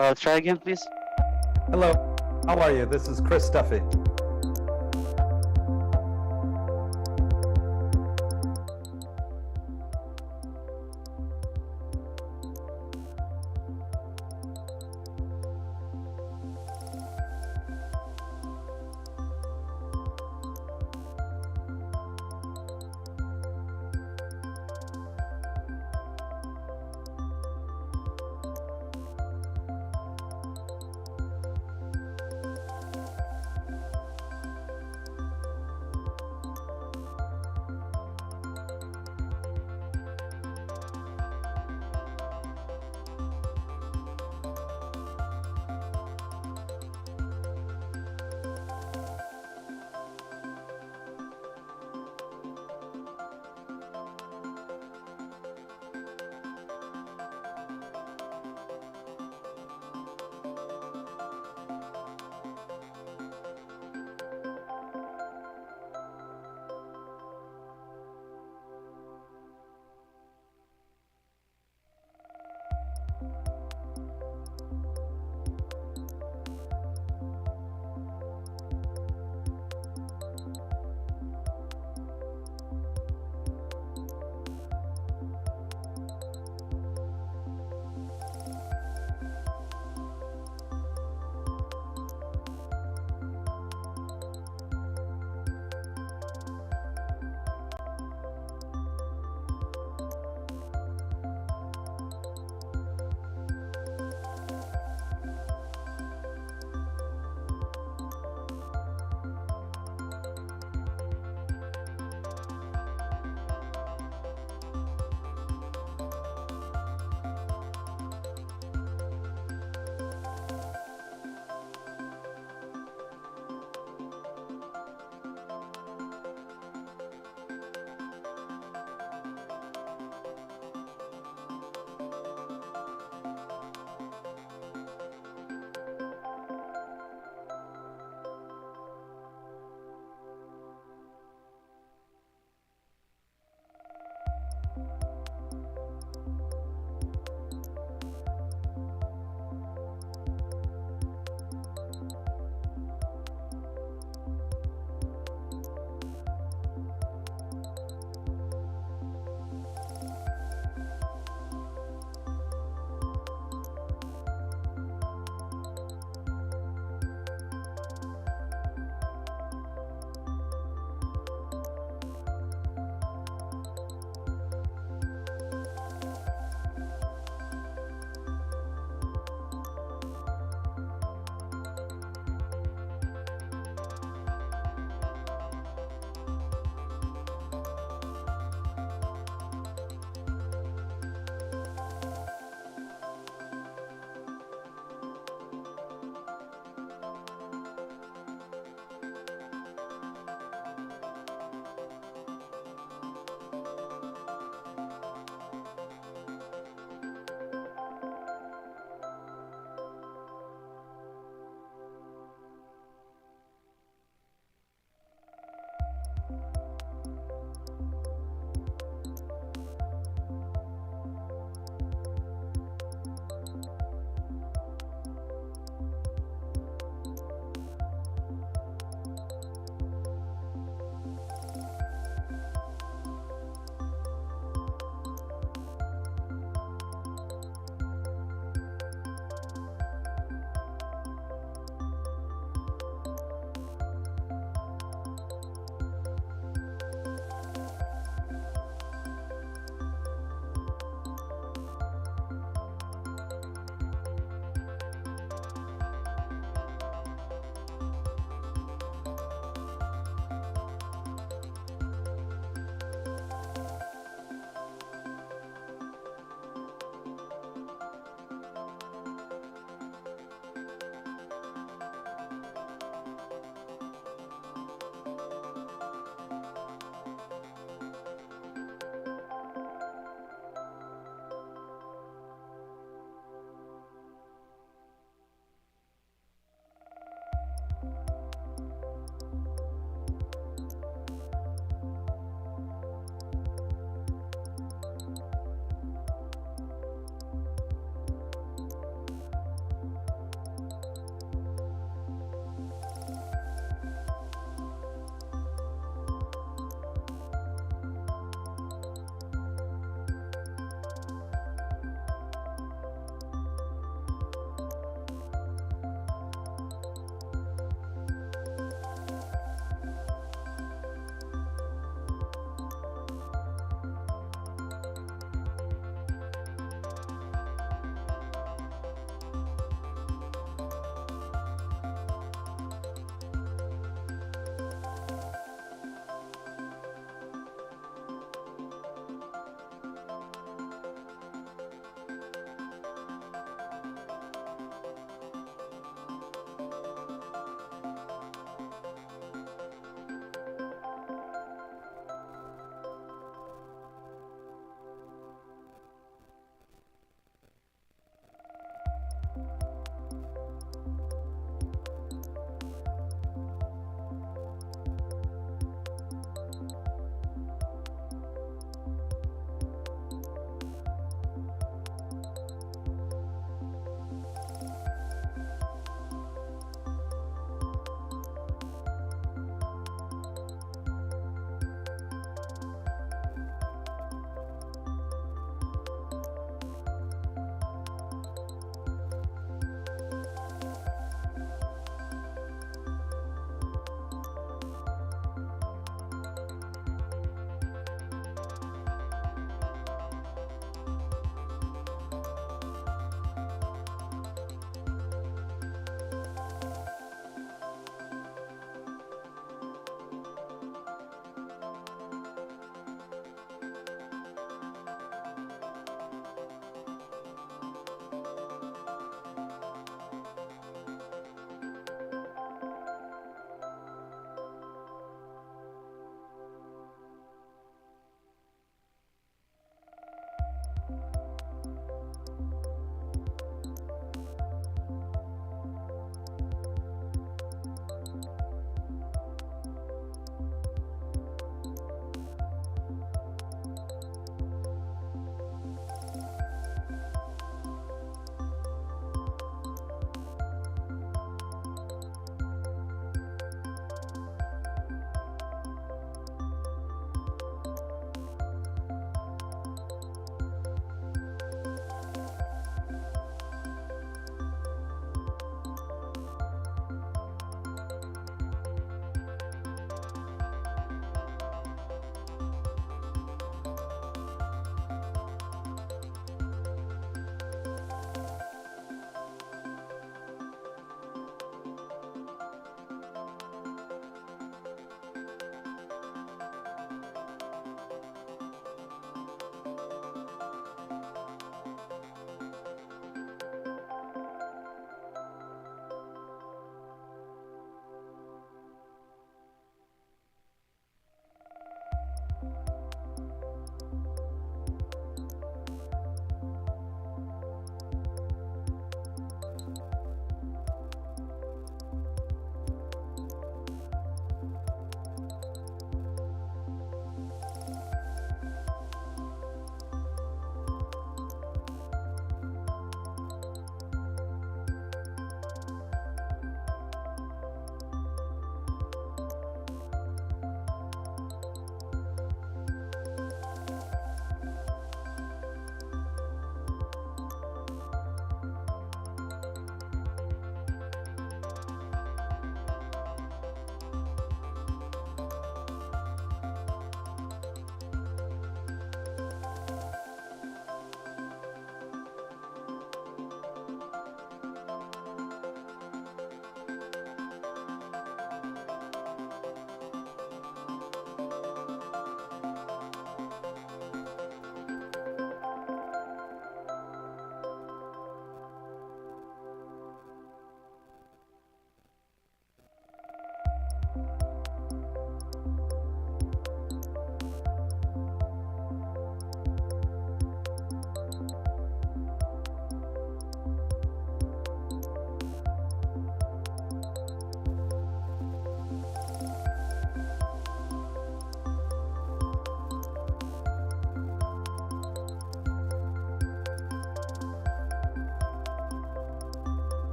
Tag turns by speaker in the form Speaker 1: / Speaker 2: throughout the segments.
Speaker 1: Try again, please.
Speaker 2: Hello, how are you? This is Chris Duffy.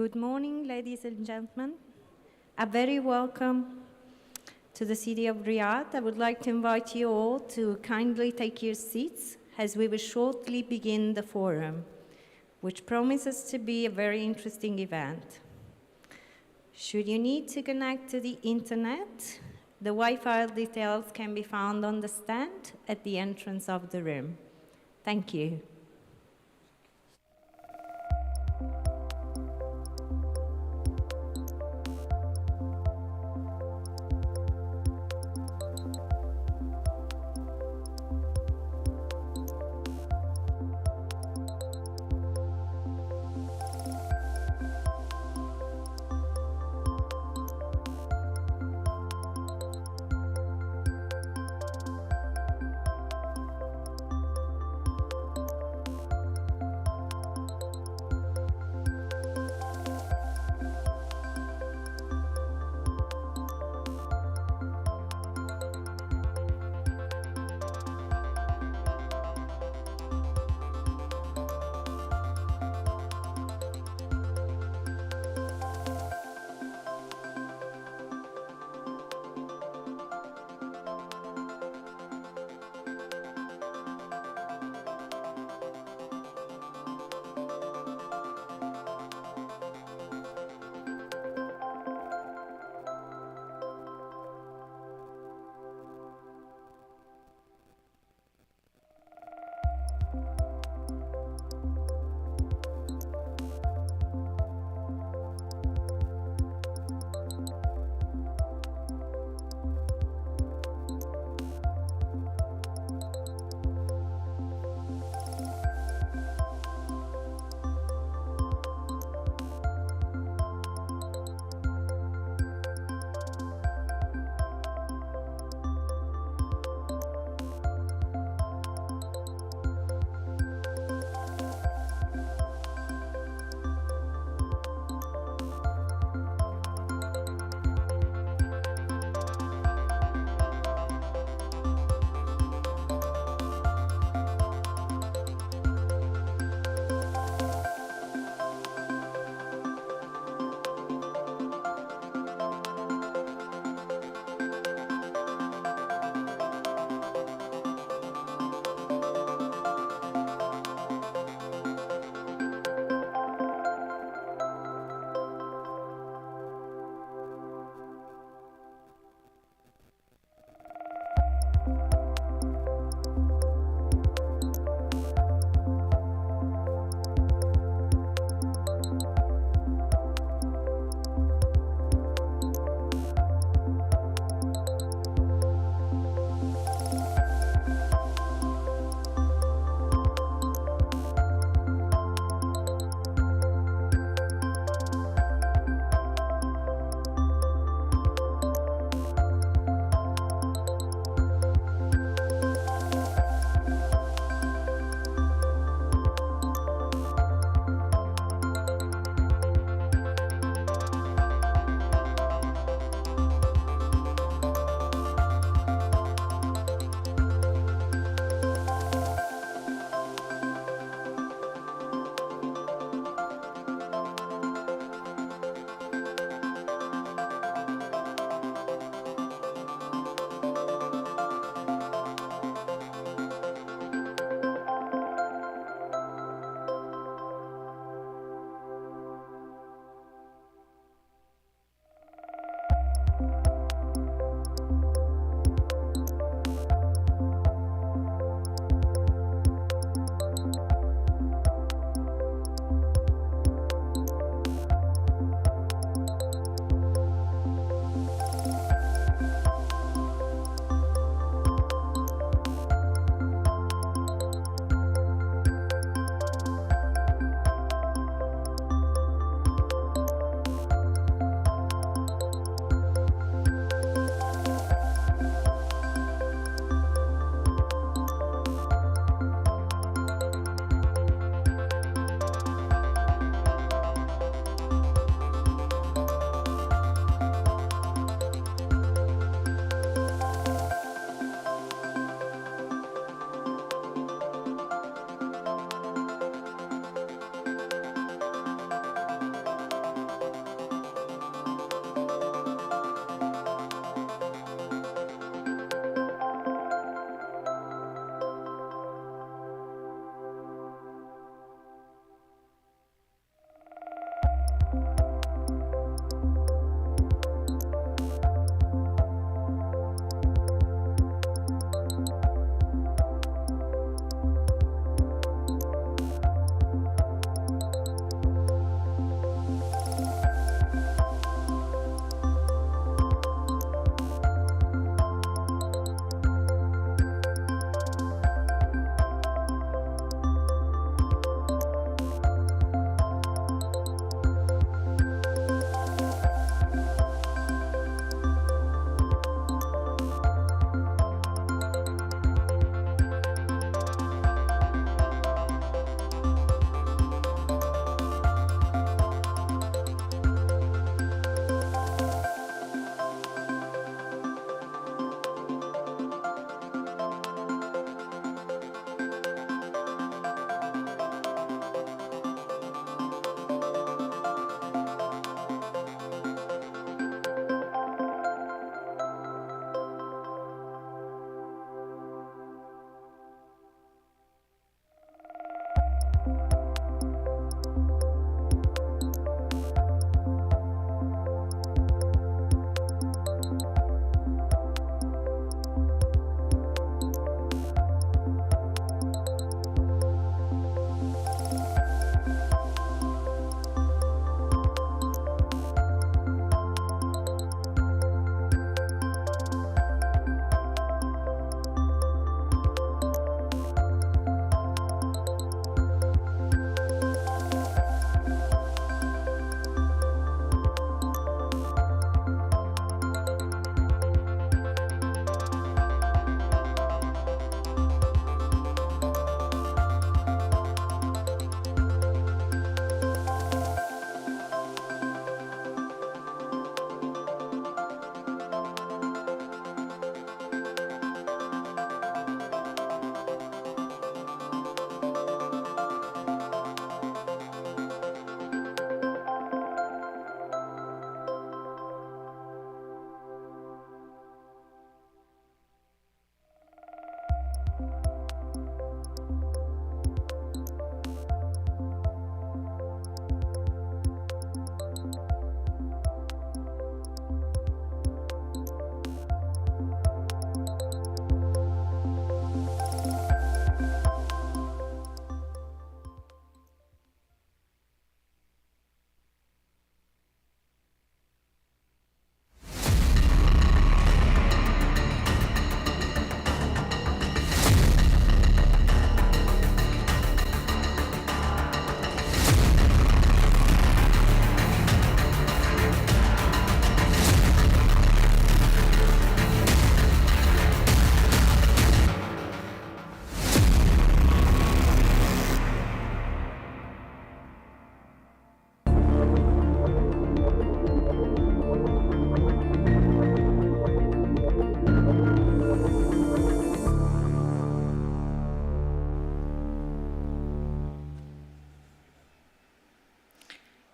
Speaker 1: Good morning, ladies and gentlemen. A very welcome to the city of Riyadh. I would like to invite you all to kindly take your seats as we will shortly begin the forum, which promises to be a very interesting event. Should you need to connect to the internet, the Wi-Fi details can be found on the stand at the entrance of the room. Thank you.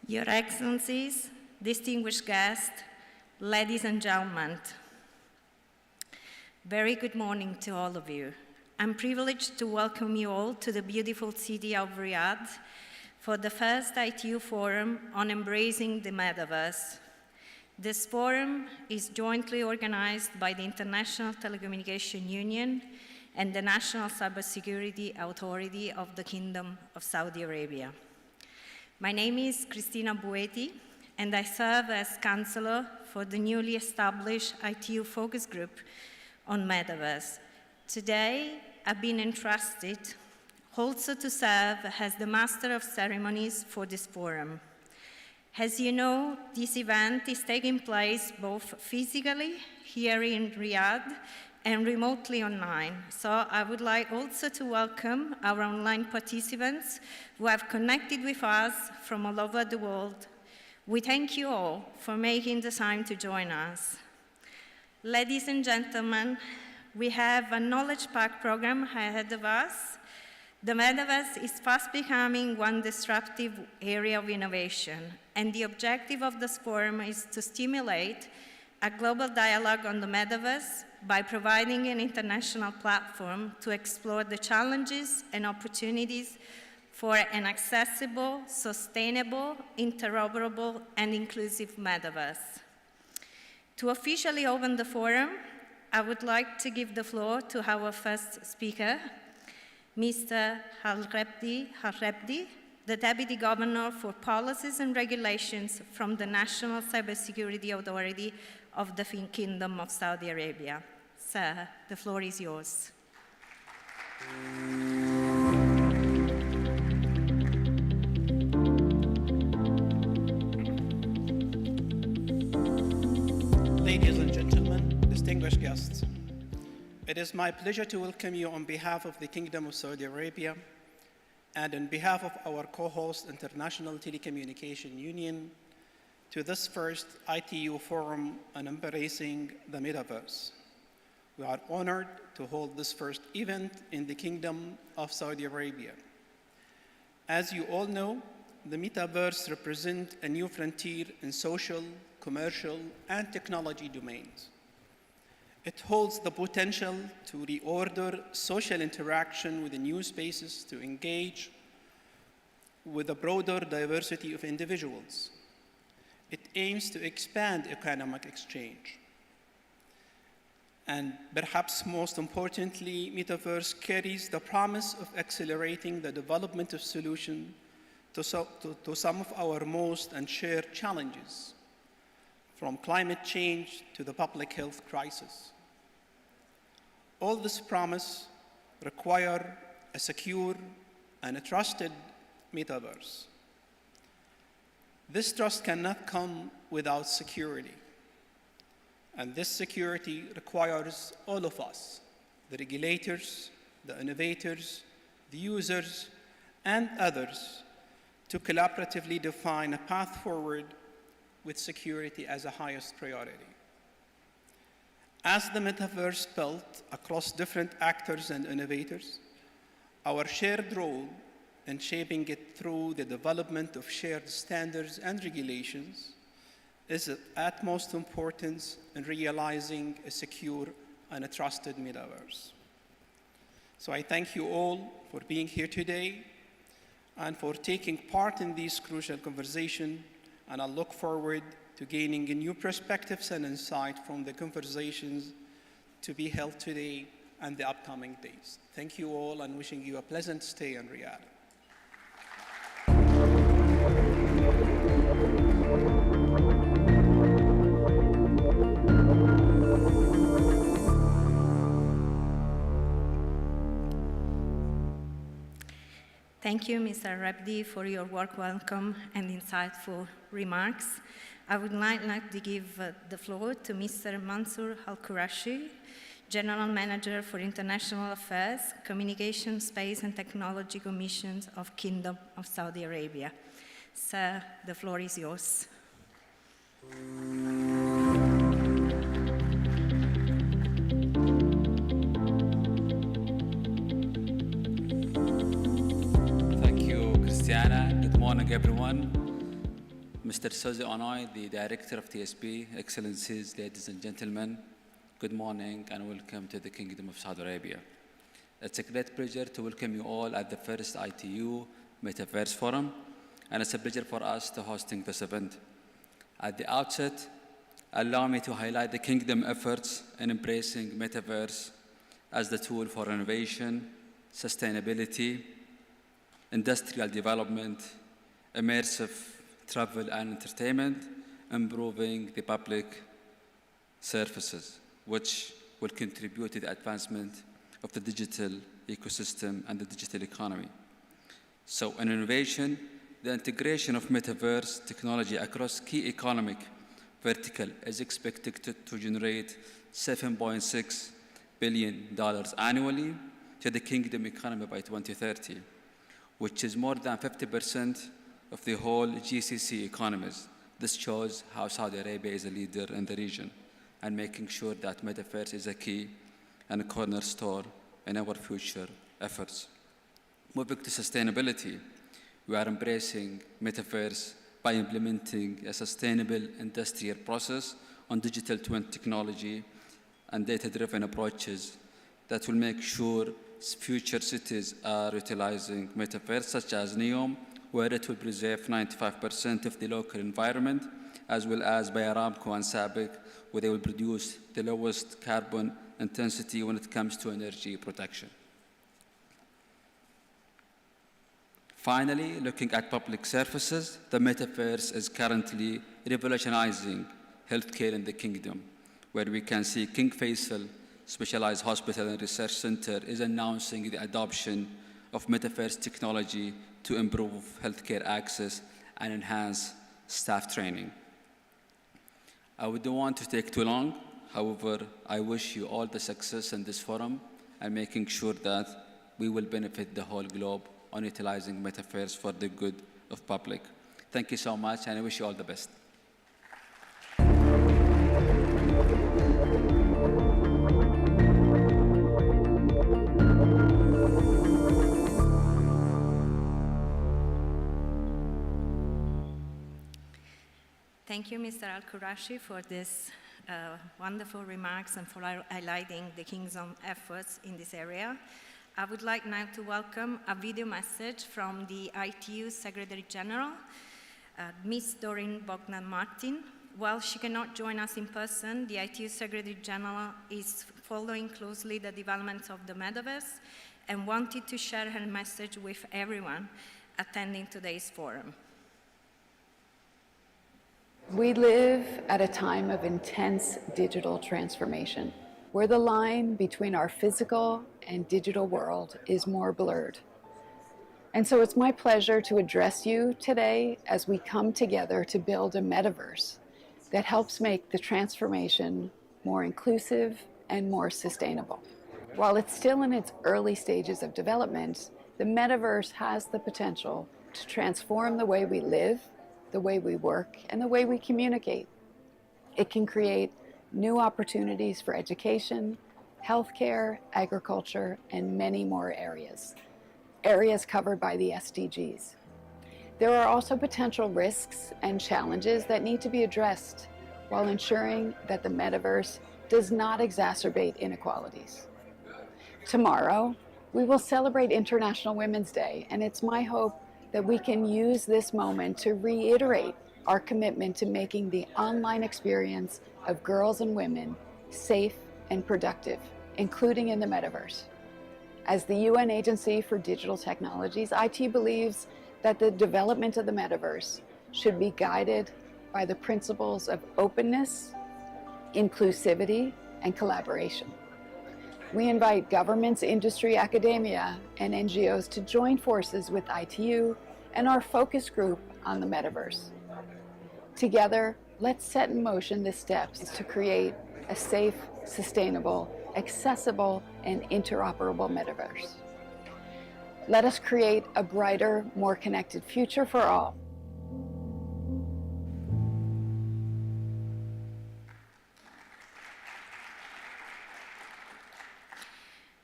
Speaker 1: Your Excellencies, distinguished guests, ladies and gentlemen, very good morning to all of you. I'm privileged to welcome you all to the beautiful city of Riyadh for the first ITU Forum on Embracing the Metaverse. This forum is jointly organized by the International Telecommunication Union and the National Cybersecurity Authority of the Kingdom of Saudi Arabia. My name is Cristina Bueti, and I serve as counselor for the newly established ITU Focus Group on Metaverse. Today, I've been entrusted also to serve as the Master of Ceremonies for this forum. As you know, this event is taking place both physically here in Riyadh and remotely online. So I would like also to welcome our online participants who have connected with us from all over the world. We thank you all for making the time to join us. Ladies and gentlemen, we have a knowledge-packed program ahead of us. The Metaverse is fast becoming one disruptive area of innovation, and the objective of this forum is to stimulate a global dialogue on the Metaverse by providing an international platform to explore the challenges and opportunities for an accessible, sustainable, interoperable, and inclusive Metaverse. To officially open the forum, I would like to give the floor to our first speaker, Mr. Al-Rabdi, the Deputy Governor for Policies and Regulations from the National Cybersecurity Authority of the Kingdom of Saudi Arabia. Sir, the floor is yours.
Speaker 3: Ladies and gentlemen, distinguished guests, it is my pleasure to welcome you on behalf of the Kingdom of Saudi Arabia and on behalf of our co-host, International Telecommunication Union, to this first ITU Forum on Embracing the Metaverse. We are honored to hold this first event in the Kingdom of Saudi Arabia. As you all know, the Metaverse represents a new frontier in social, commercial, and technology domains. It holds the potential to reorder social interaction with the new spaces to engage, with a broader diversity of individuals. It aims to expand economic exchange. And perhaps most importantly, Metaverse carries the promise of accelerating the development of solutions to some of our most and shared challenges, from climate change to the public health crisis. All this promise require a secure and a trusted metaverse. This trust cannot come without security. And this security requires all of us, the regulators, the innovators, the users, and others, to collaboratively define a path forward with security as a highest priority. As the metaverse built across different actors and innovators, our shared role in shaping it through the development of shared standards and regulations is of utmost importance in realizing a secure and a trusted metaverse. So I thank you all for being here today and for taking part in this crucial conversation, and I look forward to gaining new perspectives and insight from the conversations to be held today and the upcoming days. Thank you all, and wishing you a pleasant stay in Riyadh.
Speaker 1: Thank you, Mr. Rabdi, for your warm welcome and insightful remarks. I would like to give the floor to Mr. Mansour Al-Qurashi, General Manager for International Affairs, Communication, Space and Technology Commissions of Kingdom of Saudi Arabia. Sir, the floor is yours.
Speaker 4: Good morning, everyone. Mr. Sozi Onoi, the Director of TSP, Excellencies, ladies and gentlemen, good morning and welcome to the Kingdom of Saudi Arabia. It's a great pleasure to welcome you all at the first ITU Metaverse Forum, and it's a pleasure for us to hosting this event. At the outset, allow me to highlight the Kingdom efforts in embracing Metaverse as the tool for innovation, sustainability, industrial development, immersive travel and entertainment, improving the public services, which will contribute to the advancement of the digital ecosystem and the digital economy. So in innovation, the integration of metaverse technology across key economic vertical is expected to generate $7.6 billion annually to the Kingdom economy by 2030. Which is more than 50% of the whole GCC economies. This shows how Saudi Arabia is a leader in the region and making sure that Metaverse is a key and a cornerstone in our future efforts. Moving to sustainability, we are embracing Metaverse by implementing a sustainable industrial process on digital twin technology and data-driven approaches that will make sure future cities are utilizing Metaverse, such as NEOM, where it will preserve 95% of the local environment, as well as by Aramco and SABIC, where they will produce the lowest carbon intensity when it comes to energy production. Finally, looking at public services, the Metaverse is currently revolutionizing healthcare in the Kingdom, where we can see King Faisal Specialized Hospital and Research Center is announcing the adoption of Metaverse technology to improve healthcare access and enhance staff training. I wouldn't want to take too long. However, I wish you all the success in this forum and making sure that we will benefit the whole globe on utilizing Metaverse for the good of public. Thank you so much, and I wish you all the best.
Speaker 1: Thank you, Mr. Al-Qurashi, for this wonderful remarks and for highlighting the Kingdom efforts in this area. I would like now to welcome a video message from the ITU Secretary General, Ms. Doreen Bogdan-Martin. While she cannot join us in person, the ITU Secretary General is following closely the developments of the metaverse and wanted to share her message with everyone attending today's forum.
Speaker 5: We live at a time of intense digital transformation, where the line between our physical and digital world is more blurred. And so it's my pleasure to address you today as we come together to build a metaverse that helps make the transformation more inclusive and more sustainable. While it's still in its early stages of development, the metaverse has the potential to transform the way we live, the way we work, and the way we communicate. It can create new opportunities for education, healthcare, agriculture, and many more areas covered by the SDGs. There are also potential risks and challenges that need to be addressed while ensuring that the metaverse does not exacerbate inequalities. Tomorrow, we will celebrate International Women's Day, and it's my hope that we can use this moment to reiterate our commitment to making the online experience of girls and women safe and productive, including in the metaverse. As the UN Agency for Digital Technologies, IT believes that the development of the metaverse should be guided by the principles of openness, inclusivity, and collaboration. We invite governments, industry, academia, and NGOs to join forces with ITU and our focus group on the metaverse. Together, let's set in motion the steps to create a safe, sustainable, accessible, and interoperable metaverse. Let us create a brighter, more connected future for all.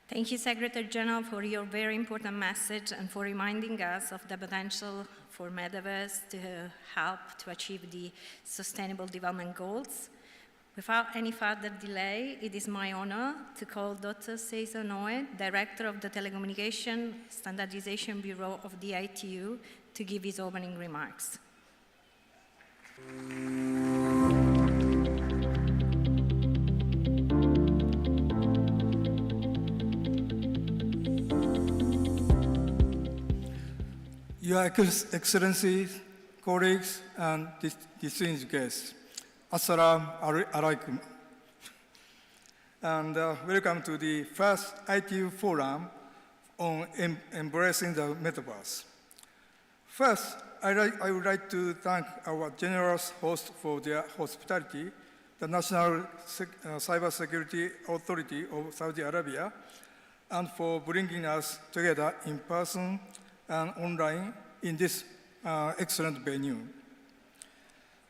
Speaker 1: Thank you, Secretary General, for your very important message and for reminding us of the potential for metaverse to help to achieve the Sustainable Development Goals. Without any further delay, it is my honor to call Dr. Seiso Noe, Director of the Telecommunication Standardization Bureau of the ITU, to give his opening remarks.
Speaker 6: Your Excellencies, colleagues, and distinguished guests, Assalamu alaikum. And welcome to the first ITU Forum on Embracing the Metaverse. First, I would like to thank our generous host for their hospitality, the National Cybersecurity Authority of Saudi Arabia, and for bringing us together in person and online in this excellent venue.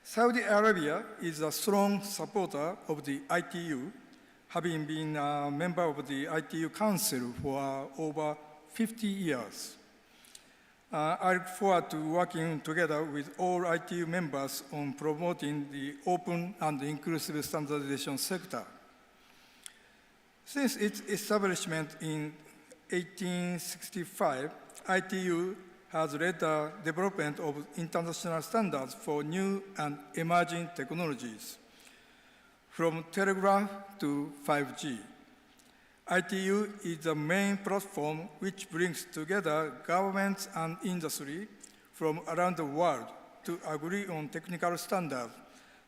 Speaker 6: Saudi Arabia is a strong supporter of the ITU, having been a member of the ITU Council for over 50 years. I look forward to working together with all ITU members on promoting the open and inclusive standardization sector. Since its establishment in 1865, ITU has led the development of international standards for new and emerging technologies, from telegraph to 5G. ITU is the main platform which brings together governments and industry from around the world to agree on technical standards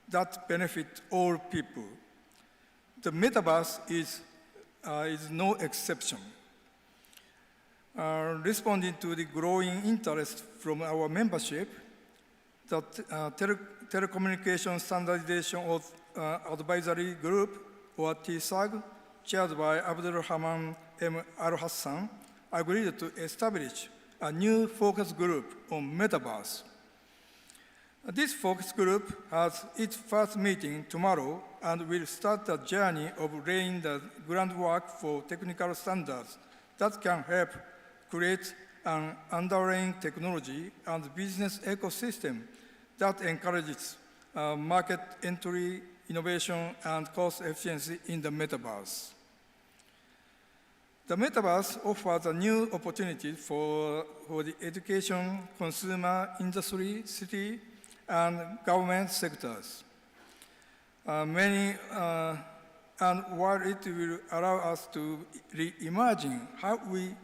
Speaker 6: that benefit all people. The metaverse is no exception. Responding to the growing interest from our membership, the Telecommunication Standardization Advisory Group, or TSAG, chaired by Abdulrahman M. Al-Hassan, agreed to establish a new focus group on metaverse. This focus group has its first meeting tomorrow and will start the journey of laying the groundwork for technical standards that can help create an underlying technology and business ecosystem that encourages market entry, innovation, and cost efficiency in the metaverse. The metaverse offers a new opportunity for the education, consumer, industry, city, and government sectors. And while it will allow us to reimagine how we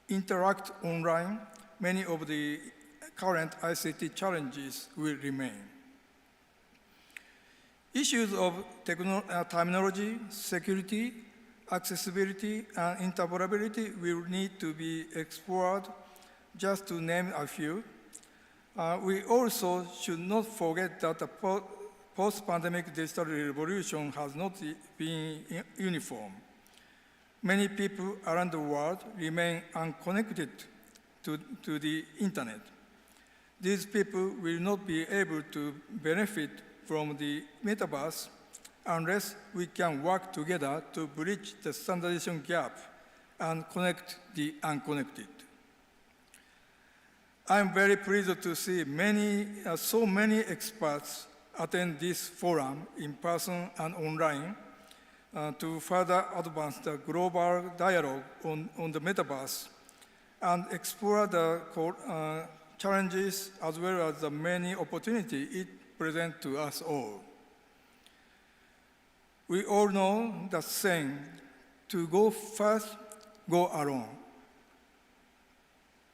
Speaker 6: interact online, many of the current ICT challenges will remain. Issues of terminology, security, accessibility, and interoperability will need to be explored, just to name a few. We also should not forget that the post-pandemic digital revolution has not been uniform. Many people around the world remain unconnected to the internet. These people will not be able to benefit from the metaverse unless we can work together to bridge the standardization gap and connect the unconnected. I'm very pleased to see so many experts attend this forum in person and online to further advance the global dialogue on the metaverse and explore the challenges as well as the many opportunities it presents to us all. We all know the saying, to go fast, go alone.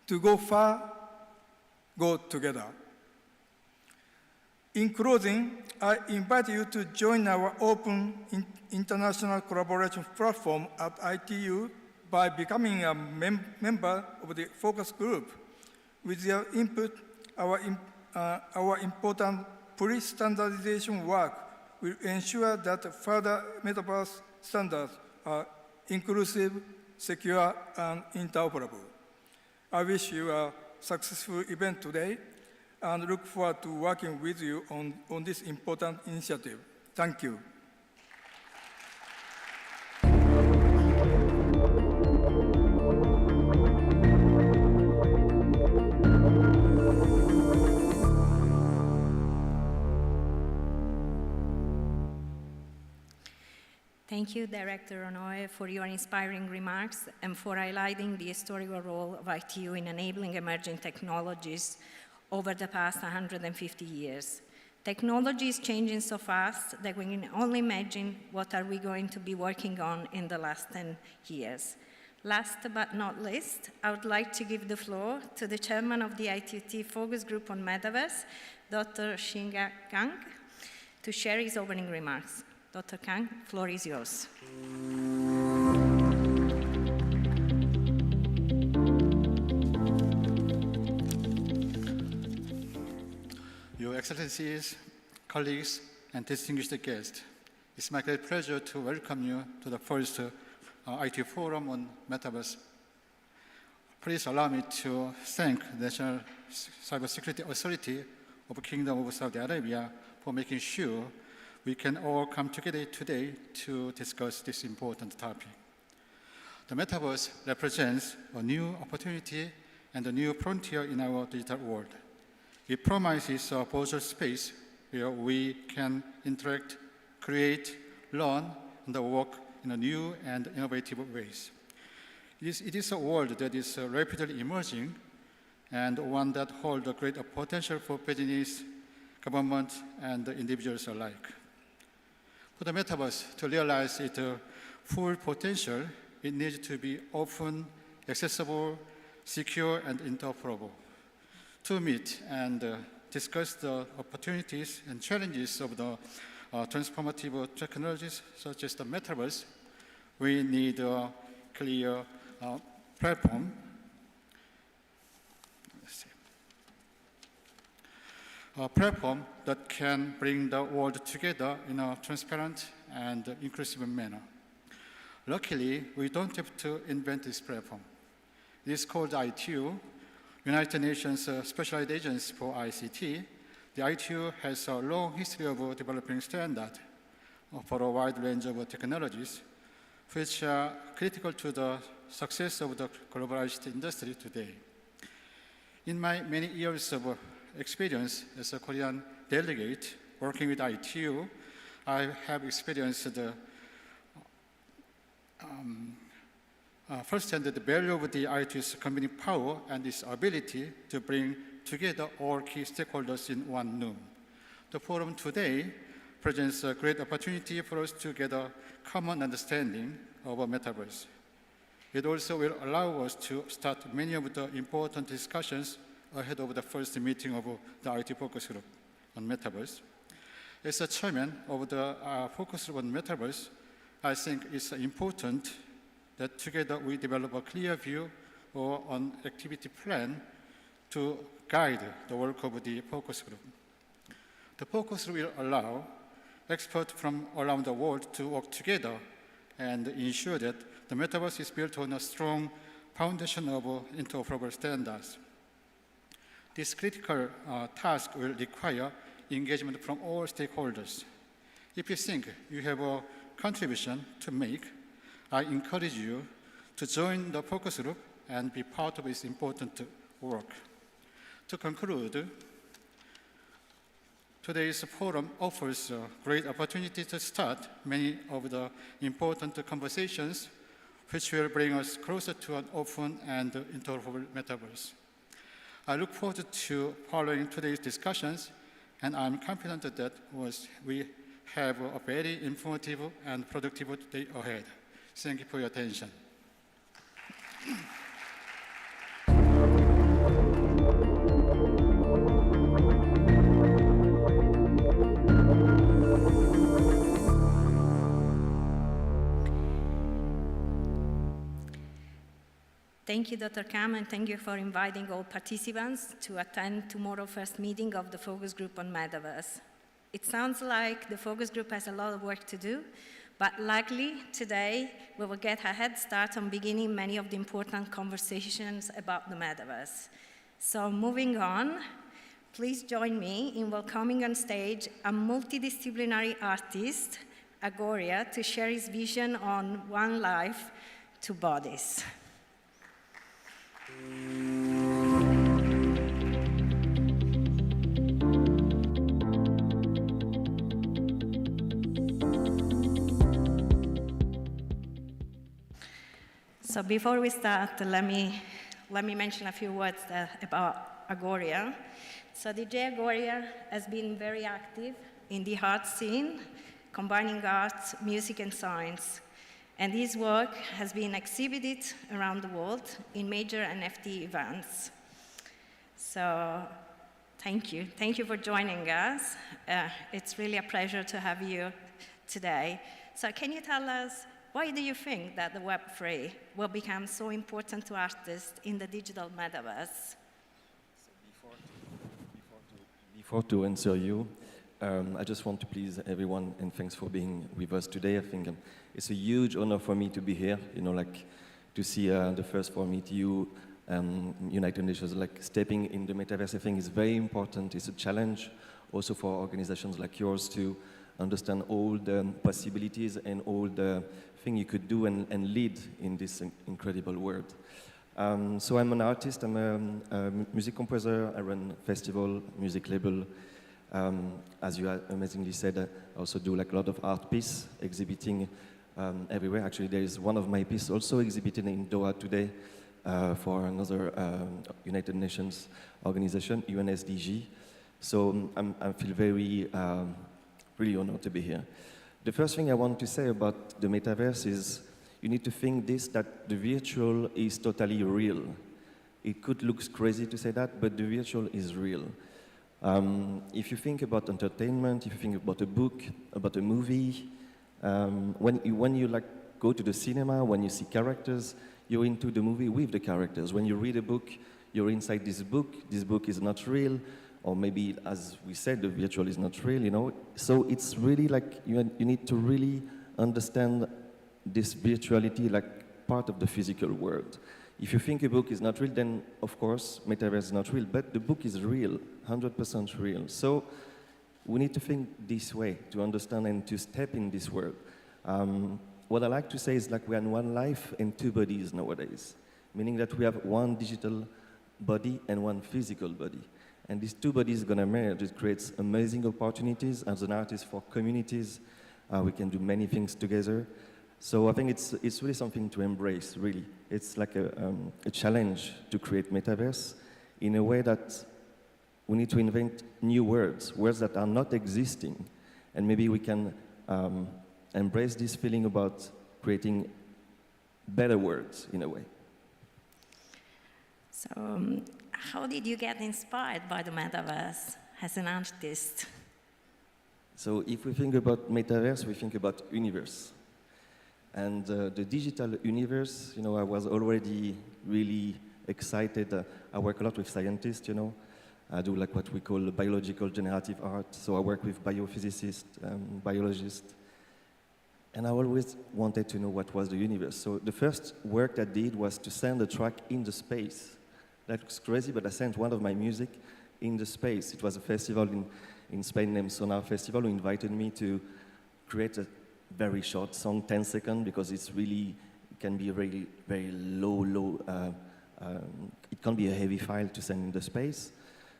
Speaker 6: To go far, go together. In closing, I invite you to join our open international collaboration platform at ITU by becoming a member of the focus group. With your input, our important pre-standardization work will ensure that further metaverse standards are inclusive, secure, and interoperable. I wish you a successful event today and look forward to working with you on this important initiative. Thank you.
Speaker 1: Thank you, Director Onoe, for your inspiring remarks and for highlighting the historical role of ITU in enabling emerging technologies over the past 150 years. Technology is changing so fast that we can only imagine what are we going to be working on in the last 10 years. Last but not least, I would like to give the floor to the chairman of the ITT Focus Group on Metaverse, Dr. Shinga Kang, to share his opening remarks. Dr. Kang, floor is yours.
Speaker 7: Your Excellencies, colleagues, and distinguished guests, it's my great pleasure to welcome you to the first IT Forum on Metaverse. Please allow me to thank the National Cybersecurity Authority of Kingdom of Saudi Arabia for making sure we can all come together today to discuss this important topic. The Metaverse represents a new opportunity and a new frontier in our digital world. It promises a virtual space where we can interact, create, learn, and work in a new and innovative ways. It is a world that is rapidly emerging and one that holds a great potential for business, government, and individuals alike. For the Metaverse to realize its full potential, it needs to be open, accessible, secure, and interoperable. To meet and discuss the opportunities and challenges of the transformative technologies such as the Metaverse, we need a clear platform. A platform that can bring the world together in a transparent and inclusive manner. Luckily, we don't have to invent this platform. It is called ITU, United Nations Specialized Agency for ICT. The ITU has a long history of developing standards for a wide range of technologies, which are critical to the success of the globalized industry today. In my many years of experience as a Korean delegate working with ITU, I have experienced firsthand the value of the IT's combining power and its ability to bring together all key stakeholders in one room. The forum today presents a great opportunity for us to get a common understanding of a metaverse. It also will allow us to start many of the important discussions ahead of the first meeting of the IT focus group on metaverse. As a chairman of the focus group on metaverse, I think it's important that together we develop a clear view or an activity plan to guide the work of the focus group. The focus group will allow experts from around the world to work together and ensure that the metaverse is built on a strong foundation of interoperable standards. This critical task will require engagement from all stakeholders. If you think you have a contribution to make, I encourage you to join the focus group and be part of its important work. To conclude, today's forum offers a great opportunity to start many of the important conversations which will bring us closer to an open and interoperable metaverse. I look forward to following today's discussions, and I'm confident that we have a very informative and productive day ahead. Thank you for your attention.
Speaker 1: Thank you, Dr. Kam, and thank you for inviting all participants to attend tomorrow's first meeting of the Focus Group on Metaverse. It sounds like the Focus Group has a lot of work to do, but likely today we will get a head start on beginning many of the important conversations about the Metaverse. So moving on, please join me in welcoming on stage a multidisciplinary artist, Agoria, to share his vision on One Life, Two Bodies. So before we start, let me mention a few words about Agoria. So DJ Agoria has been very active in the art scene, combining art, music, and science. And his work has been exhibited around the world in major NFT events. So thank you. Thank you for joining us. It's really a pleasure to have you today. So can you tell us, why do you think that the Web3 will become so important to artists in the digital metaverse?
Speaker 8: Before to answer you, I just want to please everyone and thanks for being with us today. I think it's a huge honor for me to be here, to see the first for Meet You, United Nations, stepping in the metaverse. I think is very important. It's a challenge also for organizations like yours to understand all the possibilities and all the things you could do and lead in this incredible world. So I'm an artist, I'm a music composer, I run festival, music label. As you amazingly said, I also do a lot of art pieces, exhibiting everywhere. Actually, there is one of my pieces also exhibited in Doha today for another United Nations organization, UNSDG. So I feel very, really honored to be here. The first thing I want to say about the metaverse is you need to think that the virtual is totally real. It could look crazy to say that, but the virtual is real. If you think about entertainment, if you think about a book, about a movie, when you go to the cinema, when you see characters, you're into the movie with the characters. When you read a book, you're inside this book is not real, or maybe, as we said, the virtual is not real, So it's really you need to really understand this virtuality part of the physical world. If you think a book is not real, then of course metaverse is not real, but the book is real, 100% real. So we need to think this way to understand and to step in this world. What I like to say is we are in one life and two bodies nowadays, meaning that we have one digital body and one physical body. And these two bodies are going to merge. It creates amazing opportunities as an artist for communities. We can do many things together. So I think it's really something to embrace, really. It's like a challenge to create metaverse in a way that we need to invent new words, words that are not existing. And maybe we can embrace this feeling about creating better words in a way.
Speaker 1: So, how did you get inspired by the metaverse as an artist?
Speaker 8: So if we think about metaverse, we think about universe. And the digital universe, you know, I was already really excited. I work a lot with scientists, you know. I do like what we call biological generative art. So I work with biophysicists, biologists. And I always wanted to know what was the universe. So the first work I did was to send a track in the space. That looks crazy, but I sent one of my music in the space. It was a festival in Spain named Sonar Festival who invited me to create a very short song, 10 seconds, because it can be really very low, it can be a heavy file to send in the space.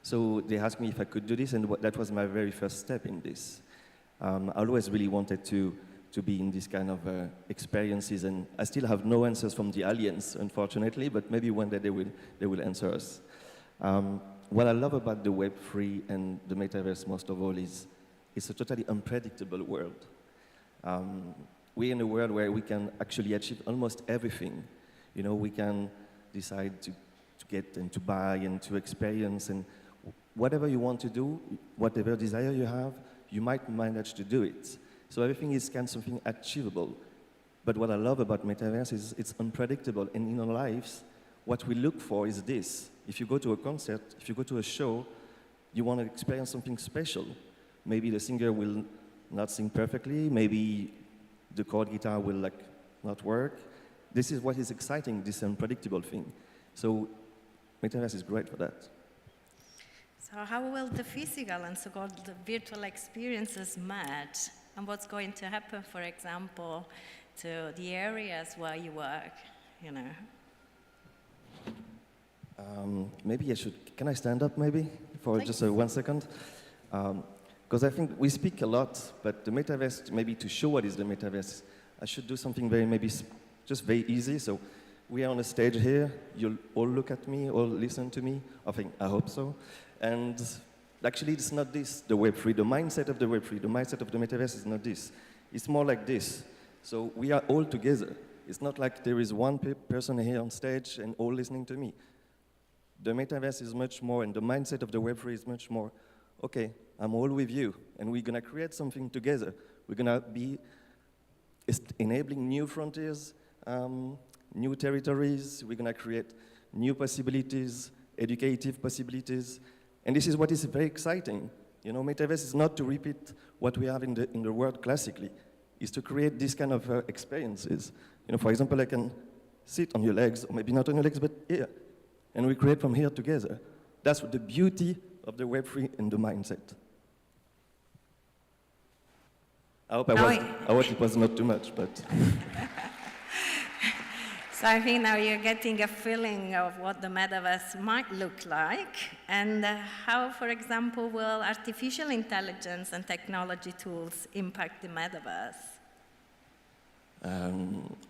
Speaker 8: So they asked me if I could do this, and that was my very first step in this. I always really wanted to be in this kind of experiences, and I still have no answers from the aliens, unfortunately, but maybe one day they will answer us. What I love about the Web3 and the metaverse most of all is it's a totally unpredictable world. We're in a world where we can actually achieve almost everything. You know, we can decide to get and to buy and to experience, and whatever you want to do, whatever desire you have, you might manage to do it. So everything is kind of something achievable. But what I love about metaverse is it's unpredictable, and in our lives, what we look for is this. If you go to a concert, if you go to a show, you want to experience something special. Maybe the singer will not sing perfectly, maybe the chord guitar will not work. This is what is exciting, this unpredictable thing. So metaverse is great for that.
Speaker 1: So how will the physical and so-called virtual experiences match? And what's going to happen, for example, to the areas where you work, you know?
Speaker 8: Maybe can I stand up maybe for
Speaker 1: Please.
Speaker 8: just 1 second? Because I think we speak a lot, but the metaverse, maybe to show what is the metaverse, I should do something just very easy. So we are on a stage here, you'll all look at me, all listen to me, I hope so. And actually it's not this, the Web3, the mindset of the Web3, the mindset of the metaverse is not this. It's more like this. So we are all together. It's not like there is one person here on stage and all listening to me. The metaverse is much more, and the mindset of the Web3 is much more, okay, I'm all with you, and we're going to create something together. We're going to be enabling new frontiers, new territories. We're going to create new possibilities, educative possibilities. And this is what is very exciting. You know, metaverse is not to repeat what we have in the world classically. It's to create these kind of experiences. You know, for example, I can sit on your legs, or maybe not on your legs, but here. And we create from here together. That's the beauty of the Web3 and the mindset. I hope it was not too much, but...
Speaker 1: So I think now you're getting a feeling of what the metaverse might look like, and how, for example, will artificial intelligence and technology tools impact the metaverse?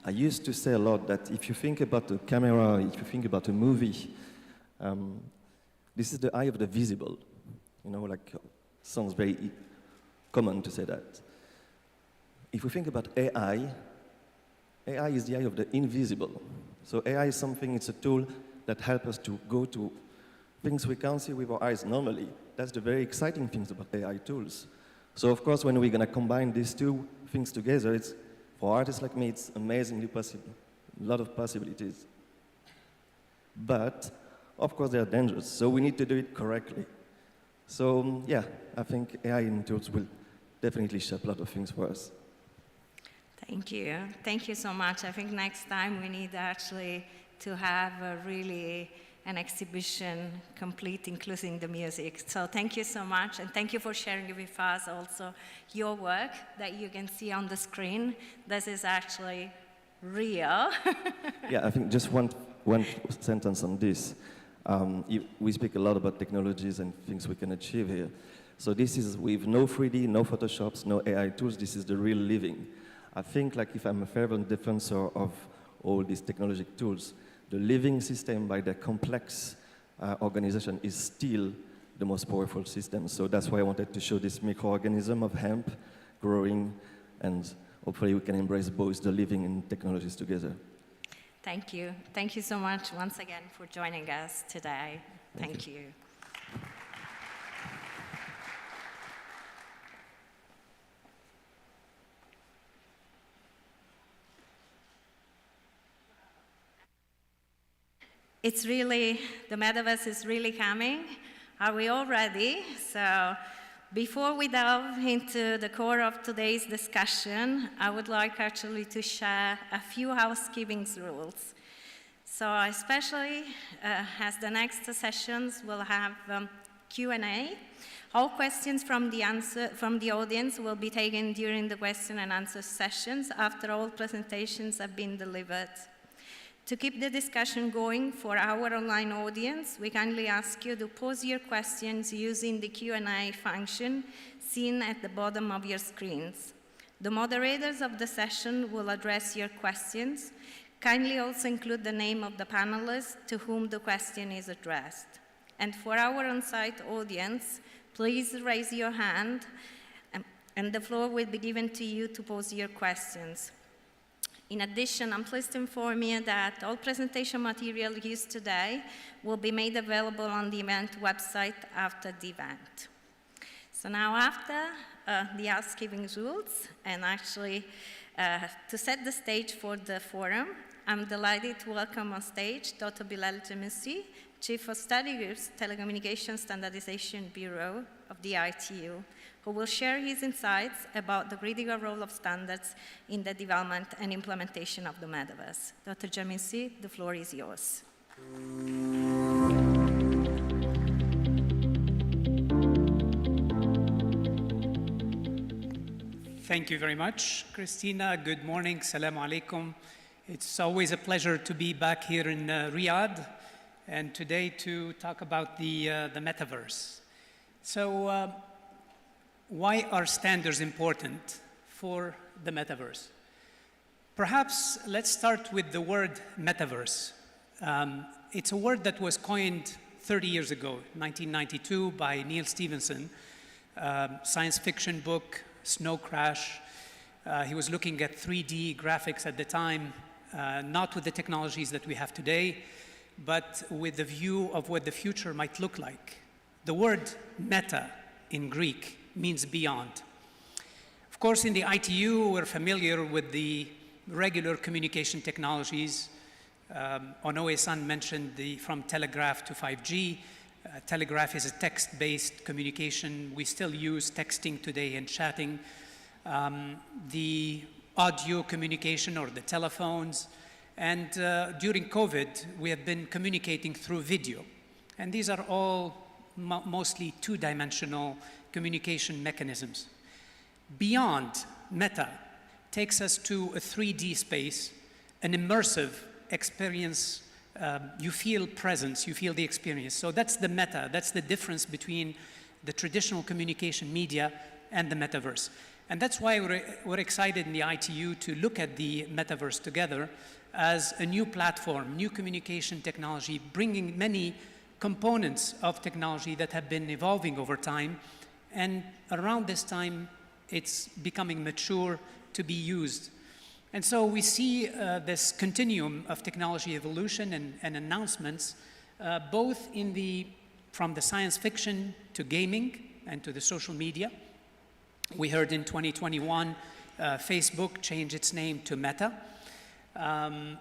Speaker 8: I used to say a lot that if you think about a camera, if you think about a movie, this is the eye of the visible. You know, sounds very common to say that. If we think about AI is the eye of the invisible. So AI is something, it's a tool that helps us to go to things we can't see with our eyes normally. That's the very exciting things about AI tools. So of course, when we're going to combine these two things together, for artists like me, it's amazingly possible. A lot of possibilities. But, of course, they are dangerous, so we need to do it correctly. So, yeah, I think AI and tools will definitely shape a lot of things for us.
Speaker 1: Thank you. Thank you so much. I think next time we need actually to have an exhibition complete, including the music. So thank you so much, and thank you for sharing with us also your work that you can see on the screen. This is actually real.
Speaker 8: Yeah, I think just one sentence on this. We speak a lot about technologies and things we can achieve here. So this is with no 3D, no Photoshops, no AI tools. This is the real living. I think like if I'm a fervent defensor of all these technological tools, the living system by their complex organization is still the most powerful system. So that's why I wanted to show this microorganism of hemp growing, and hopefully we can embrace both the living and technologies together.
Speaker 1: Thank you. Thank you so much once again for joining us today. Thank you. It's really, the metaverse is really coming. Are we all ready? So before we delve into the core of today's discussion, I would like actually to share a few housekeeping rules. So especially as the next sessions will have Q&A, all questions from the audience will be taken during the question and answer sessions after all presentations have been delivered. To keep the discussion going for our online audience, we kindly ask you to pose your questions using the Q&A function seen at the bottom of your screens. The moderators of the session will address your questions. Kindly also include the name of the panelist to whom the question is addressed. And for our on-site audience, please raise your hand and the floor will be given to you to pose your questions. In addition, I'm pleased to inform you that all presentation material used today will be made available on the event website after the event. So now after the housekeeping rules, and actually to set the stage for the forum, I'm delighted to welcome on stage Dr. Bilal Jemissi, Chief of Study Group's Telecommunications Standardization Bureau of the ITU, who will share his insights about the critical role of standards in the development and implementation of the metaverse. Dr. Jemissi, the floor is yours.
Speaker 9: Thank you very much, Christina. Good morning. Assalamu alaikum. It's always a pleasure to be back here in Riyadh, and today to talk about the metaverse. So, why are standards important for the metaverse? Perhaps let's start with the word metaverse. It's a word that was coined 30 years ago, 1992, by Neil Stephenson, science fiction book, Snow Crash. He was looking at 3D graphics at the time, not with the technologies that we have today, but with the view of what the future might look like. The word meta in Greek means beyond. Of course, in the ITU, we're familiar with the regular communication technologies. Onoe-san mentioned from telegraph to 5G. Telegraph is a text-based communication. We still use texting today and chatting. The audio communication or the telephones. And during COVID, we have been communicating through video. And these are all mostly two-dimensional communication mechanisms. Beyond, meta takes us to a 3D space, an immersive experience. You feel presence, you feel the experience. So that's the meta, that's the difference between the traditional communication media and the metaverse. And that's why we're excited in the ITU to look at the metaverse together as a new platform, new communication technology, bringing many components of technology that have been evolving over time. And around this time, it's becoming mature to be used. And so we see this continuum of technology evolution and announcements, both from the science fiction to gaming and to the social media. We heard in 2021, Facebook change its name to Meta.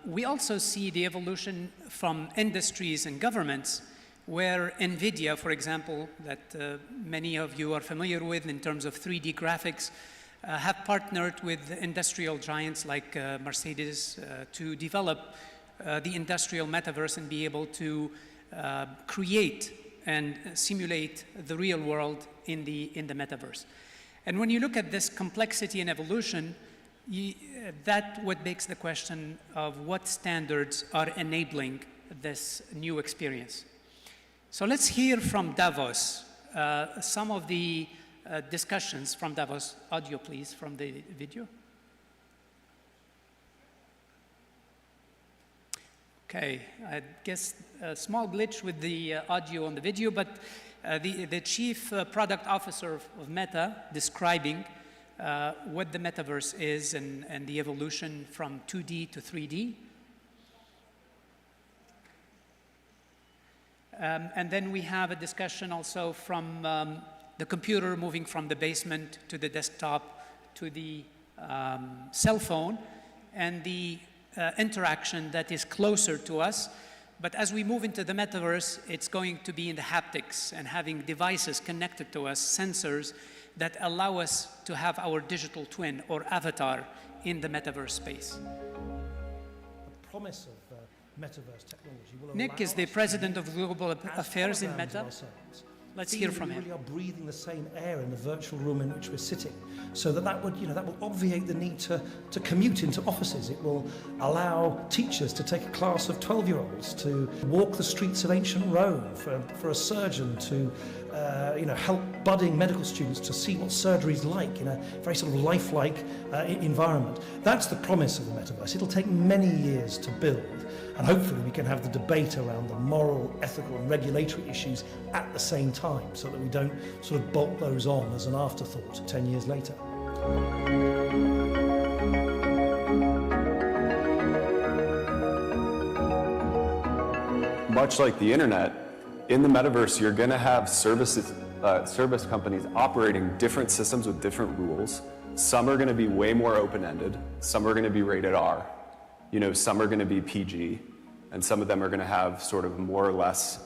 Speaker 9: We also see the evolution from industries and governments, where NVIDIA, for example, that many of you are familiar with in terms of 3D graphics, have partnered with industrial giants like Mercedes to develop the industrial metaverse and be able to create and simulate the real world in the metaverse. And when you look at this complexity and evolution, that what begs the question of what standards are enabling this new experience. So let's hear from Davos, some of the discussions from Davos. Audio, please, from the video. Okay, I guess a small glitch with the audio on the video, but the chief product officer of Meta describing what the metaverse is and the evolution from 2D to 3D. And then we have a discussion also from the computer moving from the basement to the desktop to the cell phone, and the interaction that is closer to us. But as we move into the metaverse, it's going to be in the haptics and having devices connected to us, sensors that allow us to have our digital twin or avatar in the metaverse space.
Speaker 10: The promise of metaverse technology will
Speaker 9: Nick
Speaker 10: allow
Speaker 9: is the
Speaker 10: us to
Speaker 9: president of global
Speaker 10: as
Speaker 9: affairs in
Speaker 10: holograms
Speaker 9: Meta.
Speaker 10: ourselves,
Speaker 9: Let's
Speaker 10: feel
Speaker 9: hear
Speaker 10: that
Speaker 9: from
Speaker 10: we
Speaker 9: him.
Speaker 10: really are breathing the same air in the virtual room in which we're sitting, so that will obviate the need to commute into offices. It will allow teachers to take a class of 12-year-olds to walk the streets of ancient Rome, for a surgeon to help budding medical students to see what surgery is like in a very sort of lifelike environment. That's the promise of the metaverse. It'll take many years to build, and hopefully we can have the debate around the moral, ethical and regulatory issues at the same time, so that we don't sort of bolt those on as an afterthought 10 years later.
Speaker 11: Much like the internet, in the metaverse, you're going to have service companies operating different systems with different rules. Some are going to be way more open-ended. Some are going to be rated R. Some are going to be PG, and some of them are going to have sort of more or less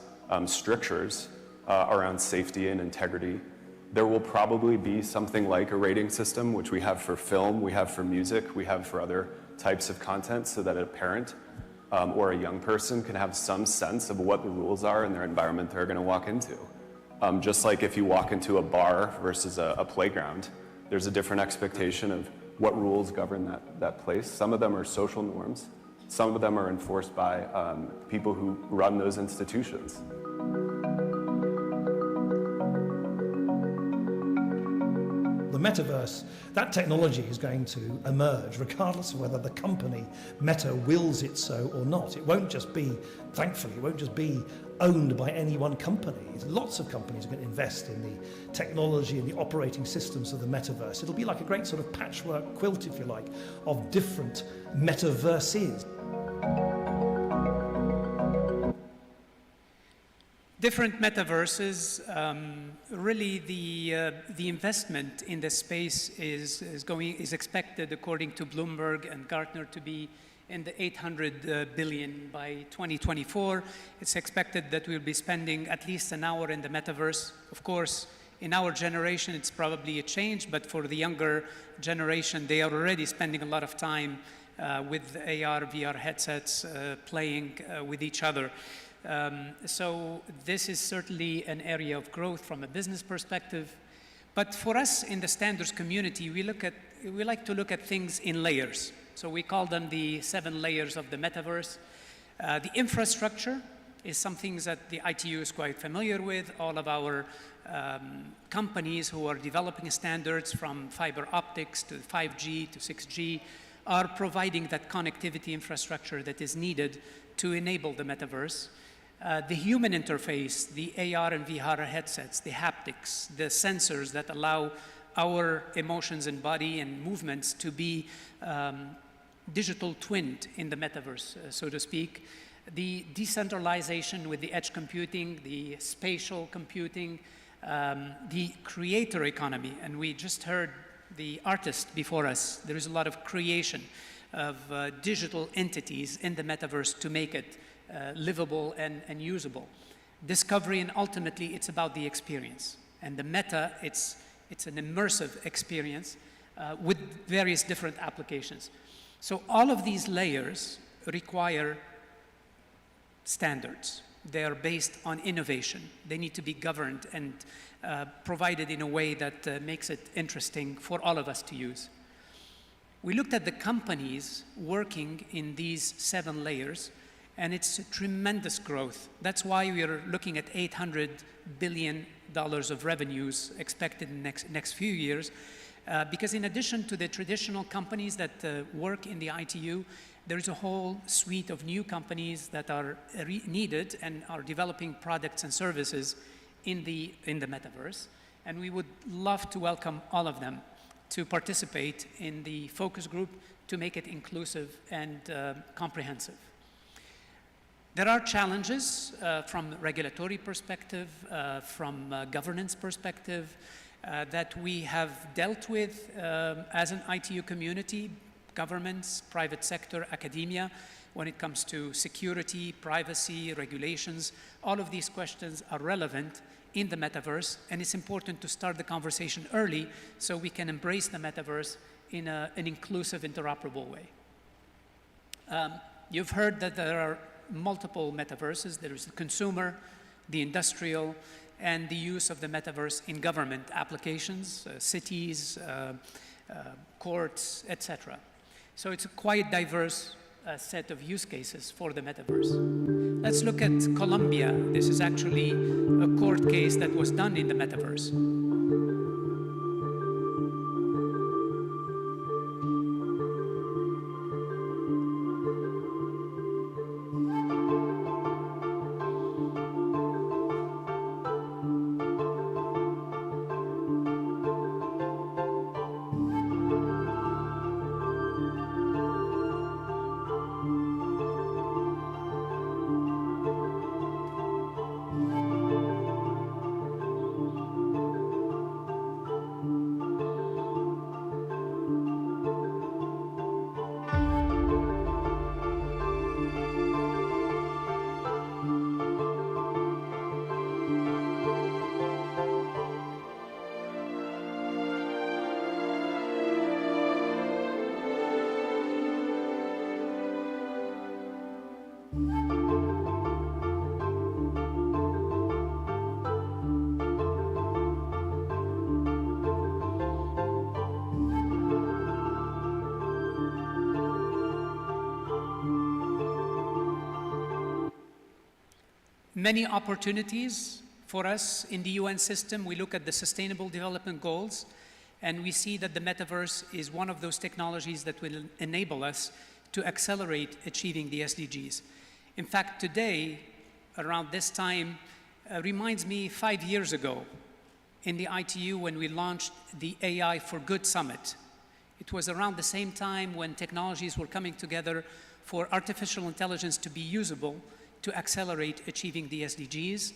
Speaker 11: strictures around safety and integrity. There will probably be something like a rating system, which we have for film, we have for music, we have for other types of content, so that a parent or a young person can have some sense of what the rules are in their environment they're going to walk into. Just like if you walk into a bar versus a playground, there's a different expectation of what rules govern that place. Some of them are social norms. Some of them are enforced by people who run those institutions.
Speaker 10: The metaverse, that technology is going to emerge regardless of whether the company Meta wills it so or not. It won't just be, thankfully, it won't just be owned by any one company. Lots of companies are going to invest in the technology and the operating systems of the metaverse. It'll be like a great sort of patchwork quilt, if you like, of different metaverses.
Speaker 9: Different metaverses, really the investment in this space is expected, according to Bloomberg and Gartner, to be in the 800 billion by 2024. It's expected that we'll be spending at least an hour in the metaverse. Of course, in our generation, it's probably a change, but for the younger generation, they are already spending a lot of time with AR, VR headsets, playing with each other. So this is certainly an area of growth from a business perspective. But for us in the standards community, we like to look at things in layers. So we call them the 7 layers of the metaverse. The infrastructure is something that the ITU is quite familiar with. All of our companies who are developing standards from fiber optics to 5G to 6G are providing that connectivity infrastructure that is needed to enable the metaverse. The human interface, the AR and VR headsets, the haptics, the sensors that allow our emotions and body and movements to be digital twinned in the metaverse, so to speak. The decentralization with the edge computing, the spatial computing, the creator economy, and we just heard the artist before us. There is a lot of creation of digital entities in the metaverse to make it livable and usable. Discovery, and ultimately it's about the experience. And the meta, it's an immersive experience with various different applications. So all of these layers require standards. They are based on innovation. They need to be governed and provided in a way that makes it interesting for all of us to use. We looked at the companies working in these 7 layers, and it's a tremendous growth. That's why we are looking at $800 billion of revenues expected in the next few years, because in addition to the traditional companies that work in the ITU, there is a whole suite of new companies that are needed and are developing products and services in the metaverse. And we would love to welcome all of them to participate in the focus group to make it inclusive and comprehensive. There are challenges from a regulatory perspective, from a governance perspective, that we have dealt with as an ITU community, governments, private sector, academia, when it comes to security, privacy, regulations. All of these questions are relevant in the metaverse, and it's important to start the conversation early so we can embrace the metaverse in an inclusive, interoperable way. You've heard that there are multiple metaverses. There is the consumer, the industrial, and the use of the metaverse in government applications, cities, courts, etc. So it's a quite diverse set of use cases for the metaverse. Let's look at Colombia. This is actually a court case that was done in the metaverse. Many opportunities for us in the UN system. We look at the Sustainable Development Goals, and we see that the metaverse is one of those technologies that will enable us to accelerate achieving the SDGs. In fact, today, around this time, reminds me 5 years ago in the ITU when we launched the AI for Good Summit. It was around the same time when technologies were coming together for artificial intelligence to be usable to accelerate achieving the SDGs.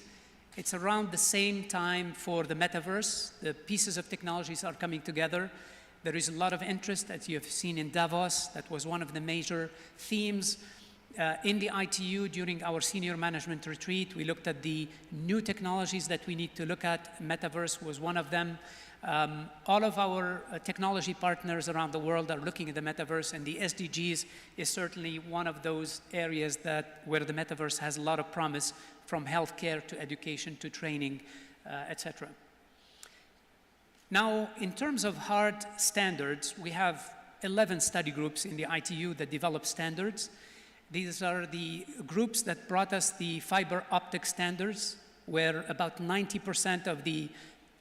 Speaker 9: It's around the same time for the metaverse. The pieces of technologies are coming together. There is a lot of interest that you have seen in Davos. That was one of the major themes in the ITU during our senior management retreat. We looked at the new technologies that we need to look at. Metaverse was one of them. All of our technology partners around the world are looking at the metaverse, and the SDGs is certainly one of those areas where the metaverse has a lot of promise, from healthcare to education to training, etc. Now, in terms of hard standards, we have 11 study groups in the ITU that develop standards. These are the groups that brought us the fiber optic standards, where about 90% of the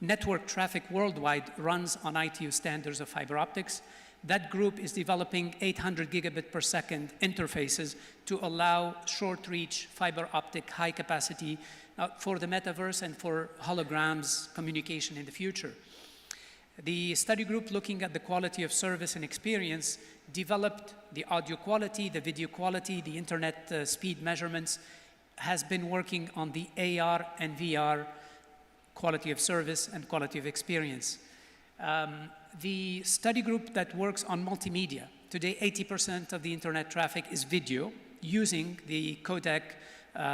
Speaker 9: network traffic worldwide runs on ITU standards of fiber optics. That group is developing 800 gigabit per second interfaces to allow short-reach fiber optic high capacity for the metaverse and for holograms communication in the future. The study group looking at the quality of service and experience developed the audio quality, the video quality, the internet speed measurements, has been working on the AR and VR quality of service and quality of experience. The study group that works on multimedia. Today, 80% of the internet traffic is video using the codec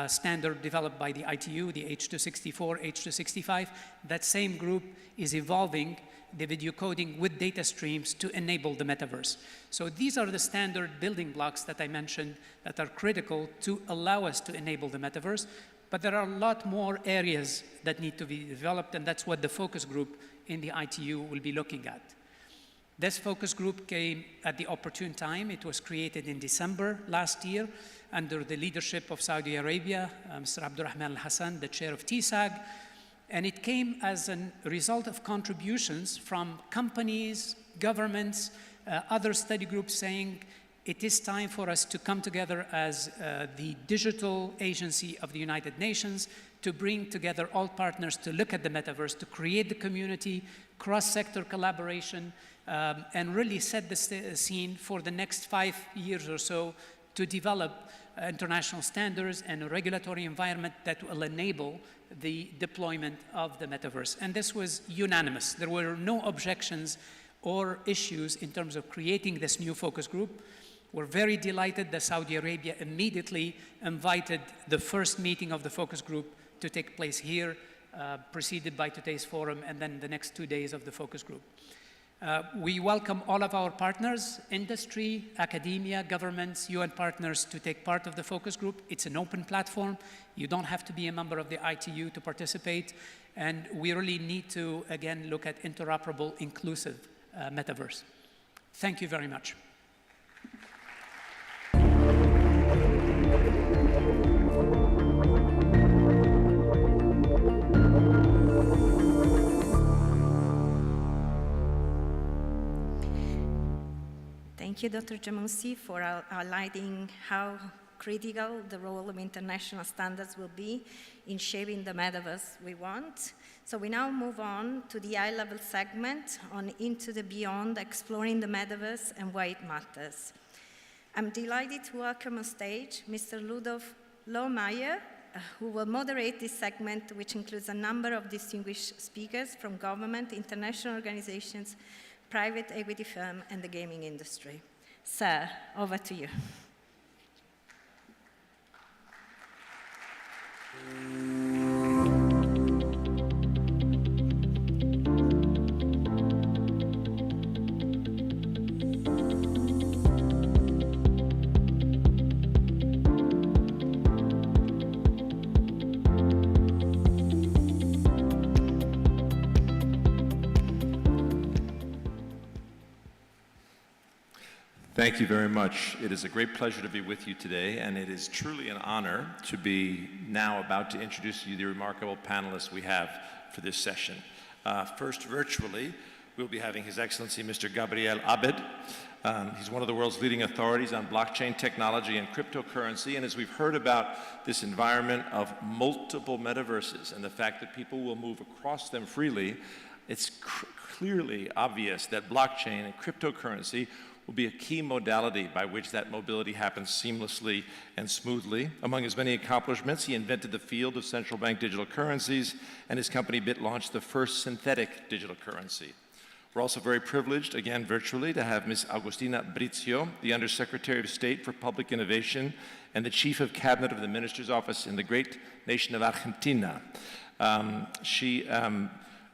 Speaker 9: standard developed by the ITU, the H.264, H.265. That same group is evolving the video coding with data streams to enable the metaverse. So these are the standard building blocks that I mentioned that are critical to allow us to enable the metaverse. But there are a lot more areas that need to be developed, and that's what the focus group in the ITU will be looking at. This focus group came at the opportune time. It was created in December last year under the leadership of Saudi Arabia, Mr. Abdurrahman Al-Hassan, the chair of TSAG. And it came as a result of contributions from companies, governments, other study groups saying, it is time for us to come together as the digital agency of the United Nations to bring together all partners to look at the metaverse, to create the community, cross-sector collaboration, and really set the scene for the next 5 years or so to develop international standards and a regulatory environment that will enable the deployment of the metaverse. And this was unanimous. There were no objections or issues in terms of creating this new focus group. We're very delighted that Saudi Arabia immediately invited the first meeting of the focus group to take place here, preceded by today's forum and then the next 2 days of the focus group. We welcome all of our partners, industry, academia, governments, UN partners to take part of the focus group. It's an open platform. You don't have to be a member of the ITU to participate. And we really need to, again, look at interoperable, inclusive metaverse. Thank you very much.
Speaker 1: Thank you, Dr. Jamousi, for highlighting how critical the role of international standards will be in shaping the metaverse we want. So we now move on to the high-level segment on Into the Beyond, exploring the metaverse and why it matters. I'm delighted to welcome on stage Mr. Ludolf Lohmeyer, who will moderate this segment, which includes a number of distinguished speakers from government, international organizations, private equity firm, and the gaming industry. Sir, over to you.
Speaker 12: Thank you very much. It is a great pleasure to be with you today, and it is truly an honor to be now about to introduce to you the remarkable panelists we have for this session. First, virtually, we'll be having His Excellency Mr. Gabriel Abed. He's one of the world's leading authorities on blockchain technology and cryptocurrency, and as we've heard about this environment of multiple metaverses and the fact that people will move across them freely, it's clearly obvious that blockchain and cryptocurrency will be a key modality by which that mobility happens seamlessly and smoothly. Among his many accomplishments, he invented the field of central bank digital currencies, and his company BIT launched the first synthetic digital currency. We're also very privileged, again virtually, to have Ms. Agustina Brizio, the Undersecretary of State for Public Innovation and the Chief of Cabinet of the Minister's Office in the great nation of Argentina.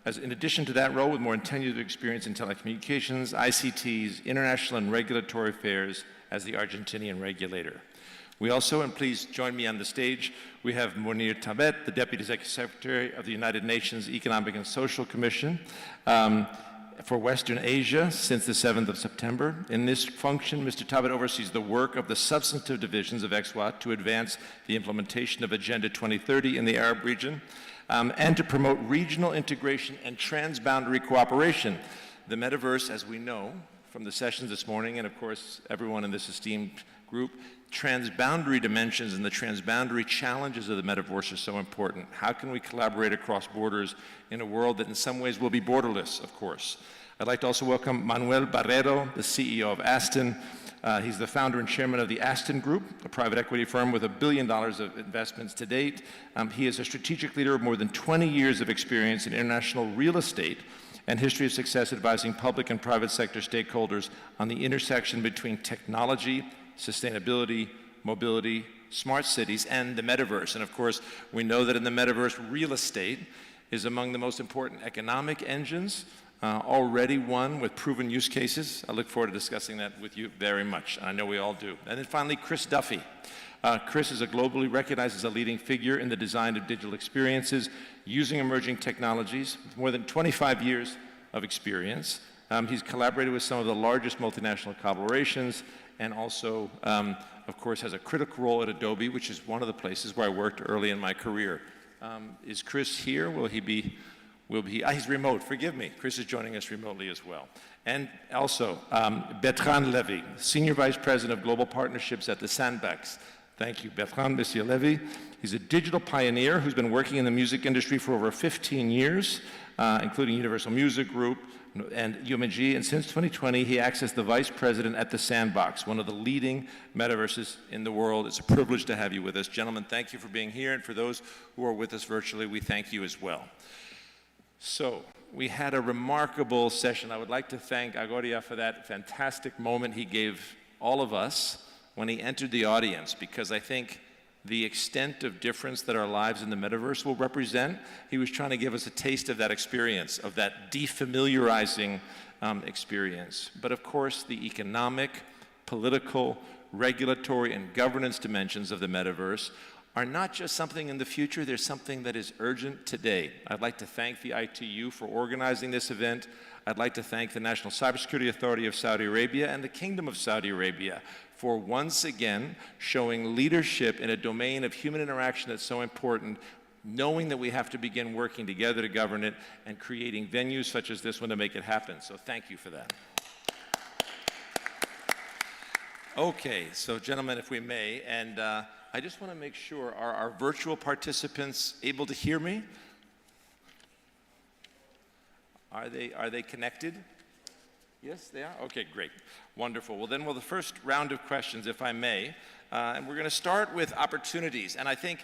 Speaker 12: In addition to that role, with more than 10 years of experience in telecommunications, ICTs, international and regulatory affairs as the Argentinian regulator. We also, and please join me on the stage, we have Monir Tabet, the Deputy Secretary of the United Nations Economic and Social Commission for Western Asia since the 7th of September. In this function, Mr. Tabet oversees the work of the substantive divisions of EXWAT to advance the implementation of Agenda 2030 in the Arab region, and to promote regional integration and transboundary cooperation. The metaverse, as we know from the sessions this morning, and of course everyone in this esteemed group, transboundary dimensions and the transboundary challenges of the metaverse are so important. How can we collaborate across borders in a world that in some ways will be borderless, of course? I'd like to also welcome Manuel Barrero, the CEO of Aston. He's the founder and chairman of the Aston Group, a private equity firm with $1 billion of investments to date. He is a strategic leader of more than 20 years of experience in international real estate and history of success advising public and private sector stakeholders on the intersection between technology, sustainability, mobility, smart cities, and the metaverse. And of course, we know that in the metaverse, real estate is among the most important economic engines, already one with proven use cases. I look forward to discussing that with you very much. I know we all do. And then finally, Chris Duffy. Chris is globally recognized as a leading figure in the design of digital experiences using emerging technologies with more than 25 years of experience. He's collaborated with some of the largest multinational corporations and also, of course, has a critical role at Adobe, which is one of the places where I worked early in my career. Is Chris here? Will will be, he's remote, forgive me. Chris is joining us remotely as well. And also, Bertrand Levy, Senior Vice President of Global Partnerships at the Sandbox. Thank you, Bertrand, Monsieur Levy. He's a digital pioneer who's been working in the music industry for over 15 years, including Universal Music Group and UMG. And since 2020, he acts as the Vice President at the Sandbox, one of the leading metaverses in the world. It's a privilege to have you with us. Gentlemen, thank you for being here. And for those who are with us virtually, we thank you as well. So, we had a remarkable session. I would like to thank Agoria for that fantastic moment he gave all of us when he entered the audience, because I think the extent of difference that our lives in the metaverse will represent, he was trying to give us a taste of that experience, of that defamiliarizing experience. But of course, the economic, political, regulatory, and governance dimensions of the metaverse are not just something in the future, they're something that is urgent today. I'd like to thank the ITU for organizing this event. I'd like to thank the National Cybersecurity Authority of Saudi Arabia and the Kingdom of Saudi Arabia for once again showing leadership in a domain of human interaction that's so important, knowing that we have to begin working together to govern it and creating venues such as this one to make it happen. So thank you for that. Okay, so gentlemen, if we may, and I just want to make sure, are our virtual participants able to hear me? Are they connected? Yes, they are? Okay, great. Wonderful. Well, then, the first round of questions, if I may, and we're going to start with opportunities. And I think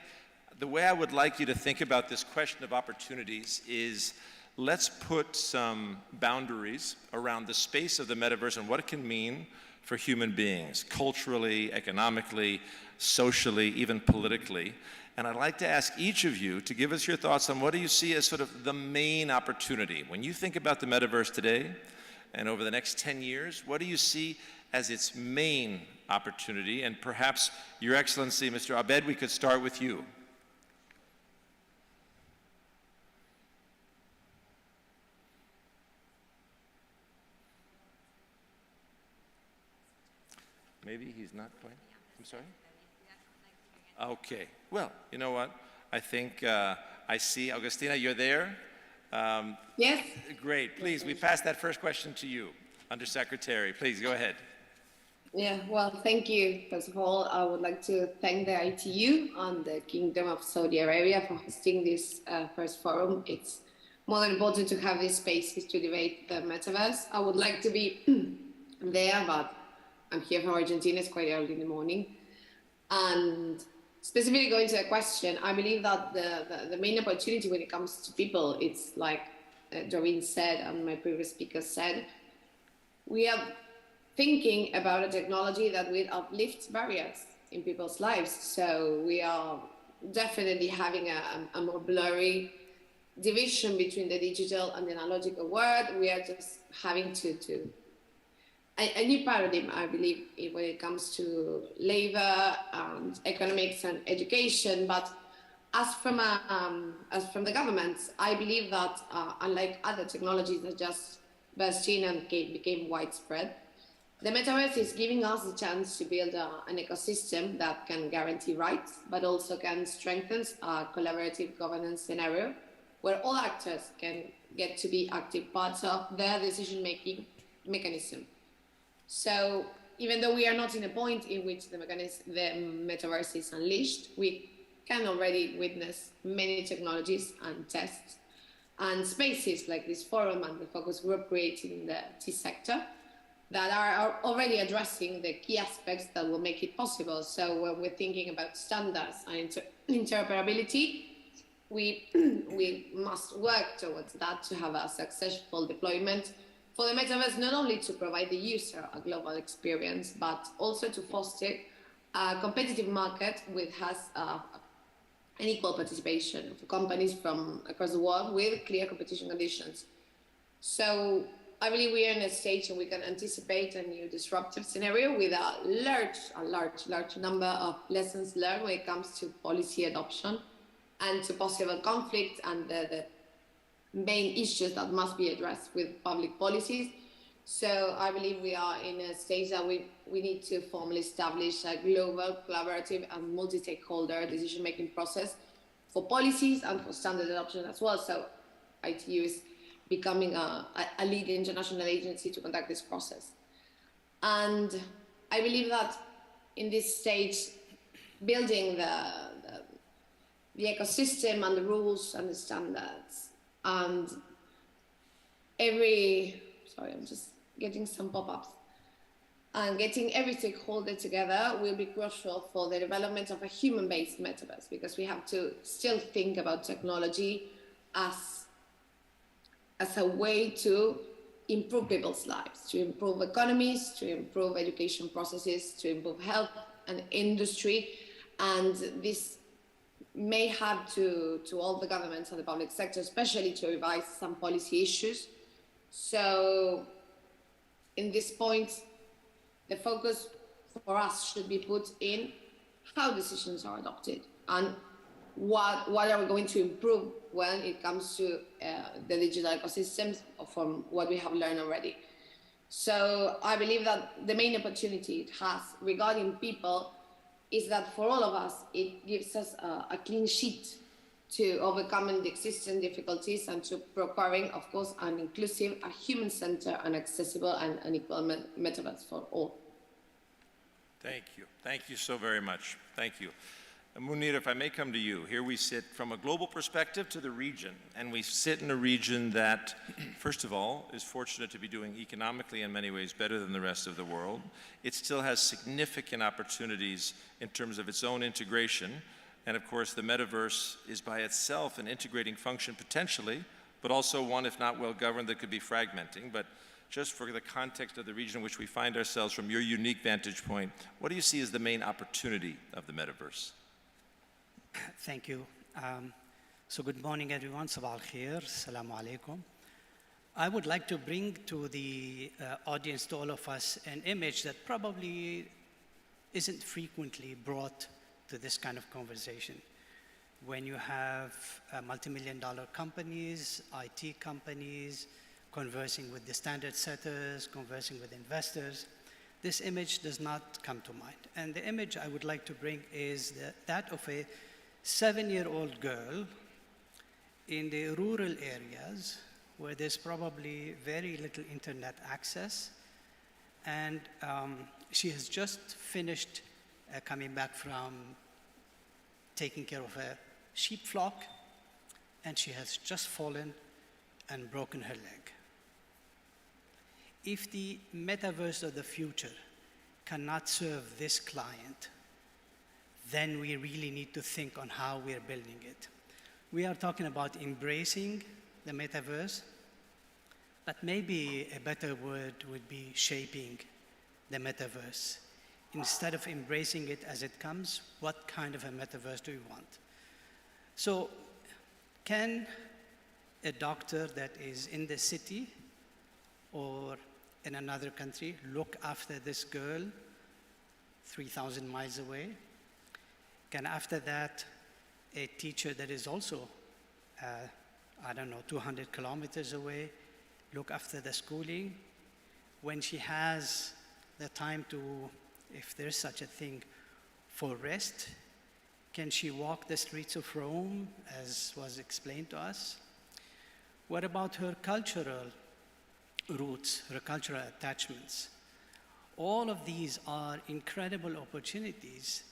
Speaker 12: the way I would like you to think about this question of opportunities is, let's put some boundaries around the space of the metaverse and what it can mean for human beings, culturally, economically, socially, even politically. And I'd like to ask each of you to give us your thoughts on what do you see as sort of the main opportunity. When you think about the metaverse today and over the next 10 years, what do you see as its main opportunity? And perhaps, Your Excellency, Mr. Abed, we could start with you. Maybe he's not quite. I'm sorry? Okay. Well, you know what? I think I see. Augustina, you're there?
Speaker 13: Yes.
Speaker 12: Great. Please, we pass that first question to you, Undersecretary. Please, go ahead.
Speaker 13: Yeah, well, thank you. First of all, I would like to thank the ITU and the Kingdom of Saudi Arabia for hosting this first forum. It's more than important to have this space to debate the metaverse. I would like to be there, but I'm here from Argentina. It's quite early in the morning. And specifically going to the question, I believe that the main opportunity when it comes to people, it's like Doreen said and my previous speaker said, we are thinking about a technology that will uplift barriers in people's lives. So we are definitely having a more blurry division between the digital and the analogical world. We are just having a new paradigm, I believe, when it comes to labor and economics and education. But as from the governments, I believe that unlike other technologies that just burst in and became widespread, the metaverse is giving us the chance to build an ecosystem that can guarantee rights, but also can strengthen a collaborative governance scenario where all actors can get to be active parts of their decision-making mechanism. So even though we are not in a point in which the metaverse is unleashed, we can already witness many technologies and tests and spaces like this forum and the focus group created in the T sector that are already addressing the key aspects that will make it possible. So when we're thinking about standards and interoperability, we must work towards that to have a successful deployment for the metaverse, not only to provide the user a global experience, but also to foster a competitive market which has an equal participation of companies from across the world with clear competition conditions. So I believe we are in a stage and we can anticipate a new disruptive scenario with a large number of lessons learned when it comes to policy adoption and to possible conflict and the main issues that must be addressed with public policies. So I believe we are in a stage that we need to formally establish a global, collaborative and multi-stakeholder decision-making process for policies and for standard adoption as well. So ITU is becoming a lead international agency to conduct this process. And I believe that in this stage, building the ecosystem and the rules and the standards and sorry, I'm just getting some pop-ups, and getting every stakeholder together will be crucial for the development of a human-based metaverse, because we have to still think about technology as a way to improve people's lives, to improve economies, to improve education processes, to improve health and industry. And this may have to all the governments and the public sector, especially to revise some policy issues. So in this point, the focus for us should be put in how decisions are adopted and what are we going to improve when it comes to the digital ecosystems from what we have learned already. So I believe that the main opportunity it has regarding people is that for all of us, it gives us a clean sheet to overcoming the existing difficulties and to procuring, of course, an inclusive, a human-centered and accessible and equal metaverse for all.
Speaker 12: Thank you. Thank you so very much. Thank you. Munir, if I may come to you. Here we sit from a global perspective to the region, and we sit in a region that, first of all, is fortunate to be doing economically in many ways better than the rest of the world. It still has significant opportunities in terms of its own integration, and of course the metaverse is by itself an integrating function potentially, but also one, if not well governed, that could be fragmenting. But just for the context of the region in which we find ourselves from your unique vantage point, what do you see as the main opportunity of the metaverse?
Speaker 14: Thank you. So good morning, everyone. Sabah al-khair. Assalamu alaikum. I would like to bring to the audience, to all of us, an image that probably isn't frequently brought to this kind of conversation. When you have multi-million-dollar companies, IT companies, conversing with the standard setters, conversing with investors, this image does not come to mind. And the image I would like to bring is that of a 7-year-old girl in the rural areas where there's probably very little internet access. And she has just finished coming back from taking care of a sheep flock, and she has just fallen and broken her leg. If the metaverse of the future cannot serve this client, then we really need to think on how we're building it. We are talking about embracing the metaverse, but maybe a better word would be shaping the metaverse. Instead of embracing it as it comes, what kind of a metaverse do we want? So, can a doctor that is in the city or in another country look after this girl 3,000 miles away? Can after that, a teacher that is also, 200 kilometers away, look after the schooling? When she has the time to, if there's such a thing, for rest, can she walk the streets of Rome, as was explained to us? What about her cultural roots, her cultural attachments? All of these are incredible opportunities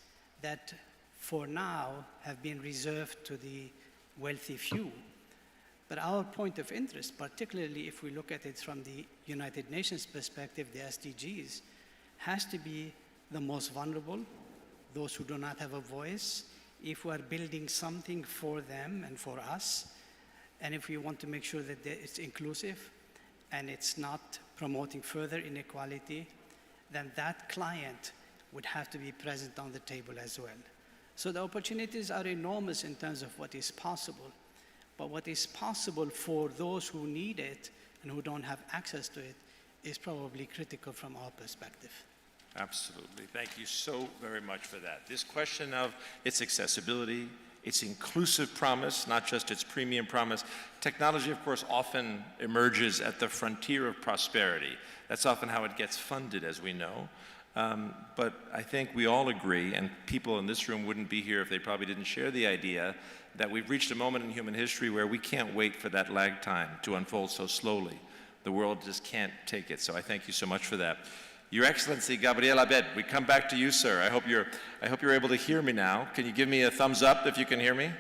Speaker 14: that for now have been reserved to the wealthy few. But our point of interest, particularly if we look at it from the United Nations perspective, the SDGs, has to be the most vulnerable, those who do not have a voice, if we are building something for them and for us, and if we want to make sure that it's inclusive and it's not promoting further inequality, then that client would have to be present on the table as well. So the opportunities are enormous in terms of what is possible, but what is possible for those who need it and who don't have access to it is probably critical from our perspective.
Speaker 12: Absolutely. Thank you so very much for that. This question of its accessibility, its inclusive promise, not just its premium promise. Technology, of course, often emerges at the frontier of prosperity. That's often how it gets funded, as we know. But I think we all agree, and people in this room wouldn't be here if they probably didn't share the idea, that we've reached a moment in human history where we can't wait for that lag time to unfold so slowly. The world just can't take it, so I thank you so much for that. Your Excellency, Gabriel Abed, we come back to you, sir. I hope you're able to hear me now. Can you give me a thumbs up if you can hear me?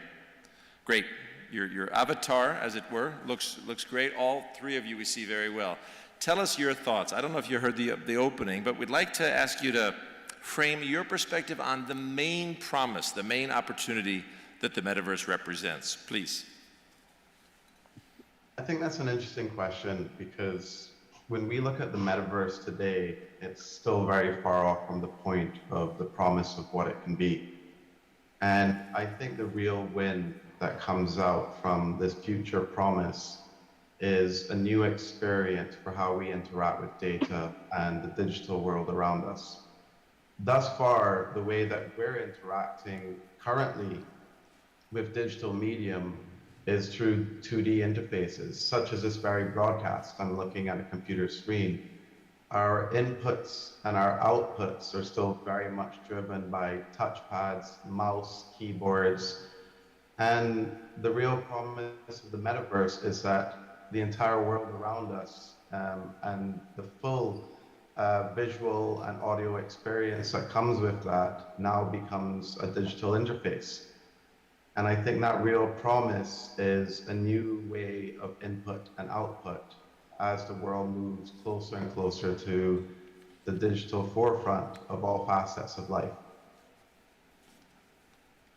Speaker 12: Great. Your avatar, as it were, looks great. All three of you we see very well. Tell us your thoughts. I don't know if you heard the opening, but we'd like to ask you to frame your perspective on the main promise, the main opportunity that the metaverse represents. Please.
Speaker 15: I think that's an interesting question because when we look at the metaverse today, it's still very far off from the point of the promise of what it can be. And I think the real win that comes out from this future promise is a new experience for how we interact with data and the digital world around us. Thus far, the way that we're interacting currently with digital medium is through 2D interfaces, such as this very broadcast. I'm looking at a computer screen. Our inputs and our outputs are still very much driven by touchpads, mouse, keyboards. And the real promise of the metaverse is that the entire world around us and the full visual and audio experience that comes with that now becomes a digital interface. And I think that real promise is a new way of input and output as the world moves closer and closer to the digital forefront of all facets of life.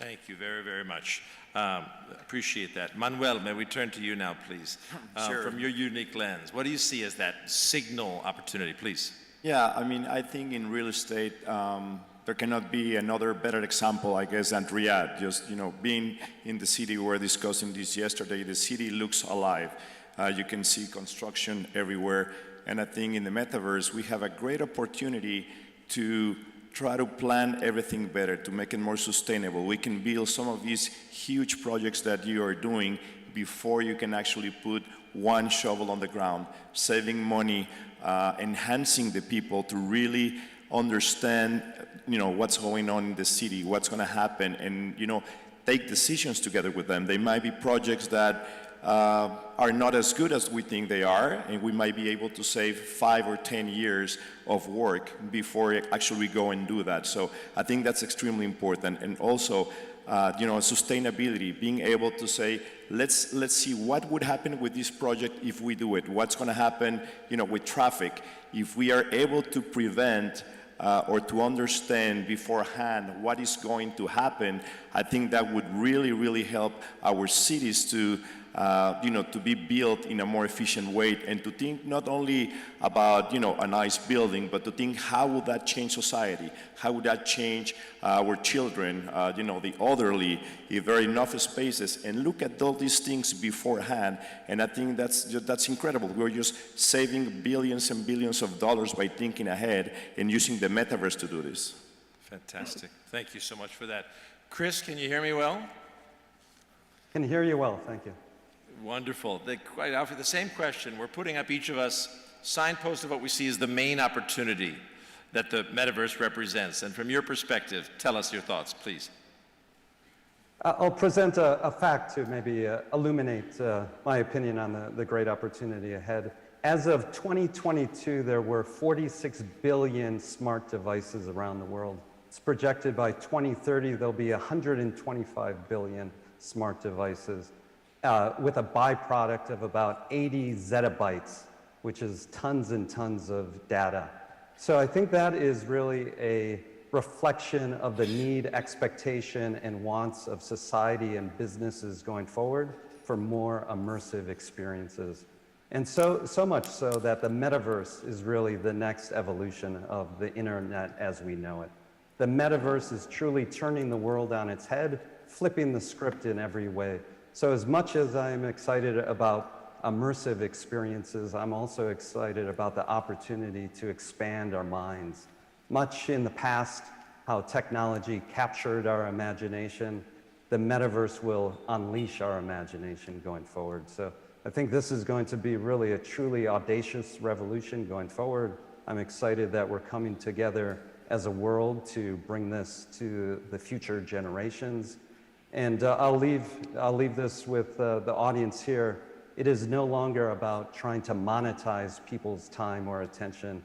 Speaker 12: Thank you very, very much. Appreciate that. Manuel, may we turn to you now, please?
Speaker 16: Sure.
Speaker 12: From your unique lens, what do you see as that signal opportunity, please?
Speaker 16: Yeah, I mean, I think in real estate, there cannot be another better example, I guess, than Riyadh. Just, being in the city, we were discussing this yesterday, the city looks alive. You can see construction everywhere. And I think in the metaverse, we have a great opportunity to try to plan everything better, to make it more sustainable. We can build some of these huge projects that you are doing before you can actually put one shovel on the ground, saving money, enhancing the people to really understand what's going on in the city, what's going to happen, and take decisions together with them. They might be projects that are not as good as we think they are, and we might be able to save 5 or 10 years of work before actually we go and do that. So I think that's extremely important. And also, sustainability, being able to say, let's see what would happen with this project if we do it. What's going to happen, with traffic if we are able to prevent or to understand beforehand what is going to happen. I think that would really, really help our cities to be built in a more efficient way, and to think not only about, a nice building, but to think how would that change society? How would that change our children, the elderly, if there are enough spaces, and look at all these things beforehand. And I think that's incredible. We're just saving billions and billions of dollars by thinking ahead and using the metaverse to do this.
Speaker 12: Fantastic. Thank you so much for that. Chris, can you hear me well?
Speaker 2: Can hear you well, thank you.
Speaker 12: Wonderful. Quite often the same question. We're putting up each of us signposts of what we see as the main opportunity that the metaverse represents. And from your perspective, tell us your thoughts, please.
Speaker 2: I'll present a fact to maybe illuminate my opinion on the great opportunity ahead. As of 2022, there were 46 billion smart devices around the world. It's projected by 2030, there'll be 125 billion smart devices. With a byproduct of about 80 zettabytes, which is tons and tons of data. So I think that is really a reflection of the need, expectation, and wants of society and businesses going forward for more immersive experiences. And so much so that the metaverse is really the next evolution of the internet as we know it. The metaverse is truly turning the world on its head, flipping the script in every way. So as much as I'm excited about immersive experiences, I'm also excited about the opportunity to expand our minds. Much in the past, how technology captured our imagination, the metaverse will unleash our imagination going forward. So I think this is going to be really a truly audacious revolution going forward. I'm excited that we're coming together as a world to bring this to the future generations. And I'll leave this with the audience here. It is no longer about trying to monetize people's time or attention.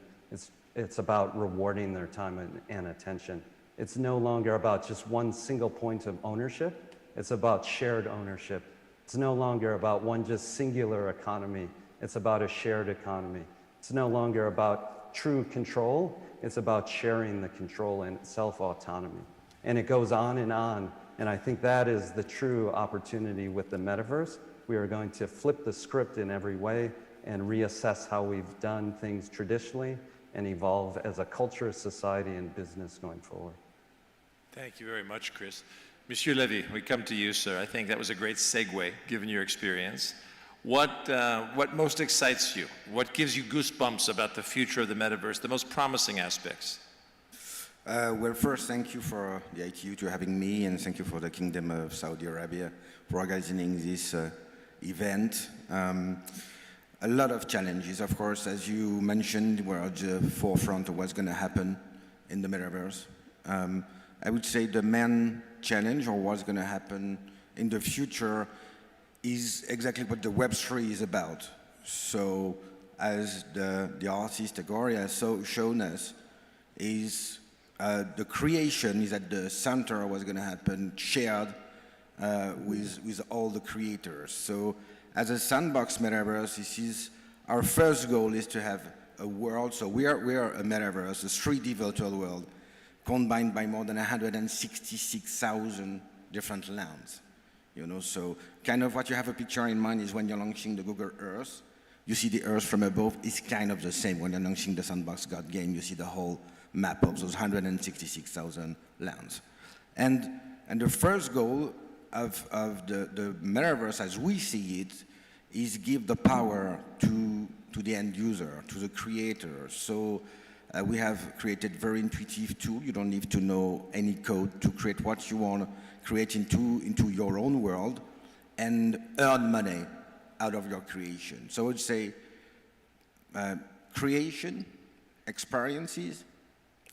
Speaker 2: It's about rewarding their time and attention. It's no longer about just one single point of ownership. It's about shared ownership. It's no longer about one just singular economy. It's about a shared economy. It's no longer about true control. It's about sharing the control and self-autonomy. And it goes on. And I think that is the true opportunity with the metaverse. We are going to flip the script in every way and reassess how we've done things traditionally and evolve as a culture, society, and business going forward.
Speaker 12: Thank you very much, Chris. Monsieur Levy, we come to you, sir. I think that was a great segue, given your experience. What most excites you? What gives you goosebumps about the future of the metaverse, the most promising aspects?
Speaker 17: Well, first, thank you for the ITU to having me, and thank you for the Kingdom of Saudi Arabia for organizing this event. A lot of challenges, of course, as you mentioned, we're at the forefront of what's going to happen in the metaverse. I would say the main challenge, or what's going to happen in the future, is exactly what the Web3 is about. So, as the artist Gregory has shown us, is the creation is at the center of what's going to happen, shared with all the creators. So, as a sandbox metaverse, this is our first goal is to have a world. So we are a metaverse, a 3D virtual world, combined by more than 166,000 different lands. You know, so kind of what you have a picture in mind is when you're launching the Google Earth, you see the Earth from above. It's kind of the same when you're launching the Sandbox God game. You see the whole map of those 166,000 lands. And the first goal of the metaverse, as we see it, is give the power to the end user, to the creator. So we have created very intuitive tool. You don't need to know any code to create what you want to create into your own world and earn money out of your creation. So I would say creation, experiences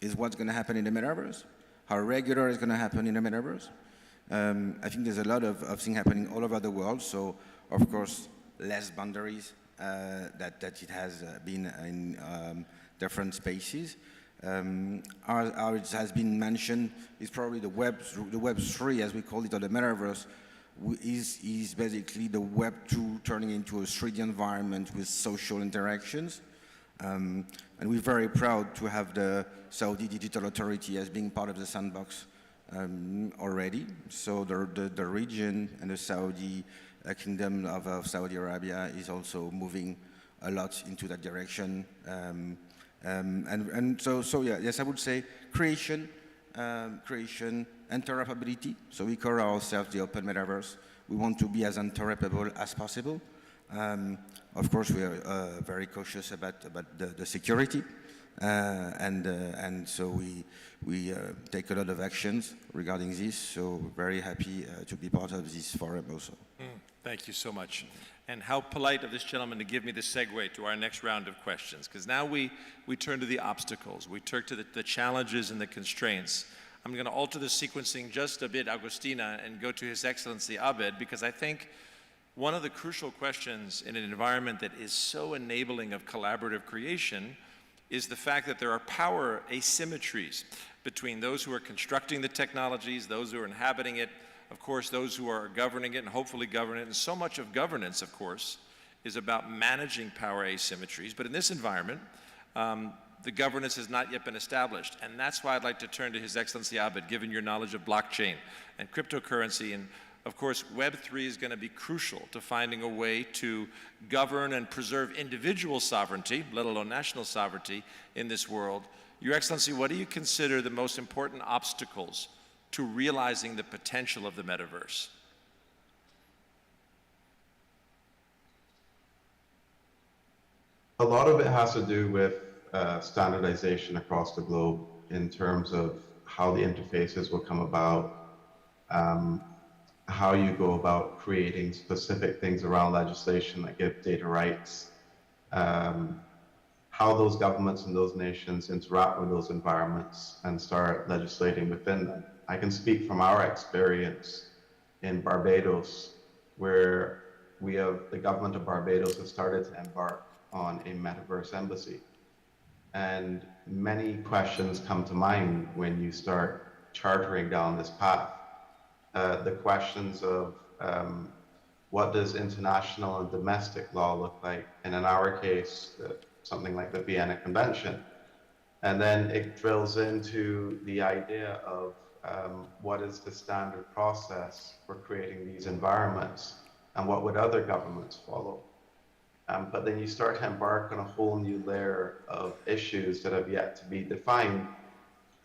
Speaker 17: is what's going to happen in the metaverse. How regular is going to happen in the metaverse. I think there's a lot of things happening all over the world. So, of course, less boundaries that it has been in different spaces. As it has been mentioned, is probably the Web3, as we call it, or the metaverse, is basically the Web 2 turning into a 3D environment with social interactions. And we're very proud to have the Saudi Digital Authority as being part of the sandbox already. So the region and the Saudi Kingdom of Saudi Arabia is also moving a lot into that direction. So yeah, yes, I would say creation, interoperability. So we call ourselves the open metaverse. We want to be as interoperable as possible. Of course, we are very cautious about the security, and so we take a lot of actions regarding this. So we're very happy to be part of this forum also.
Speaker 12: Thank you so much. And how polite of this gentleman to give me the segue to our next round of questions, because now we turn to the obstacles. We turn to the challenges and the constraints. I'm going to alter the sequencing just a bit, Agustina, and go to His Excellency Abed, because I think one of the crucial questions in an environment that is so enabling of collaborative creation is the fact that there are power asymmetries between those who are constructing the technologies, those who are inhabiting it, of course, those who are governing it and hopefully govern it. And so much of governance, of course, is about managing power asymmetries. But in this environment, the governance has not yet been established. And that's why I'd like to turn to His Excellency Abed, given your knowledge of blockchain and cryptocurrency. And of course, Web3 is going to be crucial to finding a way to govern and preserve individual sovereignty, let alone national sovereignty, in this world. Your Excellency, what do you consider the most important obstacles to realizing the potential of the metaverse?
Speaker 15: A lot of it has to do with standardization across the globe in terms of how the interfaces will come about, how you go about creating specific things around legislation that give data rights, how how those governments and those nations interact with those environments and start legislating within them. I can speak from our experience in Barbados, where the government of Barbados has started to embark on a metaverse embassy. And many questions come to mind when you start chartering down this path. The questions of what does international and domestic law look like, and in our case, something like the Vienna Convention. And then it drills into the idea of what is the standard process for creating these environments, and what would other governments follow. But then you start to embark on a whole new layer of issues that have yet to be defined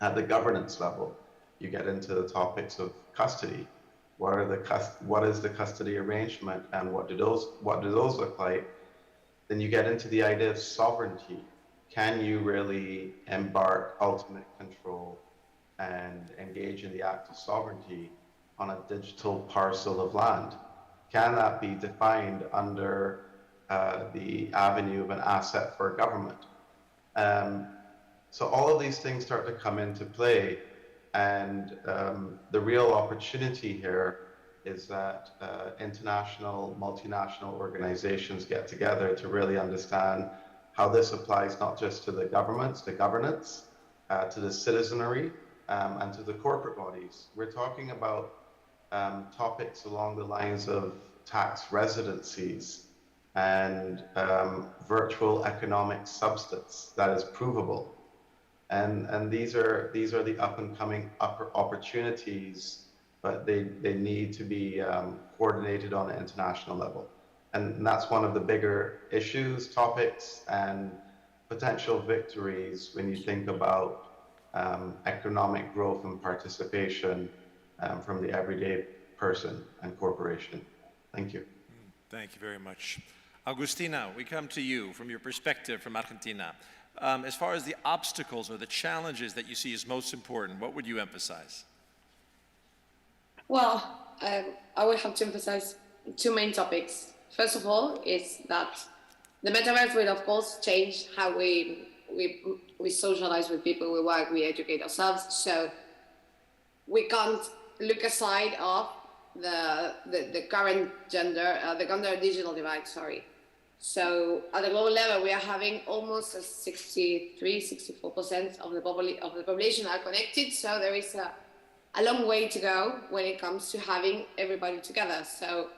Speaker 15: at the governance level. You get into the topics of custody. What is the custody arrangement, and what do those look like? Then you get into the idea of sovereignty. Can you really embark ultimate control and engage in the act of sovereignty on a digital parcel of land? Can that be defined under the avenue of an asset for a government? So all of these things start to come into play, and the real opportunity here is that international, multinational organizations get together to really understand how this applies not just to the governments, the governance, to the citizenry, and to the corporate bodies. We're talking about topics along the lines of tax residencies and virtual economic substance that is provable. And these are the up and coming opportunities, but they need to be coordinated on an international level. And that's one of the bigger issues, topics, and potential victories when you think about economic growth and participation from the everyday person and corporation. Thank you.
Speaker 12: Thank you very much. Agustina, we come to you from your perspective from Argentina. As far as the obstacles or the challenges that you see as most important, what would you emphasize?
Speaker 13: Well, I would have to emphasize two main topics. First of all, is that the metaverse will, of course, change how we socialize with people, we work, we educate ourselves. So we can't look aside of the current gender, the digital divide, sorry. So at the global level, we are having almost 64% of the population are connected. So there is a long way to go when it comes to having everybody together. So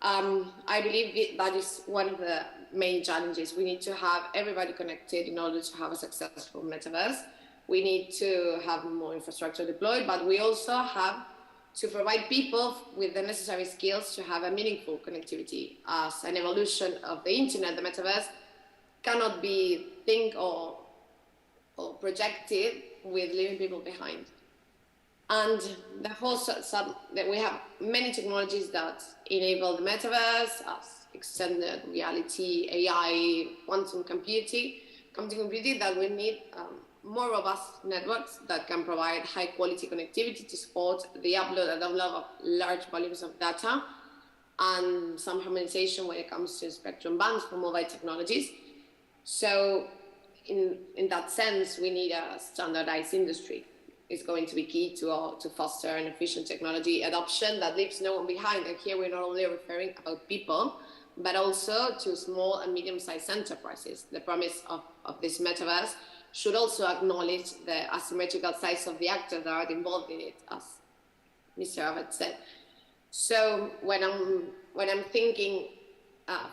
Speaker 13: I believe that is one of the main challenges. We need to have everybody connected in order to have a successful metaverse. We need to have more infrastructure deployed, but we also have to provide people with the necessary skills to have a meaningful connectivity. As an evolution of the internet, the metaverse cannot be think or projected with leaving people behind. And the whole that we have many technologies that enable the metaverse, as extended reality, AI, quantum computing, that we need more robust networks that can provide high quality connectivity to support the upload and download of large volumes of data, and some harmonization when it comes to spectrum bands for mobile technologies. So in that sense, we need a standardized industry. It's going to be key to foster an efficient technology adoption that leaves no one behind. And here we're not only referring about people, but also to small and medium-sized enterprises. The promise of this metaverse should also acknowledge the asymmetrical size of the actors that are involved in it, as Mr. Abbott said. So when I'm thinking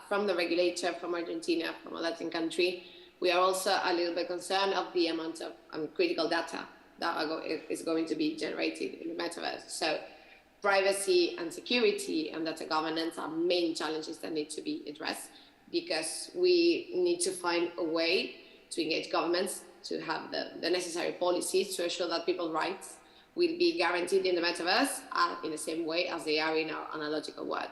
Speaker 13: from the regulator, from Argentina, from a Latin country, we are also a little bit concerned of the amount of critical data that is going to be generated in the metaverse. So privacy and security and data governance are main challenges that need to be addressed, because we need to find a way to engage governments to have the necessary policies to ensure that people's rights will be guaranteed in the metaverse in the same way as they are in our analogical world.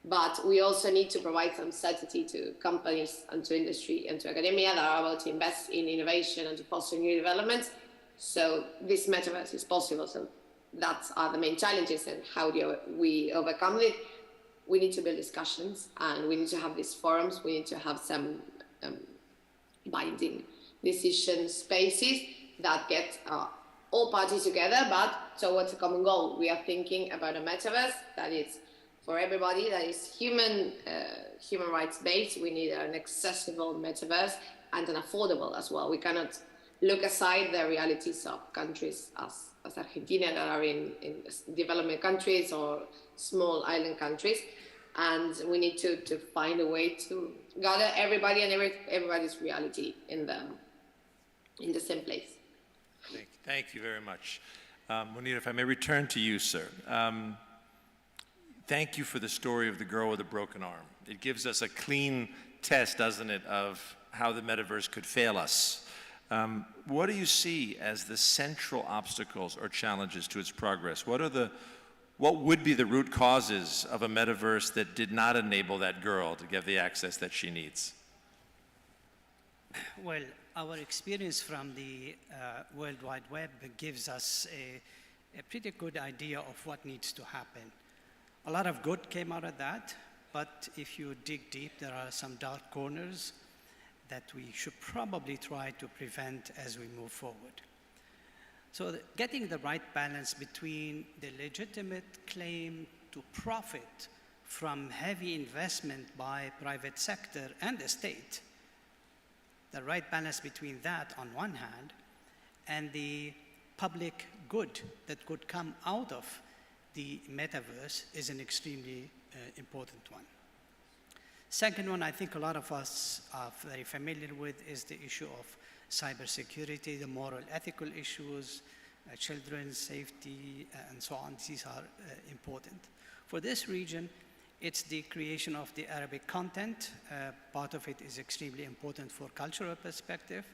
Speaker 13: But we also need to provide some certainty to companies and to industry and to academia that are about to invest in innovation and to foster new developments. So this metaverse is possible. So that's are the main challenges, and how do we overcome it? We need to build discussions, and we need to have these forums. We need to have some binding decision spaces that get all parties together, but towards a common goal. We are thinking about a metaverse that is for everybody, that is human rights based. We need an accessible metaverse and an affordable as well. We cannot look aside the realities of countries as Argentina that are in developing countries or small island countries. And we need to find a way to gather everybody and everybody's reality in the same place.
Speaker 12: Thank you very much. Munir, if I may return to you, sir. Thank you for the story of the girl with a broken arm. It gives us a clean test, doesn't it, of how the metaverse could fail us. What do you see as the central obstacles or challenges to its progress? What would be the root causes of a metaverse that did not enable that girl to get the access that she needs?
Speaker 14: Well, our experience from the World Wide Web gives us a pretty good idea of what needs to happen. A lot of good came out of that, but if you dig deep, there are some dark corners that we should probably try to prevent as we move forward. So getting the right balance between the legitimate claim to profit from heavy investment by private sector and the state, the right balance between that on one hand and the public good that could come out of the metaverse is an extremely important one. Second one, I think a lot of us are very familiar with, is the issue of cybersecurity, the moral, ethical issues, children's safety, and so on. These are important. For this region, it's the creation of the Arabic content. Part of it is extremely important for cultural perspective.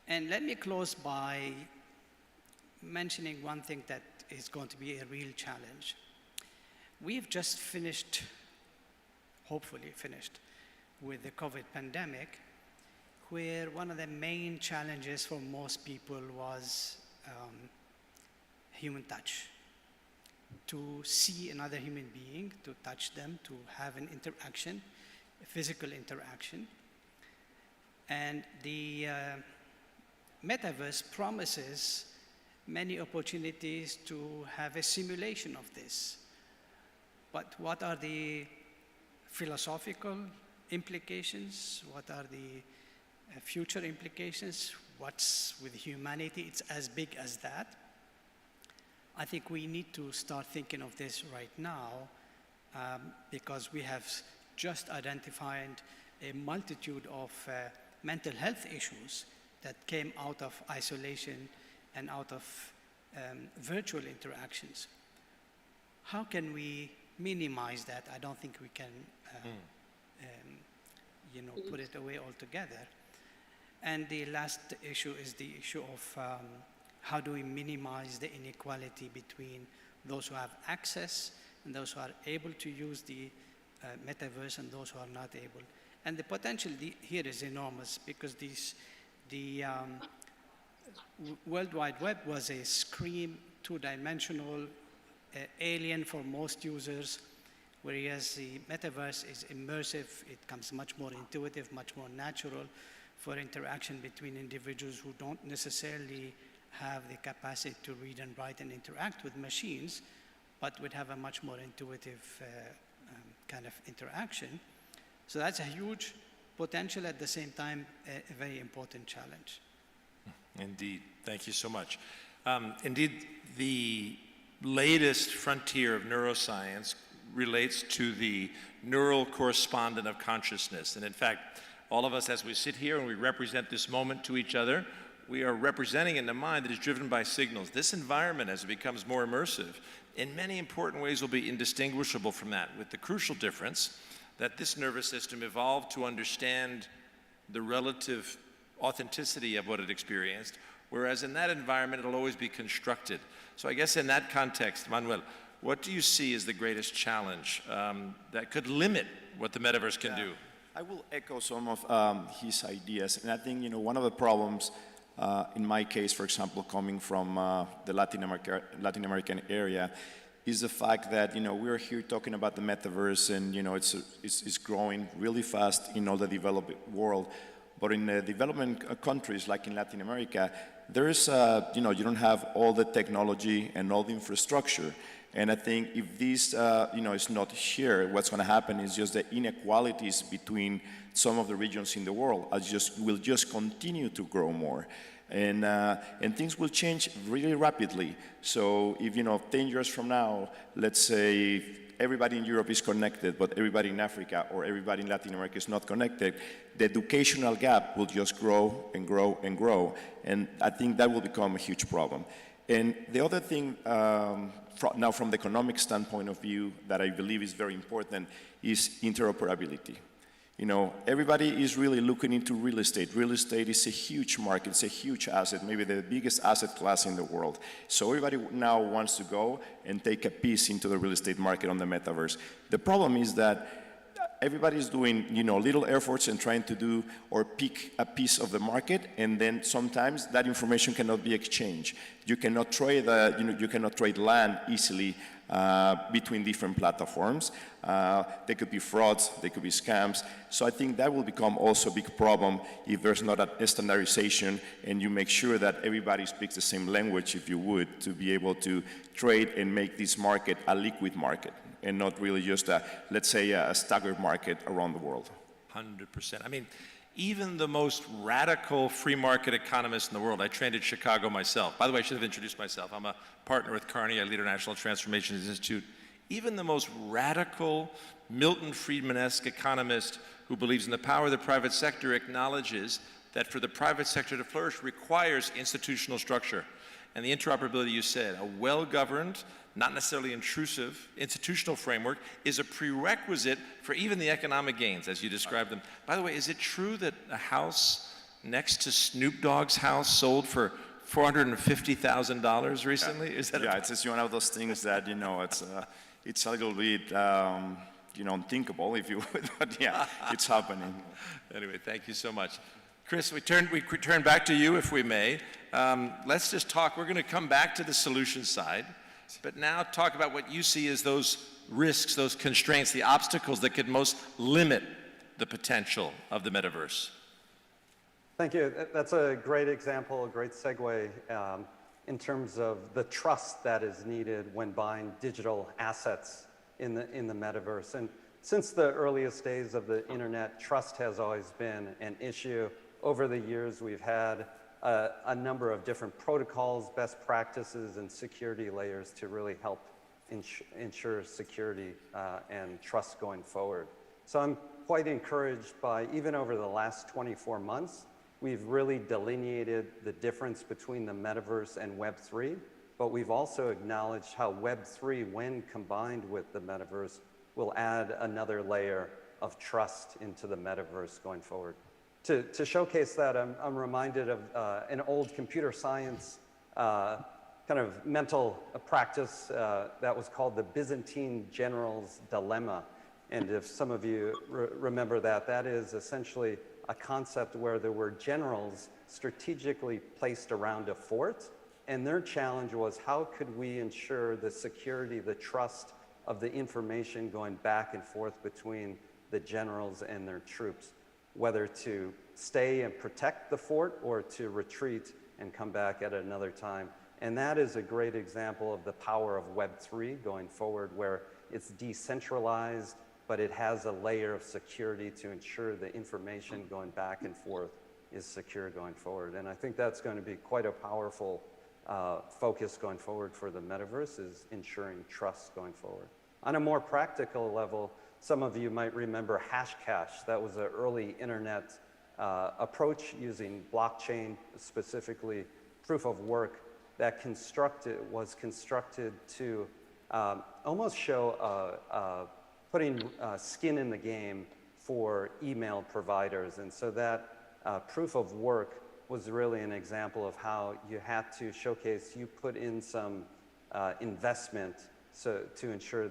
Speaker 14: And let me close by mentioning one thing that is going to be a real challenge. We've just finished, hopefully finished, with the COVID pandemic, where one of the main challenges for most people was human touch. To see another human being, to touch them, to have an interaction, a physical interaction. And the metaverse promises many opportunities to have a simulation of this. But what are the philosophical implications? What are the future implications? What's with humanity? It's as big as that. I think we need to start thinking of this right now because we have just identified a multitude of mental health issues that came out of isolation and out of virtual interactions. How can we minimize that? I don't think we can put it away altogether. And the last issue is the issue of how do we minimize the inequality between those who have access and those who are able to use the metaverse and those who are not able. And the potential here is enormous because the World Wide Web was a screen, two-dimensional, alien for most users, whereas the metaverse is immersive. It becomes much more intuitive, much more natural for interaction between individuals who don't necessarily have the capacity to read and write and interact with machines, but would have a much more intuitive kind of interaction. So that's a huge potential, at the same time, a very important challenge.
Speaker 12: Indeed. Thank you so much. Indeed, the latest frontier of neuroscience relates to the neural correspondent of consciousness. And in fact, all of us, as we sit here and we represent this moment to each other, we are representing in the mind that is driven by signals. This environment, as it becomes more immersive, in many important ways will be indistinguishable from that, with the crucial difference that this nervous system evolved to understand the relative authenticity of what it experienced, whereas in that environment it'll always be constructed. So I guess in that context, Manuel, what do you see as the greatest challenge that could limit what the metaverse can do?
Speaker 16: I will echo some of his ideas, and I think one of the problems, in my case, for example, coming from the Latin American area, is the fact that we're here talking about the metaverse, and it's growing really fast in all the developed world. But in developing countries like in Latin America, there is, you don't have all the technology and all the infrastructure. And I think if this, is not here, what's going to happen is just the inequalities between some of the regions in the world will just continue to grow more. And things will change really rapidly. So if, 10 years from now, let's say everybody in Europe is connected, but everybody in Africa or everybody in Latin America is not connected, the educational gap will just grow and grow and grow. And I think that will become a huge problem. And the other thing, now from the economic standpoint of view, that I believe is very important is interoperability. Everybody is really looking into real estate. Real estate is a huge market, it's a huge asset, maybe the biggest asset class in the world. So everybody now wants to go and take a piece into the real estate market on the metaverse. The problem is that everybody is doing, little efforts and trying to do or pick a piece of the market, and then sometimes that information cannot be exchanged. You cannot trade, you cannot trade land easily between different platforms. There could be frauds, there could be scams. So I think that will become also a big problem if there's not a standardization and you make sure that everybody speaks the same language, if you would, to be able to trade and make this market a liquid market and not really just let's say, a staggered market around the world.
Speaker 12: 100%. I mean, even the most radical free market economist in the world, I trained at Chicago myself. By the way, I should have introduced myself. I'm a partner with Carney. I lead our National Transformation Institute. Even the most radical Milton Friedman-esque economist who believes in the power of the private sector acknowledges that for the private sector to flourish requires institutional structure. And the interoperability you said, a well-governed, not necessarily intrusive institutional framework is a prerequisite for even the economic gains as you described them. By the way, is it true that a house next to Snoop Dogg's house sold for $450,000 recently? Is that
Speaker 16: it's just one of those things that, it's a little bit, unthinkable, if you would, but yeah, it's happening.
Speaker 12: Anyway, thank you so much. Chris, we turn back to you, if we may. Let's just talk. We're going to come back to the solution side, but now talk about what you see as those risks, those constraints, the obstacles that could most limit the potential of the metaverse.
Speaker 2: Thank you. That's a great example, a great segue in terms of the trust that is needed when buying digital assets in the metaverse. And since the earliest days of the internet, trust has always been an issue. Over the years, we've had a number of different protocols, best practices, and security layers to really help ensure security and trust going forward. So I'm quite encouraged by, even over the last 24 months, we've really delineated the difference between the metaverse and Web3, but we've also acknowledged how Web3, when combined with the metaverse, will add another layer of trust into the metaverse going forward. To showcase that, I'm reminded of an old computer science kind of mental practice that was called the Byzantine general's dilemma. And if some of you remember that, that is essentially a concept where there were generals strategically placed around a fort, and their challenge was how could we ensure the security, the trust of the information going back and forth between the generals and their troops, whether to stay and protect the fort or to retreat and come back at another time. And that is a great example of the power of Web3 going forward, where it's decentralized, but it has a layer of security to ensure the information going back and forth is secure going forward. And I think that's going to be quite a powerful focus going forward for the metaverse, is ensuring trust going forward. On a more practical level, some of you might remember Hashcash. That was an early internet approach using blockchain, specifically proof of work, that was constructed to almost show putting skin in the game for email providers. And so that proof of work was really an example of how you had to showcase you put in some investment to ensure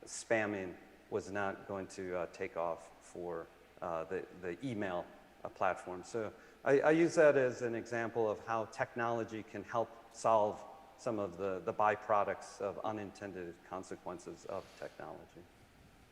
Speaker 2: spamming was not going to take off for the email platform. So I use that as an example of how technology can help solve some of the byproducts of unintended consequences of technology.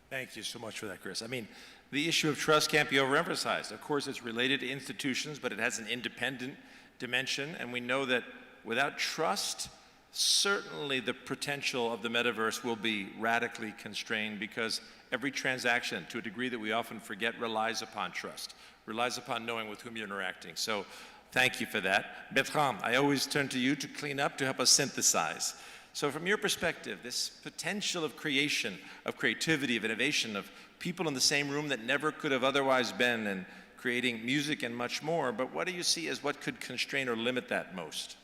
Speaker 12: Thank you so much for that, Chris. I mean, the issue of trust can't be overemphasized. Of course, it's related to institutions, but it has an independent dimension, and we know that without trust, certainly the potential of the metaverse will be radically constrained, because every transaction, to a degree that we often forget, relies upon trust, relies upon knowing with whom you're interacting. So thank you for that. Bertrand, I always turn to you to clean up, to help us synthesize. So from your perspective, this potential of creation, of creativity, of innovation, of people in the same room that never could have otherwise been, and creating music and much more, but what do you see as what could constrain or limit that most?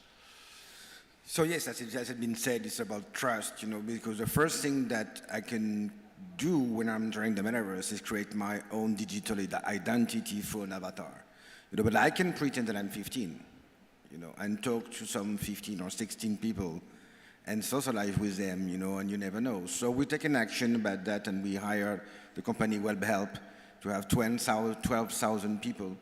Speaker 17: So yes, as it has been said, it's about trust, because the first thing that I can do when I'm entering the metaverse is create my own digital identity through an avatar. But I can pretend that I'm 15, and talk to some 15 or 16 people and socialize with them, and you never know. So we take an action about that, and we hire the company WebHelp to have 12,000 people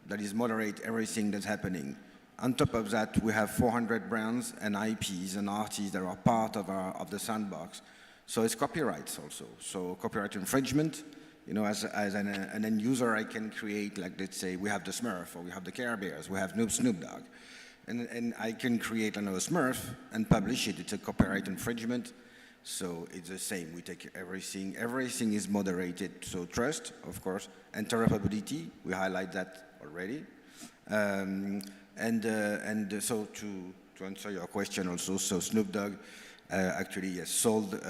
Speaker 17: that is moderate everything that's happening. On top of that, we have 400 brands and IPs and artists that are part of the sandbox. So it's copyrights also. So copyright infringement, as an end user, I can create, like, let's say we have the Smurf, or we have the Care Bears, we have Snoop Dogg. And I can create another Smurf and publish it. It's a copyright infringement. So it's the same. We take everything. Everything is moderated. So trust, of course. Interoperability, we highlight that already. So to answer your question also, so Snoop Dogg actually, yes,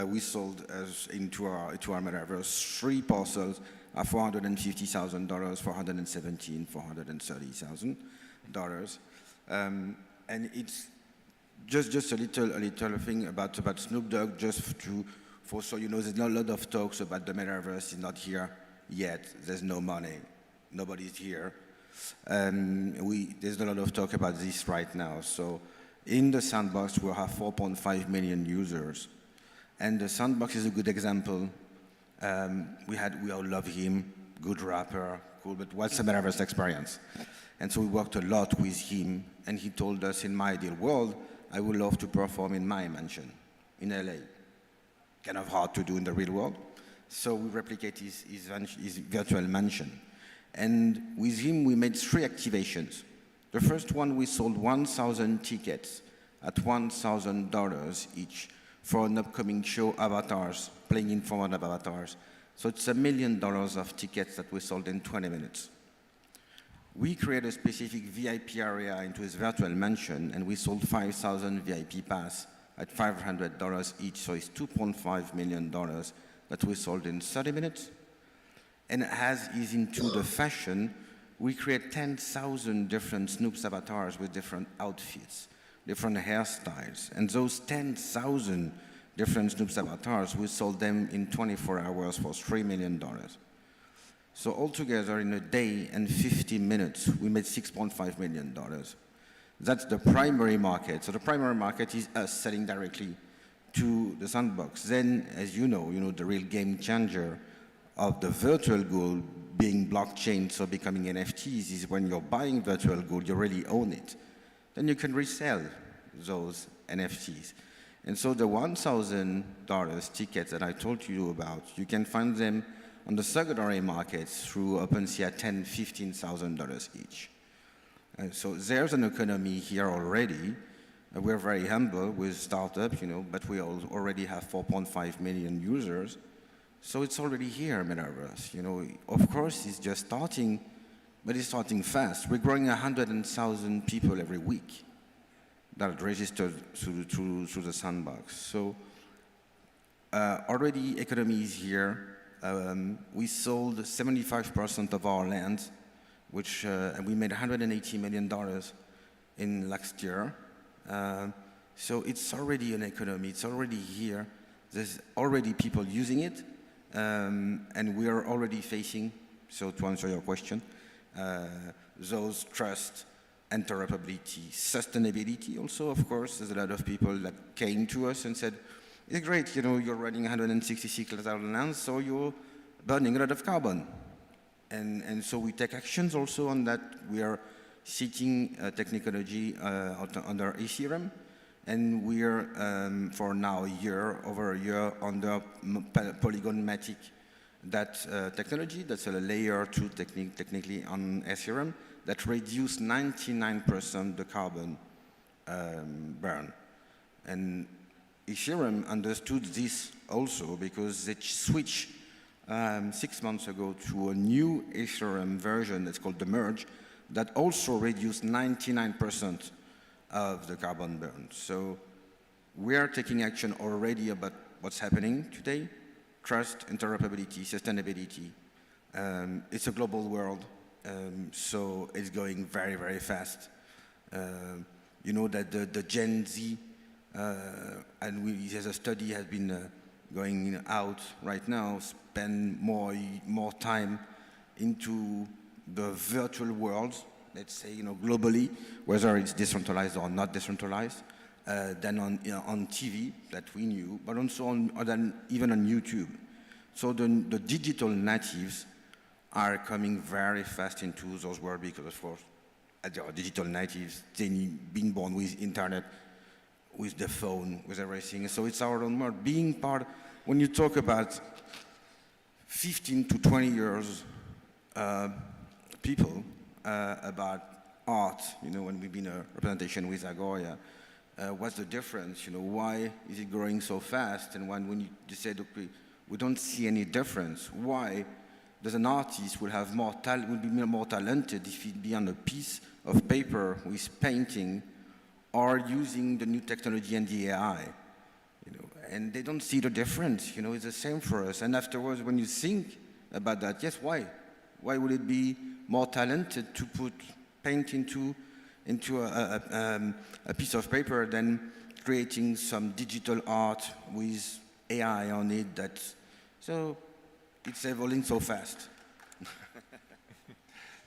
Speaker 17: we sold into our metaverse 3 parcels at $450,000, $417,000, $430,000. And it's just a little thing about Snoop Dogg, so there's not a lot of talks about the metaverse. It's not here yet. There's no money. Nobody's here. There's a lot of talk about this right now. So in the sandbox, we have 4.5 million users. And the sandbox is a good example. We all love him, good rapper, cool, but what's the metaverse experience? And so we worked a lot with him, and he told us, in my ideal world, I would love to perform in my mansion in LA. Kind of hard to do in the real world. So we replicate his virtual mansion. And with him, we made 3 activations. The first one, we sold 1,000 tickets at $1,000 each for an upcoming show, Avatars, playing in form of avatars. So it's $1 million of tickets that we sold in 20 minutes. We created a specific VIP area into his virtual mansion, and we sold 5,000 VIP pass at $500 each. So it's $2.5 million that we sold in 30 minutes. And as is into the fashion, we create 10,000 different Snoop's avatars with different outfits, different hairstyles. And those 10,000 different Snoop's avatars, we sold them in 24 hours for $3 million. So altogether, in a day and 50 minutes, we made $6.5 million. That's the primary market. So the primary market is us selling directly to the sandbox. Then, as you know, the real game changer of the virtual gold being blockchain, so becoming NFTs, is when you're buying virtual gold, you really own it. Then you can resell those NFTs. And so the $1,000 tickets that I told you about, you can find them on the secondary markets through OpenSea at $10,000, $15,000 each. So there's an economy here already. We're very humble with startups, but we already have 4.5 million users. So it's already here, metaverse. Of course, it's just starting, but it's starting fast. We're growing 100,000 people every week that are registered through the sandbox. So already economy is here. We sold 75% of our land, which and we made $180 million in last year. So it's already an economy. It's already here. There's already people using it. And we are already facing, so to answer your question, those trust, interoperability, sustainability also, of course. There's a lot of people that came to us and said, it's great, you're running 166,000 lands, so you're burning a lot of carbon. And so we take actions also on that. We are seeking technology under Ethereum. And we are, for now, over a year, under Polygon Matic that technology, that's a layer 2 technically on Ethereum, that reduce 99% the carbon burn. And Ethereum understood this also because they switched 6 months ago to a new Ethereum version that's called the Merge that also reduced 99% of the carbon burn. So we are taking action already about what's happening today. Trust, interoperability, sustainability. It's a global world, so it's going very, very fast. You know that the Gen Z, and there's a study has been going out right now, spend more time into the virtual world, let's say, globally, whether it's decentralized or not decentralized, than on TV that we knew, but also even on YouTube. So the digital natives are coming very fast into those worlds because, of course, they are digital natives, being born with internet, with the phone, with everything. So it's our own world. Being part, when you talk about 15 to 20 years people about art, when we've been a representation with Agoria, what's the difference? Why is it growing so fast? And when you said, okay, we don't see any difference, why does an artist will be more talented if it be on a piece of paper with painting or using the new technology and the AI? And they don't see the difference. It's the same for us. And afterwards, when you think about that, yes, why? Why would it be more talented to put paint into a piece of paper than creating some digital art with AI on it? So it's evolving so fast.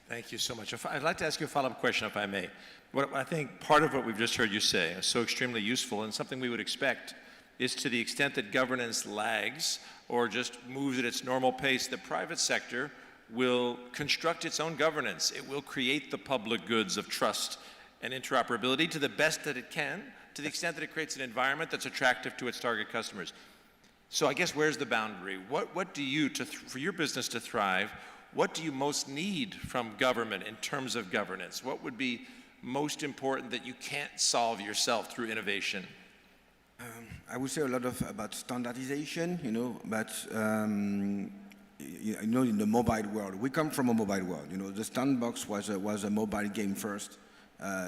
Speaker 12: Thank you so much. I'd like to ask you a follow-up question, if I may. What I think part of what we've just heard you say is so extremely useful and something we would expect is to the extent that governance lags or just moves at its normal pace, the private sector will construct its own governance. It will create the public goods of trust and interoperability to the best that it can, to the extent that it creates an environment that's attractive to its target customers. So I guess where's the boundary? What do you, for your business to thrive, what do you most need from government in terms of governance? What would be most important that you can't solve yourself through innovation?
Speaker 17: I would say a lot about standardization, but in the mobile world, we come from a mobile world. The Sandbox was a mobile game first,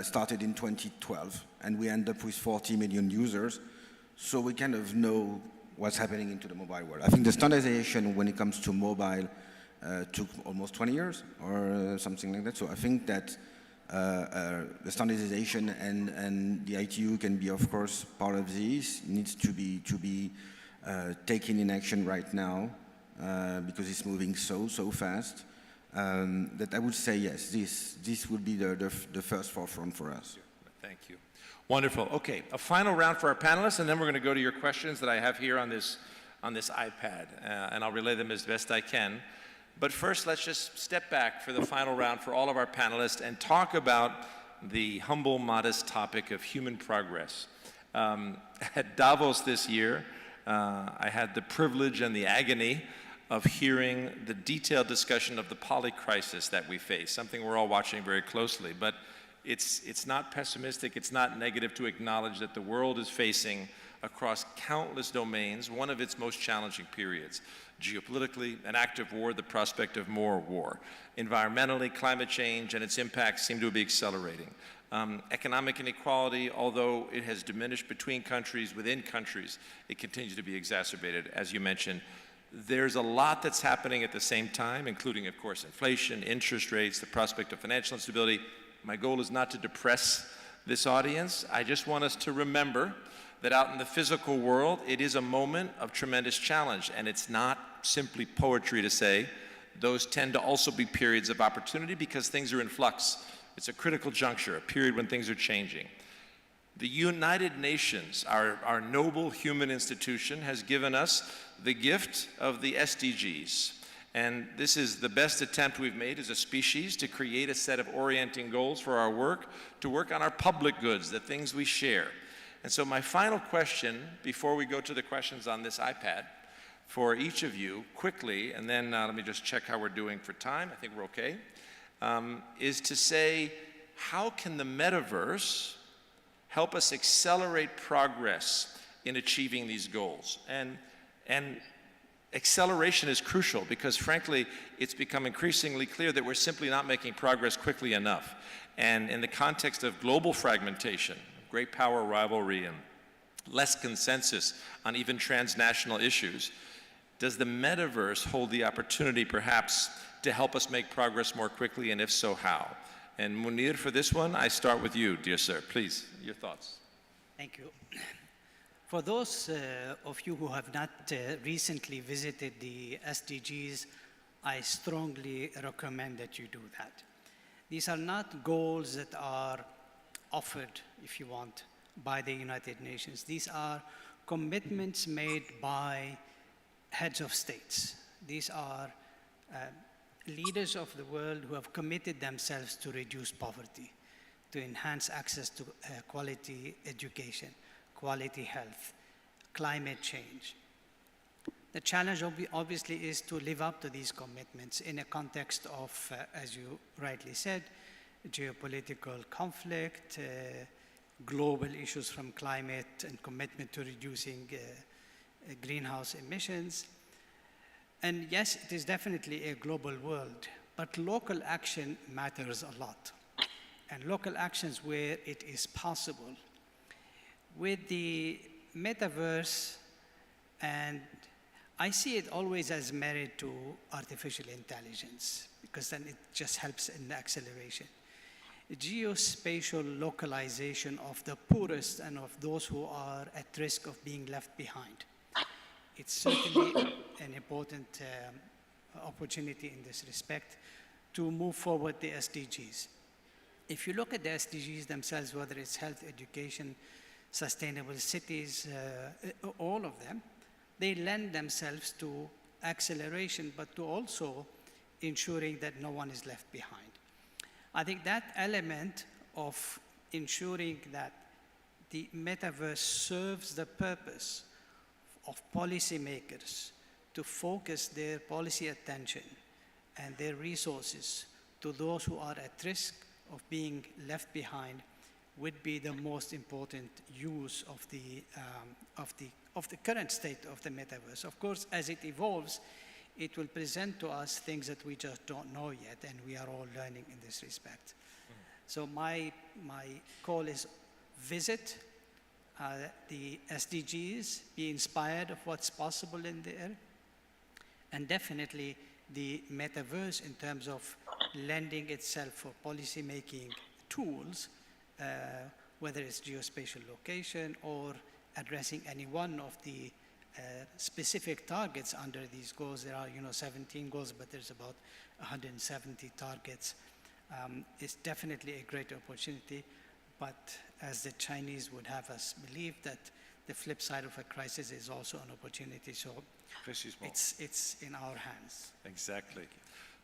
Speaker 17: started in 2012, and we end up with 40 million users. So we kind of know what's happening into the mobile world. I think the standardization when it comes to mobile took almost 20 years or something like that. So I think that the standardization and the ITU can be, of course, part of this. Needs to be taken in action right now because it's moving so fast. That I would say yes. This would be the first forefront for us.
Speaker 12: Thank you. Wonderful. Okay, a final round for our panelists, and then we're going to go to your questions that I have here on this iPad, and I'll relay them as best I can. But first, let's just step back for the final round for all of our panelists and talk about the humble, modest topic of human progress. At Davos this year, I had the privilege and the agony of hearing the detailed discussion of the poly-crisis that we face, something we're all watching very closely. But it's not pessimistic, it's not negative to acknowledge that the world is facing, across countless domains, one of its most challenging periods. Geopolitically, an active war, the prospect of more war. Environmentally, climate change and its impacts seem to be accelerating. Economic inequality, although it has diminished between countries, within countries, it continues to be exacerbated, as you mentioned. There's a lot that's happening at the same time, including, of course, inflation, interest rates, the prospect of financial instability. My goal is not to depress this audience. I just want us to remember that out in the physical world, it is a moment of tremendous challenge, and it's not simply poetry to say. Those tend to also be periods of opportunity because things are in flux. It's a critical juncture, a period when things are changing. The United Nations, our noble human institution, has given us the gift of the SDGs. And this is the best attempt we've made as a species to create a set of orienting goals for our work, to work on our public goods, the things we share. And so my final question, before we go to the questions on this iPad, for each of you quickly, and then let me just check how we're doing for time. I think we're okay. Is to say, how can the metaverse help us accelerate progress in achieving these goals? And acceleration is crucial because, frankly, it's become increasingly clear that we're simply not making progress quickly enough. And in the context of global fragmentation, great power rivalry, and less consensus on even transnational issues, does the metaverse hold the opportunity, perhaps, to help us make progress more quickly, and if so, how? And Munir, for this one, I start with you, dear sir. Please, your thoughts.
Speaker 14: Thank you. For those of you who have not recently visited the SDGs, I strongly recommend that you do that. These are not goals that are offered, if you want, by the United Nations. These are commitments made by heads of states. These are leaders of the world who have committed themselves to reduce poverty, to enhance access to quality education, quality health, climate change. The challenge obviously is to live up to these commitments in a context of, as you rightly said, geopolitical conflict, global issues from climate and commitment to reducing greenhouse emissions. And yes, it is definitely a global world, but local action matters a lot. And local actions where it is possible. With the metaverse, and I see it always as married to artificial intelligence, because then it just helps in the acceleration. Geospatial localization of the poorest and of those who are at risk of being left behind. It's certainly an important opportunity in this respect to move forward the SDGs. If you look at the SDGs themselves, whether it's health, education, sustainable cities, all of them, they lend themselves to acceleration, but to also ensuring that no one is left behind. I think that element of ensuring that the metaverse serves the purpose of policymakers to focus their policy attention and their resources to those who are at risk of being left behind would be the most important use of the current state of the metaverse. Of course, as it evolves, it will present to us things that we just don't know yet, and we are all learning in this respect. So my call is visit the SDGs, be inspired of what's possible in there, and definitely the metaverse in terms of lending itself for policy-making tools, whether it's geospatial location or addressing any one of the specific targets under these goals. There are 17 goals, but there's about 170 targets. It's definitely a great opportunity, but as the Chinese would have us believe, that the flip side of a crisis is also an opportunity. So it's in our hands.
Speaker 12: Exactly.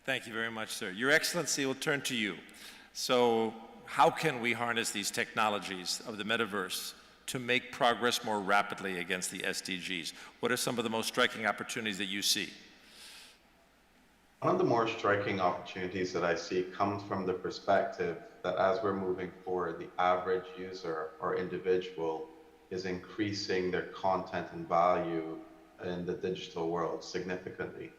Speaker 12: Thank you very much, sir. Your Excellency, will turn to you. So how can we harness these technologies of the metaverse to make progress more rapidly against the SDGs? What are some of the most striking opportunities that you see?
Speaker 15: One of the more striking opportunities that I see comes from the perspective that as we're moving forward, the average user or individual is increasing their content and value in the digital world significantly.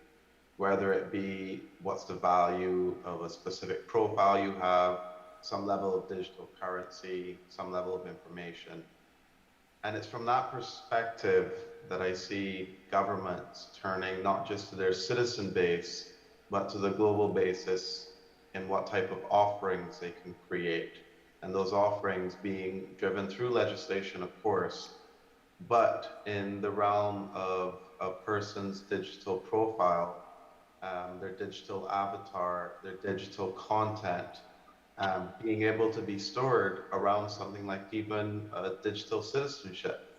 Speaker 15: Whether it be what's the value of a specific profile you have, some level of digital currency, some level of information. And it's from that perspective that I see governments turning not just to their citizen base, but to the global basis in what type of offerings they can create. And those offerings being driven through legislation, of course, but in the realm of a person's digital profile, their digital avatar, their digital content, being able to be stored around something like even digital citizenship,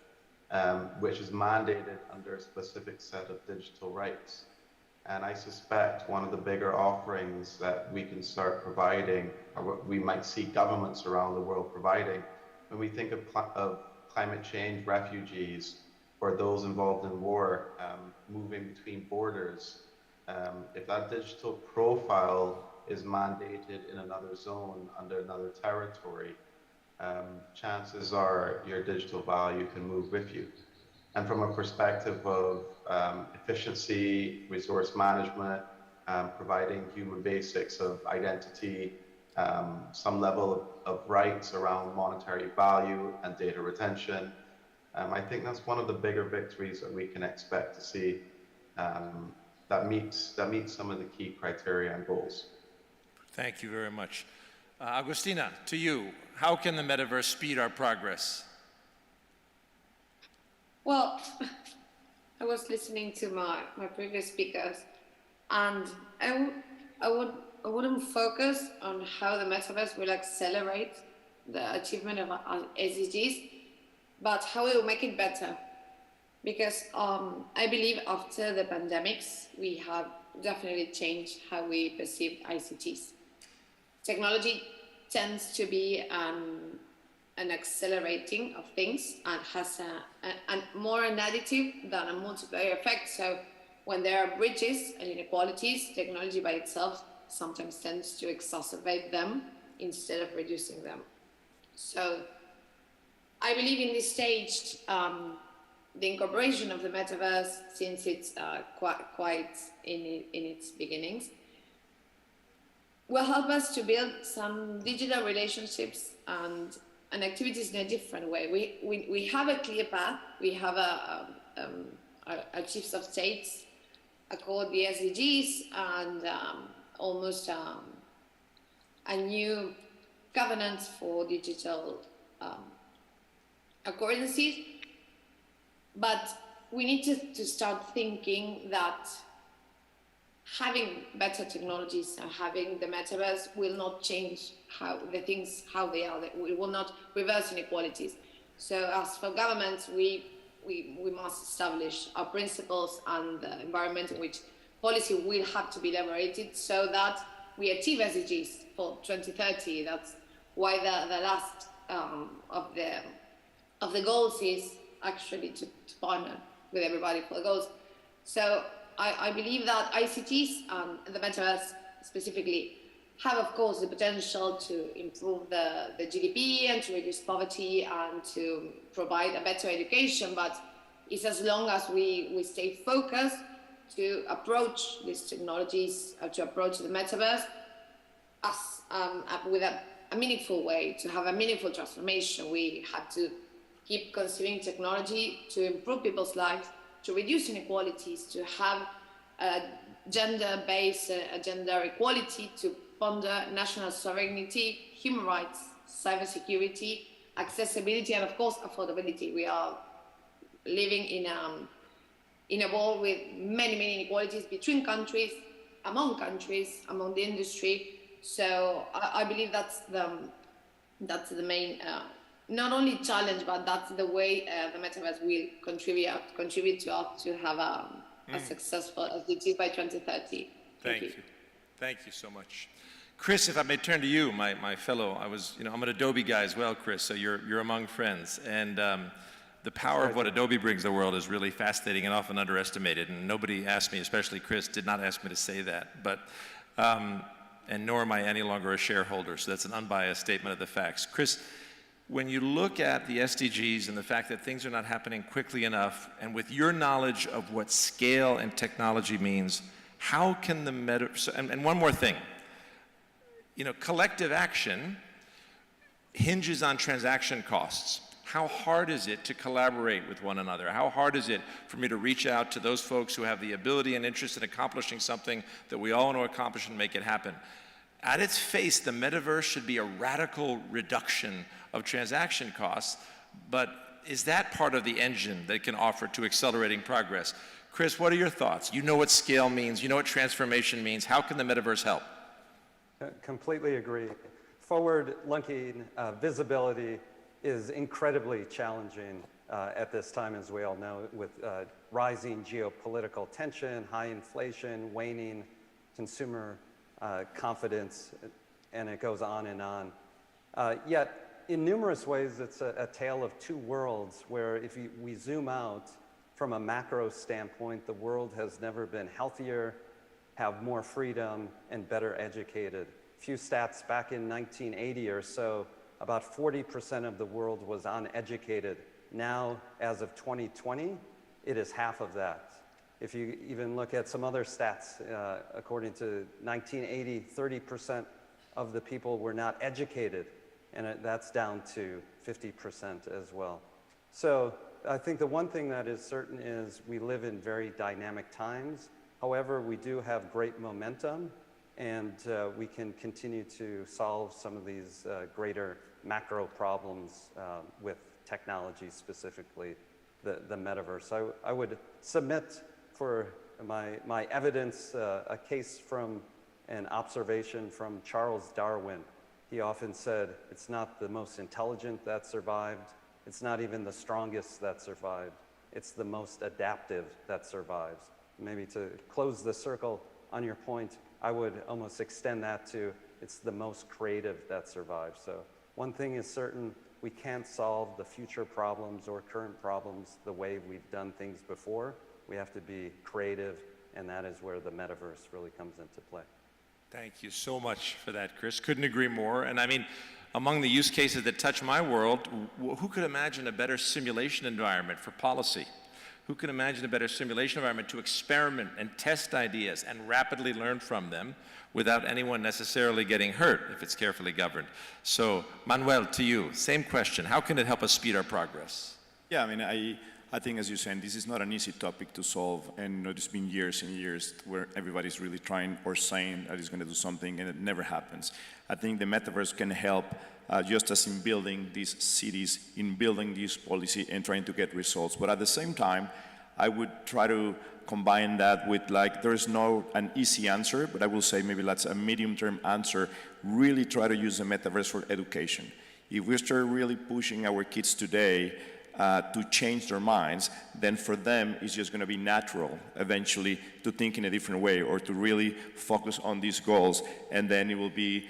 Speaker 15: which is mandated under a specific set of digital rights. And I suspect one of the bigger offerings that we can start providing, or what we might see governments around the world providing, when we think of climate change refugees, or those involved in war moving between borders, if that digital profile is mandated in another zone under another territory, chances are your digital value can move with you. And from a perspective of efficiency, resource management, providing human basics of identity, some level of rights around monetary value and data retention, I think that's one of the bigger victories that we can expect to see that meets some of the key criteria and goals.
Speaker 12: Thank you very much. Agustina, to you, how can the metaverse speed our progress?
Speaker 13: Well, I was listening to my previous speakers, and I wouldn't focus on how the metaverse will accelerate the achievement of our SDGs, but how it will make it better. Because I believe after the pandemics, we have definitely changed how we perceive ICTs. Technology tends to be an accelerating of things and has more an additive than a multiplier effect. So when there are bridges and inequalities, technology by itself sometimes tends to exacerbate them instead of reducing them. So I believe in this stage, the incorporation of the metaverse, since it's quite in its beginnings, will help us to build some digital relationships and activities in a different way. We have a clear path. We have a chiefs of states called the SDGs and almost a new governance for digital accordances. But we need to start thinking that having better technologies and having the metaverse will not change how they are. We will not reverse inequalities. So as for governments, we must establish our principles and the environment in which policy will have to be elaborated so that we achieve SDGs for 2030. That's why the last of the goals is actually to partner with everybody for the goals. So I believe that ICTs and the metaverse specifically have, of course, the potential to improve the GDP and to reduce poverty and to provide a better education. But it's as long as we stay focused to approach these technologies, to approach the metaverse as with a meaningful way, to have a meaningful transformation. We have to keep considering technology to improve people's lives, to reduce inequalities, to have a gender-based gender equality, to ponder national sovereignty, human rights, cybersecurity, accessibility, and of course affordability. We are living in a world with many inequalities between countries, among the industry. So I believe that's the main not only challenge, but that's the way the metaverse will contribute to us to have a successful SDG by 2030.
Speaker 12: Thank you. Thank you so much. Chris, if I may turn to you, my fellow, I'm an Adobe guy as well, Chris, so you're among friends. And the power of what Adobe brings to the world is really fascinating and often underestimated. And nobody asked me, especially Chris, did not ask me to say that. But, and nor am I any longer a shareholder, so that's an unbiased statement of the facts. Chris, when you look at the SDGs and the fact that things are not happening quickly enough, and with your knowledge of what scale and technology means, how can the and one more thing, collective action hinges on transaction costs. How hard is it to collaborate with one another? How hard is it for me to reach out to those folks who have the ability and interest in accomplishing something that we all want to accomplish and make it happen? At its face, the metaverse should be a radical reduction of transaction costs, but is that part of the engine that it can offer to accelerating progress? Chris, what are your thoughts? You know what scale means, you know what transformation means. How can the metaverse help?
Speaker 2: Completely agree. Forward-looking visibility is incredibly challenging at this time, as we all know, with rising geopolitical tension, high inflation, waning consumer confidence, and it goes on and on. Yet, in numerous ways, it's a tale of two worlds, where if we zoom out, from a macro standpoint, the world has never been healthier, have more freedom, and better educated. A few stats back in 1980 or so, about 40% of the world was uneducated. Now, as of 2020, it is half of that. If you even look at some other stats, according to 1980, 30% of the people were not educated, and that's down to 50% as well. So I think the one thing that is certain is we live in very dynamic times. However, we do have great momentum, and we can continue to solve some of these greater macro problems with technology, specifically the metaverse. I would submit for my evidence a case from an observation from Charles Darwin. He often said, it's not the most intelligent that survived, it's not even the strongest that survived, it's the most adaptive that survives. Maybe to close the circle on your point, I would almost extend that to it's the most creative that survives. So one thing is certain, we can't solve the future problems or current problems the way we've done things before. We have to be creative, and that is where the metaverse really comes into play.
Speaker 12: Thank you so much for that, Chris. Couldn't agree more. And I mean, among the use cases that touch my world, who could imagine a better simulation environment for policy? Who can imagine a better simulation environment to experiment and test ideas and rapidly learn from them without anyone necessarily getting hurt if it's carefully governed? So, Manuel, to you, same question. How can it help us speed our progress?
Speaker 16: Yeah, I mean, I think, as you're saying, this is not an easy topic to solve, and it's been years and years where everybody's really trying or saying that it's going to do something, and it never happens. I think the metaverse can help, just as in building these cities, in building this policy and trying to get results. But at the same time, I would try to combine that with, like, there's no an easy answer, but I will say maybe that's a medium-term answer. Really try to use the metaverse for education. If we start really pushing our kids today to change their minds, then for them it's just going to be natural eventually to think in a different way or to really focus on these goals, and then it will be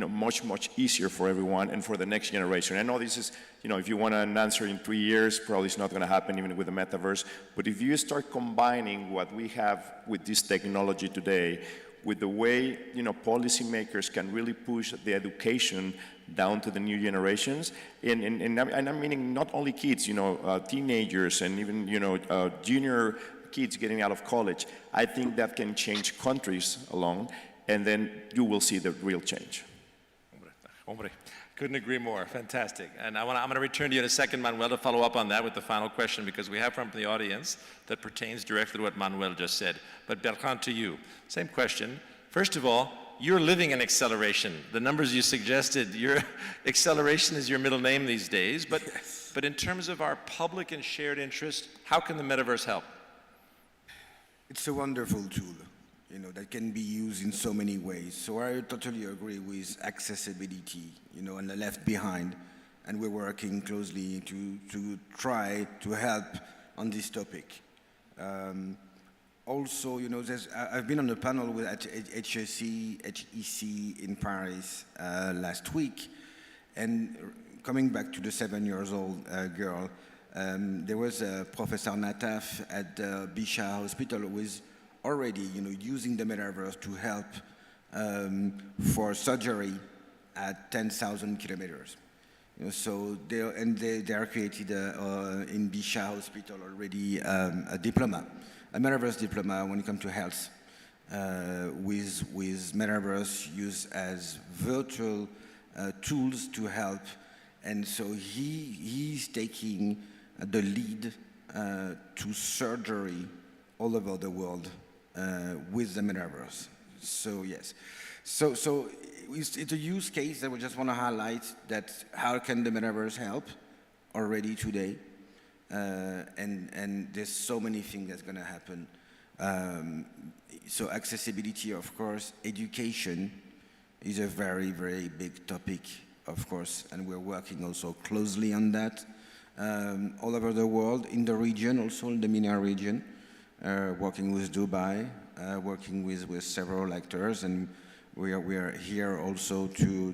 Speaker 16: much easier for everyone and for the next generation. I know this is, if you want an answer in 3 years, probably it's not going to happen even with the metaverse, but if you start combining what we have with this technology today with the way policymakers can really push the education down to the new generations, and I'm meaning not only kids, teenagers and even junior kids getting out of college. I think that can change countries alone, and then you will see the real change.
Speaker 12: Hombre. Couldn't agree more. Fantastic. And I'm going to return to you in a second, Manuel, to follow up on that with the final question, because we have from the audience that pertains directly to what Manuel just said. But Bertrand, to you, same question. First of all, you're living in acceleration. The numbers you suggested, your acceleration is your middle name these days. But, yes. But in terms of our public and shared interest, how can the metaverse help?
Speaker 17: It's a wonderful tool, that can be used in so many ways. So I totally agree with accessibility, and the left behind. And we're working closely to try to help on this topic. Also, I've been on a panel at HEC in Paris last week, and coming back to the 7-year-old girl, there was a Professor Nataf at the Bichat Hospital who was already, using the metaverse to help for surgery at 10,000 kilometers. So they are created in Bichat Hospital already a diploma. A metaverse diploma when it comes to health, with metaverse used as virtual tools to help. And so he's taking the lead to surgery all over the world with the metaverse. So yes, so it's a use case that we just want to highlight, that how can the metaverse help already today. And there's so many things that's going to happen. So accessibility, of course, education is a very, very big topic, of course, and we're working also closely on that all over the world, in the region, also in the MENA region, working with Dubai, working with several actors, and we are here also to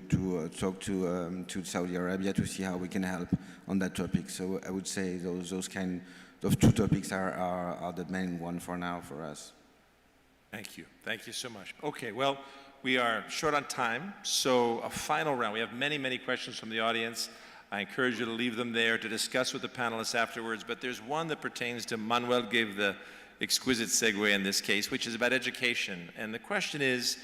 Speaker 17: talk to Saudi Arabia to see how we can help on that topic. So I would say those kind those two topics are the main one for now for us.
Speaker 12: Thank you. Thank you so much. Okay, well, we are short on time, so a final round. We have many, many questions from the audience. I encourage you to leave them there to discuss with the panelists afterwards, but there's one that pertains to Manuel gave the exquisite segue in this case, which is about education. And the question is,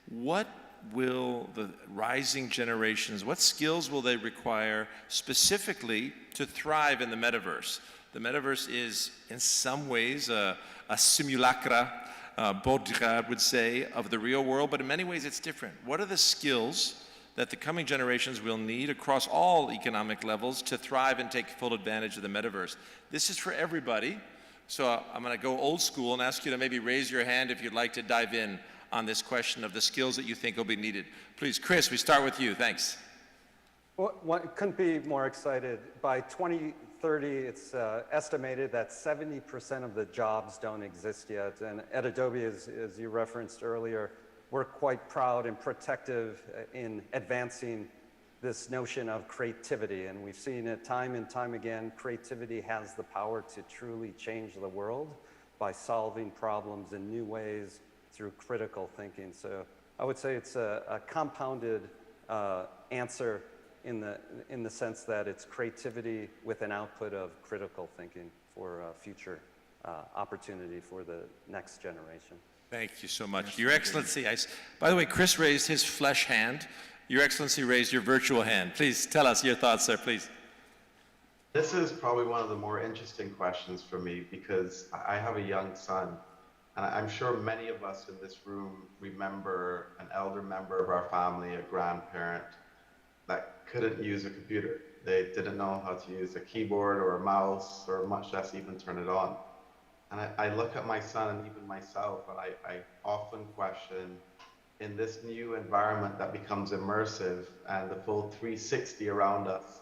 Speaker 12: what will the rising generations, what skills will they require specifically to thrive in the metaverse? The metaverse is, in some ways, a simulacra, Baudrillard would say, of the real world, but in many ways it's different. What are the skills that the coming generations will need across all economic levels to thrive and take full advantage of the metaverse? This is for everybody. So I'm going to go old school and ask you to maybe raise your hand if you'd like to dive in on this question of the skills that you think will be needed. Please, Chris, we start with you. Thanks.
Speaker 2: Well, couldn't be more excited. By 2030, it's estimated that 70% of the jobs don't exist yet. And at Adobe, as you referenced earlier, we're quite proud and protective in advancing this notion of creativity. And we've seen it time and time again. Creativity has the power to truly change the world by solving problems in new ways through critical thinking. So I would say it's a compounded answer in the sense that it's creativity with an output of critical thinking for future opportunity for the next generation.
Speaker 12: Thank you so much. Your Excellency, by the way, Chris raised his flesh hand. Your Excellency raised your virtual hand. Please tell us your thoughts, sir, please.
Speaker 15: This is probably one of the more interesting questions for me because I have a young son, and I'm sure many of us in this room remember an elder member of our family, a grandparent, that couldn't use a computer. They didn't know how to use a keyboard or a mouse, or much less even turn it on. And I look at my son and even myself, and I often question, in this new environment that becomes immersive and the full 360 around us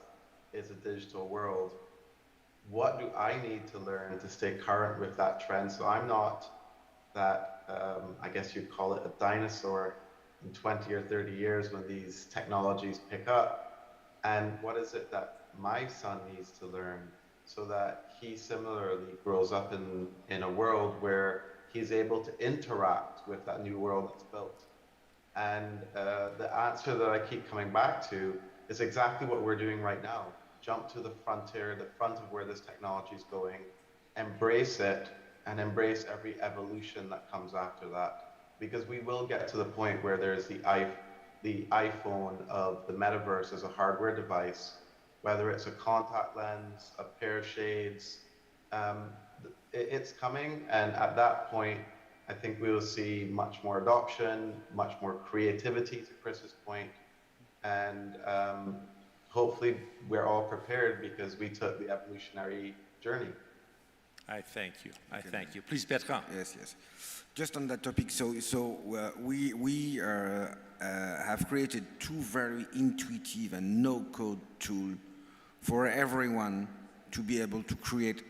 Speaker 15: is a digital world, what do I need to learn to stay current with that trend? So I'm not that, I guess you'd call it a dinosaur in 20 or 30 years when these technologies pick up. And what is it that my son needs to learn so that he similarly grows up in a world where he's able to interact with that new world that's built? And the answer that I keep coming back to is exactly what we're doing right now. Jump to the frontier, the front of where this technology is going, embrace it, and embrace every evolution that comes after that. Because we will get to the point where there's the iPhone of the metaverse as a hardware device, whether it's a contact lens, a pair of shades, it's coming. And at that point, I think we will see much more adoption, much more creativity, to Chris's point, and hopefully we're all prepared because we took the evolutionary journey.
Speaker 12: I thank you. I thank you. Please, Bertrand.
Speaker 17: Yes, yes. Just on that topic, we have created two very intuitive and no-code tools for everyone to be able to create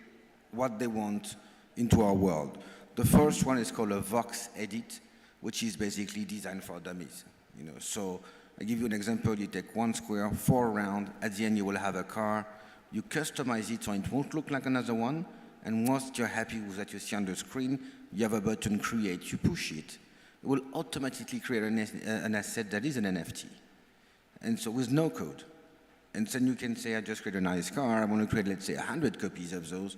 Speaker 17: what they want into our world. The first one is called a Vox Edit, which is basically designed for dummies. So I give you an example. You take 1 square, 4 round. At the end, you will have a car. You customize it so it won't look like another one. And once you're happy with what you see on the screen, you have a button create. You push it. It will automatically create an asset that is an NFT. And so with no code. And then you can say, I just create a nice car. I want to create, let's say, 100 copies of those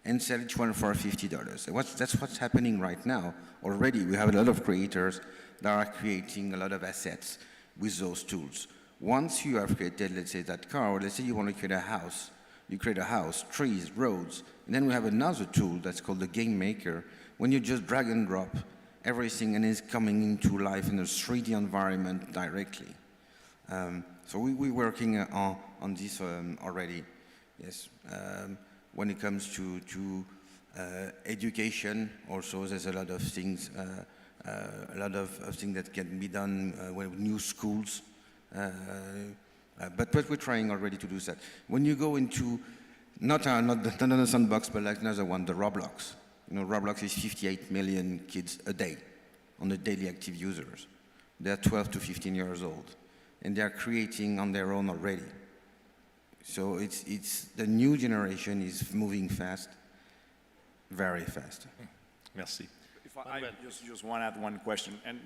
Speaker 17: and sell each one for $50. And that's what's happening right now. Already, we have a lot of creators that are creating a lot of assets with those tools. Once you have created, let's say, that car, or let's say you want to create a house, you create a house, trees, roads, and then we have another tool that's called the Game Maker, when you just drag and drop everything and it's coming into life in a 3D environment directly. So we're working on this already, yes. When it comes to education, also there's a lot of things, things that can be done with new schools. But we're trying already to do that. When you go into not the sandbox, but like another one, the Roblox. Roblox is 58 million kids a day on the daily active users. They're 12 to 15 years old, and they're creating on their own already. So it's the new generation is moving fast, very fast.
Speaker 12: Merci.
Speaker 16: If I just want to add one question, and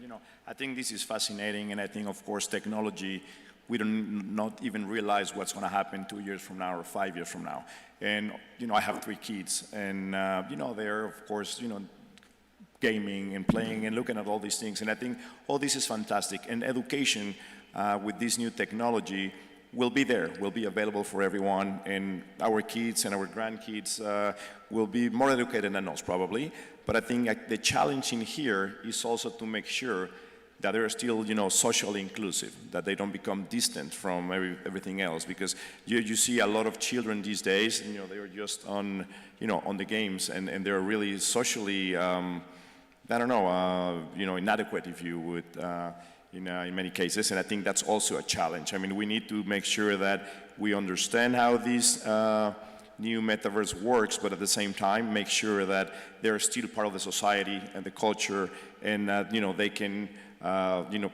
Speaker 16: I think this is fascinating, and I think, of course, technology, we don't not even realize what's going to happen 2 years from now or 5 years from now. And I have 3 kids, and they're, of course, gaming and playing and looking at all these things, and I think all this is fantastic. And education with this new technology will be there, will be available for everyone, and our kids and our grandkids will be more educated than us probably. But I think the challenge in here is also to make sure that they're still, socially inclusive, that they don't become distant from everything else. Because you see a lot of children these days, they're just on, on the games, and they're really socially, inadequate, if you would, in many cases. And I think that's also a challenge. I mean, we need to make sure that we understand how this new metaverse works, but at the same time, make sure that they're still part of the society and the culture, and that, they can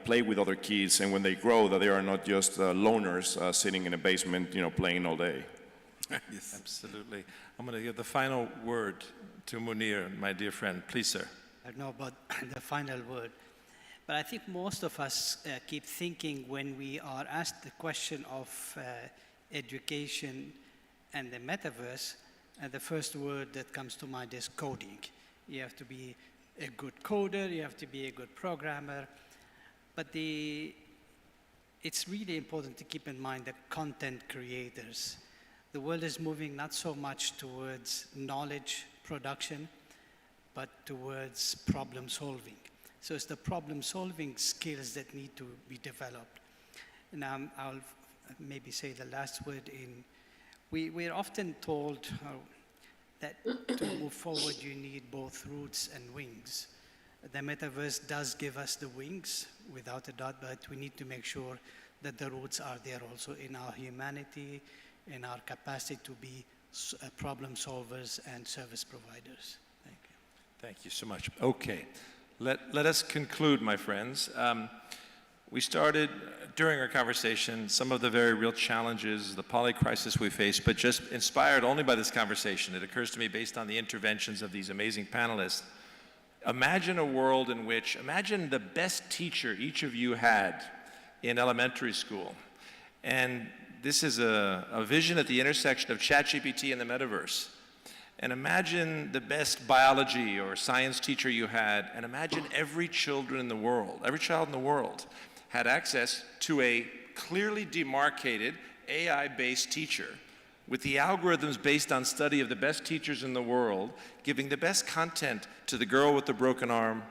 Speaker 16: play with other kids, and when they grow, that they are not just loners sitting in a basement, playing all day.
Speaker 12: Yes. Absolutely. I'm going to give the final word to Munir, my dear friend. Please, sir.
Speaker 14: I don't know about the final word, but I think most of us keep thinking when we are asked the question of education and the metaverse, and the first word that comes to mind is coding. You have to be a good coder, you have to be a good programmer, but it's really important to keep in mind the content creators. The world is moving not so much towards knowledge production, but towards problem solving. So it's the problem solving skills that need to be developed. And I'll maybe say the last word we're often told that to move forward, you need both roots and wings. The metaverse does give us the wings, without a doubt, but we need to make sure that the roots are there also in our humanity, in our capacity to be problem solvers and service providers. Thank you.
Speaker 12: Thank you so much. Okay, let us conclude, my friends. We started during our conversation some of the very real challenges, the poly crisis we face, but just inspired only by this conversation, it occurs to me, based on the interventions of these amazing panelists, imagine a world in which, imagine the best teacher each of you had in elementary school. And this is a vision at the intersection of ChatGPT and the metaverse. And imagine the best biology or science teacher you had, and imagine every child in the world had access to a clearly demarcated AI-based teacher with the algorithms based on study of the best teachers in the world, giving the best content to the girl with the broken arm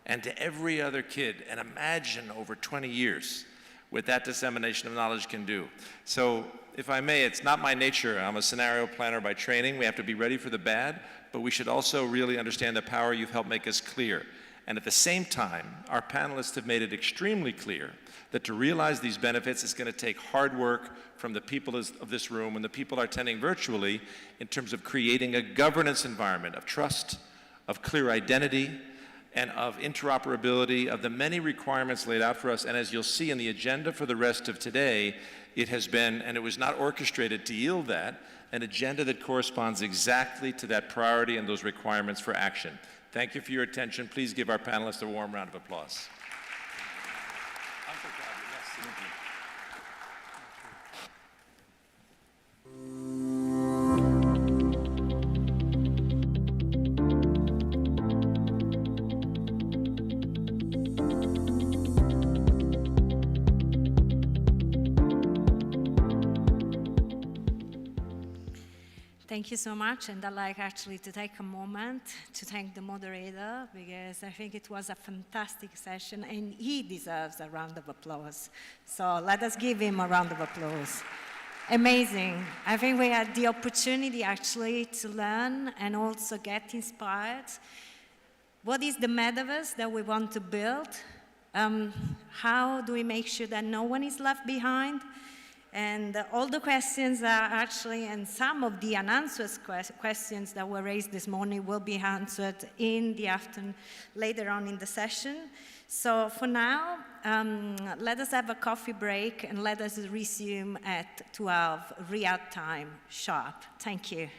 Speaker 12: and to every other kid. And imagine over 20 years what that dissemination of knowledge can do. So, if I may, it's not my nature. I'm a scenario planner by training. We have to be ready for the bad, but we should also really understand the power you've helped make us clear. And at the same time, our panelists have made it extremely clear that to realize these benefits is going to take hard work from the people of this room and the people are attending virtually in terms of creating a governance environment of trust, of clear identity, and of interoperability, of the many requirements laid out for us. And as you'll see in the agenda for the rest of today, it has been, and it was not orchestrated to yield that, an agenda that corresponds exactly to that priority and those requirements for action. Thank you for your attention. Please give our panelists a warm round of applause.
Speaker 1: Thank you so much, and I'd like actually to take a moment to thank the moderator, because I think it was a fantastic session and he deserves a round of applause. So let us give him a round of applause. Amazing. I think we had the opportunity actually to learn and also get inspired. What is the metaverse that we want to build? How do we make sure that no one is left behind? And all the questions are actually, and some of the unanswered questions that were raised this morning will be answered in the afternoon, later on in the session. So for now, let us have a coffee break and let us resume at 12 Riyadh time sharp. Thank you.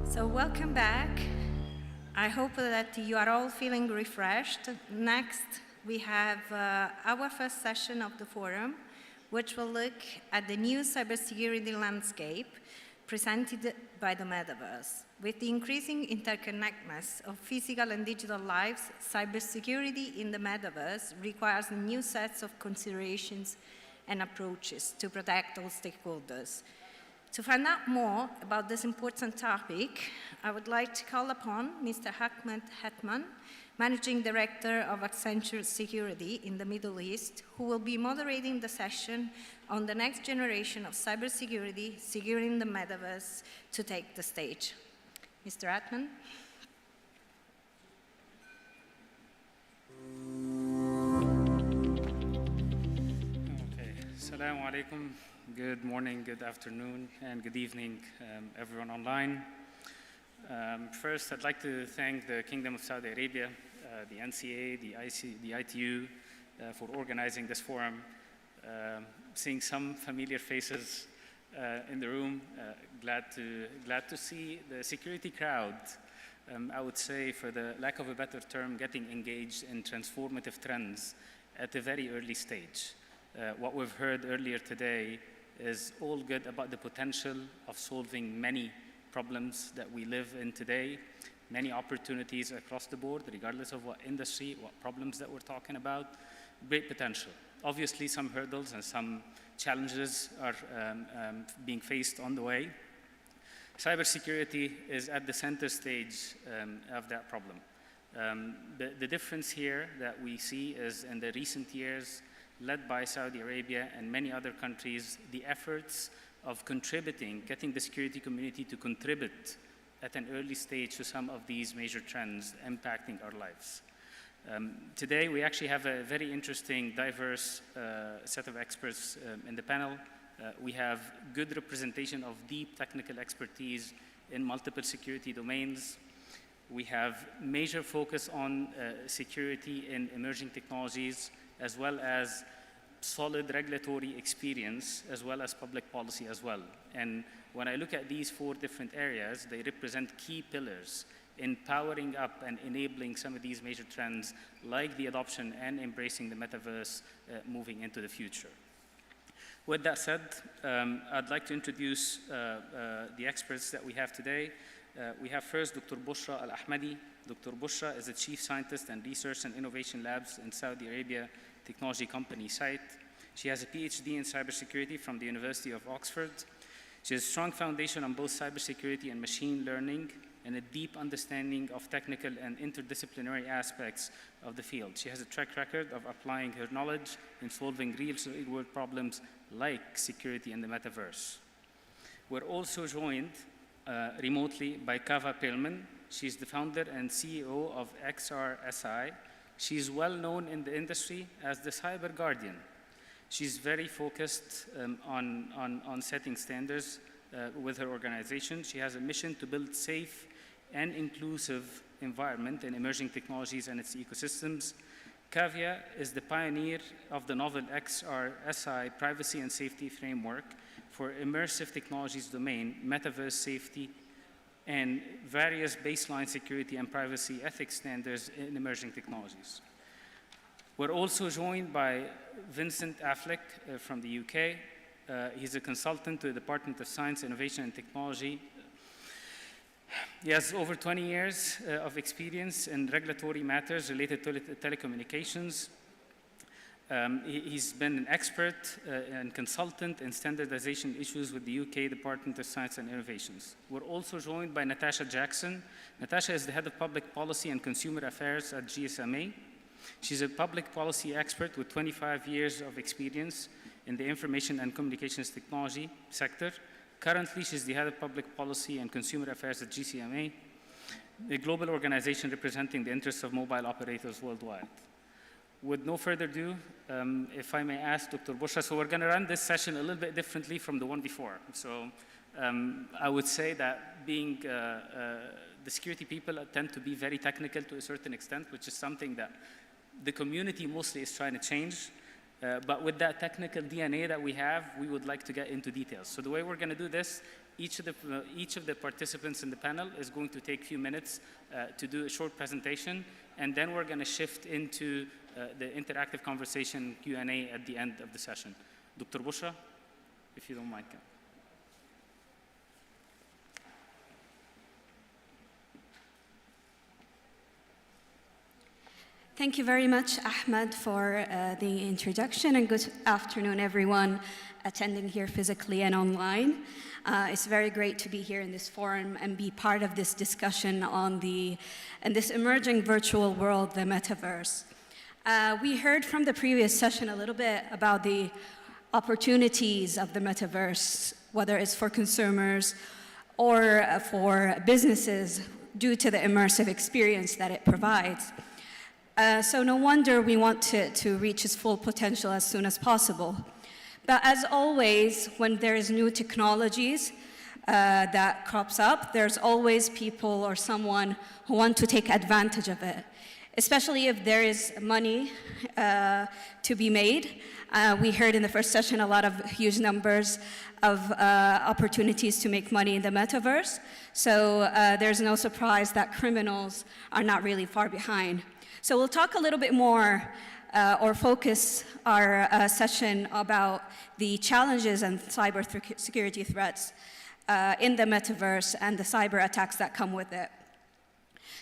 Speaker 1: So welcome back. I hope that you are all feeling refreshed. Next, we have our first session of the forum, which will look at the new cybersecurity landscape presented by the metaverse. With the increasing interconnectedness of physical and digital lives, cybersecurity in the metaverse requires new sets of considerations and approaches to protect all stakeholders. To find out more about this important topic, I would like to call upon Mr. Ahmed Hetman, Managing Director of Accenture Security in the Middle East, who will be moderating the session on the next generation of cybersecurity, securing the metaverse, to take the stage. Mr. Hetman.
Speaker 18: Okay, Assalamu alaikum. Good morning, good afternoon, and good evening, everyone online. First, I'd like to thank the Kingdom of Saudi Arabia, the NCA, the ITU, for organizing this forum. Seeing some familiar faces in the room, glad to see the security crowd, I would say, for the lack of a better term, getting engaged in transformative trends at a very early stage. What we've heard earlier today is all good about the potential of solving many problems that we live in today, many opportunities across the board, regardless of what industry, what problems that we're talking about, great potential. Obviously, some hurdles and some challenges are being faced on the way. Cybersecurity is at the center stage of that problem. The difference here that we see is in the recent years, led by Saudi Arabia and many other countries, the efforts of contributing, getting the security community to contribute at an early stage to some of these major trends impacting our lives. Today, we actually have a very interesting, diverse set of experts in the panel. We have good representation of deep technical expertise in multiple security domains. We have major focus on security in emerging technologies, as well as solid regulatory experience, as well as public policy as well. And when I look at these four different areas, they represent key pillars in powering up and enabling some of these major trends, like the adoption and embracing the metaverse moving into the future. With that said, I'd like to introduce the experts that we have today. We have first Dr. Bushra Al-Ahmadi. Dr. Bushra is the Chief Scientist and Research and Innovation Labs in Saudi Arabia Technology Company site. She has a PhD in cybersecurity from the University of Oxford. She has a strong foundation on both cybersecurity and machine learning, and a deep understanding of technical and interdisciplinary aspects of the field. She has a track record of applying her knowledge in solving real-world problems like security in the metaverse. We're also joined remotely by Kava Perlman. She's the founder and CEO of XRSI. She's well known in the industry as the Cyber Guardian. She's very focused on setting standards with her organization. She has a mission to build safe and inclusive environment in emerging technologies and its ecosystems. Kavya is the pioneer of the novel XRSI Privacy and Safety Framework for immersive technologies domain, metaverse safety, and various baseline security and privacy ethics standards in emerging technologies. We're also joined by Vincent Affleck from the UK. He's a consultant to the Department of Science, Innovation and Technology. He has over 20 years of experience in regulatory matters related to telecommunications. He's been an expert and consultant in standardization issues with the UK Department of Science and Innovations. We're also joined by Natasha Jackson. Natasha is the head of public policy and consumer affairs at GSMA. She's a public policy expert with 25 years of experience in the information and communications technology sector. Currently, she's the head of public policy and consumer affairs at GSMA, a global organization representing the interests of mobile operators worldwide. With no further ado, if I may ask Dr. Bushra, so we're going to run this session a little bit differently from the one before. So I would say that being the security people tend to be very technical to a certain extent, which is something that the community mostly is trying to change. But with that technical DNA that we have, we would like to get into details. So the way we're going to do this, each of the participants in the panel is going to take a few minutes to do a short presentation, and then we're going to shift into the interactive conversation Q&A at the end of the session. Dr. Bushra, if you don't mind.
Speaker 19: Thank you very much, Ahmed, for the introduction, and good afternoon, everyone attending here physically and online. It's very great to be here in this forum and be part of this discussion on this emerging virtual world, the metaverse. We heard from the previous session a little bit about the opportunities of the metaverse, whether it's for consumers or for businesses due to the immersive experience that it provides. So no wonder we want to reach its full potential as soon as possible. But as always, when there is new technologies that crops up, there's always people or someone who want to take advantage of it, especially if there is money to be made. We heard in the first session a lot of huge numbers of opportunities to make money in the metaverse. So there's no surprise that criminals are not really far behind. So we'll talk a little bit more or focus our session about the challenges and cyber security threats in the metaverse and the cyber attacks that come with it.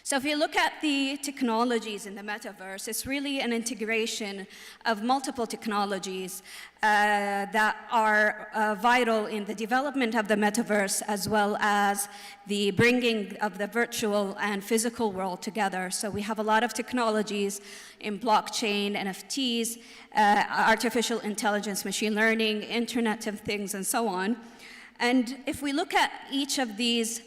Speaker 19: So if you look at the technologies in the metaverse, it's really an integration of multiple technologies that are vital in the development of the metaverse, as well as the bringing of the virtual and physical world together. So we have a lot of technologies in blockchain, NFTs, artificial intelligence, machine learning, Internet of Things, and so on. And if we look at each of these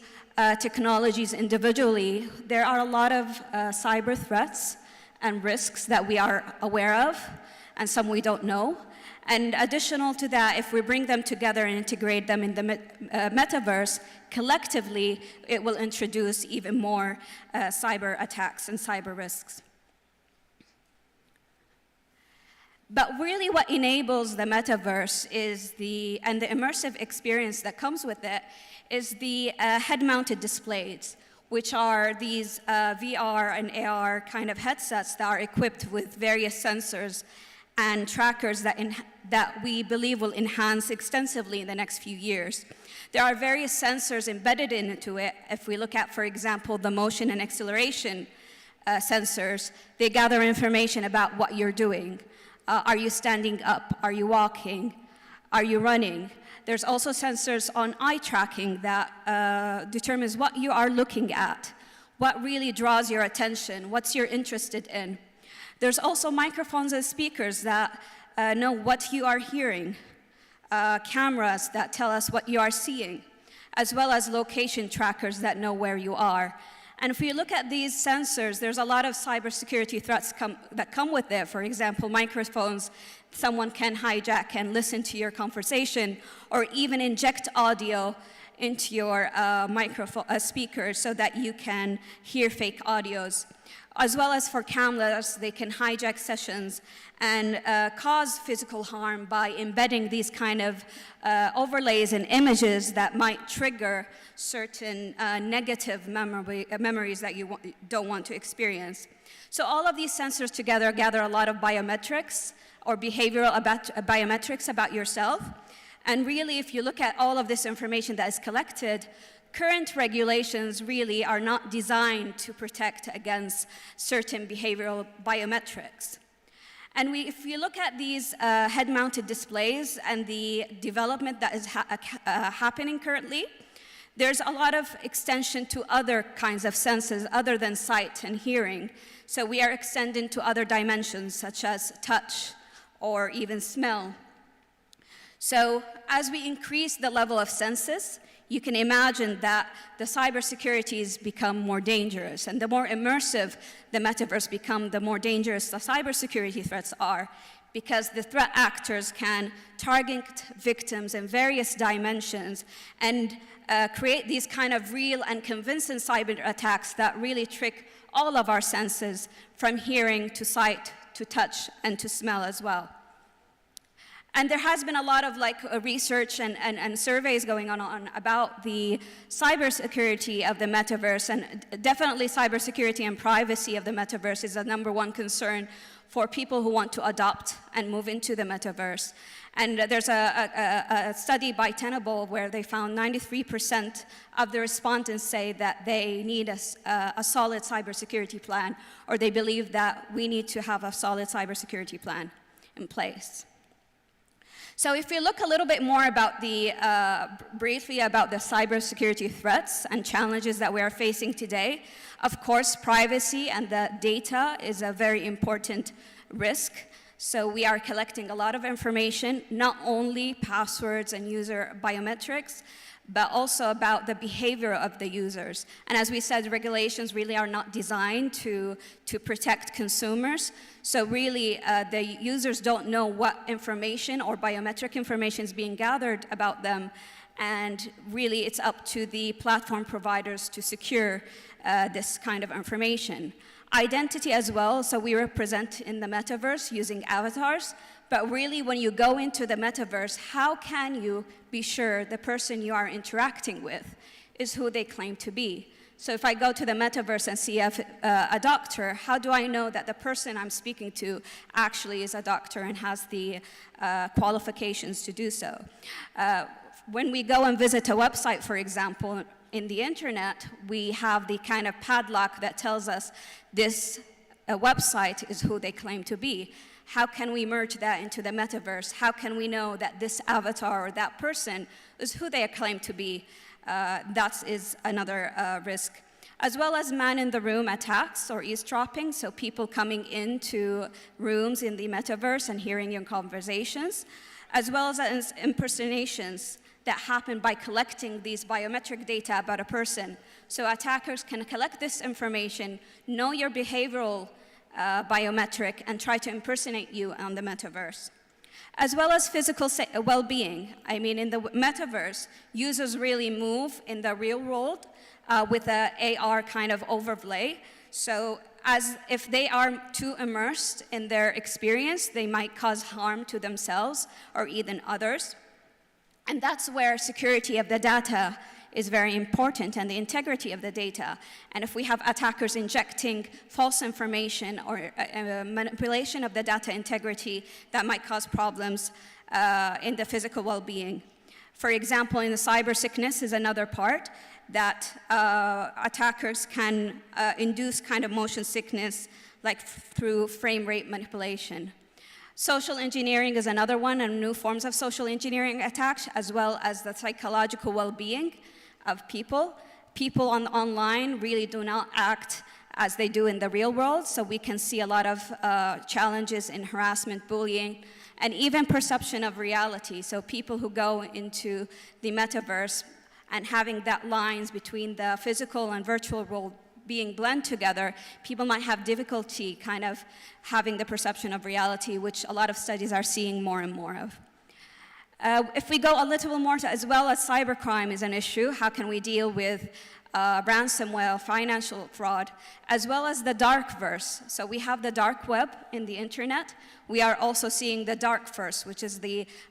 Speaker 19: technologies individually, there are a lot of cyber threats and risks that we are aware of, and some we don't know. And additional to that, if we bring them together and integrate them in the metaverse, collectively, it will introduce even more cyber attacks and cyber risks. But really what enables the metaverse and the immersive experience that comes with it is the head-mounted displays, which are these VR and AR kind of headsets that are equipped with various sensors and trackers that we believe will enhance extensively in the next few years. There are various sensors embedded into it. If we look at, for example, the motion and acceleration sensors, they gather information about what you're doing. Are you standing up? Are you walking? Are you running? There's also sensors on eye tracking that determines what you are looking at, what really draws your attention, what you're interested in. There's also microphones and speakers that know what you are hearing, cameras that tell us what you are seeing, as well as location trackers that know where you are. And if we look at these sensors, there's a lot of cybersecurity threats that come with it. For example, microphones, someone can hijack and listen to your conversation, or even inject audio into your microphone speakers so that you can hear fake audios. as well as for cameras, they can hijack sessions and cause physical harm by embedding these kind of overlays and images that might trigger certain negative memories that you don't want to experience. So all of these sensors together gather a lot of biometrics or behavioral biometrics about yourself. And really, if you look at all of this information that is collected, current regulations really are not designed to protect against certain behavioral biometrics. And if you look at these head-mounted displays and the development that is happening currently, there's a lot of extension to other kinds of senses other than sight and hearing. So we are extending to other dimensions such as touch or even smell. So as we increase the level of senses, you can imagine that the cybersecurities become more dangerous. And the more immersive the metaverse becomes, the more dangerous the cybersecurity threats are, because the threat actors can target victims in various dimensions and create these kind of real and convincing cyber attacks that really trick all of our senses, from hearing to sight to touch and to smell as well. And there has been a lot of research and surveys going on about the cybersecurity of the metaverse, and definitely cybersecurity and privacy of the metaverse is the #1 concern for people who want to adopt and move into the metaverse. And there's a study by Tenable where they found 93% of the respondents say that they need a solid cybersecurity plan, or they believe that we need to have a solid cybersecurity plan in place. So if we look a little bit more about briefly about the cybersecurity threats and challenges that we are facing today, of course, privacy and the data is a very important risk. So we are collecting a lot of information, not only passwords and user biometrics, but also about the behavior of the users. And as we said, regulations really are not designed to protect consumers. So really, the users don't know what information or biometric information is being gathered about them. And really, it's up to the platform providers to secure this kind of information. Identity as well, so we represent in the metaverse using avatars. But really, when you go into the metaverse, how can you be sure the person you are interacting with is who they claim to be? So if I go to the metaverse and see a doctor, how do I know that the person I'm speaking to actually is a doctor and has the qualifications to do so? When we go and visit a website, for example, in the internet, we have the kind of padlock that tells us this website is who they claim to be. How can we merge that into the metaverse? How can we know that this avatar or that person is who they claim to be? That is another risk. As well as man-in-the-room attacks or eavesdropping, so people coming into rooms in the metaverse and hearing your conversations, as well as impersonations that happen by collecting these biometric data about a person. So attackers can collect this information, know your behavioral biometric, and try to impersonate you on the metaverse. As well as physical well-being. I mean, in the metaverse, users really move in the real world with an AR kind of overlay. So as if they are too immersed in their experience, they might cause harm to themselves or even others. And that's where security of the data is very important, and the integrity of the data. And if we have attackers injecting false information or manipulation of the data integrity, that might cause problems in the physical well-being. For example, in the cyber sickness is another part that attackers can induce kind of motion sickness, like through frame rate manipulation. Social engineering is another one, and new forms of social engineering attacks, as well as the psychological well-being of people. People online really do not act as they do in the real world, so we can see a lot of challenges in harassment, bullying, and even perception of reality. So people who go into the metaverse and having that lines between the physical and virtual world being blended together, people might have difficulty kind of having the perception of reality, which a lot of studies are seeing more and more of. If we go a little more as well as cybercrime is an issue, how can we deal with ransomware, financial fraud, as well as the dark verse. So we have the dark web in the internet. We are also seeing the dark verse, which is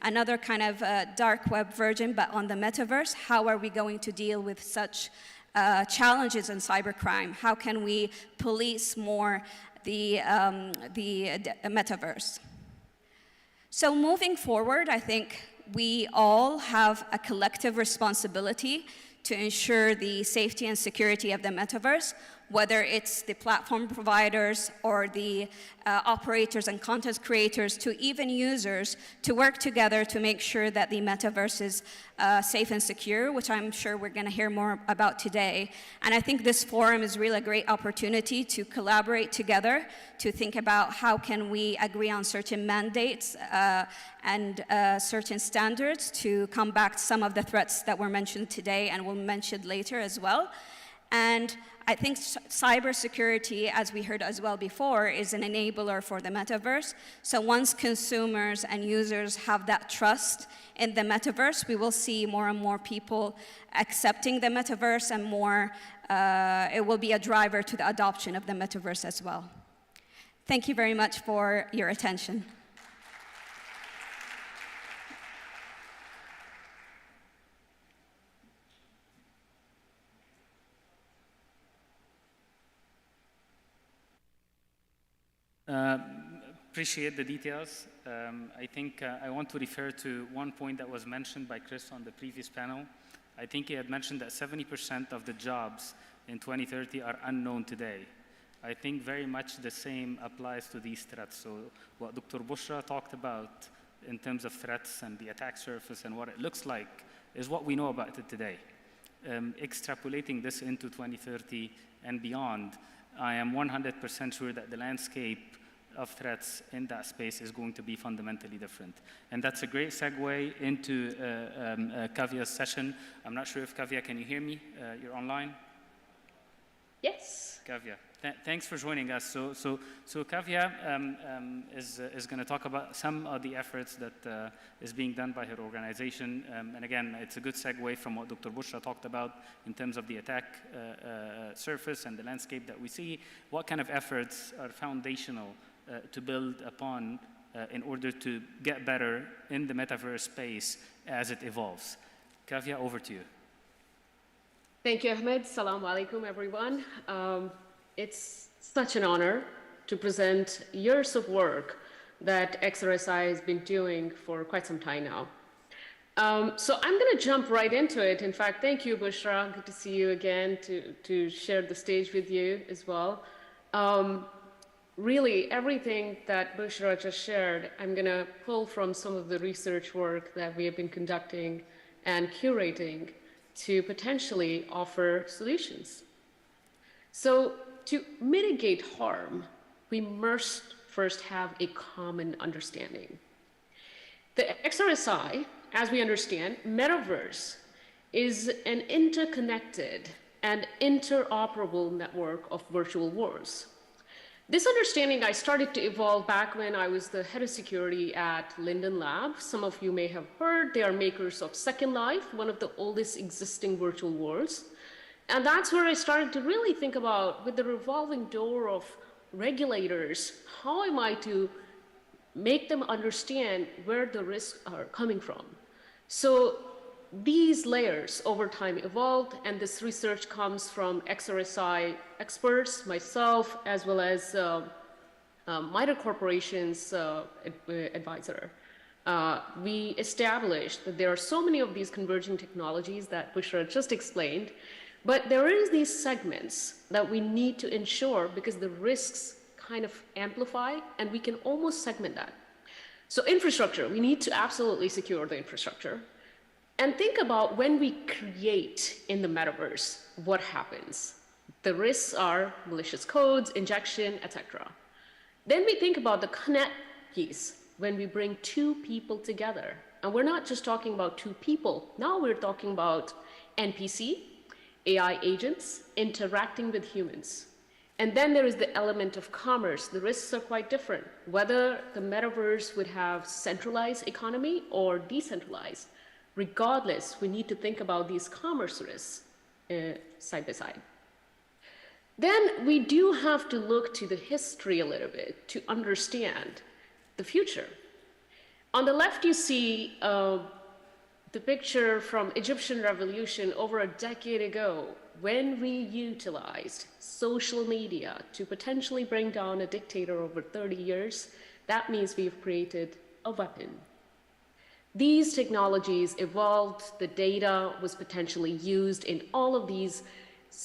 Speaker 19: another kind of dark web version, but on the metaverse. How are we going to deal with such challenges in cybercrime? How can we police more the metaverse? So moving forward, I think we all have a collective responsibility to ensure the safety and security of the metaverse, whether it's the platform providers or the operators and content creators to even users to work together to make sure that the metaverse is safe and secure, which I'm sure we're going to hear more about today. And I think this forum is really a great opportunity to collaborate together to think about how can we agree on certain mandates and certain standards to combat some of the threats that were mentioned today and will mention later as well. And I think cybersecurity, as we heard as well before, is an enabler for the metaverse. So once consumers and users have that trust in the metaverse, we will see more and more people accepting the metaverse, and it will be a driver to the adoption of the metaverse as well. Thank you very much for your attention.
Speaker 18: Appreciate the details. I think I want to refer to one point that was mentioned by Chris on the previous panel. I think he had mentioned that 70% of the jobs in 2030 are unknown today. I think very much the same applies to these threats. So what Dr. Bushra talked about in terms of threats and the attack surface and what it looks like is what we know about it today. Extrapolating this into 2030 and beyond, I am 100% sure that the landscape of threats in that space is going to be fundamentally different. And that's a great segue into Kavia's session. I'm not sure if Kavia, can you hear me? You're online?
Speaker 20: Yes.
Speaker 18: Kavia, thanks for joining us. So Kavia is going to talk about some of the efforts that is being done by her organization. And again, it's a good segue from what Dr. Bushra talked about in terms of the attack surface and the landscape that we see. What kind of efforts are foundational to build upon in order to get better in the metaverse space as it evolves? Kavia, over to you.
Speaker 20: Thank you, Ahmed. Assalamu alaikum, everyone. It's such an honor to present years of work that XRSI has been doing for quite some time now. So I'm going to jump right into it. In fact, thank you, Bushra. Good to see you again, to share the stage with you as well. Really, everything that Bushra just shared, I'm going to pull from some of the research work that we have been conducting and curating to potentially offer solutions. So to mitigate harm, we must first have a common understanding. The XRSI, as we understand, metaverse is an interconnected and interoperable network of virtual worlds. This understanding I started to evolve back when I was the head of security at Linden Lab. Some of you may have heard they are makers of Second Life, one of the oldest existing virtual worlds. And that's where I started to really think about, with the revolving door of regulators, how am I to make them understand where the risks are coming from? So these layers over time evolved, and this research comes from XRSI experts, myself, as well as MITRE Corporation's advisor. We established that there are so many of these converging technologies that Bushra just explained, but there is these segments that we need to ensure because the risks kind of amplify, and we can almost segment that. So infrastructure, we need to absolutely secure the infrastructure. And think about when we create in the metaverse, what happens? The risks are malicious codes, injection, etc. Then we think about the connect piece when we bring two people together. And we're not just talking about two people. Now we're talking about NPC, AI agents, interacting with humans. And then there is the element of commerce. The risks are quite different. Whether the metaverse would have centralized economy or decentralized, regardless, we need to think about these commerce risks. side by side. Then we do have to look to the history a little bit to understand the future. On the left, you see the picture from Egyptian revolution over a decade ago, when we utilized social media to potentially bring down a dictator over 30 years. That means we've created a weapon. These technologies evolved, the data was potentially used in all of these,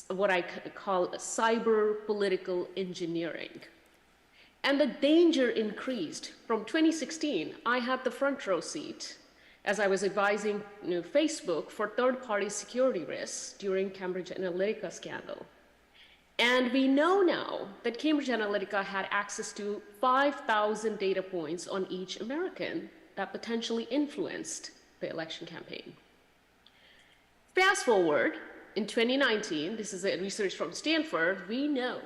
Speaker 20: what I call cyber political engineering. And the danger increased. From 2016, I had the front row seat as I was advising Facebook for third-party security risks during Cambridge Analytica scandal. And we know now that Cambridge Analytica had access to 5,000 data points on each American that potentially influenced the election campaign. Fast forward, in 2019, this is a research from Stanford, we know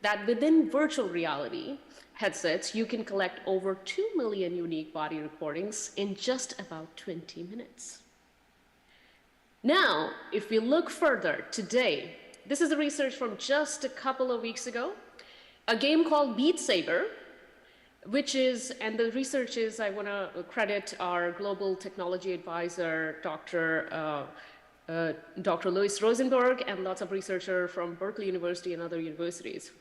Speaker 20: that within virtual reality headsets, you can collect over 2 million unique body recordings in just about 20 minutes. Now, if we look further today, this is a research from just a couple of weeks ago, a game called Beat Saber, which is, and the research is, I want to credit our global technology advisor, Dr. Louis Rosenberg, and lots of researchers from Berkeley University and other universities.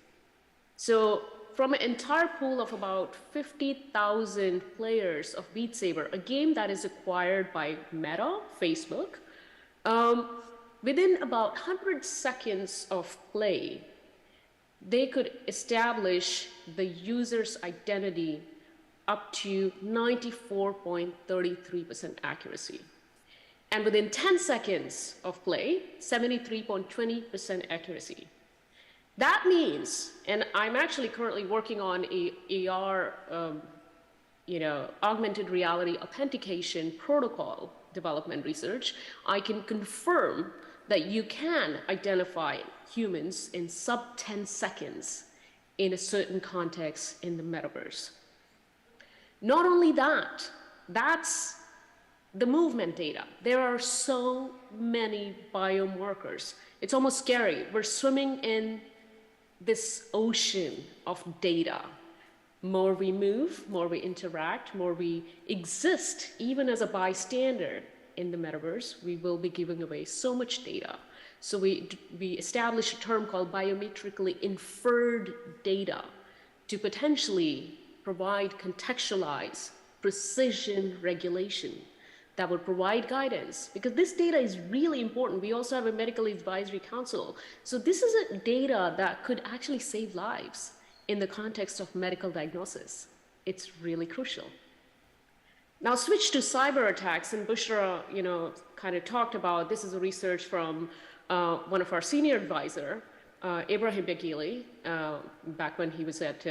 Speaker 20: So from an entire pool of about 50,000 players of Beat Saber, a game that is acquired by Meta, Facebook, within about 100 seconds of play, they could establish the user's identity up to 94.33% accuracy. And within 10 seconds of play, 73.20% accuracy. That means, and I'm actually currently working on a AR, augmented reality authentication protocol development research, I can confirm that you can identify humans in sub 10 seconds in a certain context in the metaverse. Not only that, that's the movement data. There are so many biomarkers. It's almost scary. We're swimming in this ocean of data. More we move, more we interact, more we exist, even as a bystander in the metaverse, we will be giving away so much data. So we establish a term called biometrically inferred data to potentially provide contextualized precision regulation that would provide guidance, because this data is really important. We also have a medical advisory council. So this is a data that could actually save lives in the context of medical diagnosis. It's really crucial. Now switch to cyber attacks, and Bushra, kind of talked about, this is a research from one of our senior advisor, Ibrahim Begili, back when he was at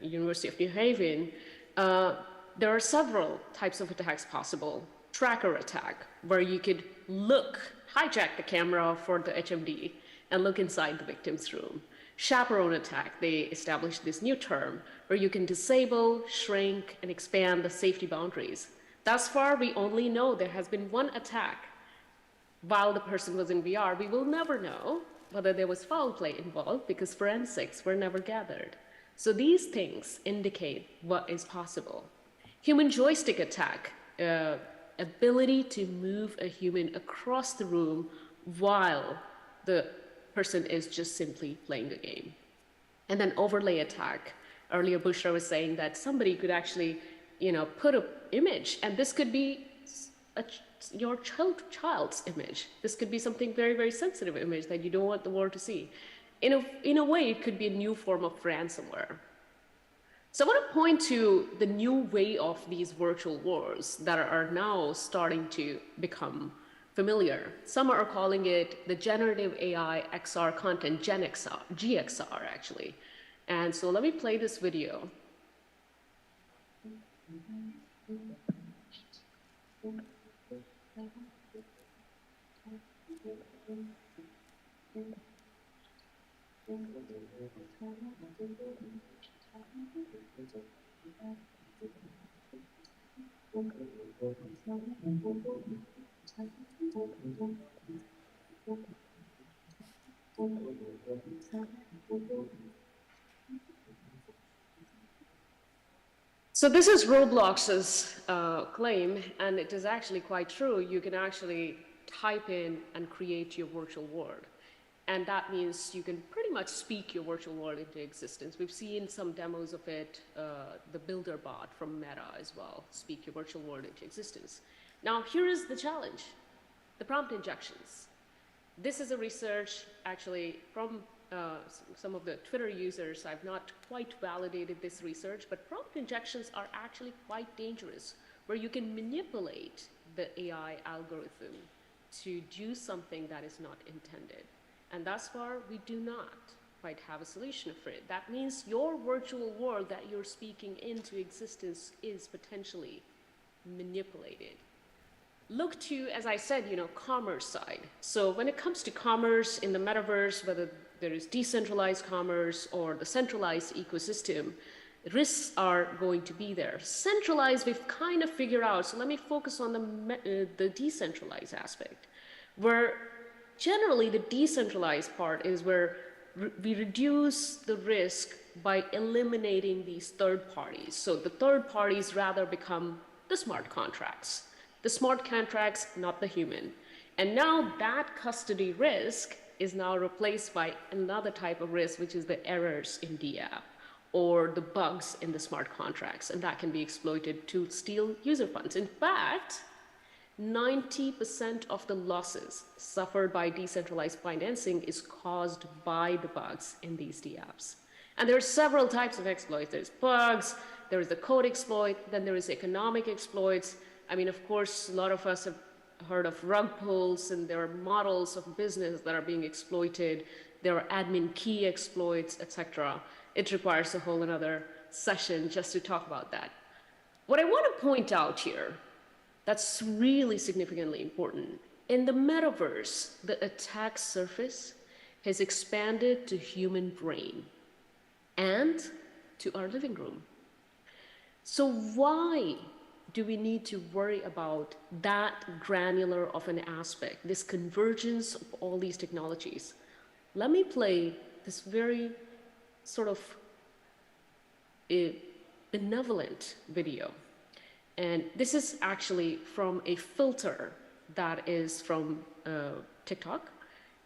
Speaker 20: University of New Haven. There are several types of attacks possible. Tracker attack, where you could hijack the camera for the HMD and look inside the victim's room. Chaperone attack, they established this new term, where you can disable, shrink, and expand the safety boundaries. Thus far, we only know there has been one attack while the person was in VR. We will never know whether there was foul play involved because forensics were never gathered. So these things indicate what is possible. Human joystick attack, ability to move a human across the room while the person is just simply playing the game. And then overlay attack. Earlier, Bushra was saying that somebody could actually, put an image, and this could be your child's image. This could be something very, very sensitive image that you don't want the world to see. In a way, it could be a new form of ransomware. So I want to point to the new way of these virtual wars that are now starting to become familiar. Some are calling it the generative AI XR content, GXR actually. And so let me play this video. So this is Roblox's claim, and it is actually quite true. You can actually type in and create your virtual world. And that means you can pretty much speak your virtual world into existence. We've seen some demos of it, the Builder bot from Meta as well, speak your virtual world into existence. Now, here is the challenge, the prompt injections. This is a research actually from some of the Twitter users. I've not quite validated this research, but prompt injections are actually quite dangerous, where you can manipulate the AI algorithm to do something that is not intended. And thus far, we do not quite have a solution for it. That means your virtual world that you're speaking into existence is potentially manipulated. Look to, as I said, commerce side. So when it comes to commerce in the metaverse, whether there is decentralized commerce or the centralized ecosystem, risks are going to be there. Centralized, we've kind of figured out, so let me focus on the decentralized aspect, where generally the decentralized part is where we reduce the risk by eliminating these third parties. So the third parties rather become the smart contracts. The smart contracts, not the human. And now that custody risk is now replaced by another type of risk, which is the errors in the app or the bugs in the smart contracts, and that can be exploited to steal user funds. In fact, 90% of the losses suffered by decentralized financing is caused by the bugs in these DApps. And there are several types of exploits. There's bugs, there is the code exploit, then there is economic exploits. I mean, of course, a lot of us have heard of rug pulls, and there are models of business that are being exploited. There are admin key exploits, etc. It requires a whole another session just to talk about that. What I want to point out here that's really significantly important. In the metaverse, the attack surface has expanded to human brain and to our living room. So why do we need to worry about that granular of an aspect, this convergence of all these technologies? Let me play this very sort of benevolent video. And this is actually from a filter that is from TikTok.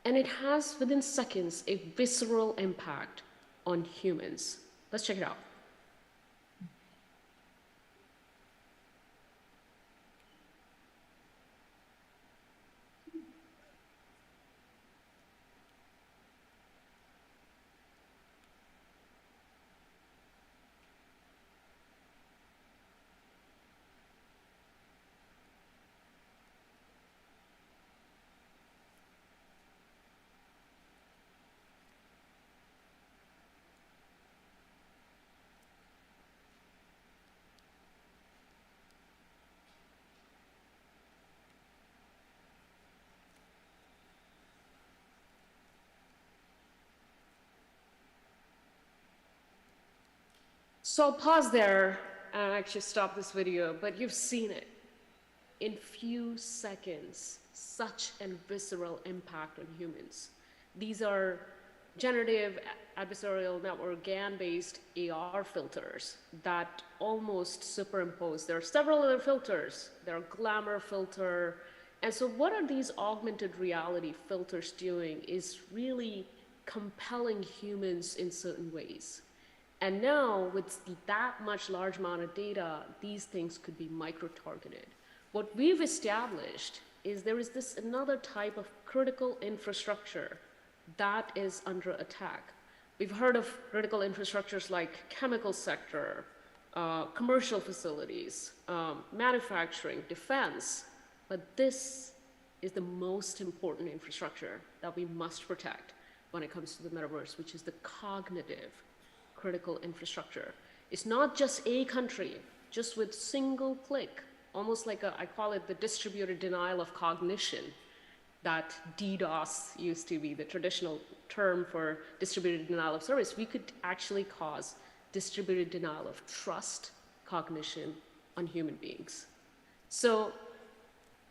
Speaker 20: And it has, within seconds, a visceral impact on humans. Let's check it out. So I'll pause there and actually stop this video, but you've seen it. In few seconds, such a visceral impact on humans. These are generative adversarial network GAN-based AR filters that almost superimpose. There are several other filters. There are glamour filter. And so what are these augmented reality filters doing is really compelling humans in certain ways. And now, with that much large amount of data, these things could be micro-targeted. What we've established is there is this another type of critical infrastructure that is under attack. We've heard of critical infrastructures like chemical sector, commercial facilities, manufacturing, defense, but this is the most important infrastructure that we must protect when it comes to the metaverse, which is the cognitive critical infrastructure. It's not just a country, just with single click, almost like I call it the distributed denial of cognition, that DDoS used to be the traditional term for distributed denial of service. We could actually cause distributed denial of trust, cognition on human beings. So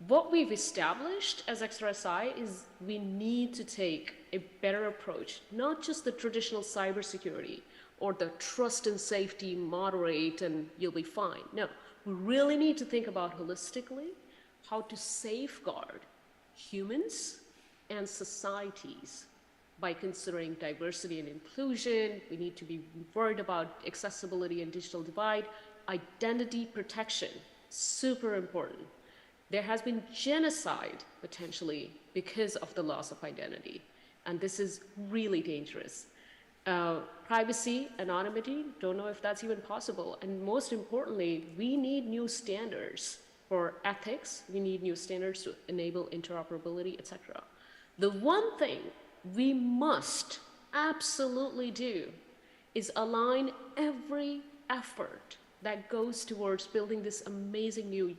Speaker 20: what we've established as XRSI is we need to take a better approach, not just the traditional cybersecurity or the trust and safety moderate and you'll be fine. No, we really need to think about holistically how to safeguard humans and societies by considering diversity and inclusion. We need to be worried about accessibility and digital divide. Identity protection, super important. There has been genocide, potentially, because of the loss of identity. And this is really dangerous. Privacy, anonymity, don't know if that's even possible. And most importantly, we need new standards for ethics. We need new standards to enable interoperability, etc. The one thing we must absolutely do is align every effort that goes towards building this amazing new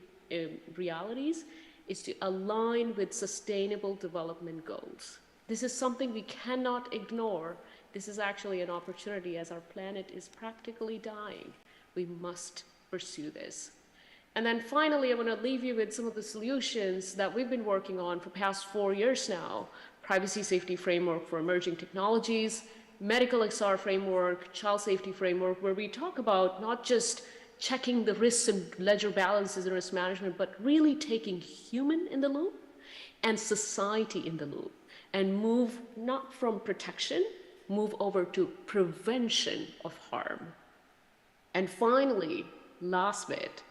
Speaker 20: realities is to align with sustainable development goals. This is something we cannot ignore. This is actually an opportunity as our planet is practically dying. We must pursue this. And then finally, I want to leave you with some of the solutions that we've been working on for the past 4 years now. Privacy safety framework for emerging technologies, medical XR framework, child safety framework, where we talk about not just checking the risks and ledger balances and risk management, but really taking human in the loop and society in the loop and move not from protection, move over to prevention of harm. And finally, last bit,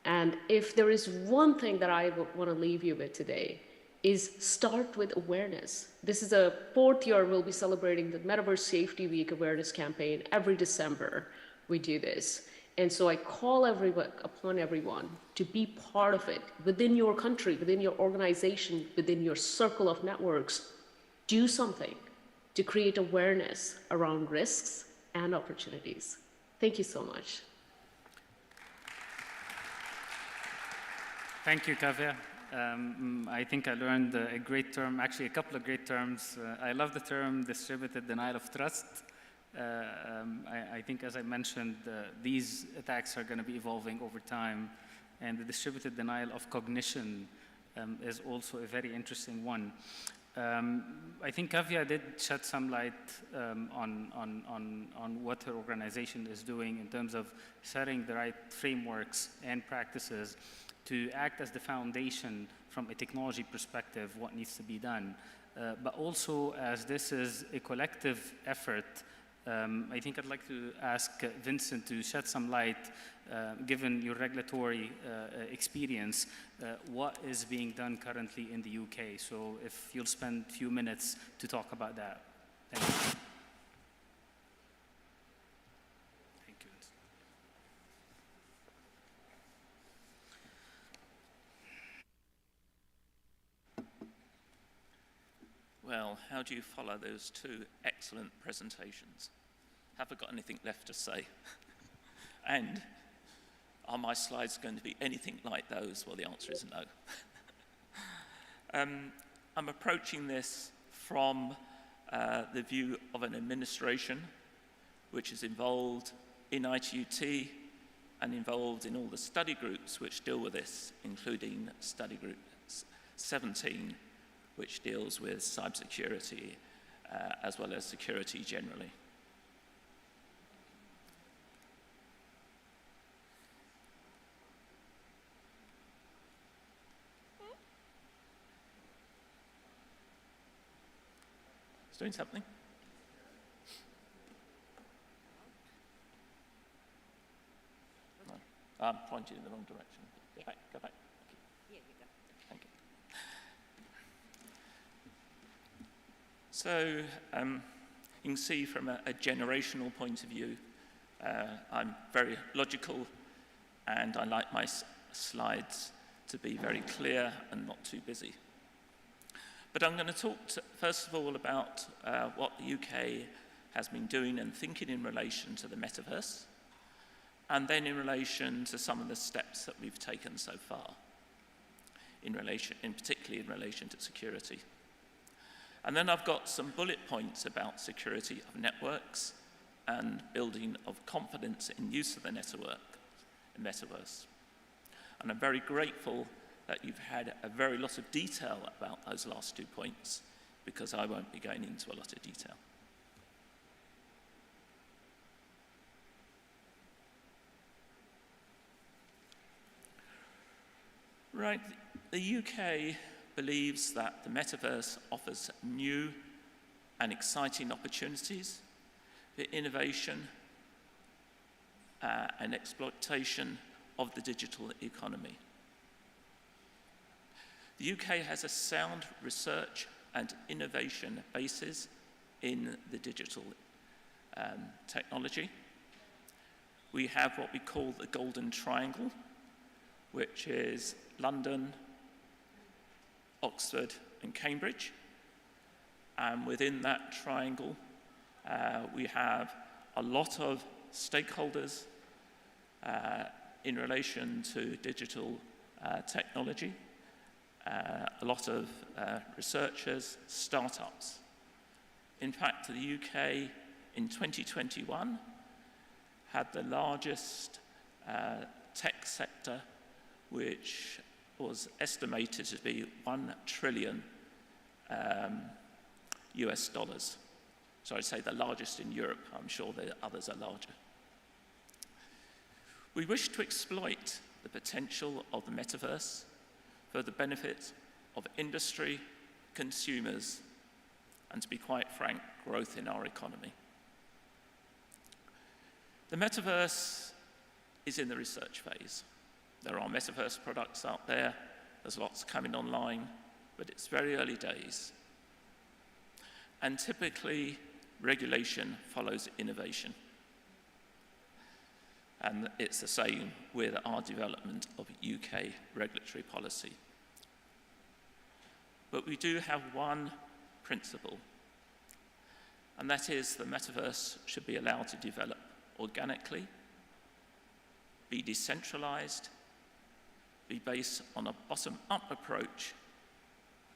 Speaker 20: and if there is one thing that I want to leave you with today, is start with awareness. This is a 4th year we'll be celebrating the Metaverse Safety Week awareness campaign. Every December we do this. And so I call upon everyone to be part of it within your country, within your organization, within your circle of networks. Do something to create awareness around risks and opportunities. Thank you so much.
Speaker 18: Thank you, Kavya. I think I learned a great term, actually a couple of great terms. I love the term distributed denial of trust. I think, as I mentioned, these attacks are going to be evolving over time, and the distributed denial of cognition is also a very interesting one. I think Kavya did shed some light on what her organization is doing in terms of setting the right frameworks and practices to act as the foundation from a technology perspective, what needs to be done. But also, as this is a collective effort, I think I'd like to ask Vincent to shed some light, given your regulatory experience, what is being done currently in the UK. So if you'll spend a few minutes to talk about that. Thank you. Thank you, Vincent.
Speaker 21: Well, how do you follow those two excellent presentations? Have I got anything left to say? And are my slides going to be anything like those? Well, the answer is no. I'm approaching this from the view of an administration which is involved in ITUT and involved in all the study groups which deal with this, including study group 17, which deals with cybersecurity as well as security generally. It's doing something. No. I'm pointing in the wrong direction. Go back, go back. Here you go. Thank you. So you can see from a generational point of view, I'm very logical, and I like my slides to be very clear and not too busy. But I'm going to talk first of all about what the UK has been doing and thinking in relation to the metaverse, and then in relation to some of the steps that we've taken so far, particularly in relation to security. And then I've got some bullet points about security of networks and building of confidence in use of the metaverse. And I'm very grateful that you've had a very lot of detail about those last 2 points, because I won't be going into a lot of detail. Right, the UK believes that the metaverse offers new and exciting opportunities for innovation and exploitation of the digital economy. The UK has a sound research and innovation basis in the digital technology. We have what we call the Golden Triangle, which is London, Oxford, and Cambridge. And within that triangle, we have a lot of stakeholders in relation to digital technology, a lot of researchers, startups. In fact, the UK in 2021 had the largest tech sector, which was estimated to be $1 trillion US dollars. So I'd say the largest in Europe. I'm sure the others are larger. We wish to exploit the potential of the metaverse for the benefit of industry, consumers, and to be quite frank, growth in our economy. The metaverse is in the research phase. There are metaverse products out there, there's lots coming online, but it's very early days. And typically, regulation follows innovation. And it's the same with our development of UK regulatory policy. But we do have one principle, and that is the metaverse should be allowed to develop organically, be decentralized, be based on a bottom-up approach,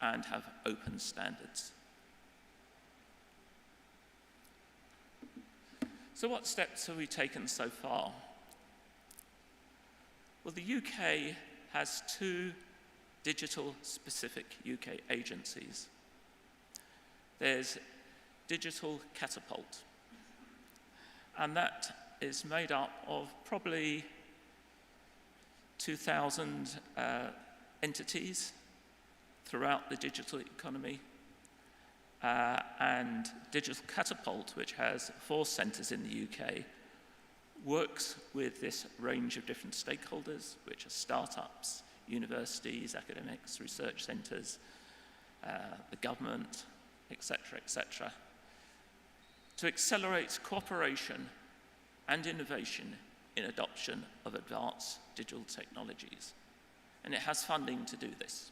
Speaker 21: and have open standards. So what steps have we taken so far? Well, the UK has two digital-specific UK agencies. There's Digital Catapult, and that is made up of probably 2,000 entities throughout the digital economy, and Digital Catapult, which has 4 centres in the UK, works with this range of different stakeholders, which are startups, universities, academics, research centres, the government, etc., etc., to accelerate cooperation and innovation in adoption of advanced digital technologies. And it has funding to do this.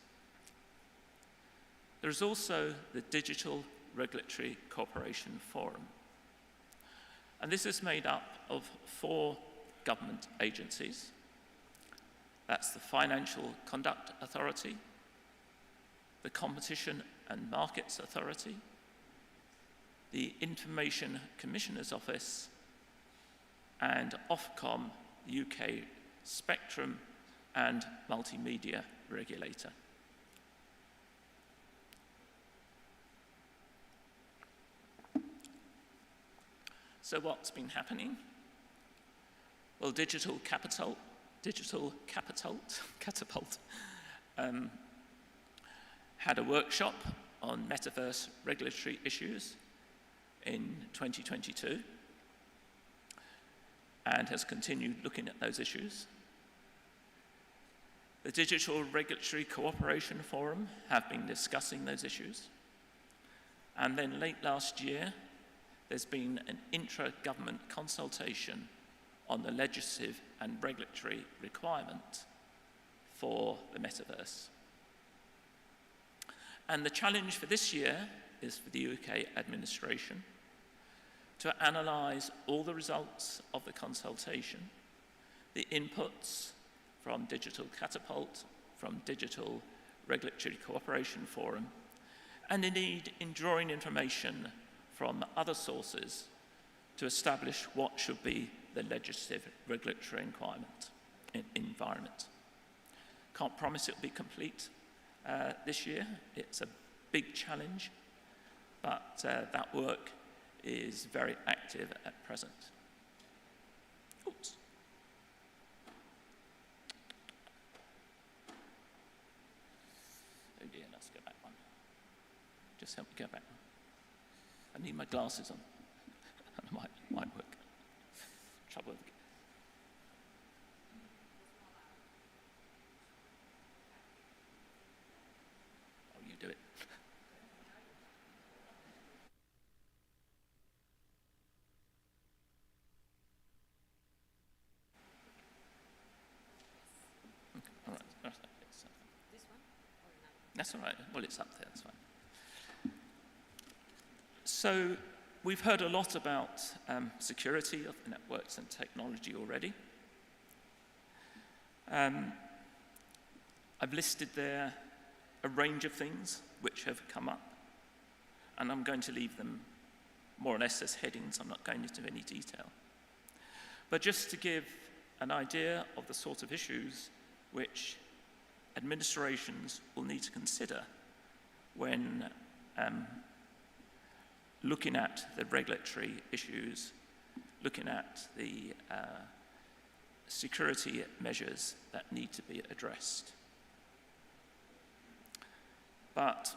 Speaker 21: There is also the Digital Regulatory Cooperation Forum. And this is made up of 4 government agencies. That's the Financial Conduct Authority, the Competition and Markets Authority, the Information Commissioner's Office, and Ofcom, the UK Spectrum and Multimedia Regulator. So what's been happening? Well, Digital Catapult had a workshop on metaverse regulatory issues in 2022 and has continued looking at those issues. The Digital Regulatory Cooperation Forum have been discussing those issues. And then late last year, there's been an intra-government consultation on the legislative and regulatory requirement for the metaverse. And the challenge for this year is for the UK administration to analyse all the results of the consultation, the inputs from Digital Catapult, from Digital Regulatory Cooperation Forum, and indeed in drawing information from other sources to establish what should be the legislative regulatory environment. Can't promise it will be complete this year. It's a big challenge, but that work is very active at present. Oops. Let's go back one. Just help me go back one. I need my glasses on. It might work. Trouble with Oh, you do it. All right. This one? That's all right. Well, it's up there. That's fine. So we've heard a lot about security of networks and technology already. I've listed there a range of things which have come up, and I'm going to leave them more or less as headings. I'm not going into any detail. But just to give an idea of the sort of issues which administrations will need to consider when looking at the regulatory issues, looking at the security measures that need to be addressed. But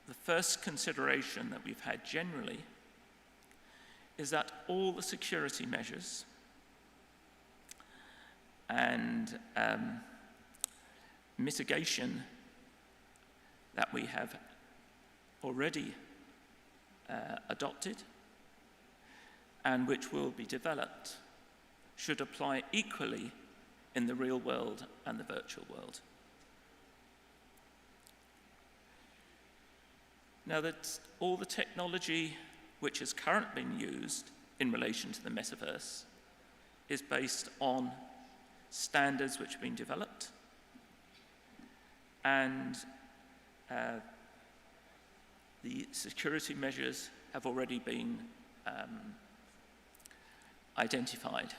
Speaker 21: the first consideration that we've had generally is that all the security measures and mitigation that we have already adopted and which will be developed should apply equally in the real world and the virtual world. Now that all the technology which is currently being used in relation to the metaverse is based on standards which have been developed and the security measures have already been identified.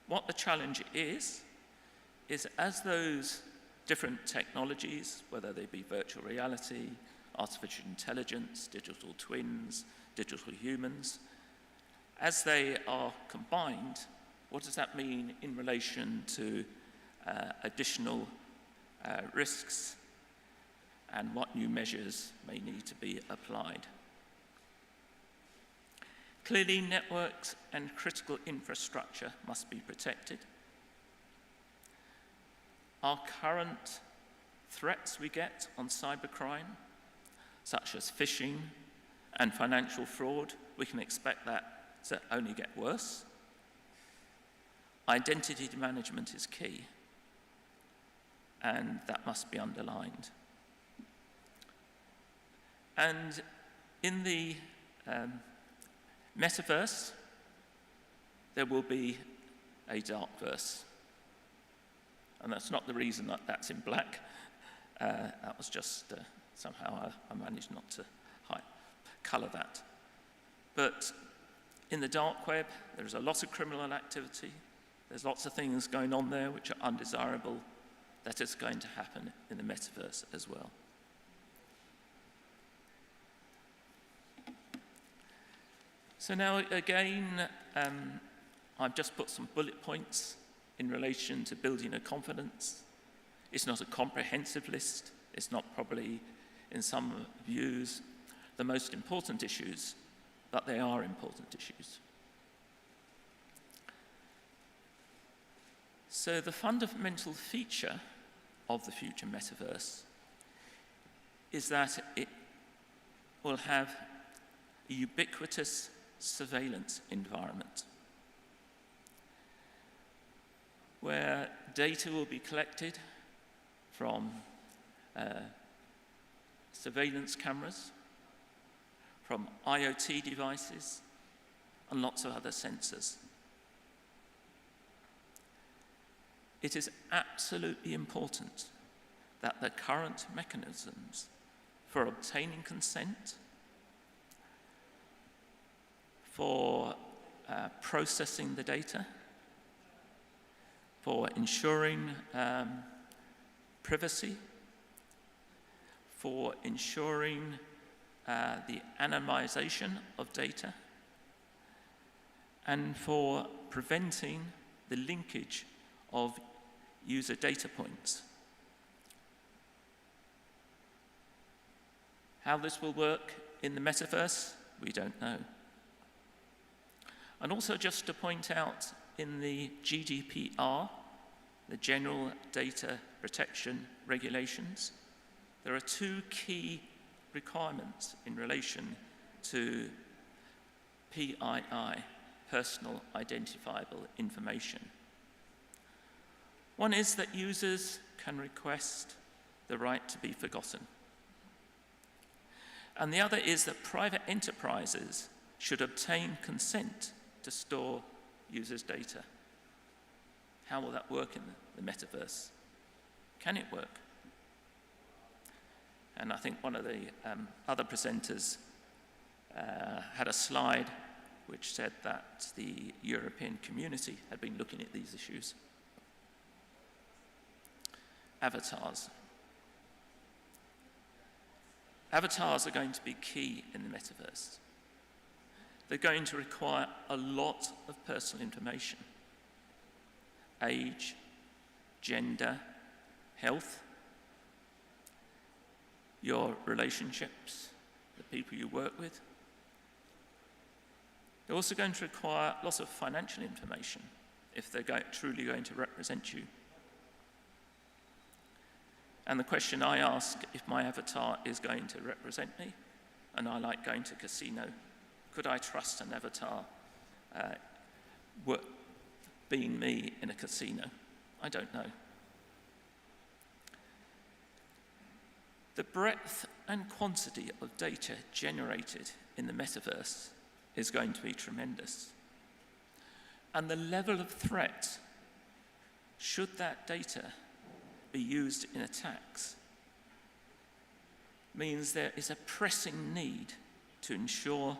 Speaker 21: What the challenge is as those different technologies, whether they be virtual reality, artificial intelligence, digital twins, digital humans, as they are combined, what does that mean in relation to additional risks and what new measures may need to be applied? Clearly, networks and critical infrastructure must be protected. Our current threats we get on cybercrime, such as phishing and financial fraud, we can expect that to only get worse. Identity management is key, and that must be underlined. And in the metaverse, there will be a darkverse. And that's not the reason that that's in black. That was just somehow I managed not to colour that. But in the dark web, there's a lot of criminal activity. There's lots of things going on there which are undesirable. That is going to happen in the metaverse as well. So now again, I've just put some bullet points in relation to building a confidence. It's not a comprehensive list. It's not probably, in some views, the most important issues, but they are important issues. So the fundamental feature of the future metaverse is that it will have a ubiquitous surveillance environment where data will be collected from surveillance cameras, from IoT devices, and lots of other sensors. It is absolutely important that the current mechanisms for obtaining consent, for processing the data, for ensuring privacy, for ensuring the anonymization of data, and for preventing the linkage of user data points. How this will work in the metaverse, we don't know. And also just to point out, in the GDPR, the General Data Protection Regulations, there are two key requirements in relation to PII, personal identifiable information. One is that users can request the right to be forgotten. And the other is that private enterprises should obtain consent to store users' data. How will that work in the metaverse? Can it work? And I think one of the other presenters had a slide which said that the European community had been looking at these issues. Avatars. Avatars are going to be key in the metaverse. They're going to require a lot of personal information. Age, gender, health, your relationships, the people you work with. They're also going to require lots of financial information if they're truly going to represent you. And the question I ask, if my avatar is going to represent me, and I like going to a casino, could I trust an avatar being me in a casino? I don't know. The breadth and quantity of data generated in the metaverse is going to be tremendous. And the level of threat, should that data be used in attacks, means there is a pressing need to ensure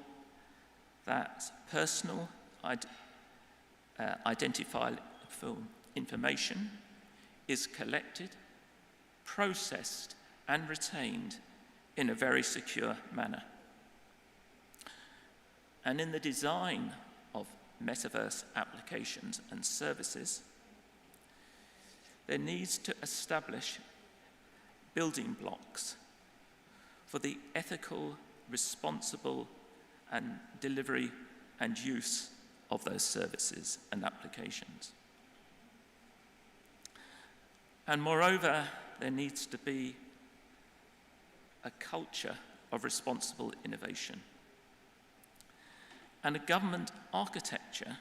Speaker 21: that personal identifiable information is collected, processed, and retained in a very secure manner. And in the design of metaverse applications and services, there needs to establish building blocks for the ethical, responsible, and delivery and use of those services and applications. And moreover, there needs to be a culture of responsible innovation and a government architecture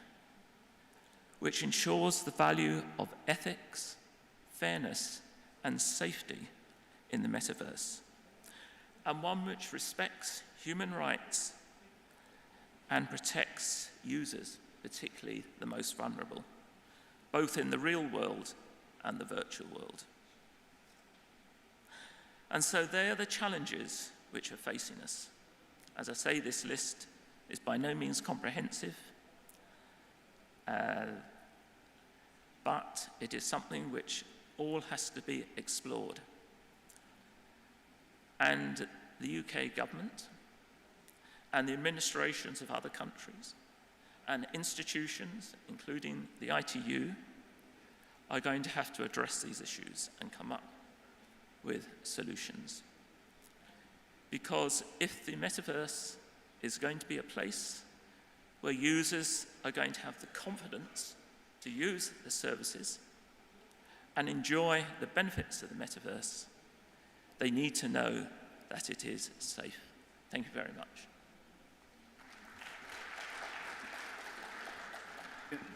Speaker 21: which ensures the value of ethics, fairness, and safety in the metaverse, and one which respects human rights and protects users, particularly the most vulnerable, both in the real world and the virtual world. And so they are the challenges which are facing us. As I say, this list is by no means comprehensive, but it is something which all has to be explored. And the UK government and the administrations of other countries and institutions, including the ITU, are going to have to address these issues and come up with solutions. Because if the metaverse is going to be a place where users are going to have the confidence to use the services and enjoy the benefits of the metaverse, they need to know that it is safe. Thank you very much.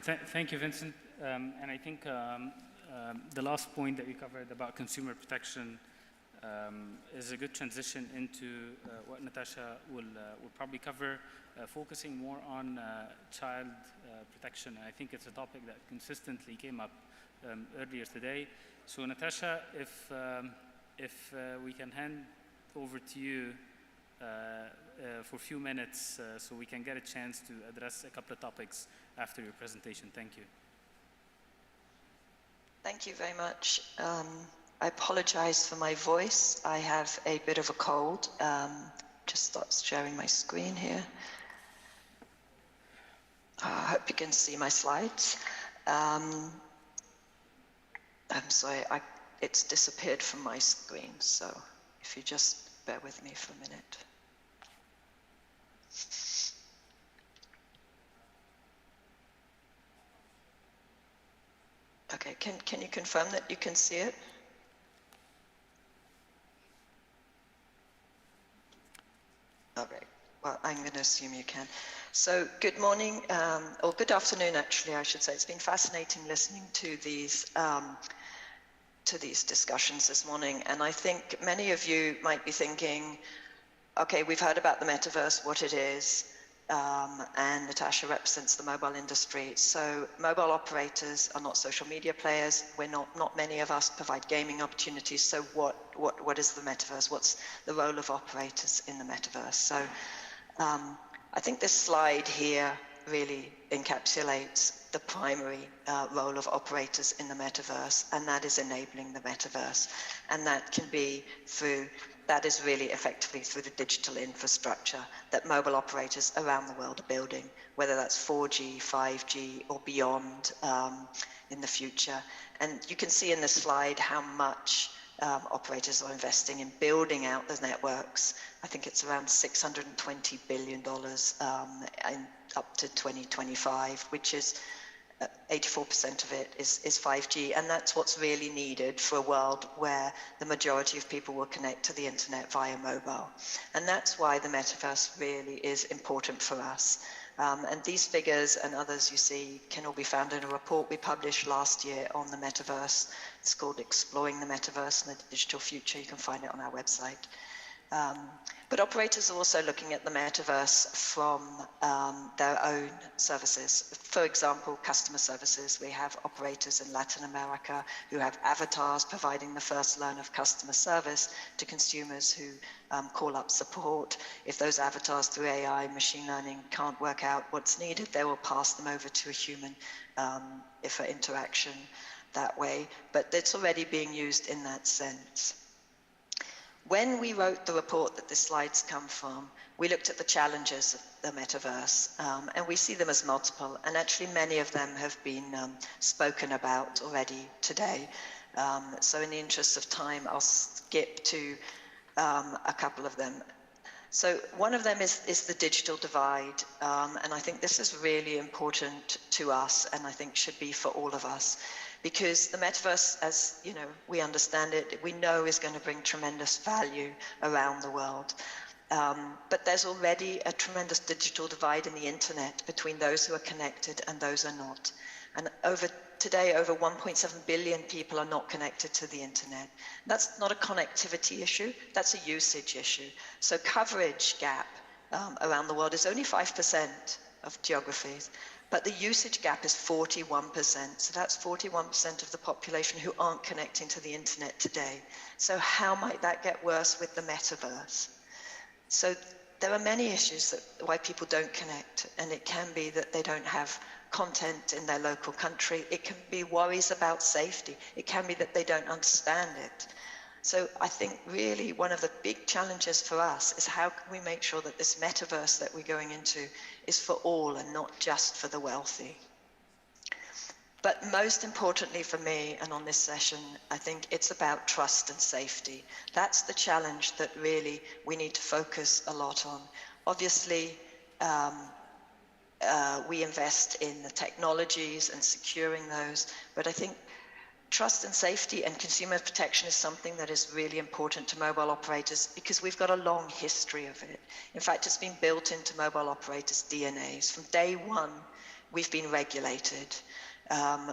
Speaker 18: Thank you, Vincent. And I think the last point that you covered about consumer protection is a good transition into what Natasha will probably cover, focusing more on child protection. And I think it's a topic that consistently came up earlier today. So Natasha, if we can hand over to you for a few minutes so we can get a chance to address a couple of topics after your presentation. Thank you.
Speaker 3: Thank you very much. I apologize for my voice. I have a bit of a cold. Just start sharing my screen here. I hope you can see my slides. I'm sorry, it's disappeared from my screen, so if you just bear with me for a minute. Okay, can you confirm that you can see it? All right. Well, I'm going to assume you can. So good morning, or good afternoon, actually, I should say. It's been fascinating listening to these discussions this morning. And I think many of you might be thinking, okay, we've heard about the metaverse, what it is, and Natasha represents the mobile industry. So mobile operators are not social media players. Not many of us provide gaming opportunities. So what is the metaverse? What's the role of operators in the metaverse? So I think this slide here really encapsulates the primary role of operators in the metaverse, and that is enabling the metaverse. And that can be that is really effectively through the digital infrastructure that mobile operators around the world are building, whether that's 4G, 5G, or beyond in the future. And you can see in this slide how much operators are investing in building out the networks. I think it's around $620 billion up to 2025, which is 84% of it is 5G, and that's what's really needed for a world where the majority of people will connect to the internet via mobile. And that's why the metaverse really is important for us. And these figures and others you see can all be found in a report we published last year on the metaverse. It's called Exploring the Metaverse and the Digital Future. You can find it on our website. But operators are also looking at the metaverse from their own services. For example, customer services. We have operators in Latin America who have avatars providing the first line of customer service to consumers who call up support. If those avatars through AI, machine learning can't work out what's needed, they will pass them over to a human for interaction that way. But it's already being used in that sense. When we wrote the report that the slides come from, we looked at the challenges of the metaverse, and we see them as multiple, and actually many of them have been spoken about already today. So in the interest of time, I'll skip to a couple of them. So one of them is the digital divide, and I think this is really important to us, and I think should be for all of us. Because the metaverse, as you know, we understand it, we know is going to bring tremendous value around the world. But there's already a tremendous digital divide in the internet between those who are connected and those who are not. And today, over 1.7 billion people are not connected to the internet. That's not a connectivity issue, that's a usage issue. So coverage gap around the world is only 5% of geographies. But the usage gap is 41%. So that's 41% of the population who aren't connecting to the internet today. So how might that get worse with the metaverse? So there are many issues why people don't connect, and it can be that they don't have content in their local country. It can be worries about safety. It can be that they don't understand it. So I think really one of the big challenges for us is how can we make sure that this metaverse that we're going into is for all and not just for the wealthy. But most importantly for me and on this session, I think it's about trust and safety. That's the challenge that really we need to focus a lot on. Obviously, we invest in the technologies and securing those, but I think trust and safety and consumer protection is something that is really important to mobile operators because we've got a long history of it. In fact, it's been built into mobile operators' DNAs. From day one, we've been regulated,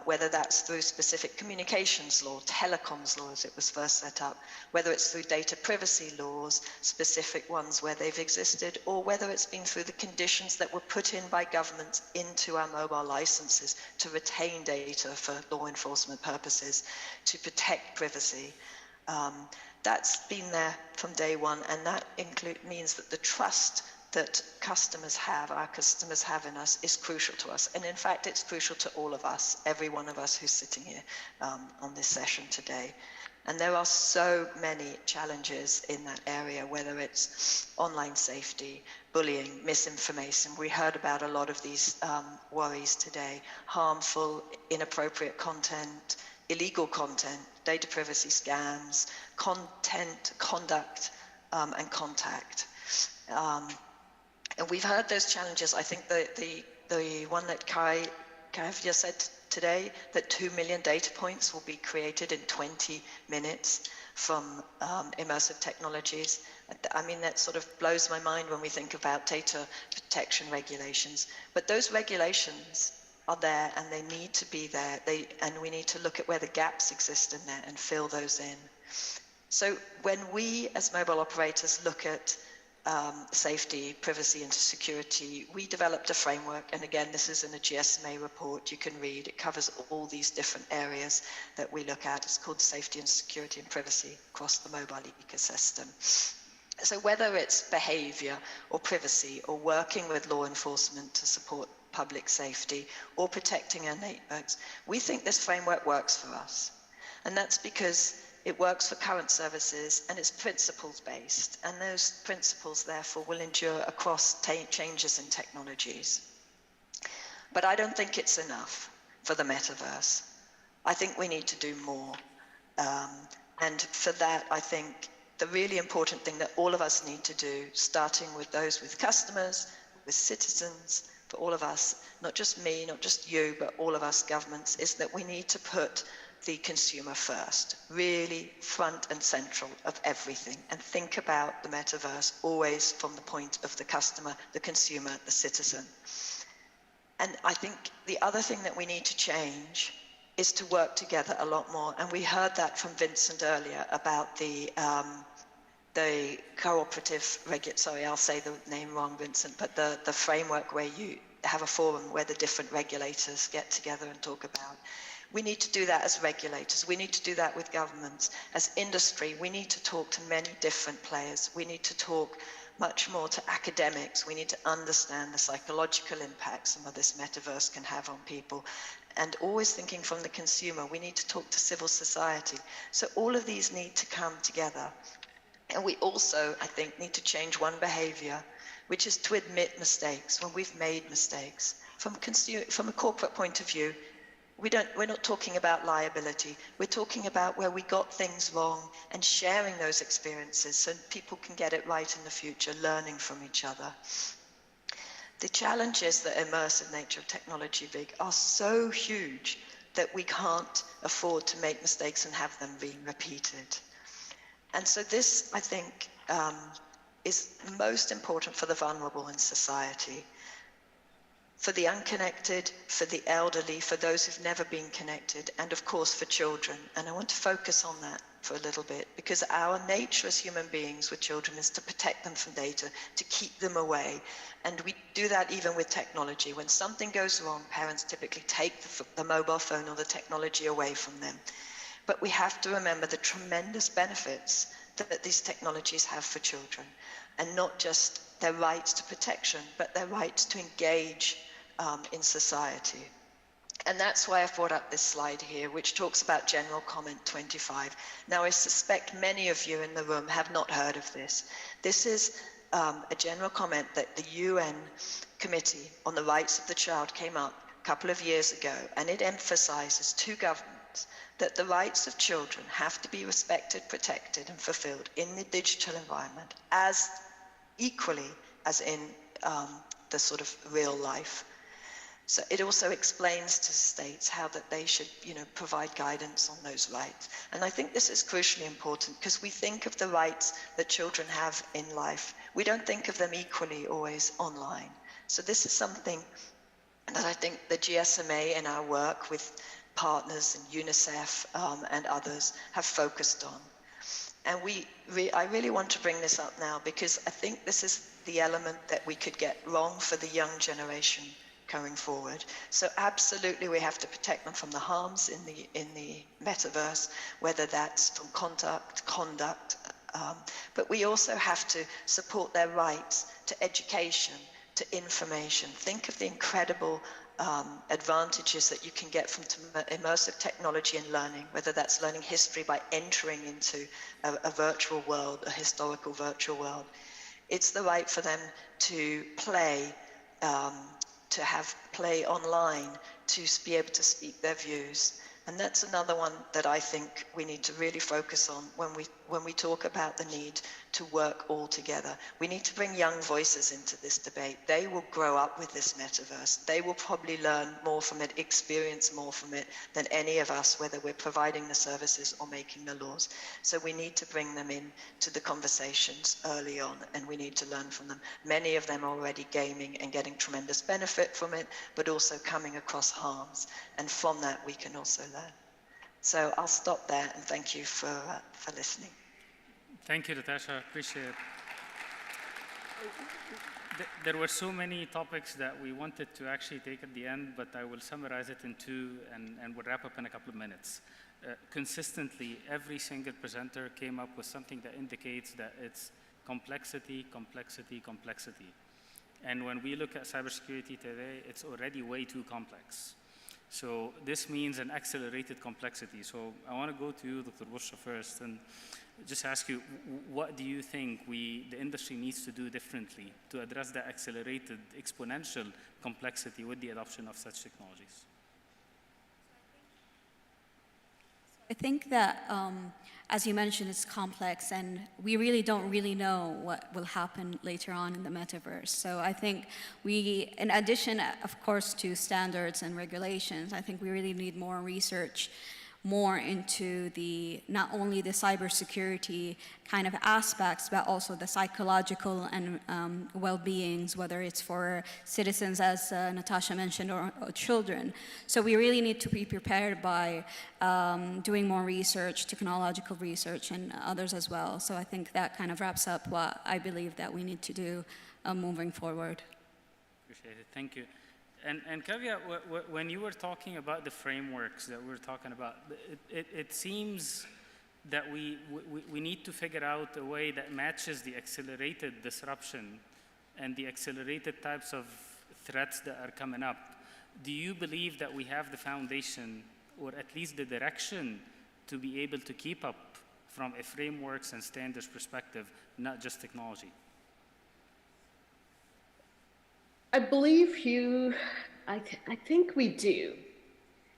Speaker 3: whether that's through specific communications law, telecoms law as it was first set up, whether it's through data privacy laws, specific ones where they've existed, or whether it's been through the conditions that were put in by governments into our mobile licenses to retain data for law enforcement purposes, to protect privacy. That's been there from day one, and that means that the trust that our customers have in us is crucial to us. And in fact, it's crucial to all of us, every one of us who's sitting here on this session today. And there are so many challenges in that area, whether it's online safety, bullying, misinformation. We heard about a lot of these worries today, harmful, inappropriate content, illegal content, data privacy scams, content, conduct and contact. And we've heard those challenges. I think the one that Kai just said today, that 2 million data points will be created in 20 minutes from immersive technologies. I mean, that sort of blows my mind when we think about data protection regulations. But those regulations are there and they need to be there. And we need to look at where the gaps exist in there and fill those in. So when we as mobile operators look at safety, privacy and security, we developed a framework, and again this is in a GSMA report you can read. It covers all these different areas that we look at. It's called Safety and Security and Privacy across the mobile ecosystem. So whether it's behavior or privacy or working with law enforcement to support public safety or protecting our networks, we think this framework works for us. And that's because it works for current services and it's principles-based, and those principles therefore will endure across changes in technologies. But I don't think it's enough for the metaverse. I think we need to do more. And for that, I think the really important thing that all of us need to do, starting with those with customers, with citizens, for all of us, not just me, not just you, but all of us governments, is that we need to put the consumer first, really front and central of everything, and think about the metaverse always from the point of the customer, the consumer, the citizen. And I think the other thing that we need to change is to work together a lot more. And we heard that from Vincent earlier about the cooperative, sorry, I'll say the name wrong, Vincent, but the framework where you have a forum where the different regulators get together and talk about. We need to do that as regulators. We need to do that with governments. As industry, we need to talk to many different players. We need to talk much more to academics. We need to understand the psychological impact some of this metaverse can have on people. And always thinking from the consumer, we need to talk to civil society. So all of these need to come together. And we also, I think, need to change one behavior, which is to admit mistakes when we've made mistakes. From a corporate point of view, we're not talking about liability. We're talking about where we got things wrong and sharing those experiences so people can get it right in the future, learning from each other. The challenges that immersive nature of technology big are so huge that we can't afford to make mistakes and have them being repeated. And so this, I think, is most important for the vulnerable in society. For the unconnected, for the elderly, for those who've never been connected, and of course for children. And I want to focus on that for a little bit, because our nature as human beings with children is to protect them from data, to keep them away. And we do that even with technology. When something goes wrong, parents typically take the mobile phone or the technology away from them. But we have to remember the tremendous benefits that these technologies have for children, and not just their rights to protection, but their rights to engage in society. And that's why I've brought up this slide here, which talks about General Comment 25. Now, I suspect many of you in the room have not heard of this. This is a general comment that the UN Committee on the Rights of the Child came up a couple of years ago, and it emphasizes to governments that the rights of children have to be respected, protected, and fulfilled in the digital environment as equally as in the sort of real life. So it also explains to states how that they should, provide guidance on those rights. And I think this is crucially important because we think of the rights that children have in life. We don't think of them equally always online. So this is something that I think the GSMA in our work with partners and UNICEF and others have focused on. And I really want to bring this up now because I think this is the element that we could get wrong for the young generation going forward. So absolutely we have to protect them from the harms in the metaverse, whether that's from conduct, but we also have to support their rights to education, to information. Think of the incredible advantages that you can get from immersive technology and learning, whether that's learning history by entering into a virtual world, a historical virtual world. It's the right for them to play, to have play online, to be able to speak their views, And that's another one that I think we need to really focus on when we talk about the need to work all together. We need to bring young voices into this debate. They will grow up with this metaverse. They will probably learn more from it, experience more from it than any of us, whether we're providing the services or making the laws. So we need to bring them in to the conversations early on, and we need to learn from them. Many of them are already gaming and getting tremendous benefit from it, but also coming across harms. And from that, we can also learn. So I'll stop there, and thank you for listening.
Speaker 18: Thank you, Natasha. Appreciate it. There were so many topics that we wanted to actually take at the end, but I will summarize it in two, and we'll wrap up in a couple of minutes. Consistently, every single presenter came up with something that indicates that it's complexity, complexity, complexity. And when we look at cybersecurity today, it's already way too complex. So this means an accelerated complexity. So I want to go to you, Dr. Bushra, first, and just ask you, what do you think the industry needs to do differently to address that accelerated exponential complexity with the adoption of such technologies?
Speaker 19: I think that, as you mentioned, it's complex, and we really don't know what will happen later on in the metaverse. So I think we, in addition, of course, to standards and regulations, I think we really need more research, more into not only the cybersecurity kind of aspects, but also the psychological and well-beings, whether it's for citizens, as Natasha mentioned, or children. So we really need to be prepared by doing more research, technological research, and others as well. So I think that kind of wraps up what I believe that we need to do moving forward.
Speaker 18: Appreciate it. Thank you. And Kavya, when you were talking about the frameworks that we're talking about, it seems that we need to figure out a way that matches the accelerated disruption and the accelerated types of threats that are coming up. Do you believe that we have the foundation, or at least the direction, to be able to keep up from a frameworks and standards perspective, not just technology?
Speaker 20: I believe I think we do.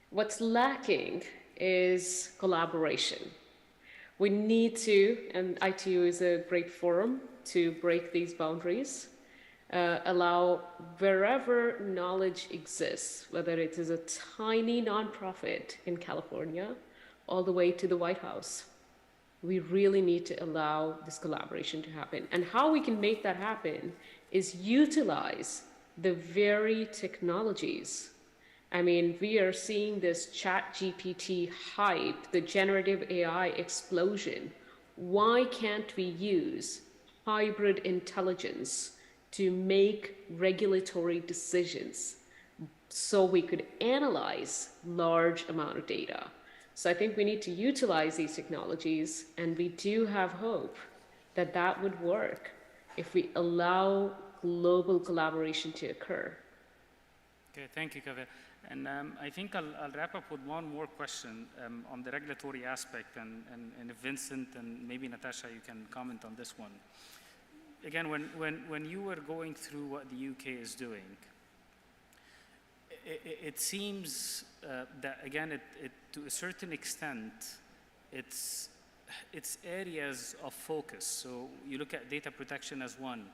Speaker 20: What's lacking is collaboration. We need to, and ITU is a great forum to break these boundaries, allow wherever knowledge exists, whether it is a tiny nonprofit in California, all the way to the White House. We really need to allow this collaboration to happen. And how we can make that happen is utilize the very technologies. I mean, we are seeing this ChatGPT hype, the generative AI explosion. Why can't we use hybrid intelligence to make regulatory decisions so we could analyze large amount of data? So I think we need to utilize these technologies, and we do have hope that that would work if we allow global collaboration to occur.
Speaker 18: Okay, thank you, Kavya. And I think I'll wrap up with one more question on the regulatory aspect, and if Vincent and maybe Natasha, you can comment on this one. Again, when you were going through what the UK is doing, it seems that, again, to a certain extent, it's areas of focus. So you look at data protection as one,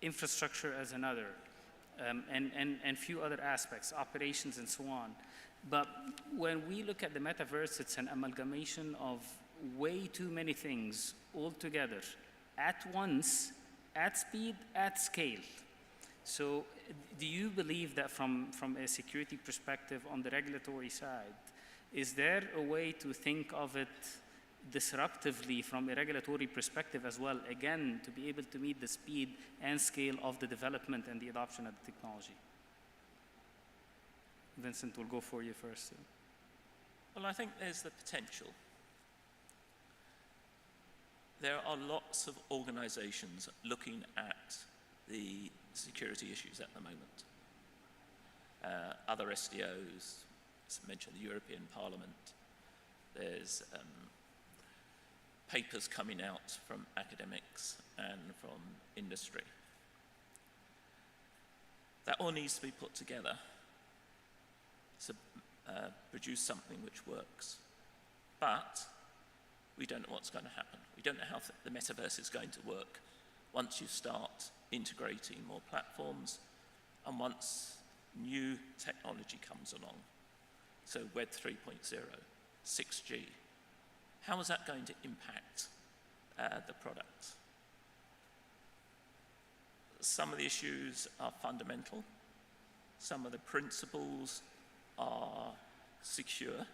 Speaker 18: infrastructure as another, and few other aspects, operations and so on. But when we look at the metaverse, it's an amalgamation of way too many things all together, at once, at speed, at scale. So do you believe that from a security perspective on the regulatory side, is there a way to think of it disruptively from a regulatory perspective as well, again, to be able to meet the speed and scale of the development and the adoption of the technology? Vincent, we'll go for you first.
Speaker 21: Well, I think there's the potential. There are lots of organizations looking at the security issues at the moment. Other SDOs, as mentioned, the European Parliament. There's papers coming out from academics and from industry. That all needs to be put together. So produce something which works. But we don't know what's going to happen. We don't know how the metaverse is going to work once you start integrating more platforms and once new technology comes along. So Web 3.0, 6G. How is that going to impact the product? Some of the issues are fundamental. Some of the principles are secure.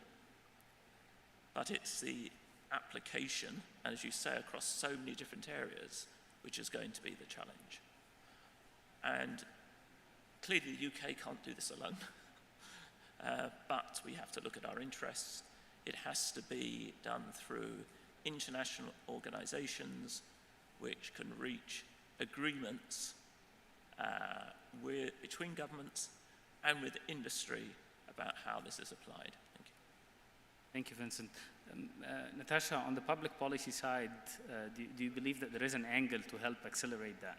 Speaker 21: But it's the application, and as you say, across so many different areas, which is going to be the challenge. And clearly the UK can't do this alone, but we have to look at our interests. It has to be done through international organizations which can reach agreements between governments and with industry about how this is applied. Thank you.
Speaker 18: Thank you, Vincent. Natasha, on the public policy side, do you believe that there is an angle to help accelerate that?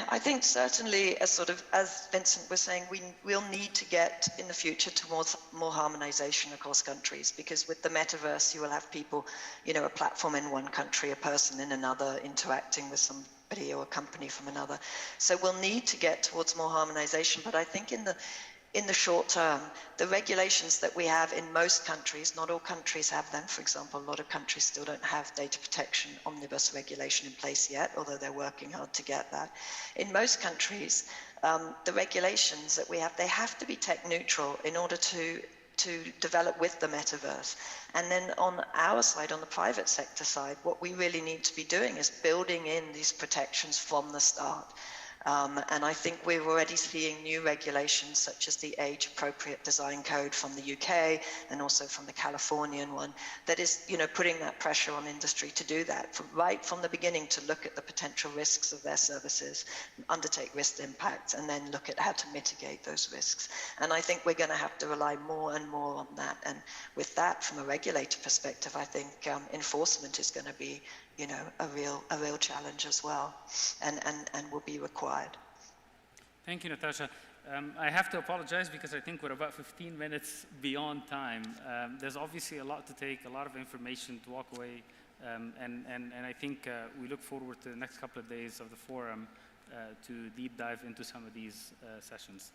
Speaker 3: I think certainly, as Vincent was saying, we'll need to get in the future towards more harmonization across countries, because with the metaverse, you will have people, a platform in one country, a person in another, interacting with somebody or a company from another. So we'll need to get towards more harmonization. But I think in the short term, the regulations that we have in most countries, not all countries have them. For example, a lot of countries still don't have data protection omnibus regulation in place yet, although they're working hard to get that. In most countries, the regulations that we have, they have to be tech neutral in order to develop with the metaverse. And then on our side, on the private sector side, what we really need to be doing is building in these protections from the start. And I think we're already seeing new regulations such as the age-appropriate design code from the UK and also from the Californian one that is, putting that pressure on industry to do that right from the beginning, to look at the potential risks of their services, undertake risk impact, and then look at how to mitigate those risks. And I think we're going to have to rely more and more on that. And with that, from a regulator perspective, I think enforcement is going to be a real challenge as well, and will be required.
Speaker 18: Thank you, Natasha. I have to apologize because I think we're about 15 minutes beyond time. There's obviously a lot to take, a lot of information to walk away, and I think we look forward to the next couple of days of the forum to deep dive into some of these sessions.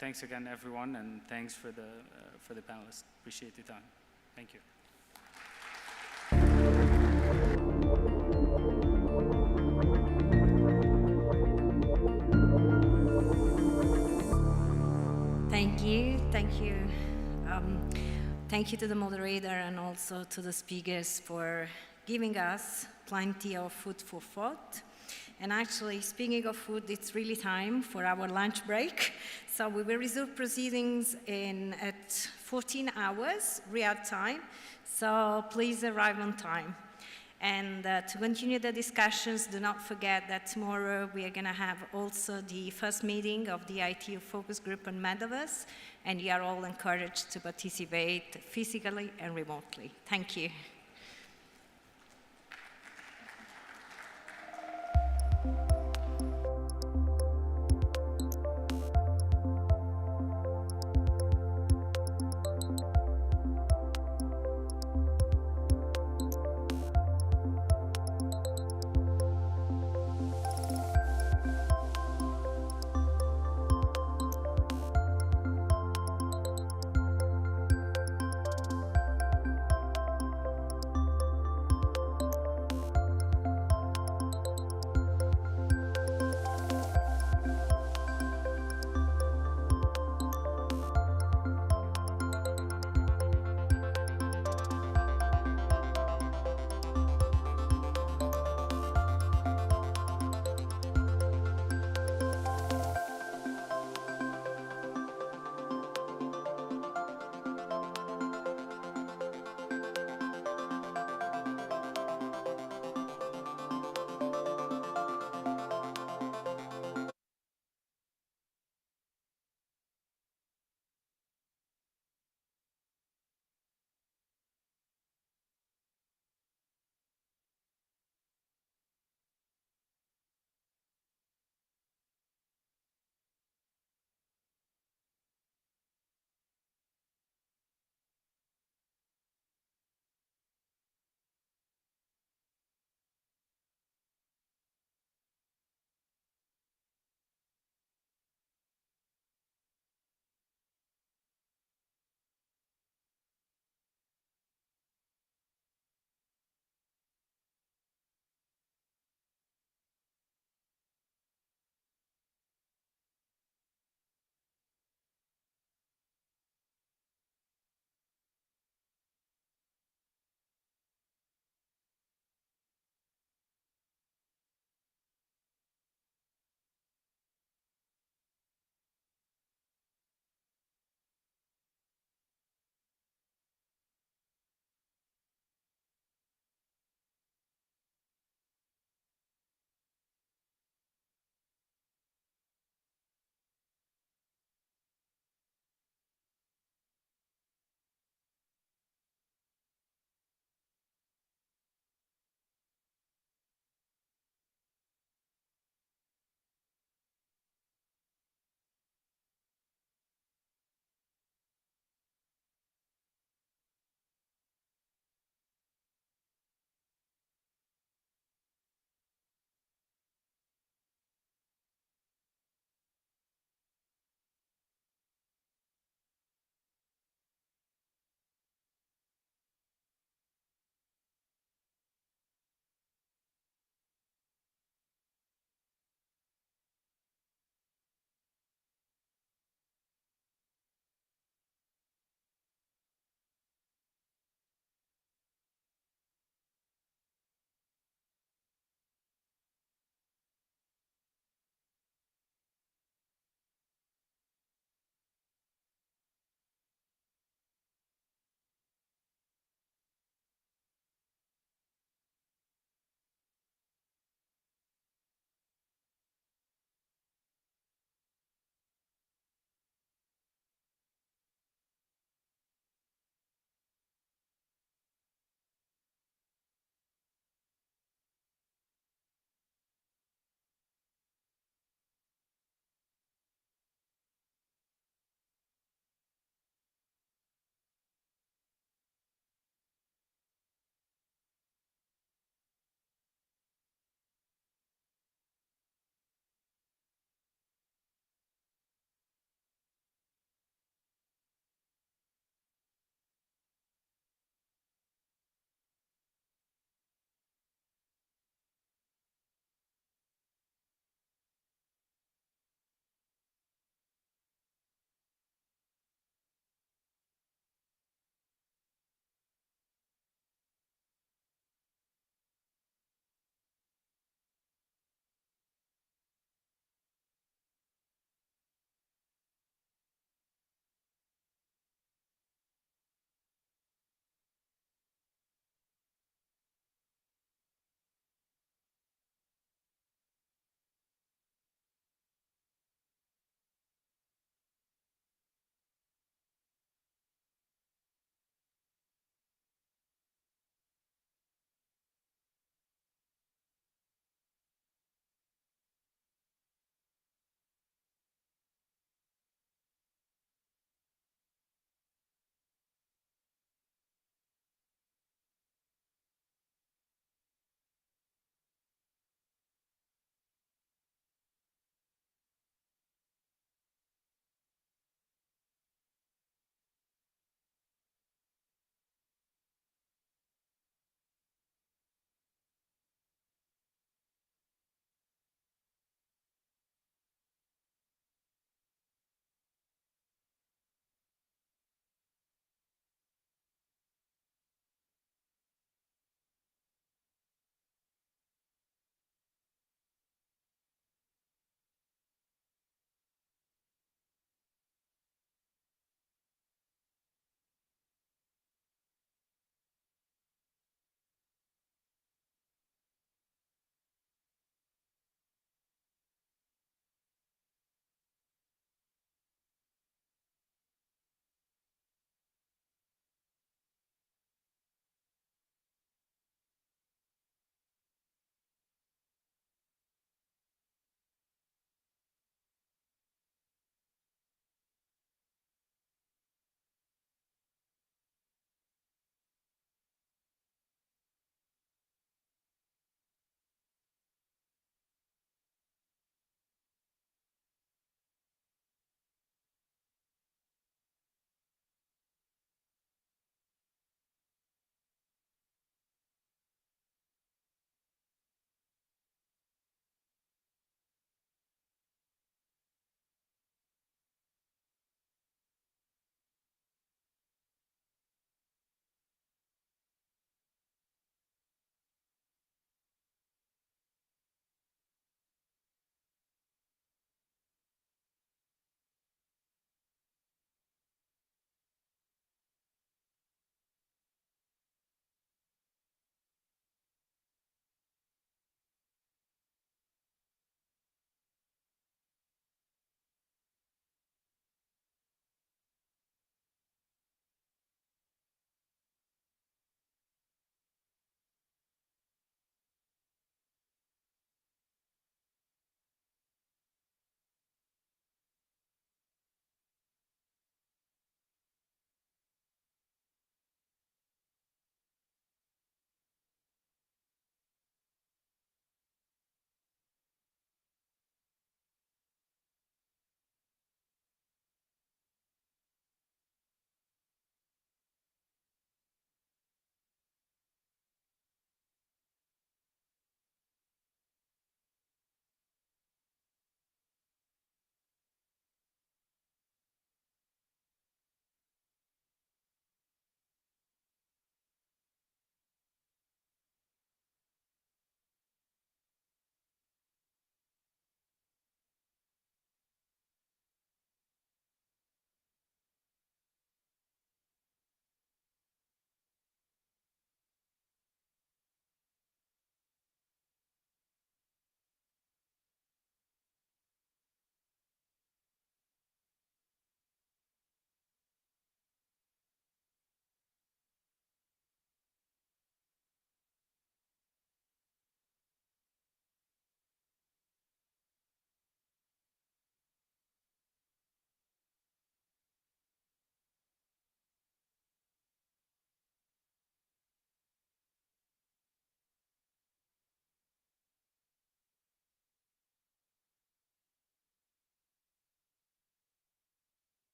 Speaker 18: Thanks again, everyone, and thanks for the panelists. Appreciate your time. Thank you.
Speaker 1: Thank you. Thank you to the moderator and also to the speakers for giving us plenty of food for thought. And actually, speaking of food, it's really time for our lunch break. So we will resume proceedings at 14 hours, Riyadh time. So please arrive on time. And to continue the discussions, do not forget that tomorrow we are going to have also the first meeting of the ITU Focus Group on Metaverse, and you are all encouraged to participate physically and remotely. Thank you.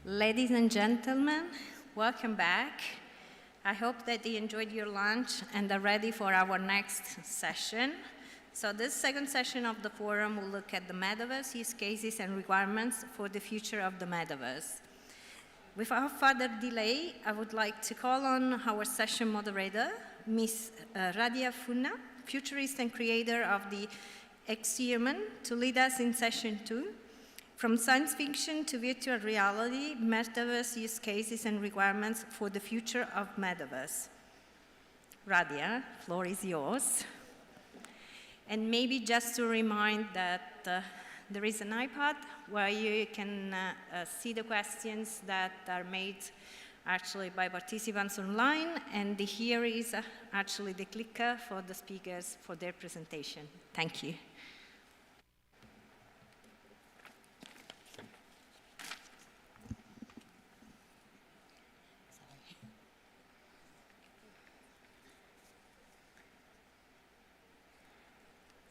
Speaker 1: Ladies and gentlemen, welcome back. I hope that you enjoyed your lunch and are ready for our next session. So this second session of the forum will look at the metaverse use cases and requirements for the future of the metaverse. Without further delay, I would like to call on our session moderator, Ms. Radia Funna, futurist and creator of the X-Human, to lead us in session 2, from science fiction to virtual reality, metaverse use cases and requirements for the future of metaverse. Radia, floor is yours. And maybe just to remind that there is an iPad where you can see the questions that are made actually by participants online, and here is actually the clicker for the speakers for their presentation. Thank you.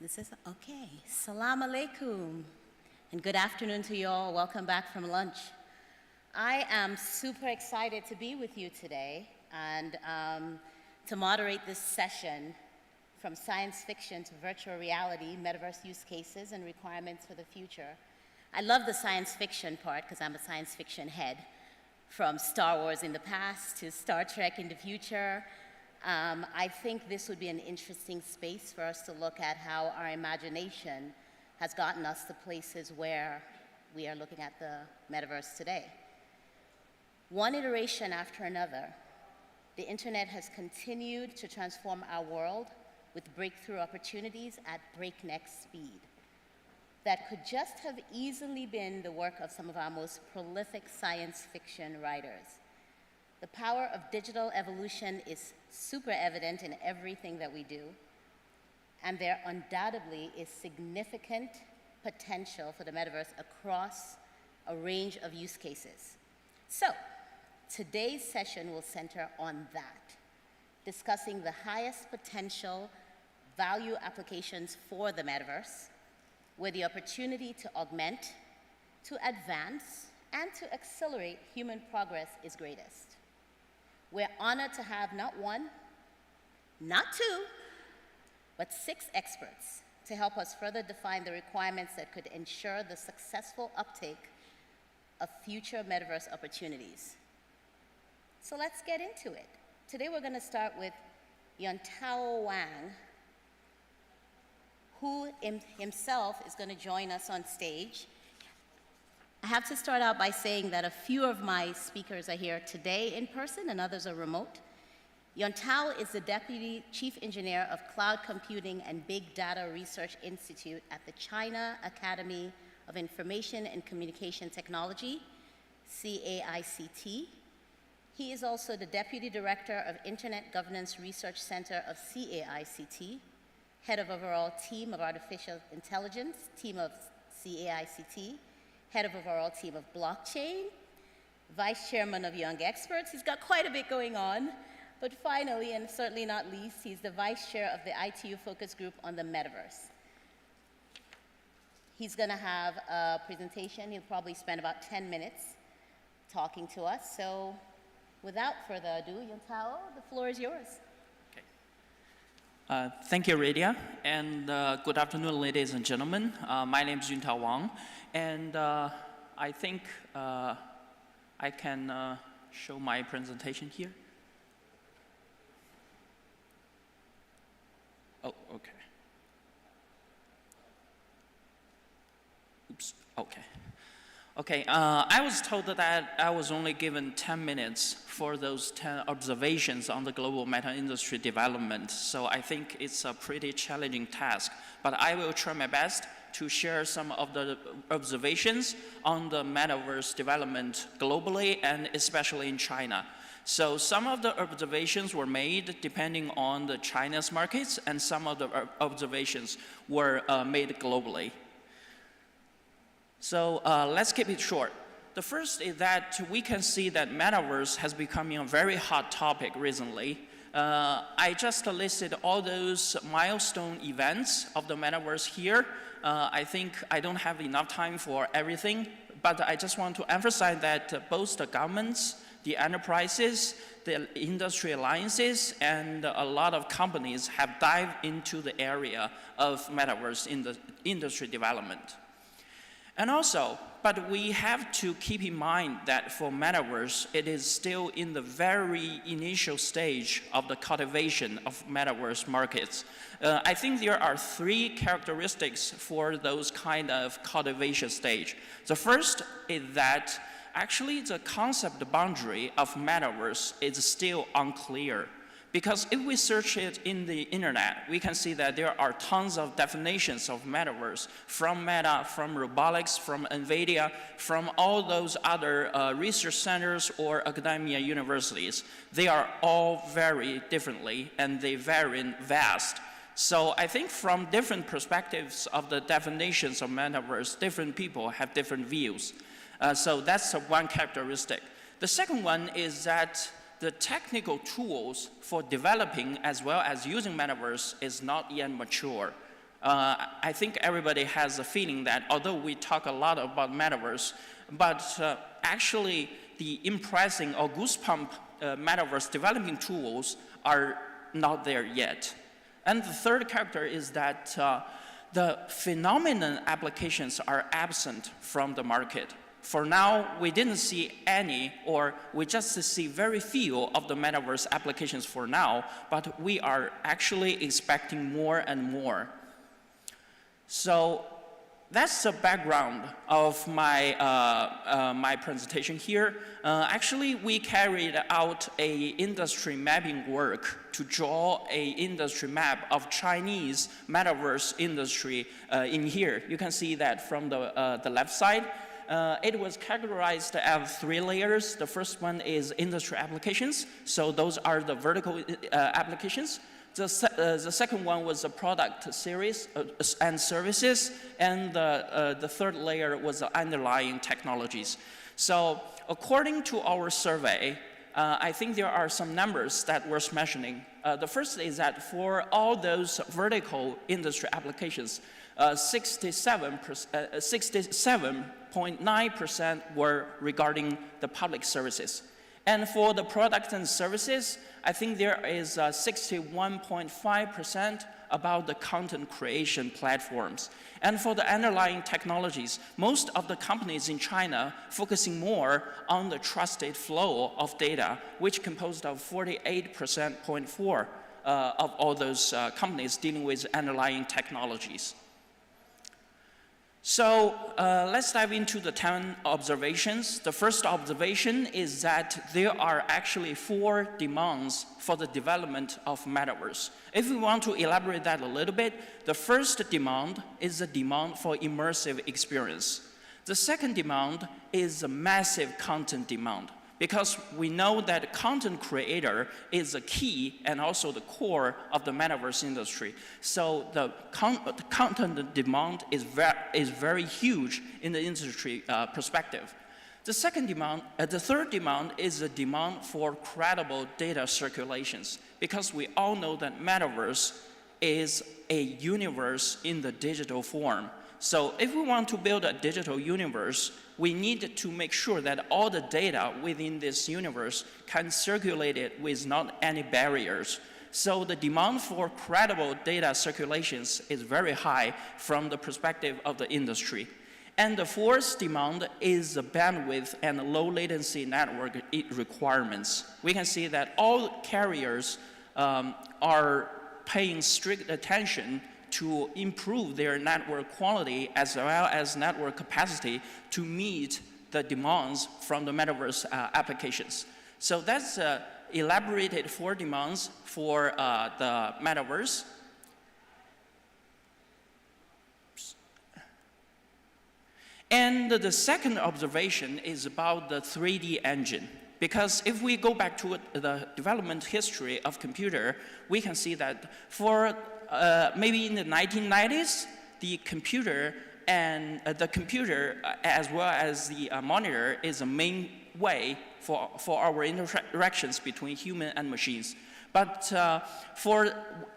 Speaker 4: This is okay. Salam alaikum. And good afternoon to you all. Welcome back from lunch. I am super excited to be with you today and to moderate this session from science fiction to virtual reality, metaverse use cases and requirements for the future. I love the science fiction part because I'm a science fiction head, from Star Wars in the past to Star Trek in the future. I think this would be an interesting space for us to look at how our imagination has gotten us to places where we are looking at the metaverse today. One iteration after another, the internet has continued to transform our world with breakthrough opportunities at breakneck speed. That could just have easily been the work of some of our most prolific science fiction writers. The power of digital evolution is super evident in everything that we do, and there undoubtedly is significant potential for the metaverse across a range of use cases. So, today's session will center on that, discussing the highest potential value applications for the metaverse, where the opportunity to augment, to advance, and to accelerate human progress is greatest. We're honored to have not one, not two, but 6 experts to help us further define the requirements that could ensure the successful uptake of future metaverse opportunities. So let's get into it. Today we're going to start with Yuntao Wang, who himself is going to join us on stage. I have to start out by saying that a few of my speakers are here today in person and others are remote. Yuntao is the Deputy Chief Engineer of Cloud Computing and Big Data Research Institute at the China Academy of Information and Communication Technology, CAICT. He is also the Deputy Director of Internet Governance Research Center of CAICT, Head of Overall Team of Artificial Intelligence, Team of CAICT, Head of Overall Team of Blockchain, Vice Chairman of Young Experts. He's got quite a bit going on. But finally, and certainly not least, he's the Vice Chair of the ITU Focus Group on the Metaverse. He's going to have a presentation. He'll probably spend about 10 minutes talking to us. So without further ado, Yuntao, the floor is yours.
Speaker 21: Thank you, Radia, and good afternoon, ladies and gentlemen. My name is Yuntao Wang, and I think I can show my presentation here. Oh, okay. Oops, okay. Okay, I was told that I was only given 10 minutes for those 10 observations on the global meta industry development, so I think it's a pretty challenging task. But I will try my best to share some of the observations on the metaverse development globally and especially in China. So some of the observations were made depending on the China's markets, and some of the observations were made globally. So let's keep it short. The first is that we can see that metaverse has become a very hot topic recently. I just listed all those milestone events of the metaverse here. I think I don't have enough time for everything,
Speaker 5: but I just want to emphasize that both the governments, the enterprises, the industry alliances, and a lot of companies have dived into the area of metaverse in the industry development. And also, but we have to keep in mind that for metaverse, it is still in the very initial stage of the cultivation of metaverse markets. I think there are 3 characteristics for those kind of cultivation stage. The first is that actually the concept boundary of metaverse is still unclear. Because if we search it in the internet, we can see that there are tons of definitions of metaverse from Meta, from robotics, from NVIDIA, from all those other research centers or academia universities. They are all very differently and they vary vast. So I think from different perspectives of the definitions of metaverse, different people have different views. So that's one characteristic. The second one is that the technical tools for developing as well as using metaverse is not yet mature. I think everybody has a feeling that although we talk a lot about metaverse, but actually the impressing or goosebump metaverse developing tools are not there yet. And the third character is that the phenomenon applications are absent from the market. For now, we didn't see any, or we just see very few of the metaverse applications for now, but we are actually expecting more and more. So that's the background of my, my presentation here. Actually, we carried out a industry mapping work to draw a industry map of Chinese metaverse industry in here. You can see that from the left side. It was categorized as 3 layers. The first one is industry applications. So those are the vertical applications. The second one was the product series and services. And the third layer was the underlying technologies. So according to our survey, I think there are some numbers that worth mentioning. The first is that for all those vertical industry applications, 67.9% were regarding the public services. And for the products and services, I think there is 61.5% about the content creation platforms. And for the underlying technologies, most of the companies in China focusing more on the trusted flow of data, which composed of 48.4% of all those companies dealing with underlying technologies. So let's dive into the 10 observations. The first observation is that there are actually 4 demands for the development of metaverse. If we want to elaborate that a little bit, the first demand is the demand for immersive experience. The second demand is a massive content demand, because we know that content creator is the key and also the core of the metaverse industry. So the content demand is very huge in the industry perspective. The third demand is the demand for credible data circulations, because we all know that metaverse is a universe in the digital form. So if we want to build a digital universe, we need to make sure that all the data within this universe can circulate it with not any barriers. So the demand for credible data circulations is very high from the perspective of the industry. And the fourth demand is the bandwidth and low latency network requirements. We can see that all carriers are paying strict attention to improve their network quality as well as network capacity to meet the demands from the metaverse applications. So that's elaborated 4 demands for the metaverse. And the second observation is about the 3D engine. Because if we go back to the development history of computer, we can see that for maybe in the 1990s, the computer as well as the monitor is the main way for our interactions between human and machines. But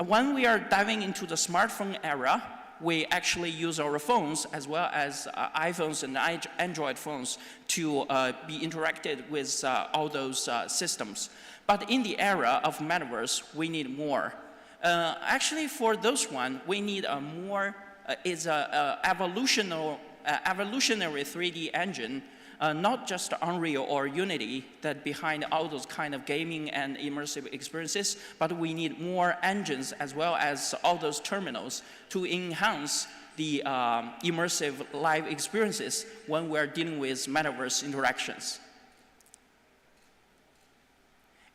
Speaker 5: when we are diving into the smartphone era, we actually use our phones as well as iPhones and Android phones to be interacted with all those systems. But in the era of metaverse, we need more. Actually, for those one, we need a more evolutionary 3D engine, not just Unreal or Unity that behind all those kind of gaming and immersive experiences, but we need more engines as well as all those terminals to enhance the immersive live experiences when we're dealing with metaverse interactions.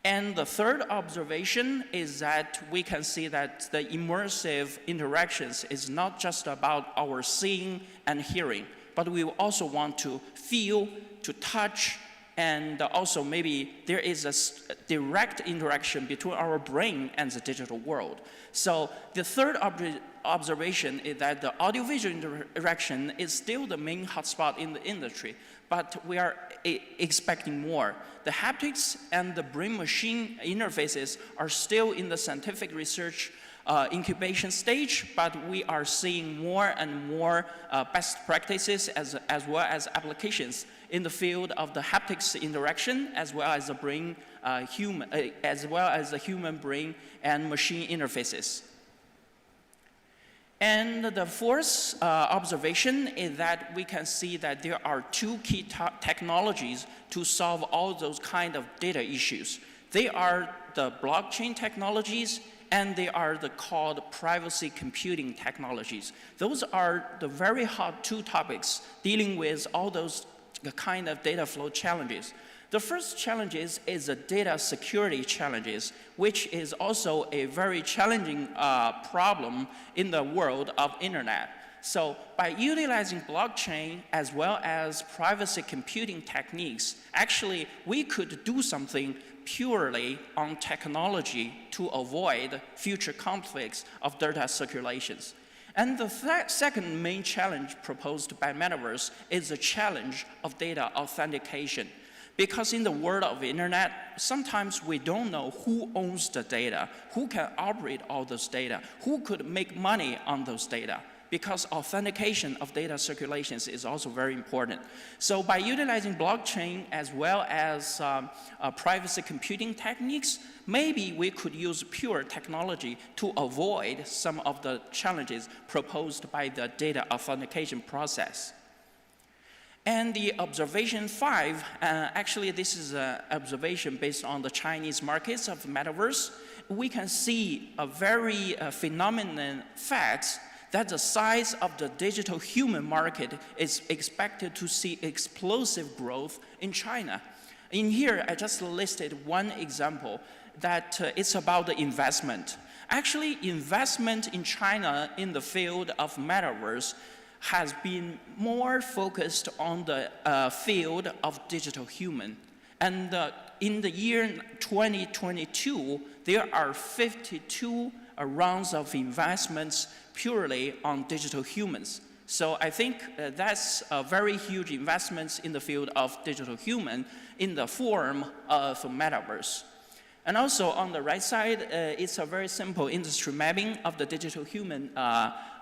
Speaker 5: And the third observation is that we can see that the immersive interactions is not just about our seeing and hearing, but we also want to feel, to touch, and also maybe there is a direct interaction between our brain and the digital world. So the third observation is that the audiovisual interaction is still the main hotspot in the industry, but we are expecting more. The haptics and the brain-machine interfaces are still in the scientific research incubation stage, but we are seeing more and more best practices as well as applications in the field of the haptics interaction, as well as the brain as well as the human brain and machine interfaces. And the fourth observation is that we can see that there are two key technologies to solve all those kind of data issues. They are the blockchain technologies and they are the called privacy computing technologies. Those are the very hot two topics dealing with all those kind of data flow challenges. The first challenges is the data security challenges, which is also a very challenging problem in the world of internet. So by utilizing blockchain as well as privacy computing techniques, actually we could do something purely on technology to avoid future conflicts of data circulations. And the second main challenge proposed by Metaverse is the challenge of data authentication. Because in the world of the internet, sometimes we don't know who owns the data, who can operate all those data, who could make money on those data. Because authentication of data circulations is also very important. So by utilizing blockchain as well as privacy computing techniques, maybe we could use pure technology to avoid some of the challenges proposed by the data authentication process. And the observation 5, actually this is an observation based on the Chinese markets of metaverse. We can see a very phenomenal fact that the size of the digital human market is expected to see explosive growth in China. In here, I just listed one example that it's about the investment. Actually, investment in China in the field of metaverse has been more focused on the field of digital human. And in the year 2022, there are 52 rounds of investments purely on digital humans. So I think that's a very huge investments in the field of digital human in the form of metaverse. And also on the right side, it's a very simple industry mapping of the digital human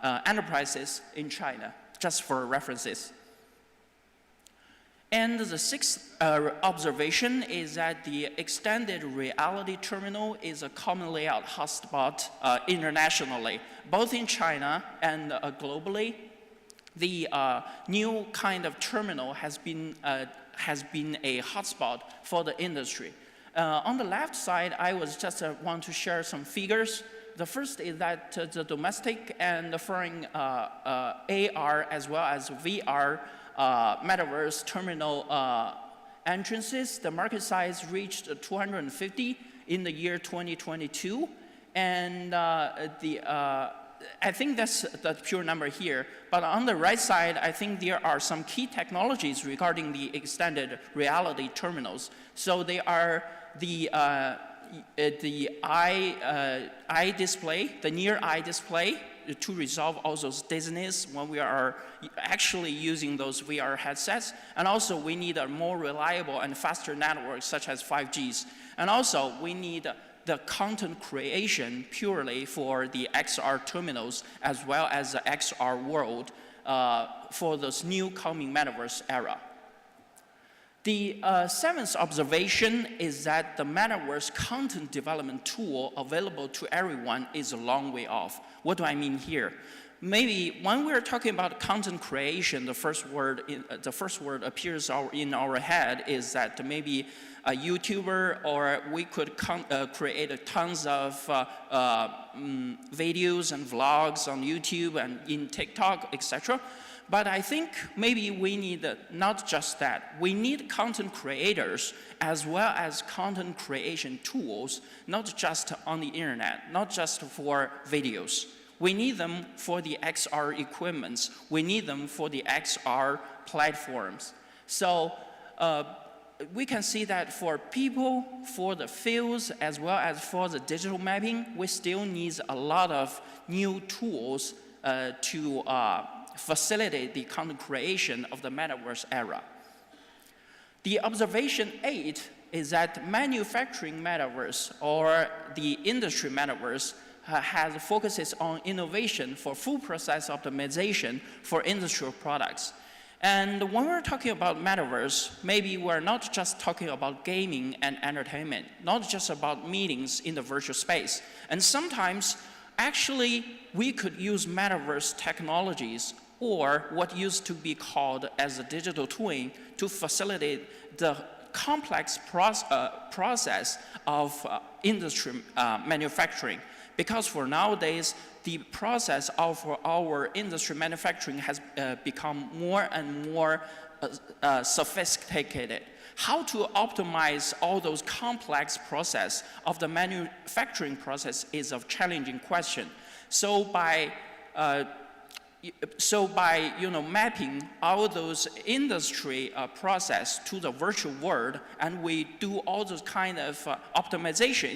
Speaker 5: enterprises in China, just for references. And the sixth observation is that the extended reality terminal is a common layout hotspot internationally, both in China and globally. The new kind of terminal has been a hotspot for the industry. On the left side, I was just want to share some figures. The first is that the domestic and the foreign AR as well as VR metaverse terminal entrances, the market size reached 250 in the year 2022. And I think that's the pure number here. But on the right side, I think there are some key technologies regarding the extended reality terminals. So they are the eye display, the near eye display, to resolve all those dizziness when we are actually using those VR headsets. And also we need a more reliable and faster network such as 5Gs. And also we need the content creation purely for the XR terminals as well as the XR world for this new coming metaverse era. The seventh observation is that the metaverse content development tool available to everyone is a long way off. What do I mean here? Maybe when we're talking about content creation, the first word appears in our head is that maybe a YouTuber, or we could create tons of videos and vlogs on YouTube and in TikTok, etc. But I think maybe we need not just that. We need content creators as well as content creation tools, not just on the internet, not just for videos. We need them for the XR equipments. We need them for the XR platforms. So we can see that for people, for the fields, as well as for the digital mapping, we still need a lot of new tools to facilitate the content creation of the metaverse era. The observation 8 is that manufacturing metaverse or the industry metaverse focuses on innovation for full process optimization for industrial products. And when we're talking about metaverse, maybe we're not just talking about gaming and entertainment, not just about meetings in the virtual space. And sometimes, actually, we could use metaverse technologies or what used to be called as a digital twin to facilitate the complex process of industry manufacturing. Because for nowadays, the process of our industry manufacturing has become more and more sophisticated. How to optimize all those complex process of the manufacturing process is a challenging question. So by mapping all those industry process to the virtual world, and we do all those kind of optimization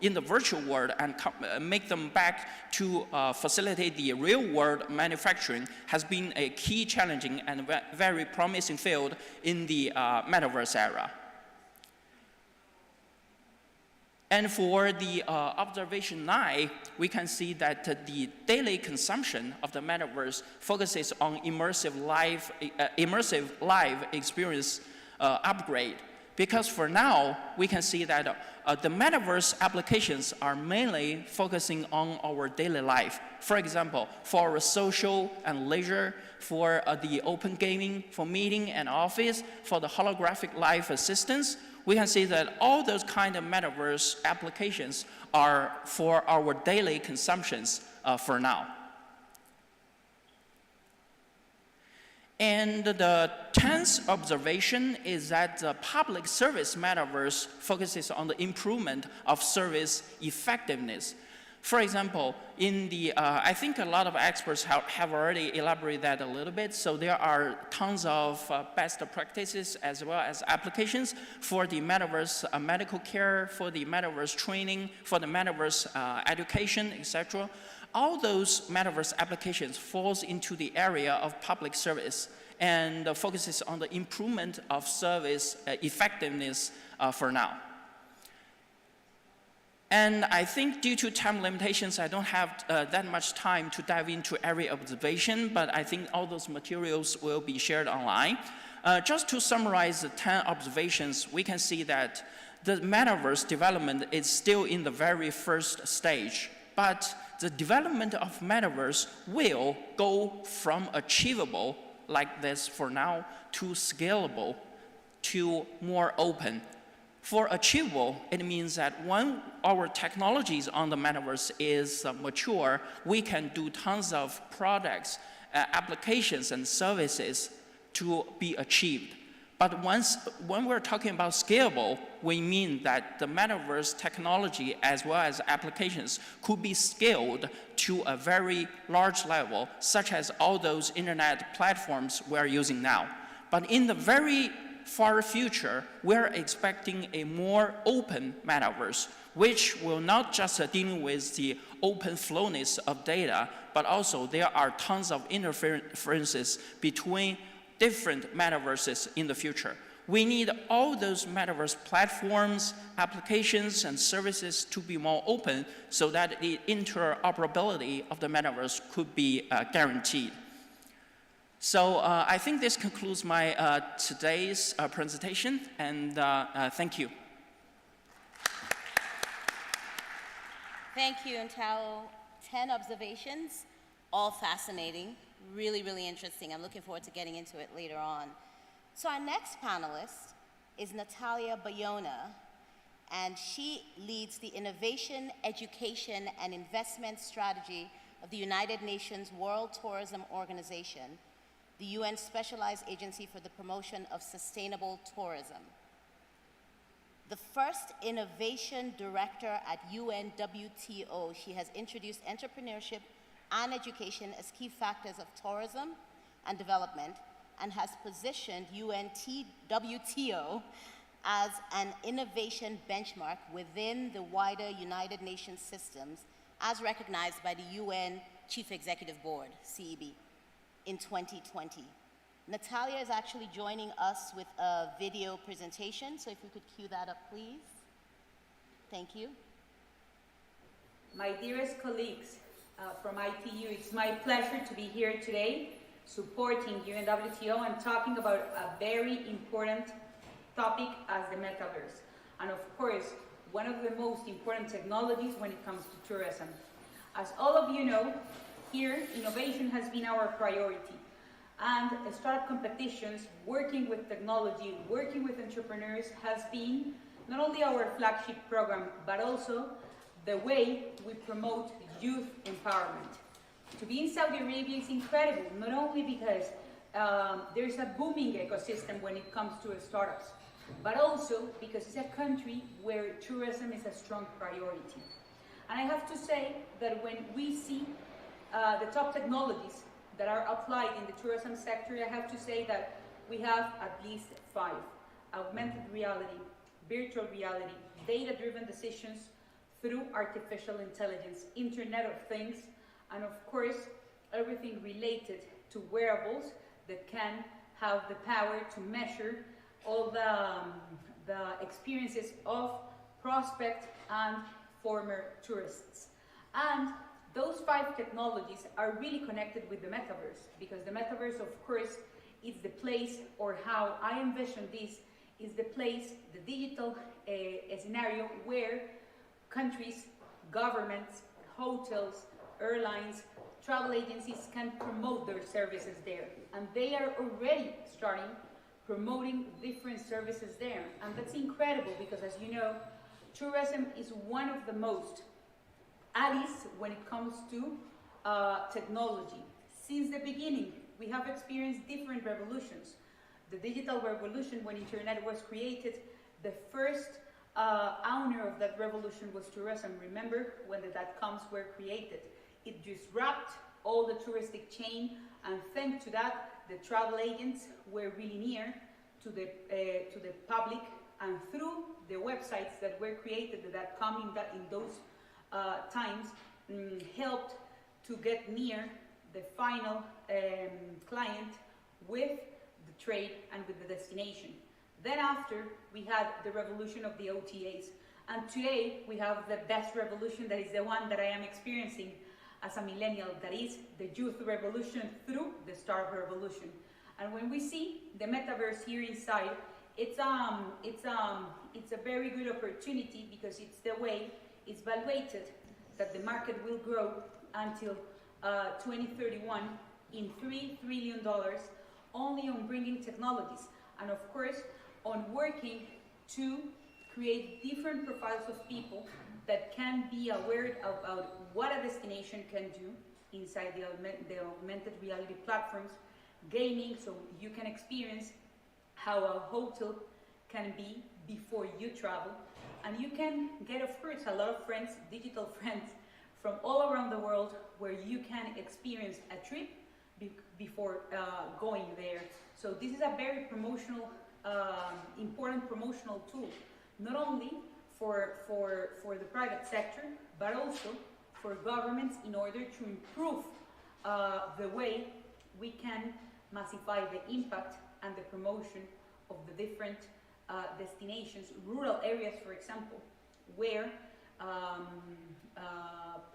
Speaker 5: in the virtual world, and make them back to facilitate the real world manufacturing, has been a key challenging and very promising field in the metaverse era. And for the observation 9, we can see that the daily consumption of the metaverse focuses on immersive live experience upgrade. Because for now, we can see that the metaverse applications are mainly focusing on our daily life. For example, for our social and leisure, for the open gaming, for meeting and office, for the holographic live assistance, we can see that all those kind of metaverse applications are for our daily consumptions for now. And the 10th observation is that the public service metaverse focuses on the improvement of service effectiveness. For example, in the, I think a lot of experts have already elaborated that a little bit. So there are tons of best practices as well as applications for the metaverse medical care, for the metaverse training, for the metaverse education, etc. All those metaverse applications falls into the area of public service and focuses on the improvement of service effectiveness for now. And I think due to time limitations, I don't have that much time to dive into every observation, but I think all those materials will be shared online. Just to summarize the 10 observations, we can see that the metaverse development is still in the very first stage, but the development of metaverse will go from achievable, like this for now, to scalable, to more open. For achievable, it means that when our technologies on the metaverse is mature, we can do tons of products, applications, and services to be achieved. But when we're talking about scalable, we mean that the metaverse technology as well as applications could be scaled to a very large level, such as all those internet platforms we're using now. But in the very far future, we're expecting a more open metaverse, which will not just deal with the open flowness of data, but also there are tons of interferences between different metaverses in the future. We need all those metaverse platforms, applications, and services to be more open so that the interoperability of the metaverse could be guaranteed. So I think this concludes my today's presentation, and thank you.
Speaker 4: Thank you, Ntao. 10 observations, all fascinating, really, really interesting. I'm looking forward to getting into it later on. So our next panelist is Natalia Bayona, and she leads the Innovation, Education, and Investment Strategy of the United Nations World Tourism Organization, the UN Specialized Agency for the Promotion of Sustainable Tourism. The first innovation director at UNWTO, she has introduced entrepreneurship and education as key factors of tourism and development, and has positioned UNWTO as an innovation benchmark within the wider United Nations systems, as recognized by the UN Chief Executive Board, CEB, in 2020. Natalia is actually joining us with a video presentation, so if we could cue that up, please. Thank you.
Speaker 6: My dearest colleagues from ITU, it's my pleasure to be here today supporting UNWTO and talking about a very important topic as the metaverse. And of course, one of the most important technologies when it comes to tourism. As all of you know, here, innovation has been our priority. And startup competitions, working with technology, working with entrepreneurs has been not only our flagship program, but also the way we promote youth empowerment. To be in Saudi Arabia is incredible, not only because there's a booming ecosystem when it comes to startups, but also because it's a country where tourism is a strong priority. And I have to say that when we see the top technologies that are applied in the tourism sector, I have to say that we have at least 5. Augmented reality, virtual reality, data-driven decisions through artificial intelligence, Internet of Things, and of course, everything related to wearables that can have the power to measure all the experiences of prospect and former tourists. And those 5 technologies are really connected with the metaverse, because the metaverse, of course, is the place, or how I envision this, is the place, the digital scenario where countries, governments, hotels, airlines, travel agencies can promote their services there. And they are already starting promoting different services there. And that's incredible because, as you know, tourism is one of the most allies when it comes to technology. Since the beginning, we have experienced different revolutions. The digital revolution, when internet was created, the first owner of that revolution was tourism. Remember when the dot-coms were created? It disrupted all the touristic chain, and thanks to that, the travel agents were really near to the public, and through the websites that were created, the dot-com in those times, helped to get near the final client with the trade and with the destination. Then after, we had the revolution of the OTAs. And today, we have the best revolution, that is the one that I am experiencing as a millennial, that is the youth revolution through the startup revolution. And when we see the metaverse here inside, it's a very good opportunity, because it's the way it's evaluated that the market will grow until 2031 in $3 trillion, only on bringing technologies. And of course, on working to create different profiles of people that can be aware about what a destination can do inside the augmented reality platforms, gaming, so you can experience how a hotel can be before you travel. And you can get, of course, a lot of friends, digital friends, from all around the world, where you can experience a trip before going there. So this is a very promotional, important promotional tool, not only for the private sector, but also for governments, in order to improve the way we can massify the impact and the promotion of the different destinations, rural areas, for example, where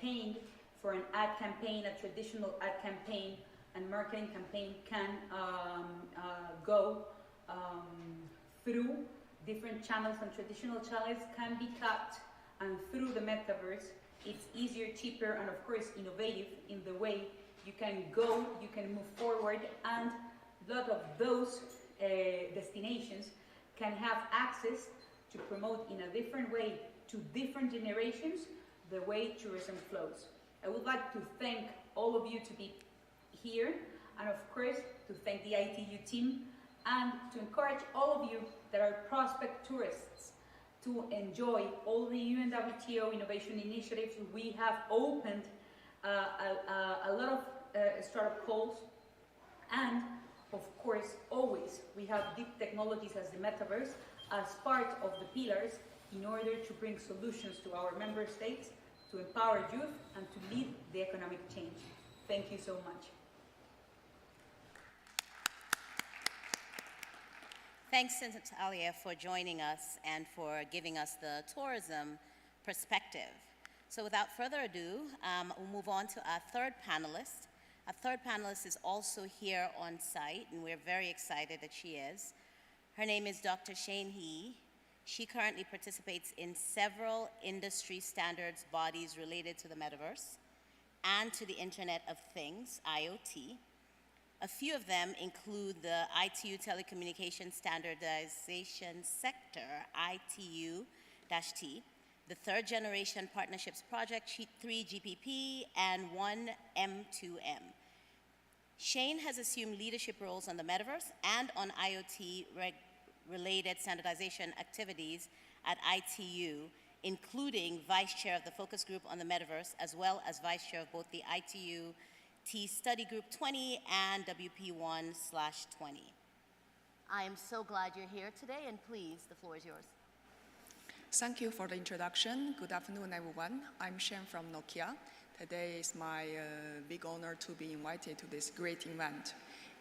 Speaker 6: paying for an ad campaign, a traditional ad campaign and marketing campaign can go through different channels, and traditional channels can be cut, and through the metaverse it's easier, cheaper, and of course innovative in the way you can go, you can move forward, and a lot of those destinations can have access to promote in a different way to different generations the way tourism flows. I would like to thank all of you to be here, and of course to thank the ITU team, and to encourage all of you that are prospect tourists to enjoy all the UNWTO innovation initiatives. We have opened a lot of startup calls, and of course always we have deep technologies as the metaverse as part of the pillars in order to bring solutions to our member states, to empower youth, and to lead the economic change. Thank you so much.
Speaker 4: Thanks, Natalia, for joining us and for giving us the tourism perspective. So without further ado, we'll move on to our third panelist. Our third panelist is also here on site, and we're very excited that she is. Her name is Dr. Shane He. She currently participates in several industry standards bodies related to the metaverse and to the Internet of Things, IoT. A few of them include the ITU Telecommunications Standardization Sector, ITU-T, the Third Generation Partnerships Project, 3GPP, and 1M2M. Shane has assumed leadership roles on the metaverse and on IoT-related standardization activities at ITU, including vice chair of the focus group on the metaverse, as well as vice chair of both the ITU-T Study Group 20 and WP1/20. I am so glad you're here today, and please, the floor is yours.
Speaker 7: Thank you for the introduction. Good afternoon, everyone. I'm Shane from Nokia. Today is my big honor to be invited to this great event.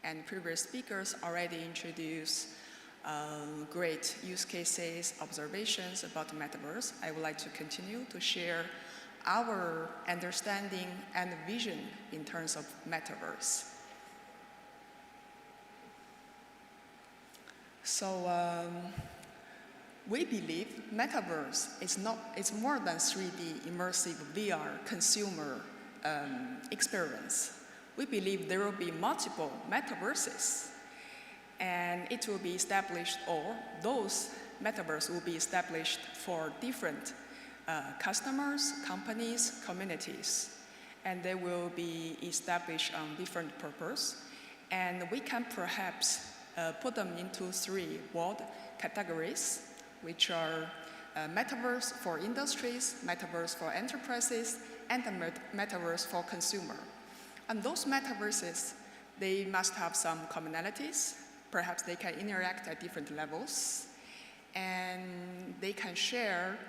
Speaker 7: And previous speakers already introduced great use cases, observations about the metaverse. I would like to continue to share our understanding and vision in terms of metaverse. So we believe metaverse is more than 3D immersive VR consumer experience. We believe there will be multiple metaverses, and it will be established, or those metaverses will be established for different customers, companies, communities, and they will be established on different purpose. And we can perhaps put them into three broad categories, which are metaverse for industries, metaverse for enterprises, and the metaverse for consumer. And those metaverses, they must have some commonalities. Perhaps they can interact at different levels, and they can share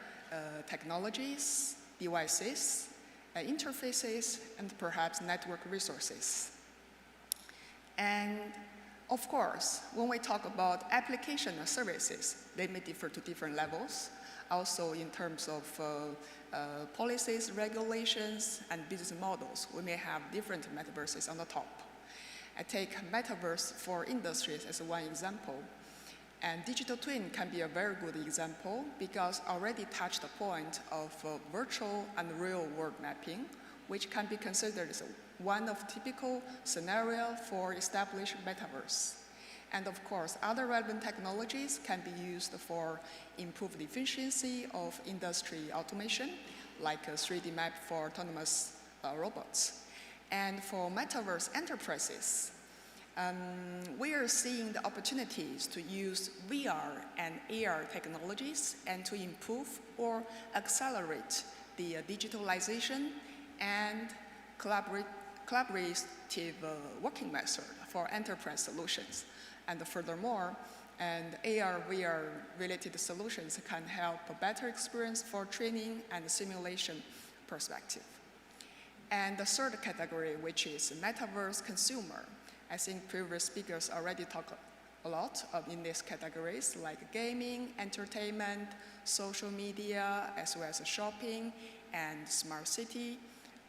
Speaker 7: technologies, devices, interfaces, and perhaps network resources. And of course, when we talk about application or services, they may differ to different levels. Also in terms of policies, regulations, and business models, we may have different metaverses on the top. I take metaverse for industries as one example. And digital twin can be a very good example because already touched the point of virtual and real world mapping, which can be considered as one of typical scenario for established metaverse. And of course, other relevant technologies can be used for improved efficiency of industry automation, like a 3D map for autonomous robots. And for metaverse enterprises, we are seeing the opportunities to use VR and AR technologies and to improve or accelerate the digitalization and collaborative working method for enterprise solutions. And furthermore, AR, VR related solutions can help a better experience for training and simulation perspective. And the third category, which is metaverse consumer. I think previous speakers already talked a lot in these categories like gaming, entertainment, social media, as well as shopping and smart city.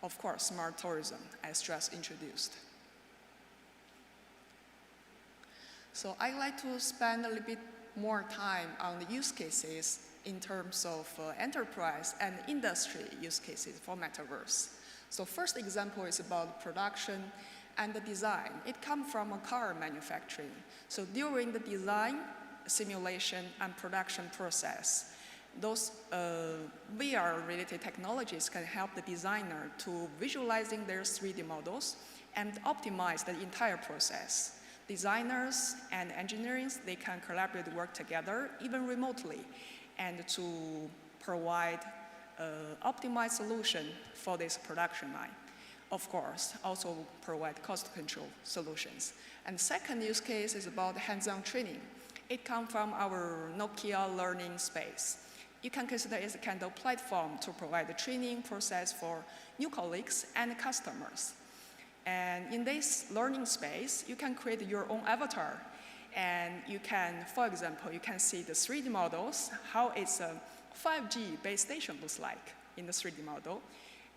Speaker 7: Of course, smart tourism, as just introduced. So I'd like to spend a little bit more time on the use cases in terms of enterprise and industry use cases for metaverse. So first example is about production and the design. It comes from a car manufacturing. So during the design, simulation, and production process, those VR-related technologies can help the designer to visualizing their 3D models and optimize the entire process. Designers and engineers, they can collaborate, work together, even remotely, and to provide optimized solution for this production line. Of course, also provide cost control solutions. And second use case is about hands-on training. It comes from our Nokia learning space. You can consider it as a kind of platform to provide the training process for new colleagues and customers. And in this learning space, you can create your own avatar. And you can, for example, you can see the 3D models, how it's a 5G base station looks like in the 3D model.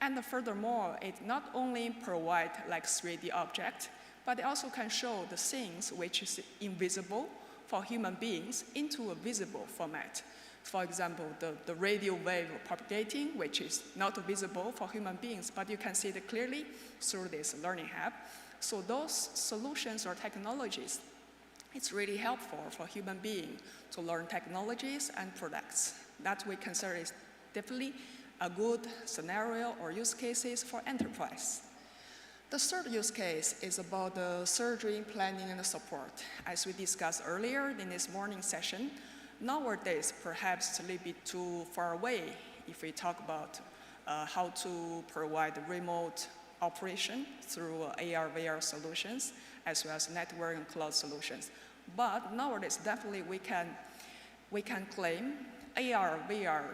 Speaker 7: And furthermore, it not only provides like 3D object, but it also can show the things which is invisible for human beings into a visible format. For example, the radio wave propagating, which is not visible for human beings, but you can see it clearly through this learning hub. So those solutions or technologies, it's really helpful for human beings to learn technologies and products. That we consider is definitely a good scenario or use cases for enterprise. The third use case is about the surgery planning and support. As we discussed earlier in this morning session, nowadays perhaps it's a little bit too far away if we talk about how to provide remote operation through AR, VR solutions, as well as network and cloud solutions. But nowadays, definitely we can claim AR, VR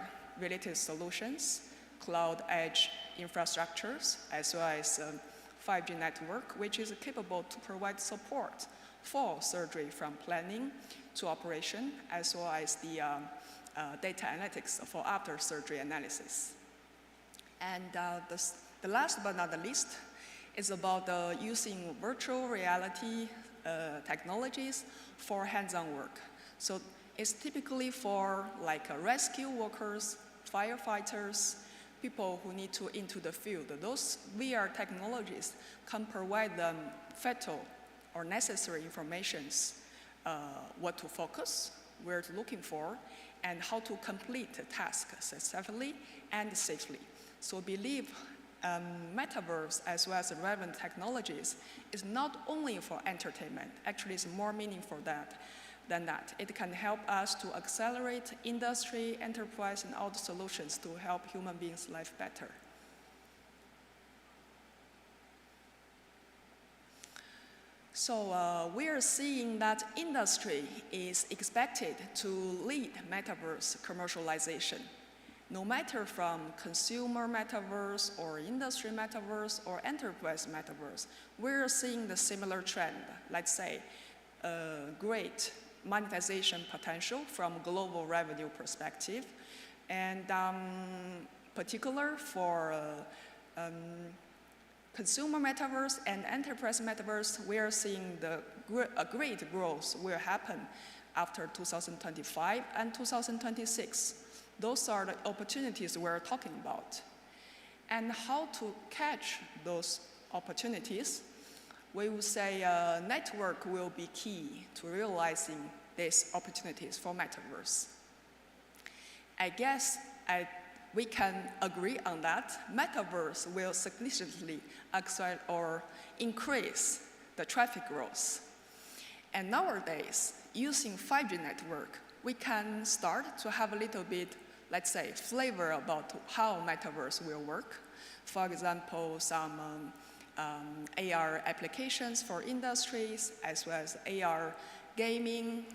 Speaker 7: related solutions, cloud edge infrastructures, as well as 5G network, which is capable to provide support for surgery from planning to operation, as well as the data analytics for after surgery analysis. And the last but not the least is about using virtual reality technologies for hands-on work. So it's typically for like rescue workers, firefighters, people who need to into the field. Those VR technologies can provide them vital or necessary informations, what to focus, where to looking for, and how to complete the task successfully and safely. So believe metaverse as well as relevant technologies is not only for entertainment, actually it's more meaningful than that. It can help us to accelerate industry, enterprise, and all the solutions to help human beings' life better. So we are seeing that industry is expected to lead metaverse commercialization. No matter from consumer metaverse or industry metaverse or enterprise metaverse, we're seeing the similar trend. Let's say great monetization potential from global revenue perspective, and particular for consumer metaverse and enterprise metaverse, we are seeing a great growth will happen after 2025 and 2026. Those are the opportunities we're talking about. And how to catch those opportunities, we would say network will be key to realizing these opportunities for metaverse. I guess we can agree on that. Metaverse will significantly accelerate or increase the traffic growth. And nowadays, using 5G network, we can start to have a little bit, let's say, flavor about how metaverse will work. For example, some AR applications for industries, as well as AR gaming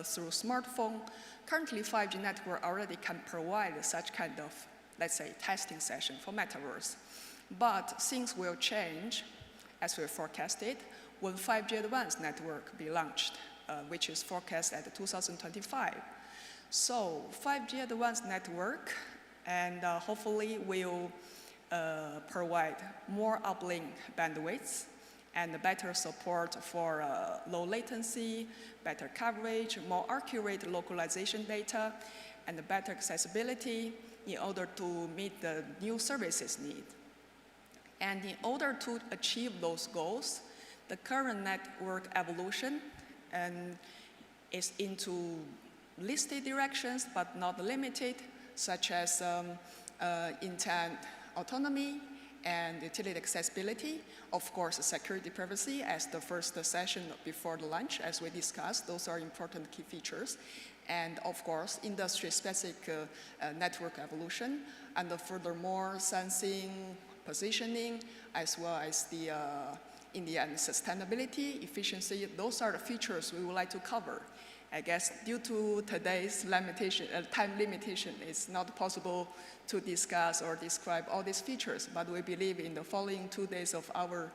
Speaker 7: through smartphone. Currently, 5G network already can provide such kind of, let's say, testing session for metaverse. But things will change, as we forecasted, when 5G advanced network be launched. which is forecast at 2025. So 5G advanced network and hopefully will provide more uplink bandwidths and better support for low latency, better coverage, more accurate localization data, and better accessibility in order to meet the new services need. And in order to achieve those goals, the current network evolution is into listed directions, but not limited, such as intent autonomy and utility accessibility. Of course, security privacy as the first session before the lunch, as we discussed, those are important key features. And of course, industry-specific network evolution, and furthermore, sensing, positioning, as well as the, in the end, sustainability, efficiency. Those are the features we would like to cover. I guess due to today's limitation, time limitation, it's not possible to discuss or describe all these features, but we believe in the following 2 days of our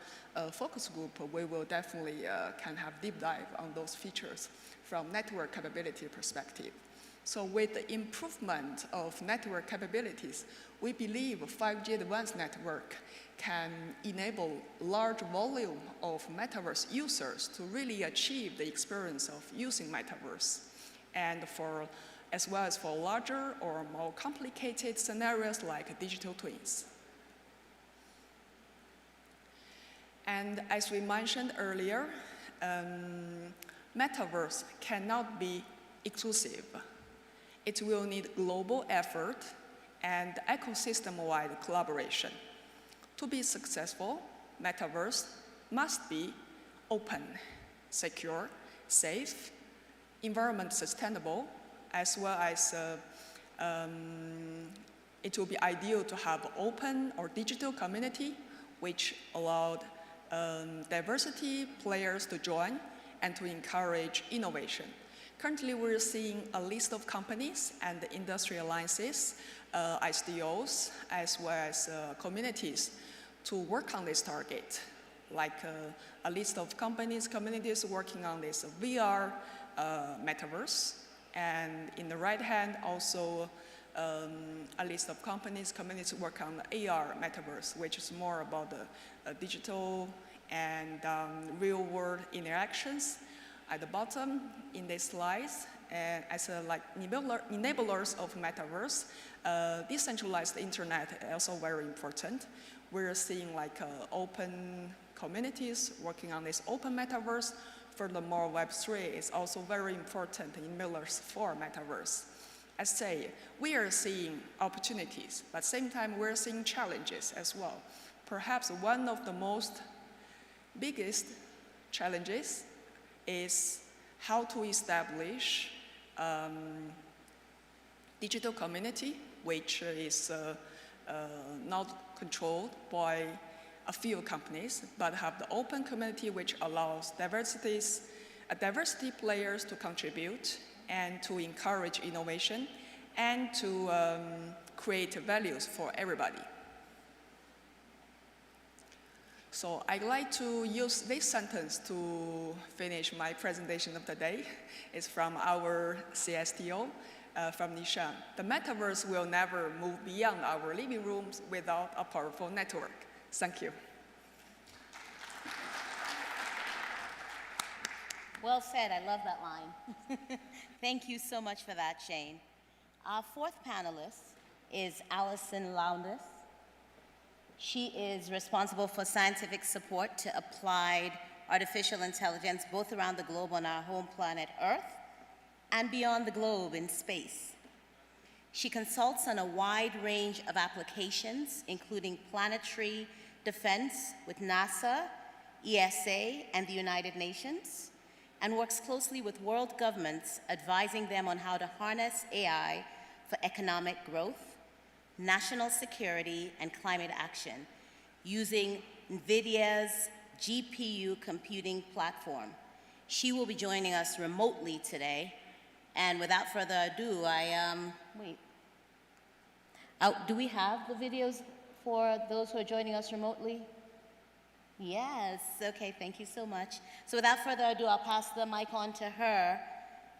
Speaker 7: focus group, we will definitely can have deep dive on those features from network capability perspective. So with the improvement of network capabilities, we believe 5G advanced network can enable large volume of metaverse users to really achieve the experience of using metaverse. And as well as for larger or more complicated scenarios like digital twins. And as we mentioned earlier, metaverse cannot be exclusive. It will need global effort and ecosystem-wide collaboration. To be successful, metaverse must be open, secure, safe, environment sustainable, as well as it will be ideal to have open or digital community which allowed diversity players to join and to encourage innovation. Currently, we're seeing a list of companies and industry alliances, ISDOs, as well as communities to work on this target, like a list of companies, communities working on this VR metaverse, and in the right hand, also a list of companies, communities work on the AR metaverse, which is more about the digital and real-world interactions. At the bottom in these slides, as like enablers of metaverse, decentralized internet is also very important. We're seeing like open communities working on this open metaverse. Furthermore, Web3 is also very important enablers for metaverse. As say, we are seeing opportunities, but at the same time, we're seeing challenges as well. Perhaps one of the most biggest challenges is how to establish digital community, which is not controlled by a few companies, but have the open community which allows diversity players to contribute and to encourage innovation and to create values for everybody. So I'd like to use this sentence to finish my presentation of the day. It's from our CSTO, from Nishan. The metaverse will never move beyond our living rooms without a powerful network. Thank you.
Speaker 4: Well said, I love that line. Thank you so much for that, Shane. Our fourth panelist is Alison Lowndes. She is responsible for scientific support to applied artificial intelligence both around the globe on our home planet Earth and beyond the globe in space. She consults on a wide range of applications, including planetary defense with NASA, ESA, and the United Nations, and works closely with world governments, advising them on how to harness AI for economic growth, national security, and climate action using NVIDIA's GPU computing platform. She will be joining us remotely today. And without further ado, do we have the videos for those who are joining us remotely? Yes, okay, thank you so much. So without further ado, I'll pass the mic on to her.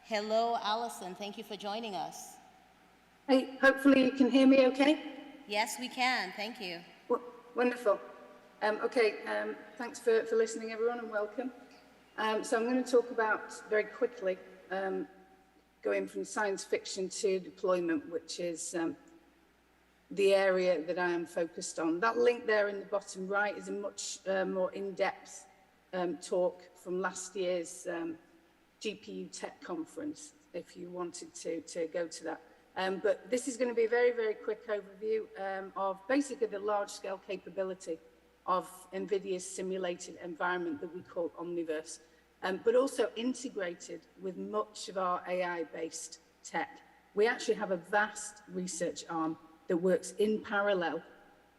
Speaker 4: Hello, Alison, thank you for joining us.
Speaker 8: Hey, hopefully you can hear me okay?
Speaker 4: Yes, we can, thank you.
Speaker 8: Wonderful. Thanks for listening, everyone, and welcome. So I'm going to talk about, very quickly, going from science fiction to deployment, which is the area that I am focused on. That link there in the bottom right is a much more in-depth talk from last year's GPU Tech Conference, if you wanted to go to that. But this is going to be a very, very quick overview of basically the large-scale capability of NVIDIA's simulated environment that we call Omniverse, but also integrated with much of our AI-based tech. We actually have a vast research arm that works in parallel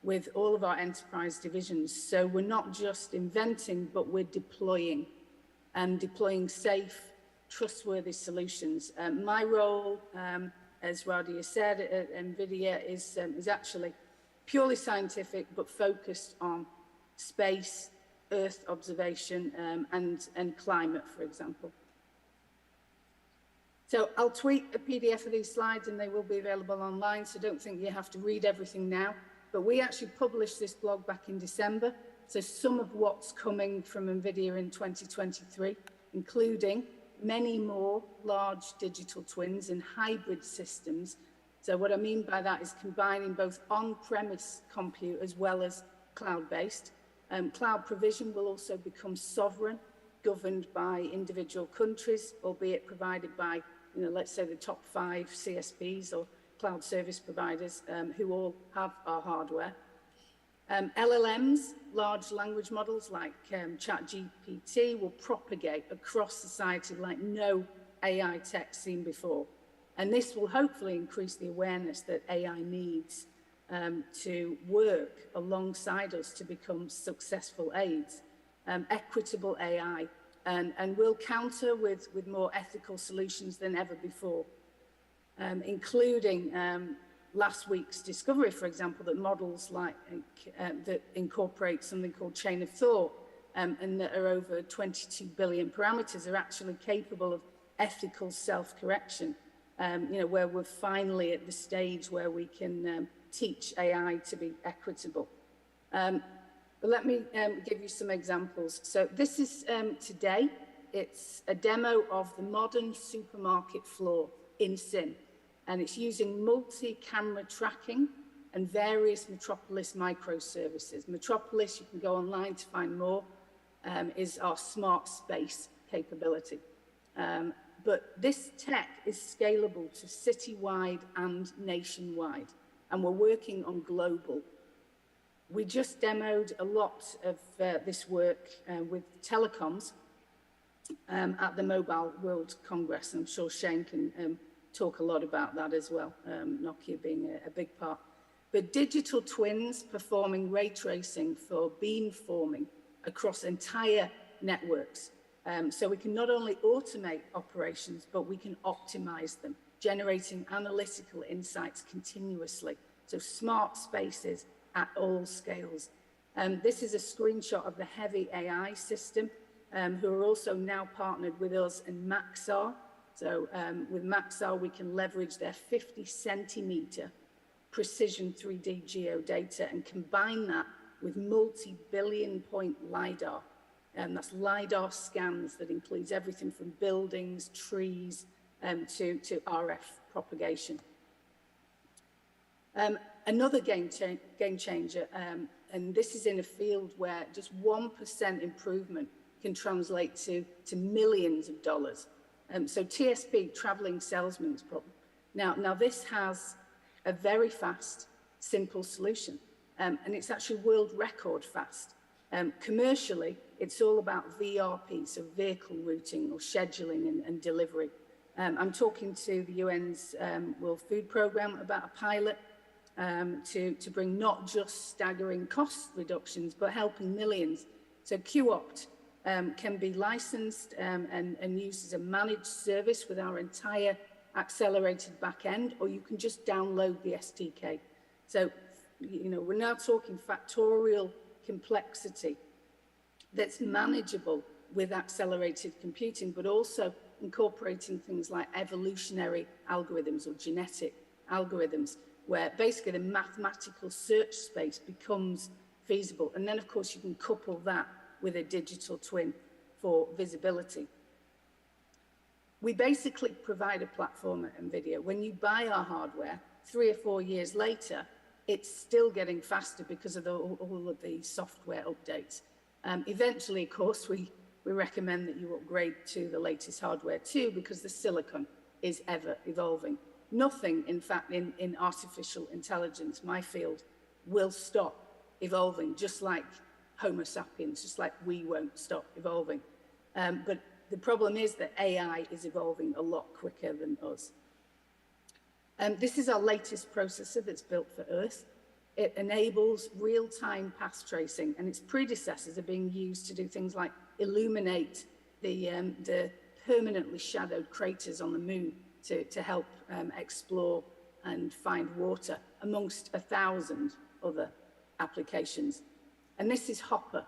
Speaker 8: with all of our enterprise divisions. So we're not just inventing, but we're deploying, and deploying safe, trustworthy solutions. My role, as Radia said, at NVIDIA is actually purely scientific, but focused on space, Earth observation, and climate, for example. So I'll tweet a PDF of these slides and they will be available online, so don't think you have to read everything now. But we actually published this blog back in December, so some of what's coming from NVIDIA in 2023, including many more large digital twins and hybrid systems. So what I mean by that is combining both on-premise compute as well as cloud-based. Cloud provision will also become sovereign, governed by individual countries, albeit provided by, let's say the top 5 CSPs or cloud service providers who all have our hardware. LLMs, large language models like ChatGPT, will propagate across society like no AI tech seen before. And this will hopefully increase the awareness that AI needs to work alongside us to become successful aids, equitable AI, and will counter with more ethical solutions than ever before, including last week's discovery, for example, that models like that incorporate something called chain of thought and that are over 22 billion parameters are actually capable of ethical self-correction, where we're finally at the stage where we can teach AI to be equitable. But let me give you some examples. So this is today. It's a demo of the modern supermarket floor in Sim, and it's using multi-camera tracking and various Metropolis microservices. Metropolis, you can go online to find more, is our smart space capability. But this tech is scalable to citywide and nationwide, and we're working on global. We just demoed a lot of this work with telecoms at the Mobile World Congress. I'm sure Shane can talk a lot about that as well, Nokia being a big part. But digital twins performing ray tracing for beam forming across entire networks. So we can not only automate operations, but we can optimize them, generating analytical insights continuously. So smart spaces at all scales. This is a screenshot of the Heavy AI system, who are also now partnered with us and Maxar. So with Maxar, we can leverage their 50 centimeter precision 3D geodata and combine that with multi-billion point LiDAR. And that's LiDAR scans that includes everything from buildings, trees, to RF propagation. Another game changer, and this is in a field where just 1% improvement can translate to millions of dollars. So TSP, traveling salesman's problem. Now this has a very fast, simple solution, and it's actually world record fast. Commercially, it's all about VRP, so vehicle routing or scheduling and delivery. I'm talking to the UN's World Food Programme about a pilot to bring not just staggering cost reductions, but helping millions. So QOpt can be licensed and used as a managed service with our entire accelerated backend, or you can just download the SDK. So, we're now talking factorial complexity that's manageable with accelerated computing, but also incorporating things like evolutionary algorithms or genetic algorithms, where basically the mathematical search space becomes feasible. And then, of course, you can couple that with a digital twin for visibility. We basically provide a platform at NVIDIA. When you buy our hardware, 3 or 4 years later, it's still getting faster because of all of the software updates. Eventually, of course, we recommend that you upgrade to the latest hardware too, because the silicon is ever evolving. Nothing, in fact, in artificial intelligence, my field, will stop evolving, just like Homo sapiens, just like we won't stop evolving. But the problem is that AI is evolving a lot quicker than us. This is our latest processor that's built for Earth. It enables real-time path tracing, and its predecessors are being used to do things like illuminate the permanently shadowed craters on the moon to help explore and find water, amongst 1,000 other applications. And this is Hopper.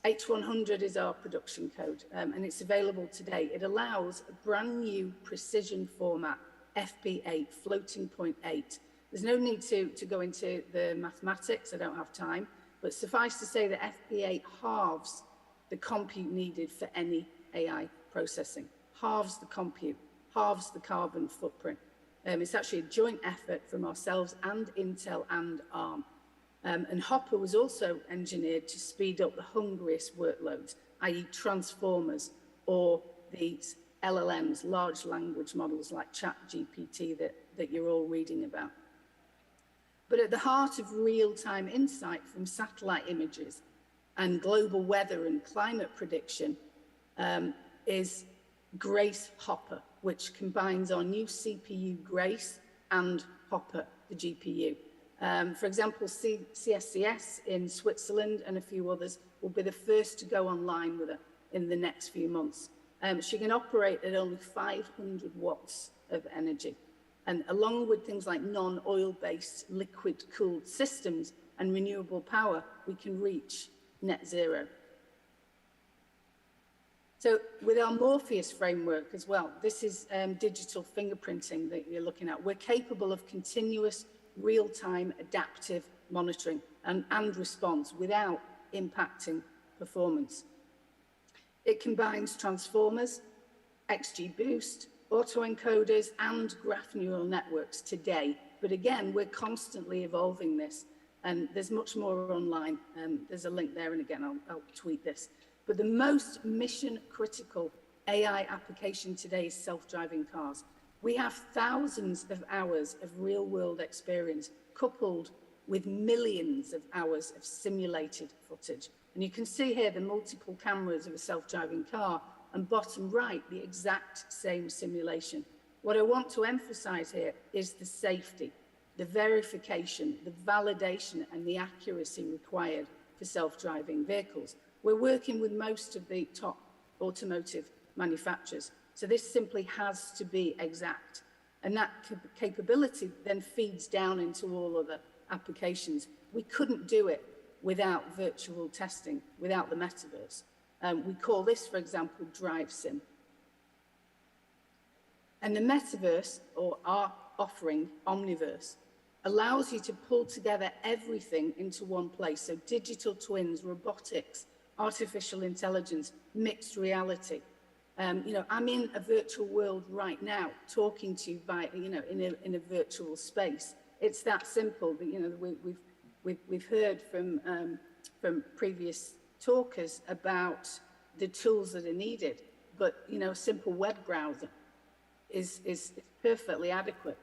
Speaker 8: H100 is our production code, and it's available today. It allows a brand new precision format, FP8, floating point 8. There's no need to go into the mathematics, I don't have time, but suffice to say that FP8 halves the compute needed for any AI processing, halves the compute, halves the carbon footprint. It's actually a joint effort from ourselves and Intel and ARM. And Hopper was also engineered to speed up the hungriest workloads, i.e. transformers or these LLMs, large language models like ChatGPT that you're all reading about. But at the heart of real-time insight from satellite images and global weather and climate prediction is Grace Hopper, which combines our new CPU Grace and Hopper, the GPU. For example, CSCS in Switzerland and a few others will be the first to go online with it in the next few months. She can operate at only 500 watts of energy. And along with things like non-oil-based liquid-cooled systems and renewable power, we can reach net zero. So with our Morpheus framework as well, this is digital fingerprinting that you're looking at. We're capable of continuous real-time adaptive monitoring and response without impacting performance. It combines transformers, XGBoost, autoencoders, and graph neural networks today. But again, we're constantly evolving this, and there's much more online. There's a link there, and again, I'll tweet this. But the most mission-critical AI application today is self-driving cars. We have thousands of hours of real-world experience coupled with millions of hours of simulated footage. And you can see here the multiple cameras of a self-driving car, and bottom right, the exact same simulation. What I want to emphasize here is the safety, the verification, the validation, and the accuracy required for self-driving vehicles. We're working with most of the top automotive manufacturers. So this simply has to be exact. And that capability then feeds down into all other applications. We couldn't do it without virtual testing, without the metaverse. We call this, for example, Drive Sim. And the metaverse, or our offering, Omniverse, allows you to pull together everything into one place. So digital twins, robotics, artificial intelligence, mixed reality. I'm in a virtual world right now, talking to you by, in a virtual space. It's that simple. We've heard from previous talkers about the tools that are needed, but a simple web browser is perfectly adequate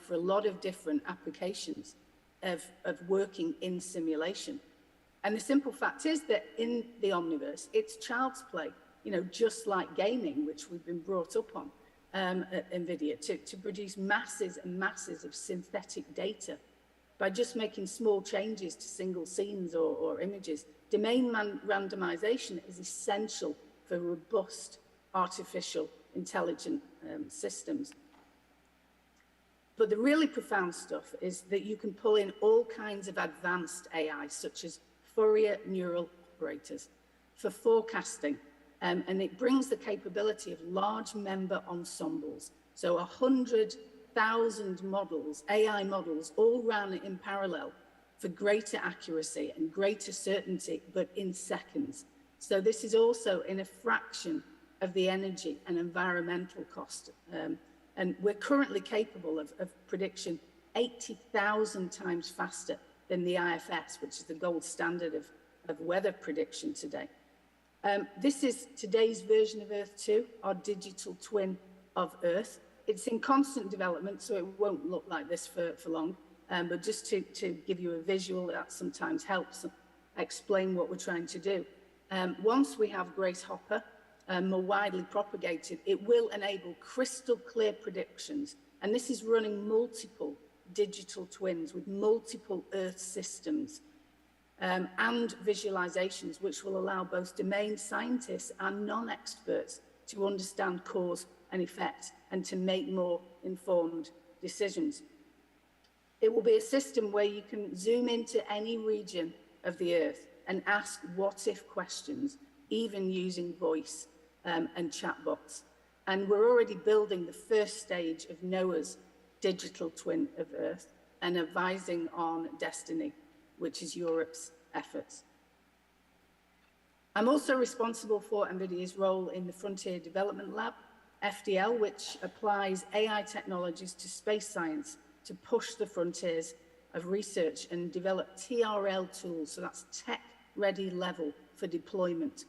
Speaker 8: for a lot of different applications of working in simulation. And the simple fact is that in the Omniverse, it's child's play, just like gaming, which we've been brought up on at NVIDIA, to produce masses and masses of synthetic data by just making small changes to single scenes or images. Domain randomization is essential for robust artificial intelligent systems. But the really profound stuff is that you can pull in all kinds of advanced AI, such as Fourier neural operators. for forecasting, and it brings the capability of large member ensembles. So 100,000 models, AI models, all ran in parallel for greater accuracy and greater certainty, but in seconds. So this is also in a fraction of the energy and environmental cost. And we're currently capable of prediction 80,000 times faster than the IFS, which is the gold standard of weather prediction today. This is today's version of Earth 2, our digital twin of Earth. It's in constant development, so it won't look like this for long. But just to give you a visual, that sometimes helps explain what we're trying to do. Once we have Grace Hopper more widely propagated, it will enable crystal clear predictions. And this is running multiple digital twins with multiple Earth systems and visualizations, which will allow both domain scientists and non-experts to understand cause and effect and to make more informed decisions. It will be a system where you can zoom into any region of the Earth and ask what-if questions, even using voice and chatbots. And we're already building the first stage of NOAA's digital twin of Earth and advising on Destiny, which is Europe's efforts. I'm also responsible for NVIDIA's role in the Frontier Development Lab, FDL, which applies AI technologies to space science to push the frontiers of research and develop TRL tools, so that's tech-ready level for deployment.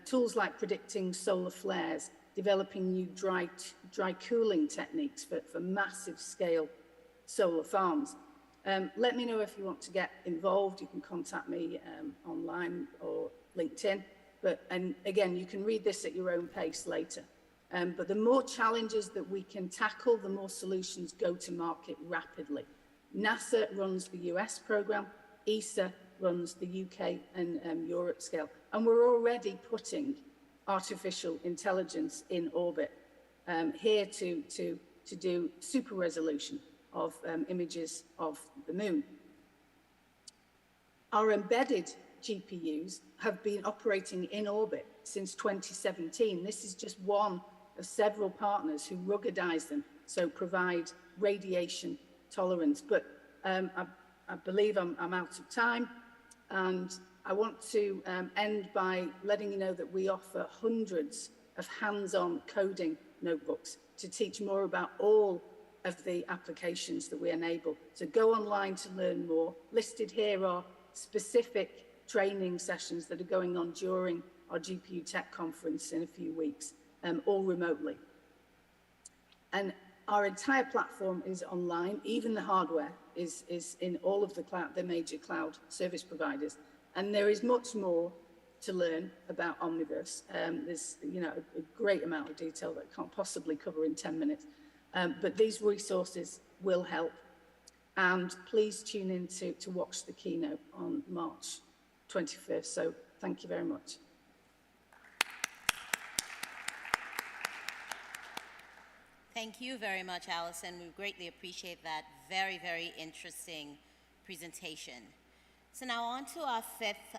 Speaker 8: Tools like predicting solar flares, developing new dry cooling techniques for massive scale solar farms. Let me know if you want to get involved. You can contact me online or LinkedIn. And again, you can read this at your own pace later. But the more challenges that we can tackle, the more solutions go to market rapidly. NASA runs the US program, ESA runs the UK and Europe scale. And we're already putting artificial intelligence in orbit here to do super resolution of images of the moon. Our embedded GPUs have been operating in orbit since 2017. This is just one of several partners who ruggedize them, so provide radiation tolerance. But I believe I'm out of time, and I want to end by letting you know that we offer hundreds of hands-on coding notebooks to teach more about all of the applications that we enable. So go online to learn more. Listed here are specific training sessions that are going on during our GPU Tech Conference in a few weeks, all remotely. And our entire platform is online. Even the hardware is in all of the major cloud service providers. And there is much more to learn about Omniverse. There's a great amount of detail that I can't possibly cover in 10 minutes. But these resources will help. And please tune in to watch the keynote on March 21st. So thank you very much.
Speaker 4: Thank you very much, Alison. We greatly appreciate that very, very interesting presentation. So now on to our fifth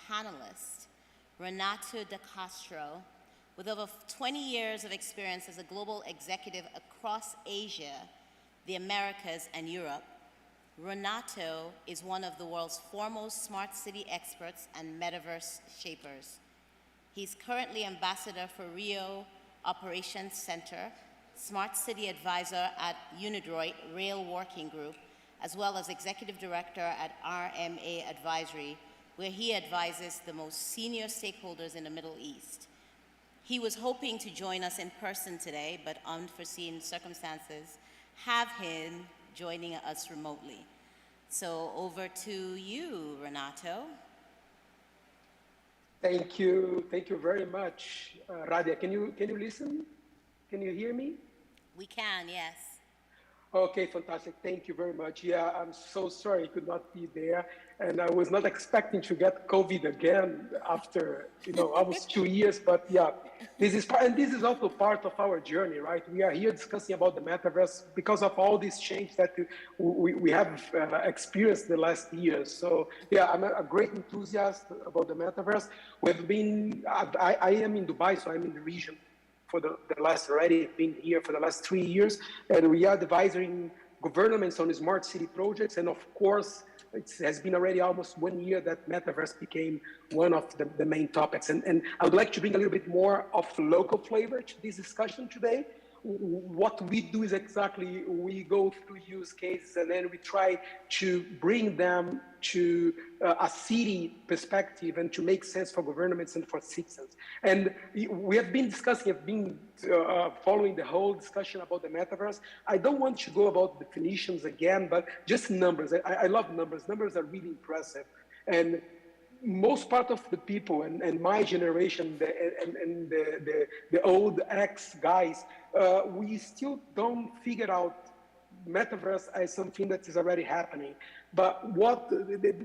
Speaker 4: panelist, Renato De Castro. With over 20 years of experience as a global executive across Asia, the Americas, and Europe, Renato is one of the world's foremost smart city experts and metaverse shapers. He's currently ambassador for Rio Operations Center, Smart City Advisor at Unidroit Rail Working Group, as well as Executive Director at RMA Advisory, where he advises the most senior stakeholders in the Middle East. He was hoping to join us in person today, but unforeseen circumstances have him joining us remotely. So over to you, Renato.
Speaker 11: Thank you very much, Radia. Can you listen? Can you hear me?
Speaker 4: We can, yes.
Speaker 11: Okay, fantastic. Thank you very much. Yeah, I'm so sorry I could not be there. And I was not expecting to get COVID again after, almost 2 years. But yeah, this is part, and this is also part of our journey, right? We are here discussing about the metaverse because of all this change that we have experienced the last years. So yeah, I'm a great enthusiast about the metaverse. We've been, I am in Dubai, so I'm in the region for the last, already been here for the last 3 years, and we are advising governments on smart city projects. And of course, it has been already almost 1 year that metaverse became one of the main topics. And I would like to bring a little bit more of local flavor to this discussion today. What we do is exactly, we go through use cases and then we try to bring them to a city perspective and to make sense for governments and for citizens. And we have been discussing, following the whole discussion about the metaverse. I don't want to go about definitions again, but just numbers. I love numbers. Numbers are really impressive. And most part of the people and my generation and the old X guys, we still don't figure out metaverse as something that is already happening. But what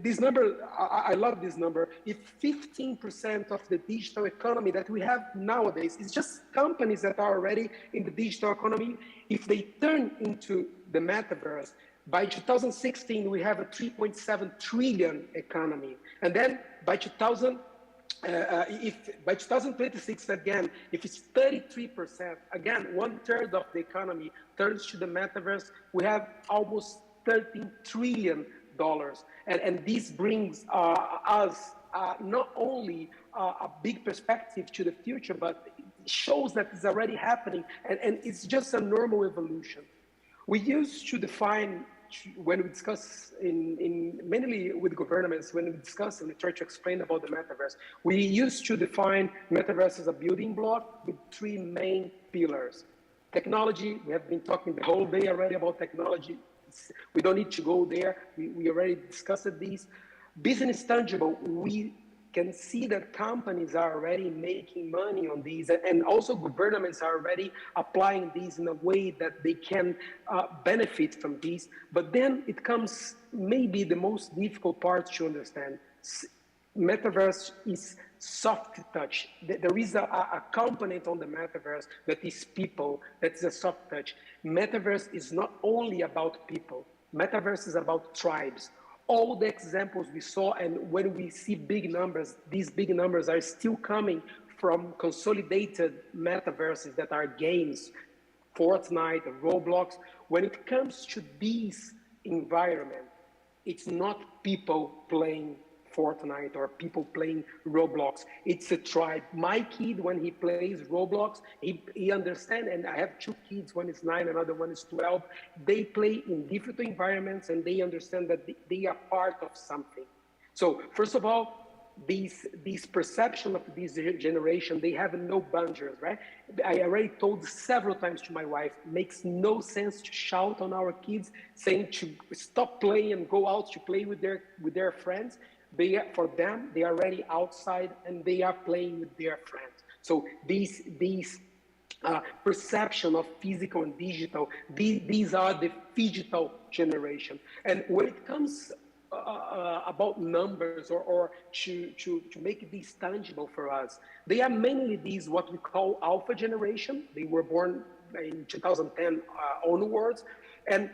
Speaker 11: this number, I love this number. If 15% of the digital economy that we have nowadays is just companies that are already in the digital economy, if they turn into the metaverse, by 2016, we have a 3.7 trillion economy. And then by 2026, again, if it's 33%, again, 1/3 of the economy turns to the metaverse, we have almost $13 trillion. And this brings us not only a big perspective to the future, but it shows that it's already happening. And it's just a normal evolution. We used to define, when we discuss mainly with governments, when we discuss and we try to explain about the metaverse, we used to define metaverse as a building block with 3 main pillars. Technology, we have been talking the whole day already about technology. We don't need to go there. We already discussed these. Business tangible, we can see that companies are already making money on these, and also governments are already applying these in a way that they can benefit from these. But then it comes maybe the most difficult part to understand. Metaverse is soft touch. There is a component on the metaverse that is people, that is a soft touch. Metaverse is not only about people. Metaverse is about tribes. All the examples we saw, and when we see big numbers, these big numbers are still coming from consolidated metaverses that are games, Fortnite, Roblox. When it comes to these environments, it's not people playing Fortnite or people playing Roblox. It's a tribe. My kid, when he plays Roblox, he understands, and I have 2 kids, one is 9, another one is 12. They play in different environments and they understand that they are part of something. So first of all, these perception of this generation, they have no boundaries, right? I already told several times to my wife, makes no sense to shout on our kids saying to stop playing and go out to play with their friends. For them, they are already outside and they are playing with their friends. So these perception of physical and digital, these are the phygital generation. And when it comes about numbers or to make these tangible for us, they are mainly these what we call alpha generation. They were born in 2010 onwards. And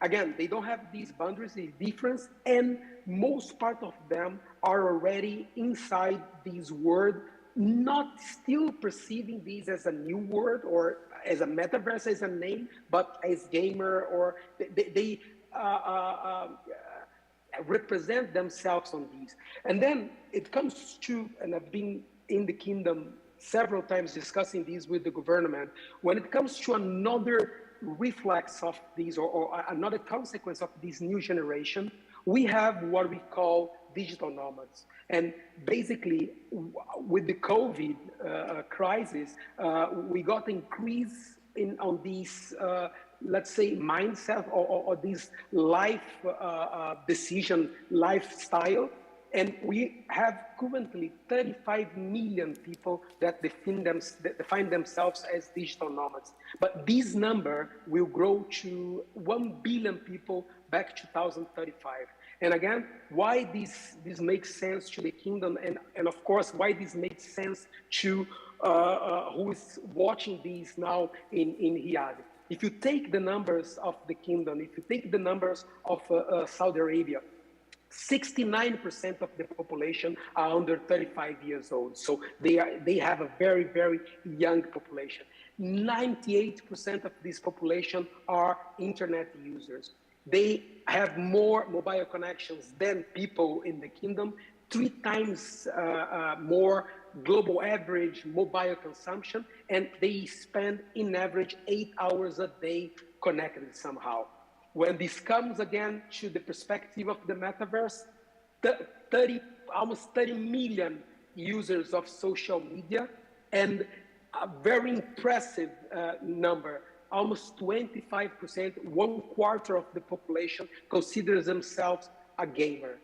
Speaker 11: again, they don't have these boundaries, these difference, and most part of them are already inside this word, not still perceiving these as a new word or as a metaverse, as a name, but as gamer, or they represent themselves on these. And then it comes to, and I've been in the kingdom several times discussing these with the government, when it comes to another reflex of these or another consequence of this new generation, we have what we call digital nomads. And basically, with the COVID crisis, we got increase on these, let's say, mindset or this life decision, lifestyle. And we have currently 35 million people that define themselves as digital nomads. But this number will grow to 1 billion people back 2035. And again, why this makes sense to the kingdom, and of course, why this makes sense to who is watching this now in Riyadh. If you take the numbers of the kingdom, if you take the numbers of Saudi Arabia, 69% of the population are under 35 years old. So they have a very, very young population. 98% of this population are internet users. They have more mobile connections than people in the kingdom, 3 times more global average mobile consumption, and they spend in average 8 hours a day connected somehow. When this comes again to the perspective of the metaverse, almost 30 million users of social media, and a very impressive number, almost 25%, 1/4 of the population considers themselves a gamer.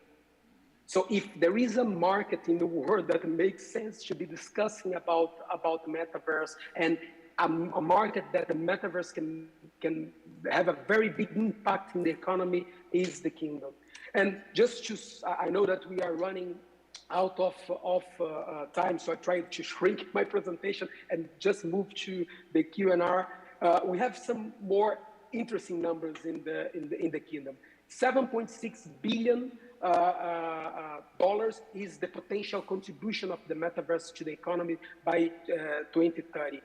Speaker 11: So if there is a market in the world that makes sense to be discussing about metaverse, and a market that the metaverse can have a very big impact in the economy, is the kingdom. And just to, I know that we are running out of time, so I tried to shrink my presentation and just move to the Q&R. We have some more interesting numbers in the kingdom. $7.6 billion is the potential contribution of the metaverse to the economy by 2030.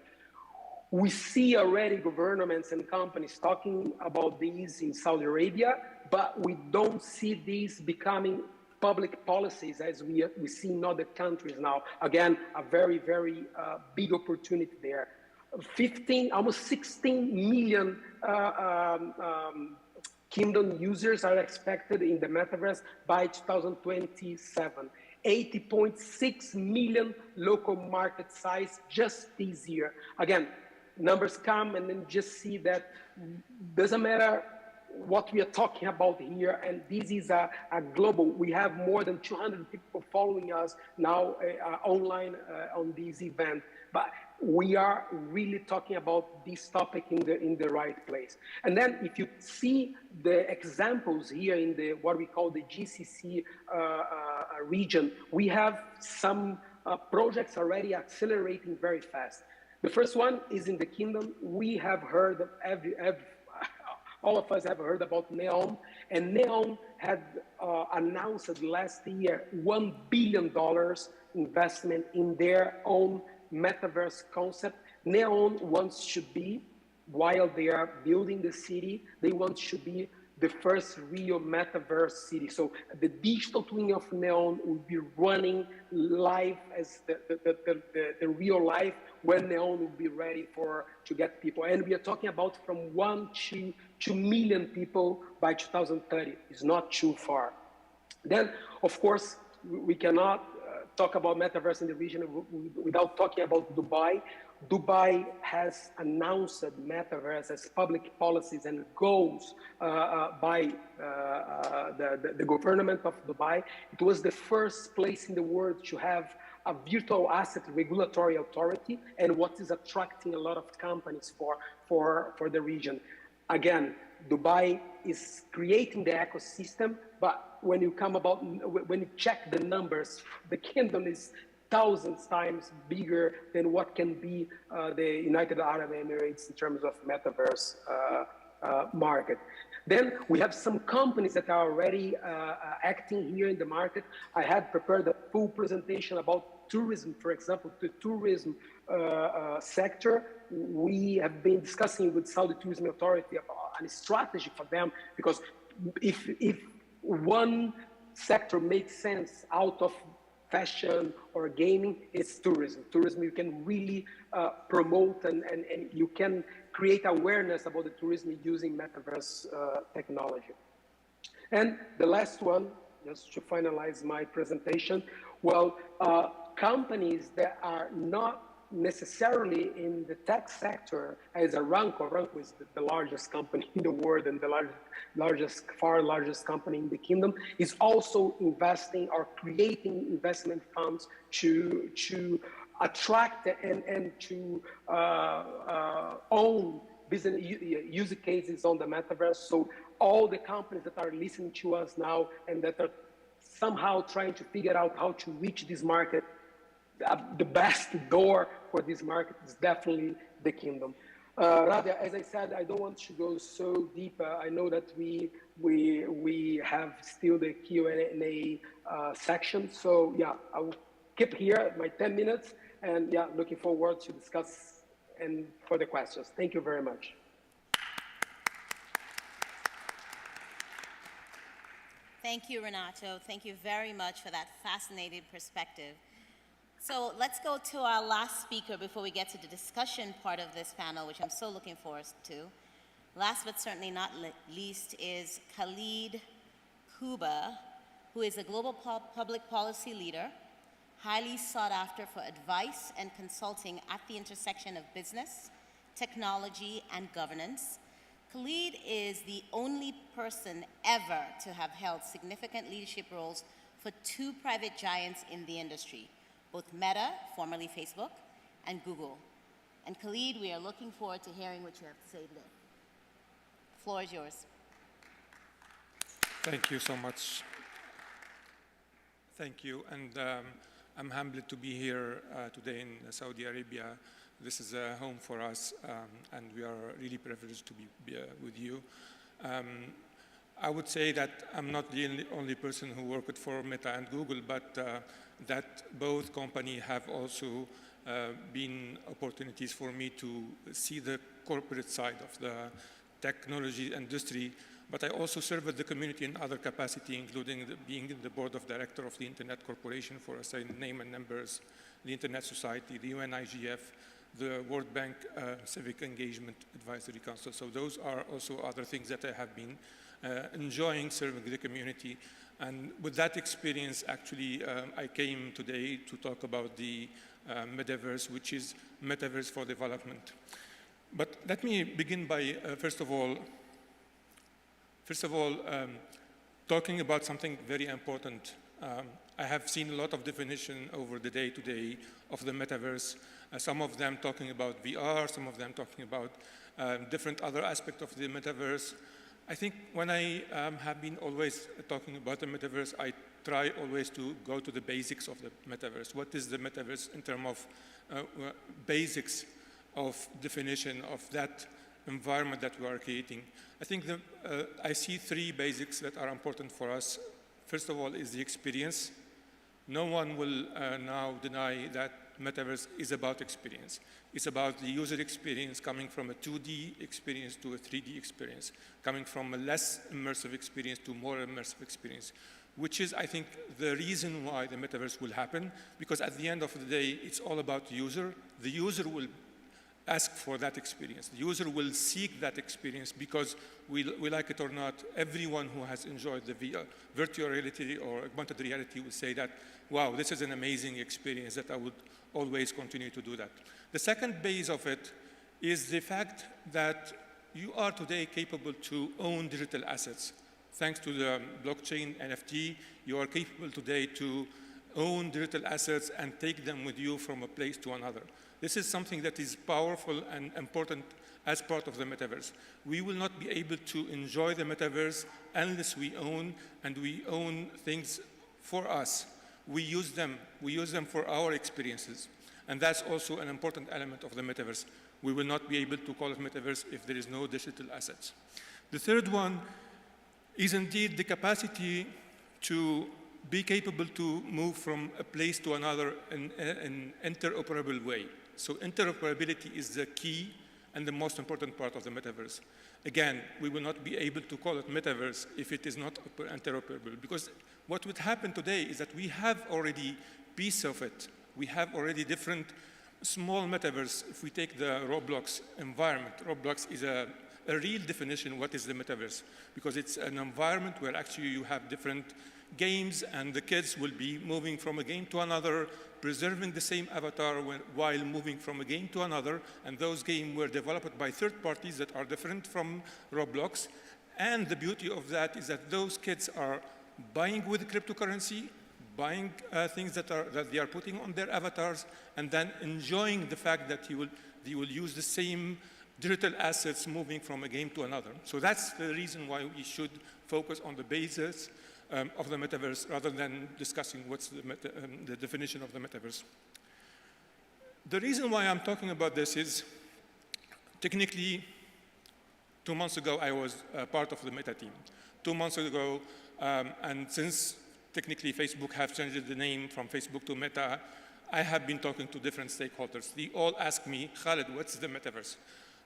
Speaker 11: We see already governments and companies talking about these in Saudi Arabia, but we don't see these becoming public policies as we see in other countries now. Again, a very, very big opportunity there. Almost 16 million kingdom users are expected in the metaverse by 2027. 80.6 million local market size just this year. Again, numbers come and then just see that doesn't matter what we are talking about here, and this is a global. We have more than 200 people following us now online on this event, but we are really talking about this topic in the right place. And then if you see the examples here in the what we call the GCC region, we have some projects already accelerating very fast. The first one is in the kingdom. We have heard of all of us have heard about Neom, and Neom had announced last year $1 billion investment in their own metaverse concept. Neom wants to be, while they are building the city, they want to be the first real metaverse city. So the digital twin of Neom will be running live as the real life when Neom will be ready to get people. And we are talking about from 1 to 2 million people by 2030. It's not too far. Then, of course, we cannot talk about metaverse in the region without talking about Dubai. Dubai has announced metaverse as public policies and goals by the government of Dubai. It was the first place in the world to have a virtual asset regulatory authority, and what is attracting a lot of companies for the region. Again, Dubai is creating the ecosystem, but when you check the numbers, the kingdom is thousands times bigger than what can be the United Arab Emirates in terms of metaverse market. Then we have some companies that are already acting here in the market. I had prepared a full presentation about tourism, for example, the tourism sector. We have been discussing with Saudi Tourism Authority about a strategy for them, because if one sector makes sense out of fashion or gaming, it's tourism. Tourism, you can really promote and you can create awareness about the tourism using metaverse technology. And the last one, just to finalize my presentation, well, companies that are not necessarily in the tech sector as Aramco. Aramco is the largest company in the world and the far largest company in the kingdom, is also investing or creating investment funds to attract and to own business use cases on the metaverse. So all the companies that are listening to us now and that are somehow trying to figure out how to reach this market, the best door for this market is definitely the kingdom. Radia, as I said, I don't want to go so deep. I know that we have still the Q&A section. So yeah, I will keep here my 10 minutes, and yeah, looking forward to discuss and for the questions. Thank you very much.
Speaker 4: Thank you, Renato. Thank you very much for that fascinating perspective. So let's go to our last speaker before we get to the discussion part of this panel, which I'm so looking forward to. Last but certainly not least is Khalid Kuba, who is a global public policy leader, highly sought after for advice and consulting at the intersection of business, technology, and governance. Khalid is the only person ever to have held significant leadership roles for two private giants in the industry, both Meta, formerly Facebook, and Google. And Khalid, we are looking forward to hearing what you have to say today. The floor is yours.
Speaker 10: Thank you so much. Thank you, and I'm humbled to be here today in Saudi Arabia. This is a home for us, and we are really privileged to be with you. I would say that I'm not the only person who worked for Meta and Google, but that both companies have also been opportunities for me to see the corporate side of the technology industry, but I also serve the community in other capacity, including being in the board of director of the Internet Corporation, for a say name and numbers, the Internet Society, the UN-IGF, the World Bank Civic Engagement Advisory Council. So those are also other things that I have been enjoying serving the community. And with that experience, actually, I came today to talk about the metaverse, which is Metaverse for Development. But let me begin by, first of all, talking about something very important. I have seen a lot of definition over the day today of the metaverse. Some of them talking about VR, some of them talking about different other aspects of the metaverse. I think when I have been always talking about the metaverse, I try always to go to the basics of the metaverse. What is the metaverse in terms of basics of definition of that environment that we are creating? I think I see three basics that are important for us. First of all is the experience. No one will now deny that metaverse is about experience. It's about the user experience coming from a 2D experience to a 3D experience, coming from a less immersive experience to more immersive experience, which is, I think, the reason why the metaverse will happen, because at the end of the day, it's all about the user. The user will ask for that experience. The user will seek that experience because we like it or not, everyone who has enjoyed the VR, virtual reality or augmented reality will say that, wow, this is an amazing experience that I would always continue to do that. The second base of it is the fact that you are today capable to own digital assets. Thanks to the blockchain NFT, you are capable today to own digital assets and take them with you from a place to another. This is something that is powerful and important as part of the metaverse. We will not be able to enjoy the metaverse unless we own, and we own things for us. We use them for our experiences. And that's also an important element of the metaverse. We will not be able to call it metaverse if there is no digital assets. The third one is indeed the capacity to be capable to move from a place to another in an interoperable way. So interoperability is the key and the most important part of the metaverse. Again, we will not be able to call it metaverse if it is not interoperable, because what would happen today is that we have already piece of it. We have already different small metaverse. If we take the Roblox environment, Roblox is a real definition of what is the metaverse, because it's an environment where actually you have different games and the kids will be moving from a game to another, preserving the same avatar while moving from a game to another, and those games were developed by third parties that are different from Roblox. And the beauty of that is that those kids are buying with cryptocurrency, buying things that they are putting on their avatars, and then enjoying the fact that they will use the same digital assets moving from a game to another. So that's the reason why we should focus on the basis of the metaverse rather than discussing what's the definition of the metaverse. The reason why I'm talking about this is technically 2 months ago I was part of the Meta team. 2 months ago, and since technically Facebook have changed the name from Facebook to Meta, I have been talking to different stakeholders. They all ask me, Khaled, what's the metaverse?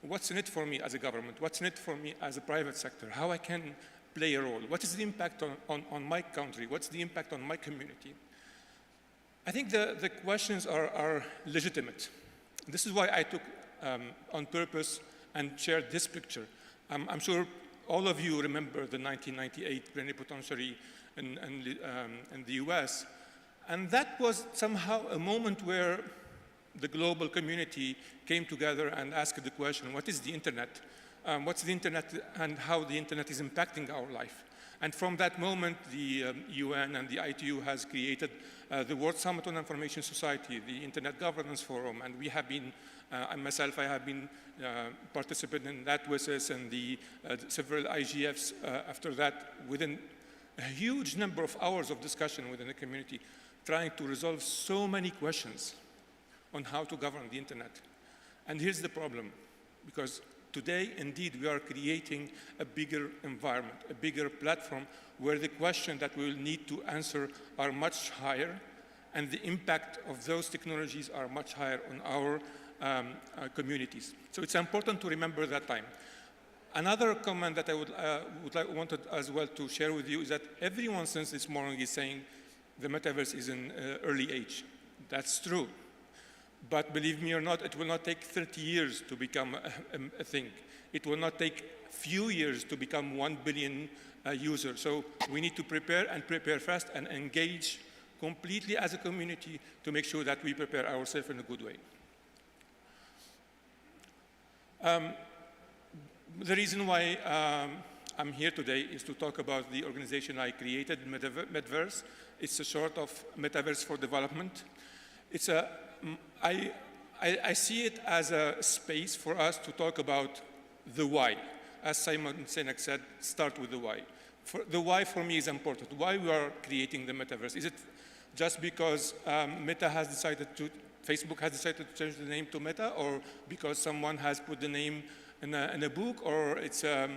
Speaker 10: What's in it for me as a government? What's in it for me as a private sector? How I can play a role? What is the impact on my country? What's the impact on my community? I think the questions are legitimate. This is why I took on purpose and shared this picture. I'm sure all of you remember the 1998 plenipotentiary in the US. And that was somehow a moment where the global community came together and asked the question, what is the internet? What's the internet and how the internet is impacting our life? And from that moment, the UN and the ITU has created the World Summit on Information Society, the Internet Governance Forum, and we have been, I have been participating in that WSIS and the several IGFs after that, within a huge number of hours of discussion within the community, trying to resolve so many questions on how to govern the internet. And here's the problem, because today, indeed, we are creating a bigger environment, a bigger platform where the questions that we will need to answer are much higher, and the impact of those technologies are much higher on our communities. So it's important to remember that time. Another comment that I wanted as well to share with you is that everyone since this morning is saying the metaverse is in early age. That's true. But believe me or not, it will not take 30 years to become a thing. It will not take few years to become 1 billion users. So we need to prepare and prepare fast and engage completely as a community to make sure that we prepare ourselves in a good way. The reason why I'm here today is to talk about the organization I created, Metaverse. It's a short of Metaverse for Development. It's I see it as a space for us to talk about the why. As Simon Sinek said, start with the why. The why for me is important. Why we are creating the metaverse? Is it just because Facebook has decided to change the name to Meta, or because someone has put the name in a book, or it's a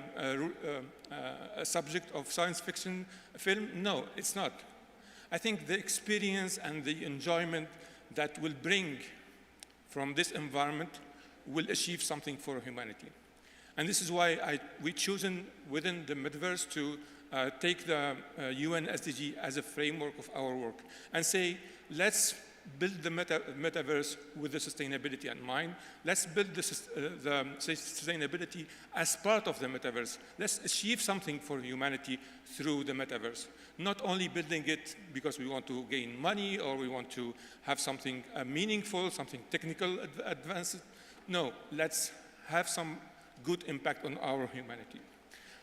Speaker 10: subject of science fiction film? No, it's not. I think the experience and the enjoyment that will bring from this environment will achieve something for humanity. And this is why we've chosen within the metaverse to take the UN SDG as a framework of our work and say, let's build the metaverse with the sustainability in mind. Let's build the sustainability as part of the metaverse. Let's achieve something for humanity through the metaverse. Not only building it because we want to gain money or we want to have something meaningful, something technical advanced. No, let's have some good impact on our humanity.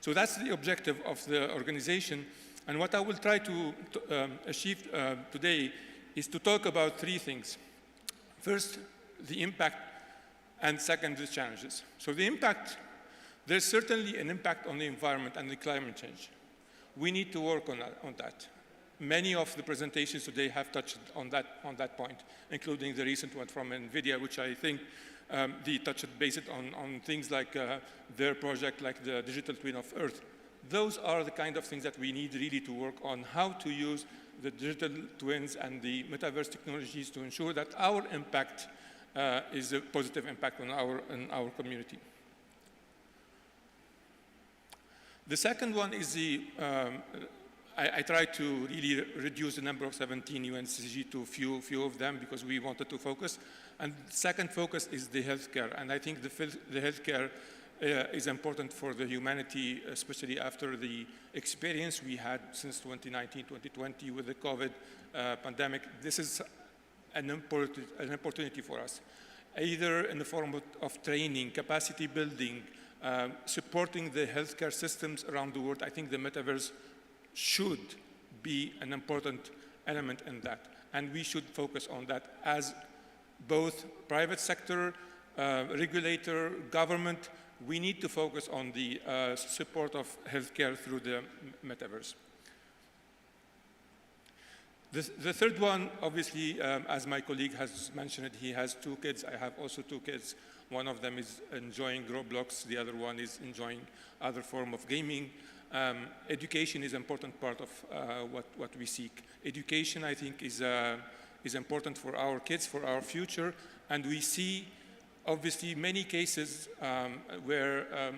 Speaker 10: So that's the objective of the organization. And what I will try to achieve today is to talk about three things. First, the impact, and second, the challenges. So the impact, there's certainly an impact on the environment and the climate change. We need to work on that. Many of the presentations today have touched on that point, including the recent one from NVIDIA, which I think they touched based on things like their project, like the digital twin of Earth. Those are the kind of things that we need really to work on, how to use the digital twins and the metaverse technologies to ensure that our impact is a positive impact on our community. The second one is I tried to really reduce the number of 17 UNCG to few of them because we wanted to focus. And the second focus is the healthcare. And I think the healthcare is important for the humanity, especially after the experience we had since 2019, 2020 with the COVID pandemic. This is an opportunity for us, either in the form of training, capacity building, supporting the healthcare systems around the world. I think the metaverse should be an important element in that. And we should focus on that as both private sector, regulator, government. We need to focus on the support of healthcare through the metaverse. The third one, obviously, as my colleague has mentioned, he has 2 kids. I have also 2 kids. One of them is enjoying Roblox. The other one is enjoying other form of gaming. Education is an important part of what we seek. Education, I think, is important for our kids, for our future. And we see, obviously, many cases where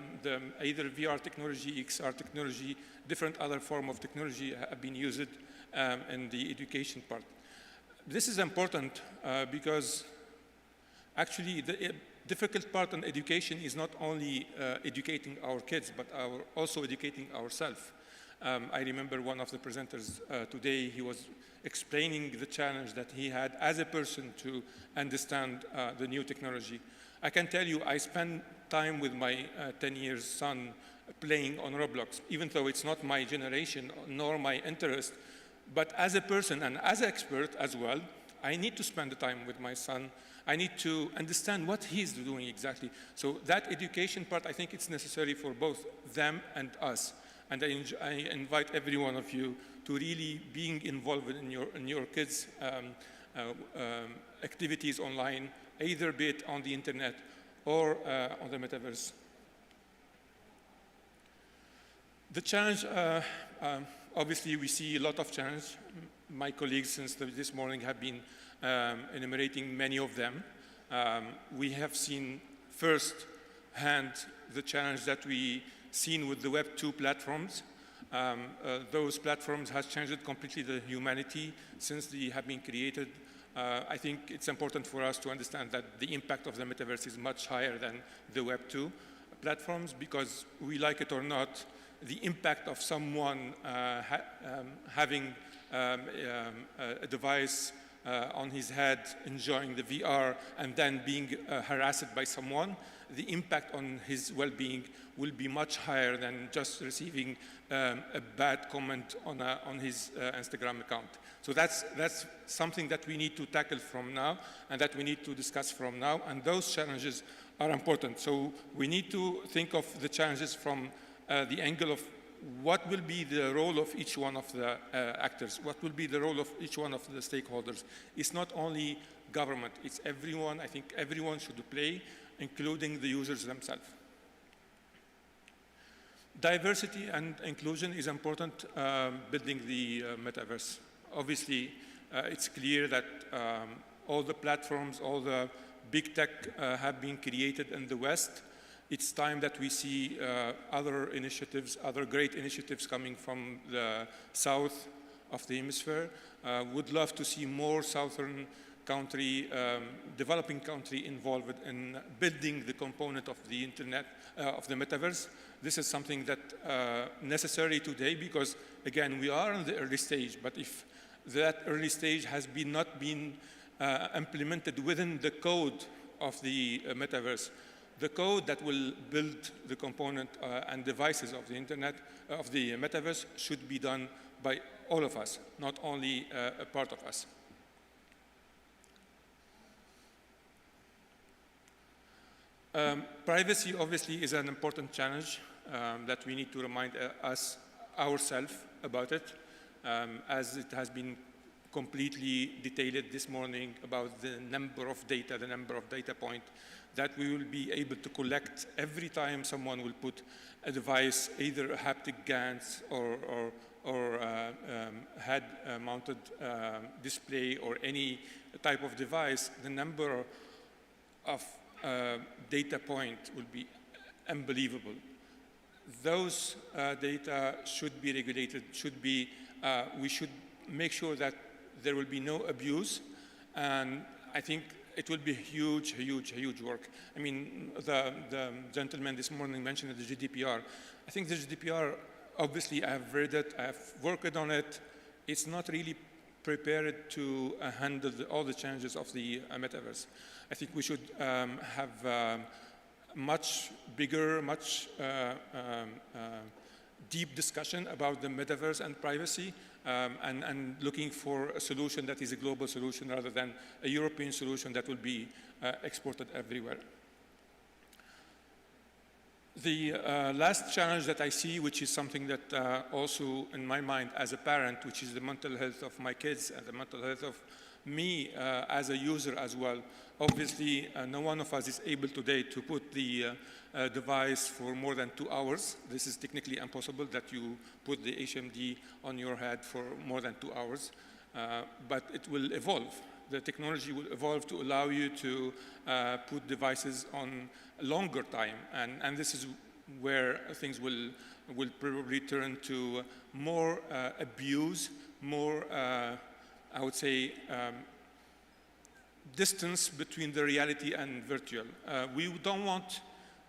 Speaker 10: either VR technology, XR technology, different other form of technology have been used in the education part. This is important because actually the difficult part in education is not only educating our kids, but also educating ourselves. I remember one of the presenters today, he was explaining the challenge that he had as a person to understand the new technology. I can tell you, I spend time with my 10-year son playing on Roblox, even though it's not my generation nor my interest. But as a person and as an expert as well, I need to spend the time with my son. I need to understand what he's doing exactly. So that education part, I think it's necessary for both them and us. And I invite every one of you to really being involved in your kids' activities online, either be it on the internet or on the metaverse. The challenge, obviously we see a lot of challenge. My colleagues since this morning have been enumerating many of them. We have seen first-hand the challenge that we seen with the Web 2 platforms. Those platforms have changed completely the humanity since they have been created. I think it's important for us to understand that the impact of the metaverse is much higher than the Web 2 platforms, because we like it or not, the impact of someone having a device on his head, enjoying the VR, and then being harassed by someone, the impact on his well-being will be much higher than just receiving a bad comment on his Instagram account. So that's something that we need to tackle from now and that we need to discuss from now, and those challenges are important. So we need to think of the challenges from the angle of what will be the role of each one of the actors, what will be the role of each one of the stakeholders. It's not only government, it's everyone. I think everyone should play, including the users themselves. Diversity and inclusion is important building the metaverse. Obviously, it's clear that all the platforms, all the big tech have been created in the West. It's time that we see other initiatives, other great initiatives coming from the south of the hemisphere. Would love to see more southern country, developing country involved in building the component of the internet, of the metaverse. This is something that necessary today because, again, we are in the early stage, but if that early stage has not been implemented within the code of the metaverse, the code that will build the component and devices of the internet, of the metaverse, should be done by all of us, not only a part of us. Privacy, obviously, is an important challenge that we need to remind ourselves about it, as it has been completely detailed this morning about the number of data points that we will be able to collect every time someone will put a device, either a haptic GANs or head-mounted display or any type of device. The number of data points will be unbelievable. Those data should be regulated, we should make sure that there will be no abuse, and I think it will be huge work. I mean, the gentleman this morning mentioned the GDPR. I think the GDPR, obviously I have read it, I have worked on it. It's not really prepared to handle all the challenges of the metaverse. I think we should have much bigger, much deep discussion about the metaverse and privacy, and looking for a solution that is a global solution rather than a European solution that will be exported everywhere. The last challenge that I see, which is something that also in my mind as a parent, which is the mental health of my kids and the mental health of me as a user as well. Obviously, no one of us is able today to put the device for more than 2 hours. This is technically impossible that you put the HMD on your head for more than 2 hours, but it will evolve. The technology will evolve to allow you to put devices on a longer time, and this is where things will probably turn to more abuse, more, I would say, distance between the reality and virtual.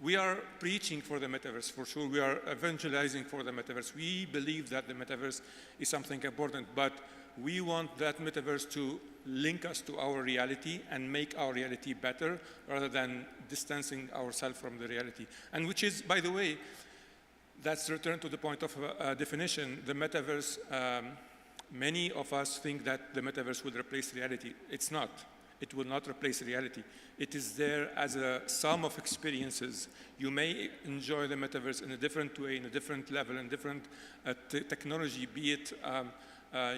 Speaker 10: We are preaching for the metaverse, for sure. We are evangelizing for the metaverse. We believe that the metaverse is something important, but we want that metaverse to link us to our reality and make our reality better rather than distancing ourselves from the reality. And which is, by the way, that's return to the point of definition. The metaverse, many of us think that the metaverse will replace reality. It's not. It will not replace reality. It is there as a sum of experiences. You may enjoy the metaverse in a different way, in a different level, in different technology, be it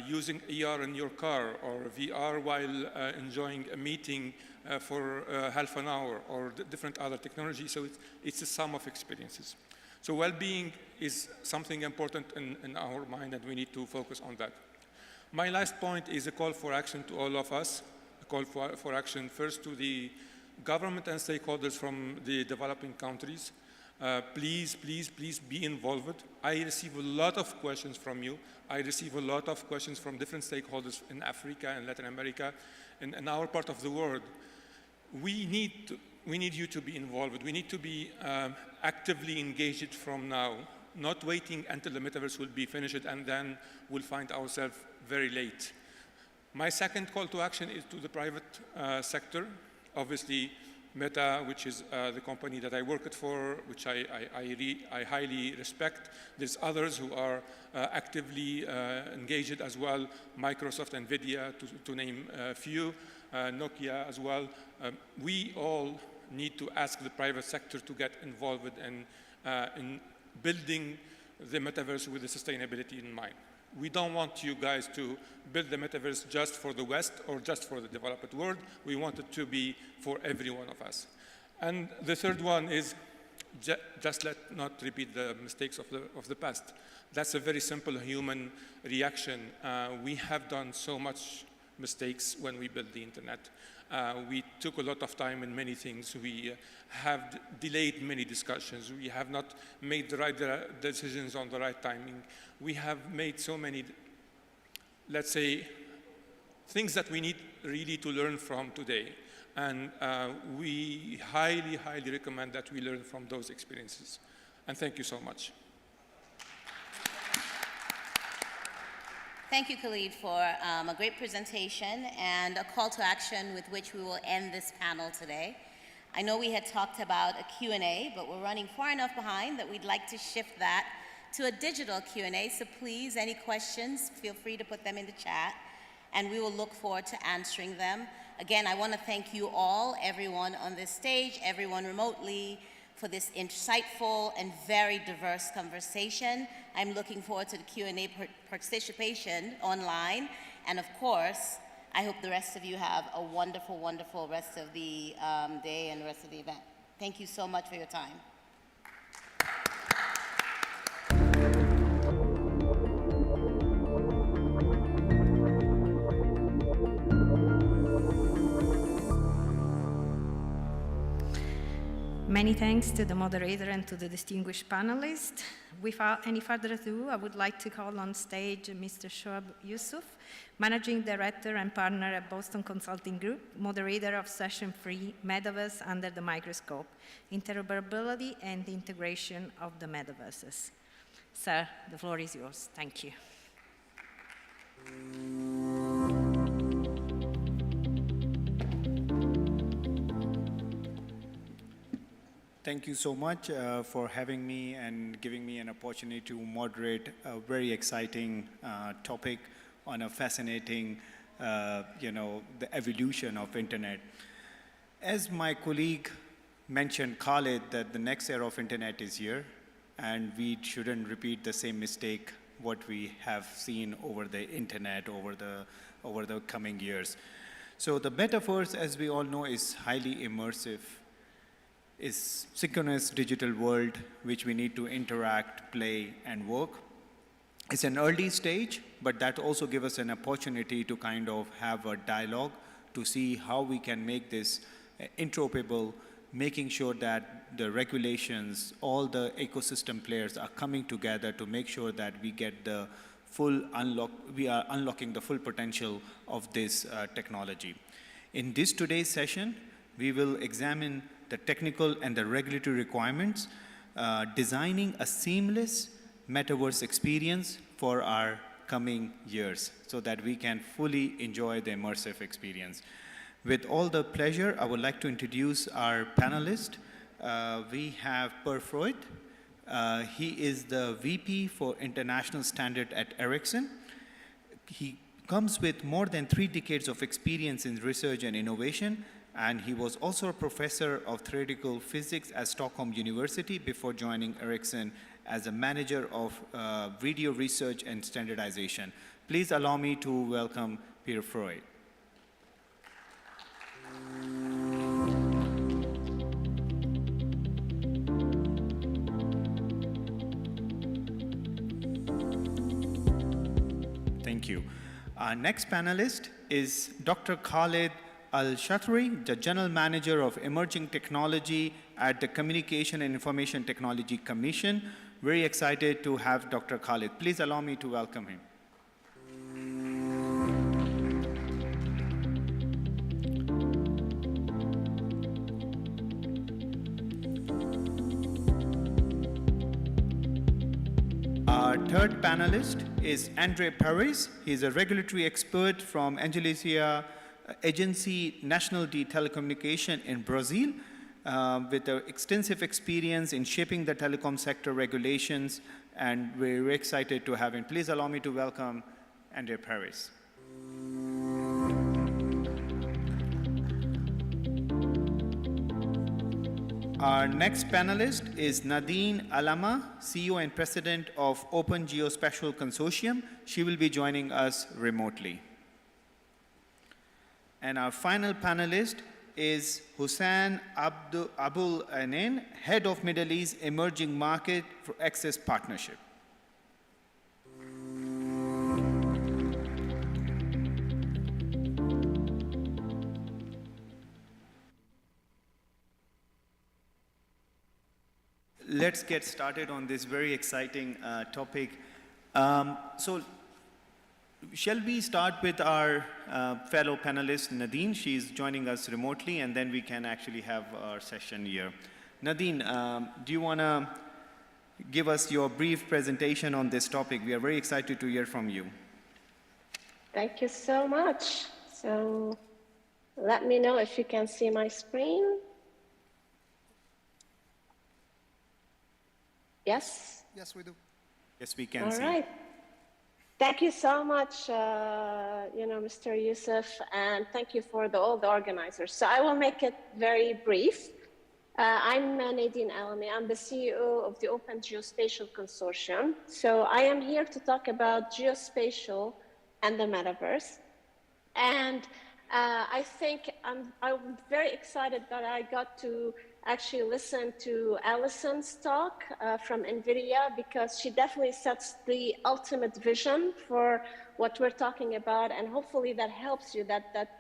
Speaker 10: using AR in your car or VR while enjoying a meeting for half an hour or different other technology. So it's a sum of experiences. So well-being is something important in our mind, and we need to focus on that. My last point is a call for action to all of us. Call for action first to the government and stakeholders from the developing countries. Please, please, please be involved. I receive a lot of questions from you. I receive a lot of questions from different stakeholders in Africa and Latin America and in our part of the world. We need you to be involved. We need to be actively engaged from now, not waiting until the metaverse will be finished and then we'll find ourselves very late. My second call to action is to the private sector. Obviously, Meta, which is the company that I worked for, which I highly respect. There's others who are actively engaged as well, Microsoft, NVIDIA, to name a few, Nokia as well. We all need to ask the private sector to get involved in building the metaverse with the sustainability in mind. We don't want you guys to build the metaverse just for the West or just for the developed world. We want it to be for every one of us. And the third one is just not repeat the mistakes of the past. That's a very simple human reaction. We have done so much mistakes when we built the internet. We took a lot of time in many things. We have delayed many discussions. We have not made the right decisions on the right timing. We have made so many, let's say, things that we need really to learn from today. And we highly, highly recommend that we learn from those experiences. And thank you so much.
Speaker 4: Thank you, Khalid, for a great presentation and a call to action with which we will end this panel today. I know we had talked about a Q&A, but we're running far enough behind that we'd like to shift that to a digital Q&A. So please, any questions, feel free to put them in the chat, and we will look forward to answering them. Again, I want to thank you all, everyone on this stage, everyone remotely, for this insightful and very diverse conversation. I'm looking forward to the Q&A participation online. And of course, I hope the rest of you have a wonderful, wonderful rest of the day and the rest of the event. Thank you so much for your time.
Speaker 1: Many thanks to the moderator and to the distinguished panelists. Without any further ado, I would like to call on stage Mr. Shoaib Yusuf, Managing Director and Partner at Boston Consulting Group, moderator of Session 3, Metaverse Under the Microscope, Interoperability and Integration of the Metaverses. Sir, the floor is yours. Thank you.
Speaker 9: Thank you so much for having me and giving me an opportunity to moderate a very exciting topic on a fascinating, the evolution of internet. As my colleague mentioned, Khalid, that the next era of internet is here, and we shouldn't repeat the same mistake what we have seen over the internet over the coming years. So the metaverse, as we all know, is highly immersive. Is synchronous digital world which we need to interact, play, and work. It's an early stage, but that also gives us an opportunity to kind of have a dialogue to see how we can make this interoperable, making sure that the regulations, all the ecosystem players are coming together to make sure that we get the full we are unlocking the full potential of this technology. In this today's session, we will examine the technical and the regulatory requirements, designing a seamless metaverse experience for our coming years so that we can fully enjoy the immersive experience. With all the pleasure, I would like to introduce our panelist. We have Per Freud. He is the VP for International Standard at Ericsson. He comes with more than 3 decades of experience in research and innovation, and he was also a professor of theoretical physics at Stockholm University before joining Ericsson as a manager of video research and standardization. Please allow me to welcome Per Freud. Thank you. Our next panelist is Dr. Khalid Al-Shatri, the General Manager of Emerging Technology at the Communication and Information Technology Commission. Very excited to have Dr. Khalid. Please allow me to welcome him. Our third panelist is Andre Paris. He's a regulatory expert from Agência Nacional de Telecommunicação in Brazil, with extensive experience in shaping the telecom sector regulations, and we're very excited to have him. Please allow me to welcome Andre Paris. Our next panelist is Nadine Alama, CEO and President of Open Geospatial Consortium. She will be joining us remotely. And our final panelist is Hussein Abul Anen, Head of Middle East Emerging Market for Access Partnership. Let's get started on this very exciting topic. So, shall we start with our fellow panelist, Nadine? She's joining us remotely, and then we can actually have our session here. Nadine, do you want to give us your brief presentation on this topic? We are very excited to hear from you.
Speaker 22: Thank you so much. So, let me know if you can see my screen. Yes?
Speaker 9: Yes, we do. Yes, we can
Speaker 22: All
Speaker 9: see.
Speaker 22: All right. Thank you so much, Mr. Youssef, and thank you for all the organizers. So I will make it very brief. I'm Nadine Alame. I'm the CEO of the Open Geospatial Consortium. So I am here to talk about geospatial and the metaverse. And I think I'm very excited that I got to actually listen to Allison's talk from NVIDIA, because she definitely sets the ultimate vision for what we're talking about, and hopefully that helps you, that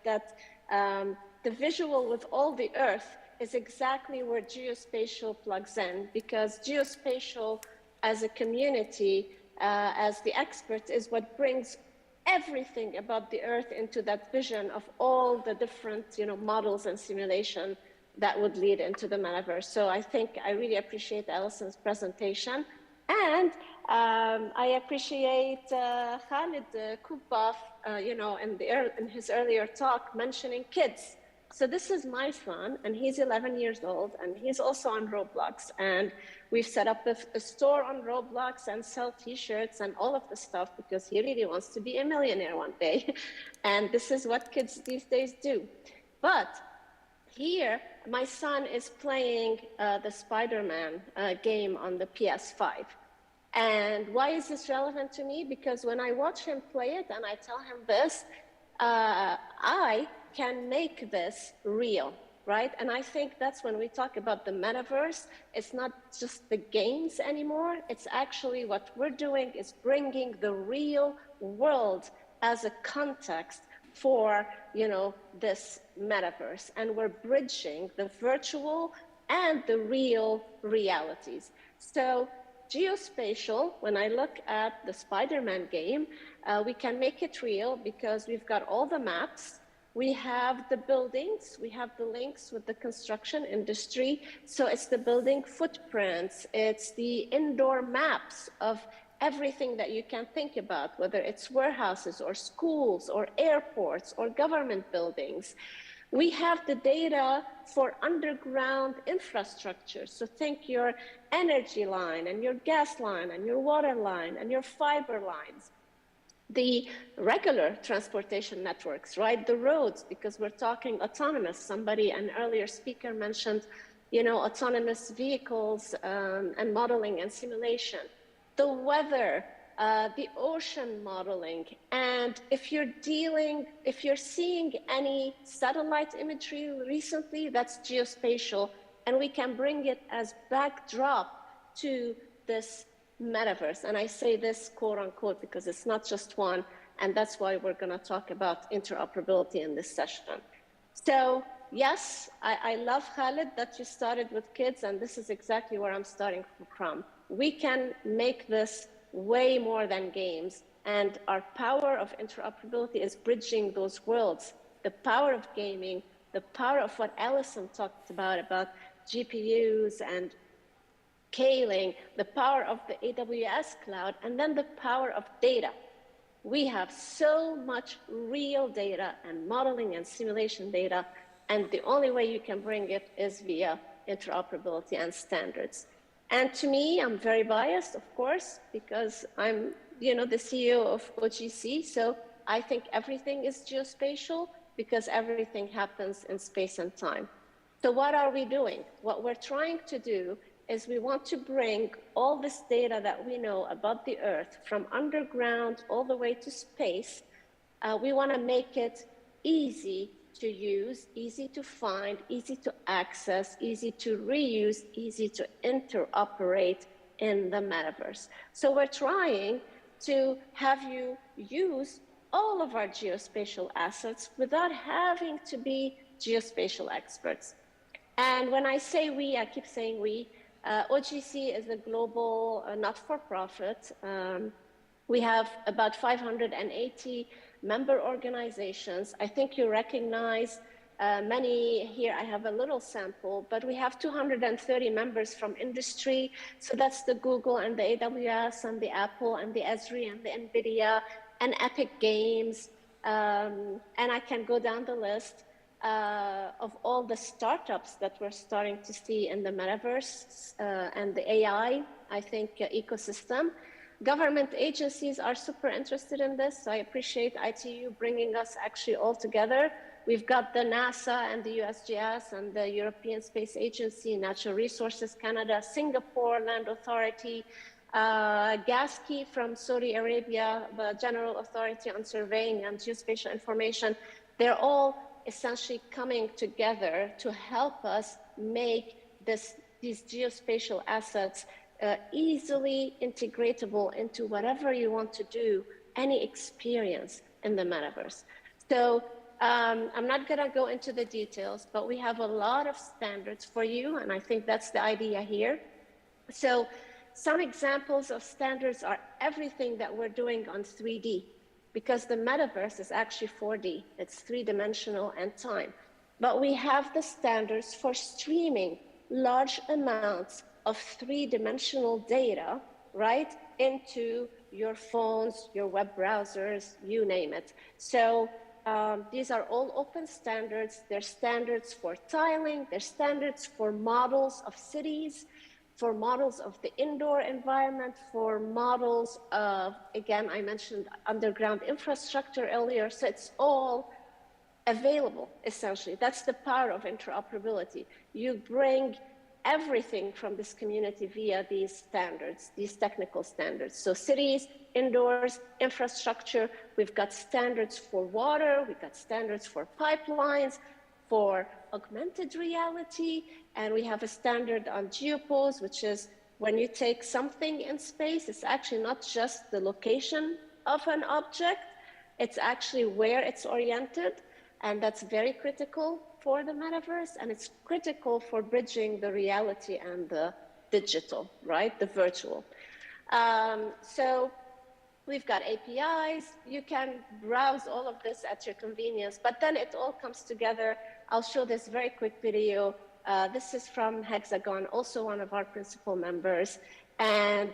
Speaker 22: the visual with all the earth is exactly where geospatial plugs in, because geospatial as a community, as the expert, is what brings everything about the earth into that vision of all the different models and simulation that would lead into the metaverse. So I think I really appreciate Allison's presentation. And I appreciate Khalid Kubaf, in his earlier talk mentioning kids. So this is my son, and he's 11 years old, and he's also on Roblox. And we've set up a store on Roblox and sell T-shirts and all of the stuff because he really wants to be a millionaire one day. And this is what kids these days do. But here, my son is playing the Spider-Man game on the PS5. And why is this relevant to me? Because when I watch him play it and I tell him this, I can make this real, right? And I think that's when we talk about the metaverse, it's not just the games anymore. It's actually what we're doing is bringing the real world as a context for, you know, this metaverse. And we're bridging the virtual and the real realities. So geospatial, when I look at the Spider-Man game, we can make it real because we've got all the maps, we have the buildings, we have the links with the construction industry. So it's the building footprints, it's the indoor maps of everything that you can think about, whether it's warehouses or schools or airports or government buildings. We have the data for underground infrastructure. So think your energy line and your gas line and your water line and your fiber lines. The regular transportation networks, right? The roads, because we're talking autonomous. Somebody, an earlier speaker mentioned, you know, autonomous vehicles and modeling and simulation. The weather, the ocean modeling, and if you're seeing any satellite imagery recently, that's geospatial, and we can bring it as backdrop to this metaverse. And I say this quote unquote because it's not just one, and that's why we're going to talk about interoperability in this session. So yes, I love, Khalid, that you started with kids, and this is exactly where I'm starting from. We can make this way more than games, and our power of interoperability is bridging those worlds. The power of gaming, the power of what Alison talked about GPUs and scaling, the power of the AWS cloud, and then the power of data. We have so much real data and modeling and simulation data, and the only way you can bring it is via interoperability and standards. And to me, I'm very biased, of course, because I'm, you know, the CEO of OGC. So I think everything is geospatial because everything happens in space and time. So what are we doing? What we're trying to do is we want to bring all this data that we know about the Earth from underground all the way to space. We want to make it easy to use, easy to find, easy to access, easy to reuse, easy to interoperate in the metaverse. So we're trying to have you use all of our geospatial assets without having to be geospatial experts. And when I say we, I keep saying we, OGC is a global not-for-profit. We have about 580 member organizations. I think you recognize many here. I have a little sample, but we have 230 members from industry. So that's the Google and the AWS and the Apple and the Esri and the NVIDIA and Epic Games. And I can go down the list of all the startups that we're starting to see in the metaverse and the AI, I think, ecosystem. Government agencies are super interested in this, so I appreciate ITU bringing us actually all together. We've got the NASA and the USGS and the European Space Agency, Natural Resources Canada, Singapore Land Authority, GASKI from Saudi Arabia, the General Authority on Surveying and Geospatial Information. They're all essentially coming together to help us make these geospatial assets easily integratable into whatever you want to do, any experience in the metaverse. So I'm not going to go into the details, but we have a lot of standards for you, and I think that's the idea here. So some examples of standards are everything that we're doing on 3D, because the metaverse is actually 4D. It's three-dimensional and time. But we have the standards for streaming large amounts of three-dimensional data, right, into your phones, your web browsers, you name it. So these are all open standards. They're standards for tiling, they're standards for models of cities, for models of the indoor environment, for models of, again, I mentioned underground infrastructure earlier, so it's all available, essentially. That's the power of interoperability. You bring everything from this community via these standards, these technical standards. So cities, indoors, infrastructure, we've got standards for water, we've got standards for pipelines, for augmented reality, and we have a standard on geopose, which is when you take something in space, it's actually not just the location of an object, it's actually where it's oriented, and that's very critical for the metaverse, and it's critical for bridging the reality and the digital, right, the virtual. So we've got APIs, you can browse all of this at your convenience, but then it all comes together. I'll show this very quick video. This is from Hexagon, also one of our principal members. And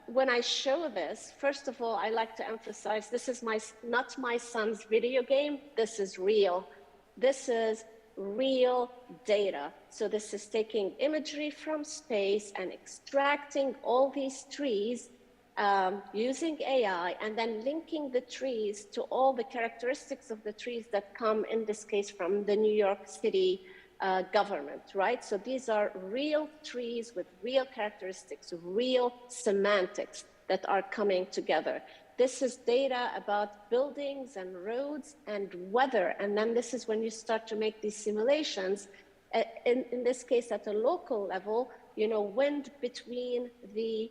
Speaker 22: when I show this, first of all, I like to emphasize, this is not my son's video game, this is real. This is real data. So this is taking imagery from space and extracting all these trees using AI and then linking the trees to all the characteristics of the trees that come, in this case, from the New York City government, right? So these are real trees with real characteristics, real semantics that are coming together. This is data about buildings and roads and weather. And then this is when you start to make these simulations, in this case at a local level, you know, wind between the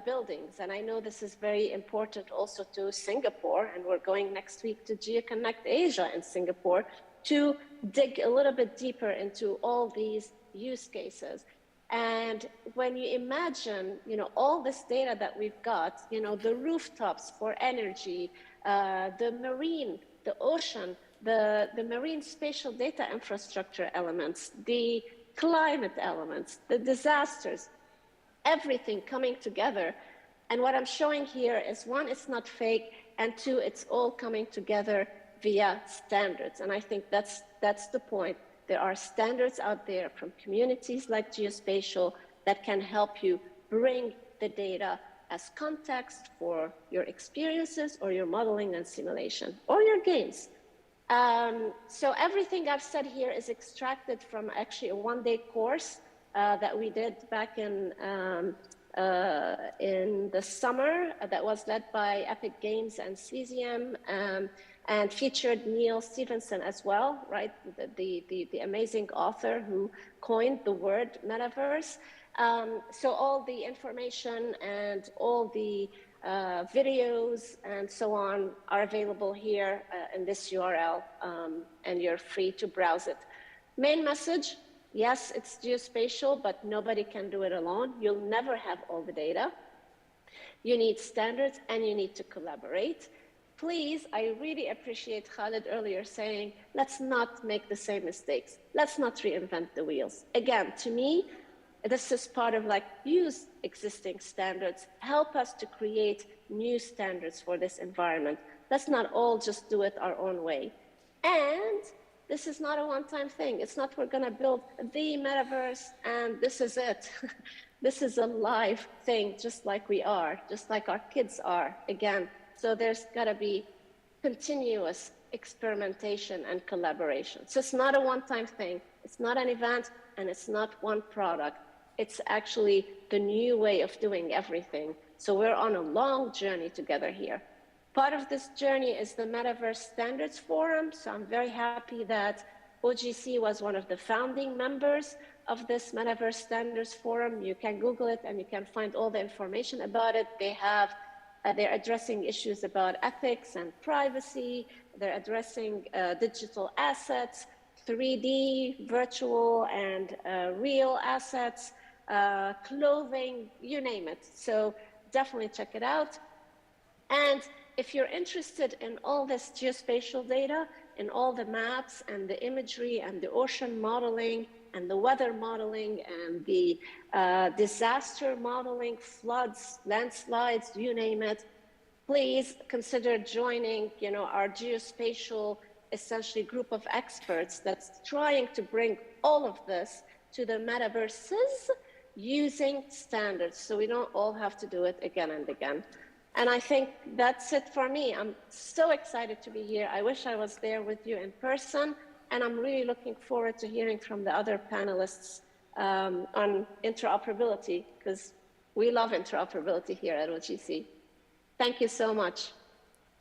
Speaker 22: buildings. And I know this is very important also to Singapore, and we're going next week to GeoConnect Asia in Singapore to dig a little bit deeper into all these use cases. And when you imagine, you know, all this data that we've got, you know, the rooftops for energy, the marine, the ocean, the marine spatial data infrastructure elements, the climate elements, the disasters, everything coming together. And what I'm showing here is, one, it's not fake, and two, it's all coming together via standards. And I think that's the point. There are standards out there from communities like Geospatial that can help you bring the data as context for your experiences or your modeling and simulation or your games. So everything I've said here is extracted from actually a one-day course that we did back in the summer that was led by Epic Games and Cesium, and featured Neil Stevenson as well, right? The amazing author who coined the word metaverse. So all the information and all the videos and so on are available here in this URL, and you're free to browse it. Main message, yes, it's geospatial, but nobody can do it alone. You'll never have all the data. You need standards and you need to collaborate. Please, I really appreciate Khalid earlier saying, let's not make the same mistakes. Let's not reinvent the wheels. Again, to me, this is part of like, use existing standards, help us to create new standards for this environment. Let's not all just do it our own way. And this is not a one-time thing. It's not we're gonna build the metaverse and this is it. This is a live thing, just like we are, just like our kids are, again. So there's gotta be continuous experimentation and collaboration. So it's not a one-time thing. It's not an event and it's not one product. It's actually the new way of doing everything. So we're on a long journey together here. Part of this journey is the Metaverse Standards Forum. So I'm very happy that OGC was one of the founding members of this Metaverse Standards Forum. You can Google it and you can find all the information about it. They're addressing issues about ethics and privacy. They're addressing digital assets, 3D, virtual, and real assets, clothing, you name it. So definitely check it out. And if you're interested in all this geospatial data, in all the maps and the imagery and the ocean modeling and the weather modeling and the disaster modeling, floods, landslides, you name it, please consider joining, our geospatial, essentially, group of experts that's trying to bring all of this to the metaverses using standards, so we don't all have to do it again and again. And I think that's it for me. I'm so excited to be here. I wish I was there with you in person, and I'm really looking forward to hearing from the other panelists on interoperability, because we love interoperability here at OGC. Thank you so much.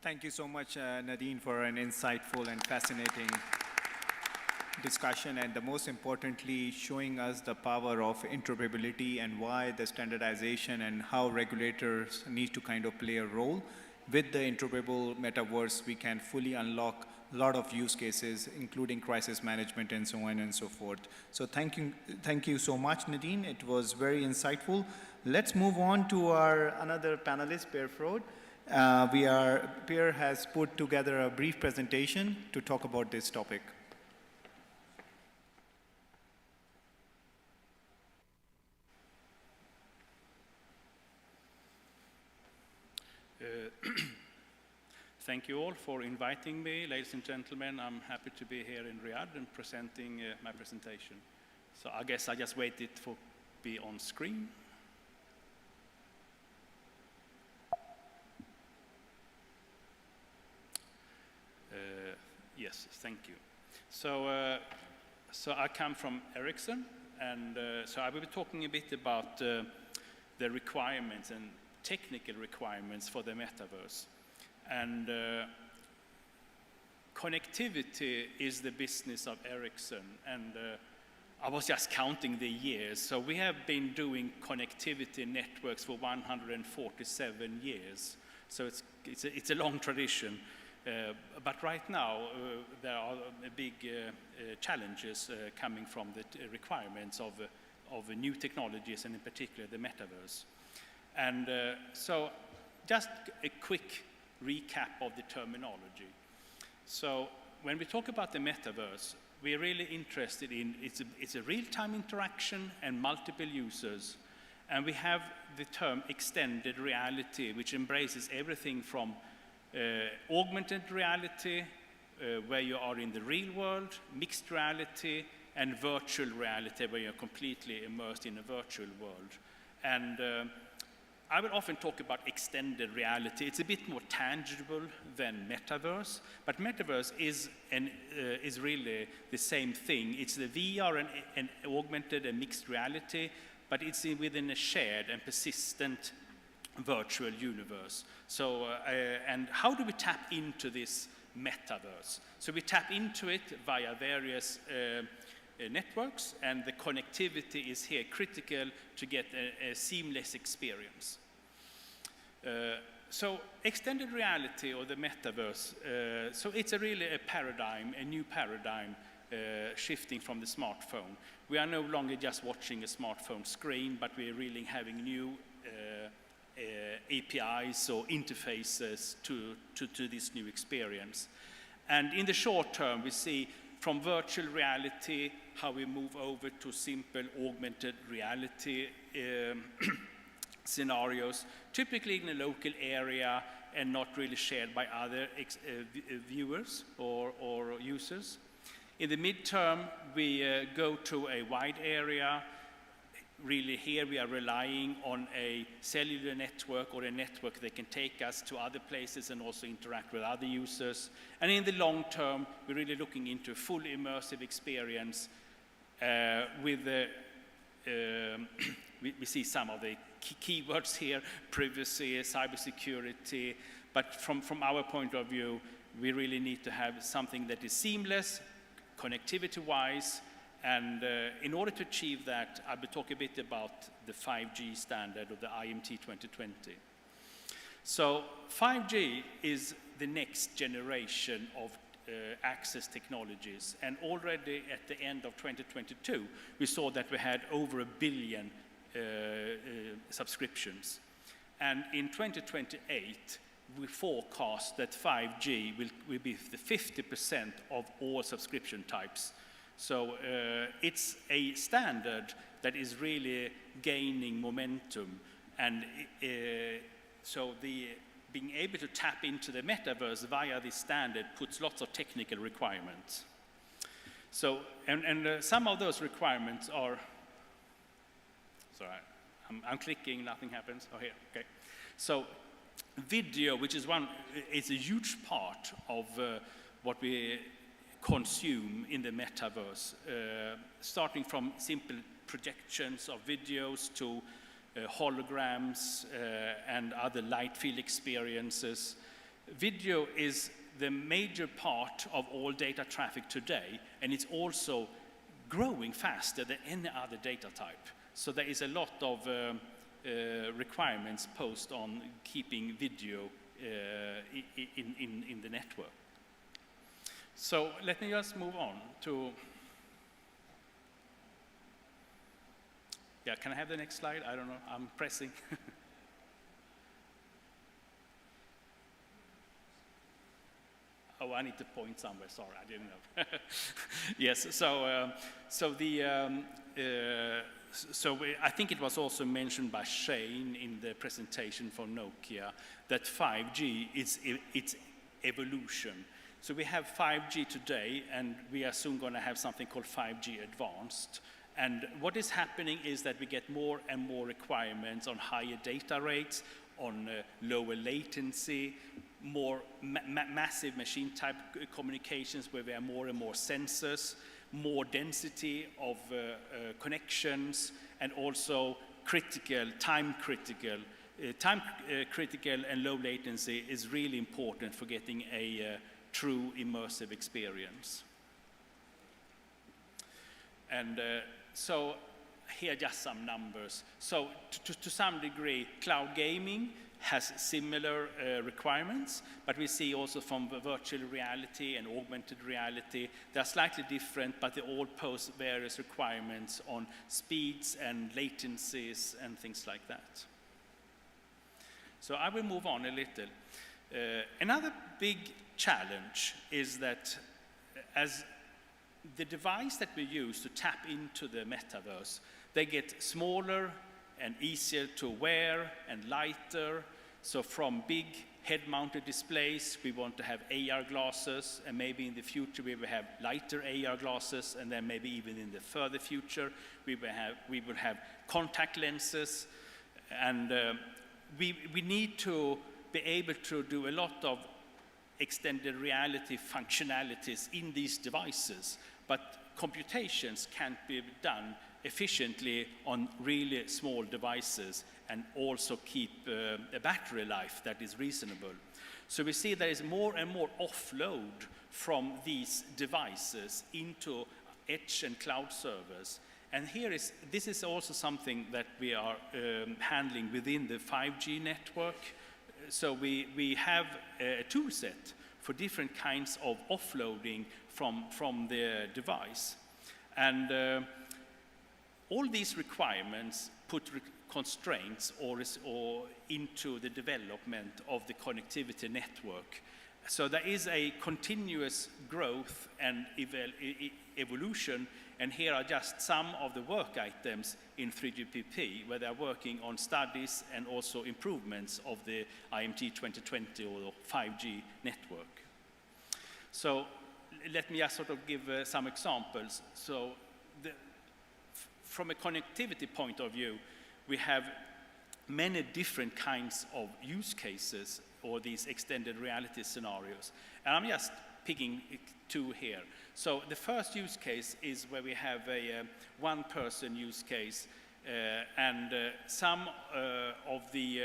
Speaker 9: Thank you so much, Nadine, for an insightful and fascinating discussion, and most importantly, showing us the power of interoperability and why the standardization and how regulators need to kind of play a role. With the interoperable metaverse, we can fully unlock a lot of use cases, including crisis management and so on and so forth. So thank you so much, Nadine. It was very insightful. Let's move on to our another panelist, Pierre Frode. Pierre has put together a brief presentation to talk about this topic.
Speaker 2: Thank you all for inviting me. Ladies and gentlemen, I'm happy to be here in Riyadh and presenting my presentation. So I guess I just waited for be on screen. Yes, thank you. So, so I come from Ericsson, and so I will be talking a bit about the requirements and technical requirements for the metaverse. And connectivity is the business of Ericsson, and I was just counting the years. So we have been doing connectivity networks for 147 years. So it's a long tradition. But right now, there are big challenges coming from the requirements of new technologies, and in particular the metaverse. And so just a quick recap of the terminology. So when we talk about the metaverse, we're really interested in, it's a real-time interaction and multiple users. And we have the term extended reality, which embraces everything from augmented reality, where you are in the real world, mixed reality, and virtual reality, where you're completely immersed in a virtual world. And I will often talk about extended reality. It's a bit more tangible than metaverse, but metaverse is really the same thing. It's the VR and augmented and mixed reality, but it's within a shared and persistent virtual universe. So, and how do we tap into this metaverse? So we tap into it via various networks, and the connectivity is here critical to get a seamless experience. So extended reality, or the metaverse, so it's really a paradigm, a new paradigm shifting from the smartphone. We are no longer just watching a smartphone screen, but we're really having new APIs or interfaces to this new experience. And in the short term, we see from virtual reality how we move over to simple augmented reality scenarios, typically in a local area and not really shared by other viewers or users. In the midterm, we go to a wide area. Really here we are relying on a cellular network or a network that can take us to other places and also interact with other users. And in the long term, we're really looking into a fully immersive experience with the, we see some of the keywords here, privacy, cybersecurity, but from our point of view, we really need to have something that is seamless, connectivity-wise, and in order to achieve that, I will talk a bit about the 5G standard, or the IMT 2020. So 5G is the next generation of access technologies, and already at the end of 2022, we saw that we had over 1 billion subscriptions. And in 2028, we forecast that 5G will be the 50% of all subscription types. So it's a standard that is really gaining momentum, and so the being able to tap into the metaverse via this standard puts lots of technical requirements. So, and some of those requirements are, sorry, I'm clicking, nothing happens. Oh, here, okay. So, video, which is it's a huge part of what we consume in the metaverse, starting from simple projections of videos to holograms and other light field experiences. Video is the major part of all data traffic today, and it's also growing faster than any other data type. So there is a lot of requirements posed on keeping video in the network. So let me just move on to, yeah, can I have the next slide? I don't know, I'm pressing. Oh, I need to point somewhere, sorry, I didn't know. Yes, I think it was also mentioned by Shane in the presentation from Nokia that 5G is its evolution. So we have 5G today, and we are soon going to have something called 5G Advanced. And what is happening is that we get more and more requirements on higher data rates, on lower latency, more massive machine type communications where there are more and more sensors, more density of connections, and also time critical and low latency is really important for getting a true immersive experience. And so here are just some numbers. So to some degree, cloud gaming has similar requirements, but we see also from the virtual reality and augmented reality, they're slightly different, but they all pose various requirements on speeds and latencies and things like that. So I will move on a little. Another big challenge is that as the device that we use to tap into the metaverse, they get smaller and easier to wear and lighter. So from big head-mounted displays, we want to have AR glasses, and maybe in the future we will have lighter AR glasses, and then maybe even in the further future we will have contact lenses. And we need to be able to do a lot of extended reality functionalities in these devices, but computations can't be done efficiently on really small devices and also keep a battery life that is reasonable. So we see there is more and more offload from these devices into edge and cloud servers. And this is also something that we are handling within the 5G network. So we have a tool set for different kinds of offloading from the device. And all these requirements put constraints or into the development of the connectivity network. So there is a continuous growth and evolution, and here are just some of the work items in 3GPP, where they're working on studies and also improvements of the IMT 2020 or 5G network. So let me just sort of give some examples. So from a connectivity point of view, we have many different kinds of use cases or these extended reality scenarios. And I'm just picking two here. So the first use case is where we have a one-person use case, and some of the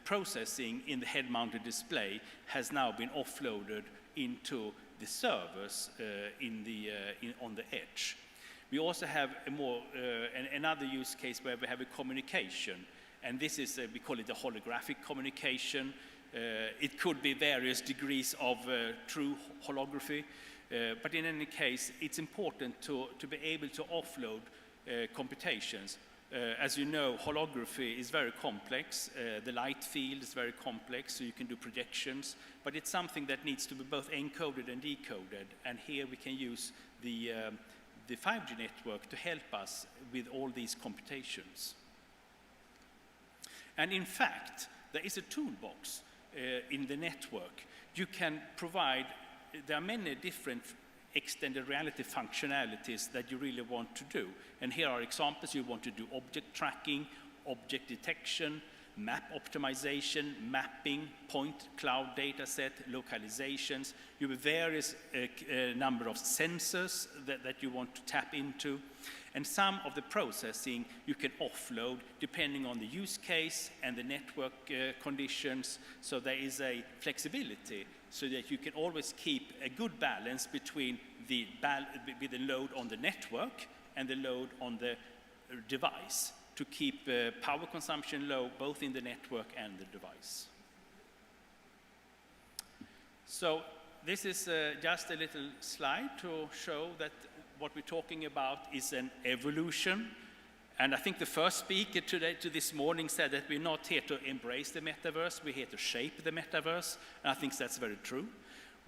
Speaker 2: processing in the head-mounted display has now been offloaded into the servers on the edge. We also have another use case where we have a communication, and this is, we call it a holographic communication. It could be various degrees of true holography, but in any case, it's important to be able to offload computations. As you know, holography is very complex. The light field is very complex, so you can do projections, but it's something that needs to be both encoded and decoded, and here we can use the 5G network to help us with all these computations. And in fact, there is a toolbox in the network. You can provide, there are many different extended reality functionalities that you really want to do. And here are examples. You want to do object tracking, object detection, map optimization, mapping, point cloud data set, localizations. You have various number of sensors that you want to tap into. And some of the processing you can offload depending on the use case and the network conditions. So there is a flexibility so that you can always keep a good balance between the load on the network and the load on the device to keep power consumption low both in the network and the device. So this is just a little slide to show that what we're talking about is an evolution. And I think the first speaker this morning said that we're not here to embrace the metaverse, we're here to shape the metaverse. And I think that's very true.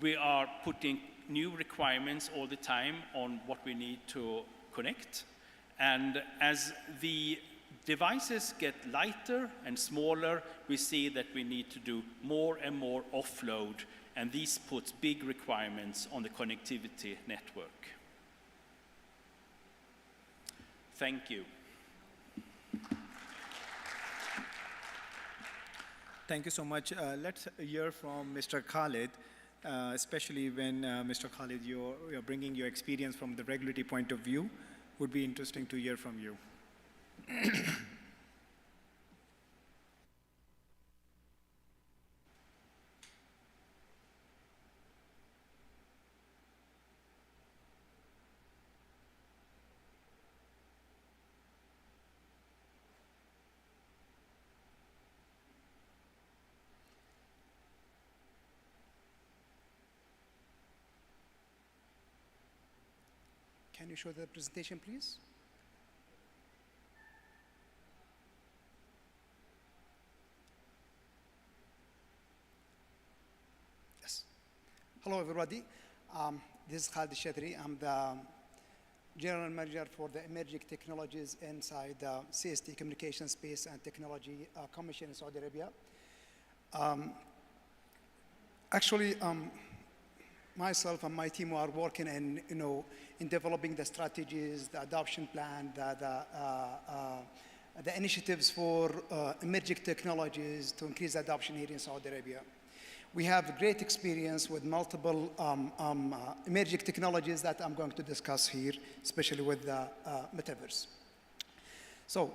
Speaker 2: We are putting new requirements all the time on what we need to connect. And as the devices get lighter and smaller, we see that we need to do more and more offload. And this puts big requirements on the connectivity network. Thank you.
Speaker 9: Thank you so much. Let's hear from Mr. Khalid, especially when, Mr. Khalid, you're bringing your experience from the regulatory point of view. Would be interesting to hear from you.
Speaker 13: Can you show the presentation, please? Yes. Hello, everybody. This is Khalid Shadri. I'm the General Manager for the Emerging Technologies inside the CST Communication Space and Technology Commission in Saudi Arabia. Actually, myself and my team are working in developing the strategies, the adoption plan, the initiatives for emerging technologies to increase adoption here in Saudi Arabia. We have great experience with multiple emerging technologies that I'm going to discuss here, especially with the metaverse. So,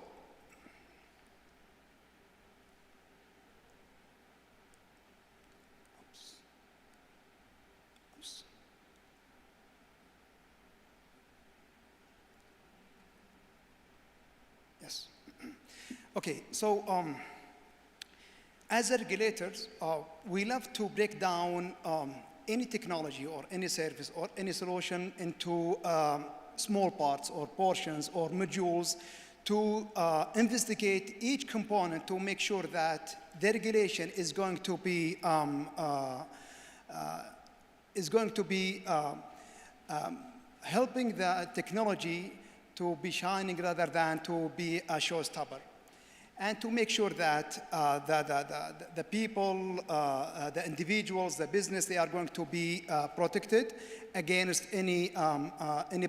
Speaker 13: yes. Okay, so as regulators, we love to break down any technology or any service or any solution into small parts or portions or modules to investigate each component to make sure that the regulation is going to be helping the technology to be shining rather than to be a showstopper. And to make sure that the people, the individuals, the business, they are going to be protected against any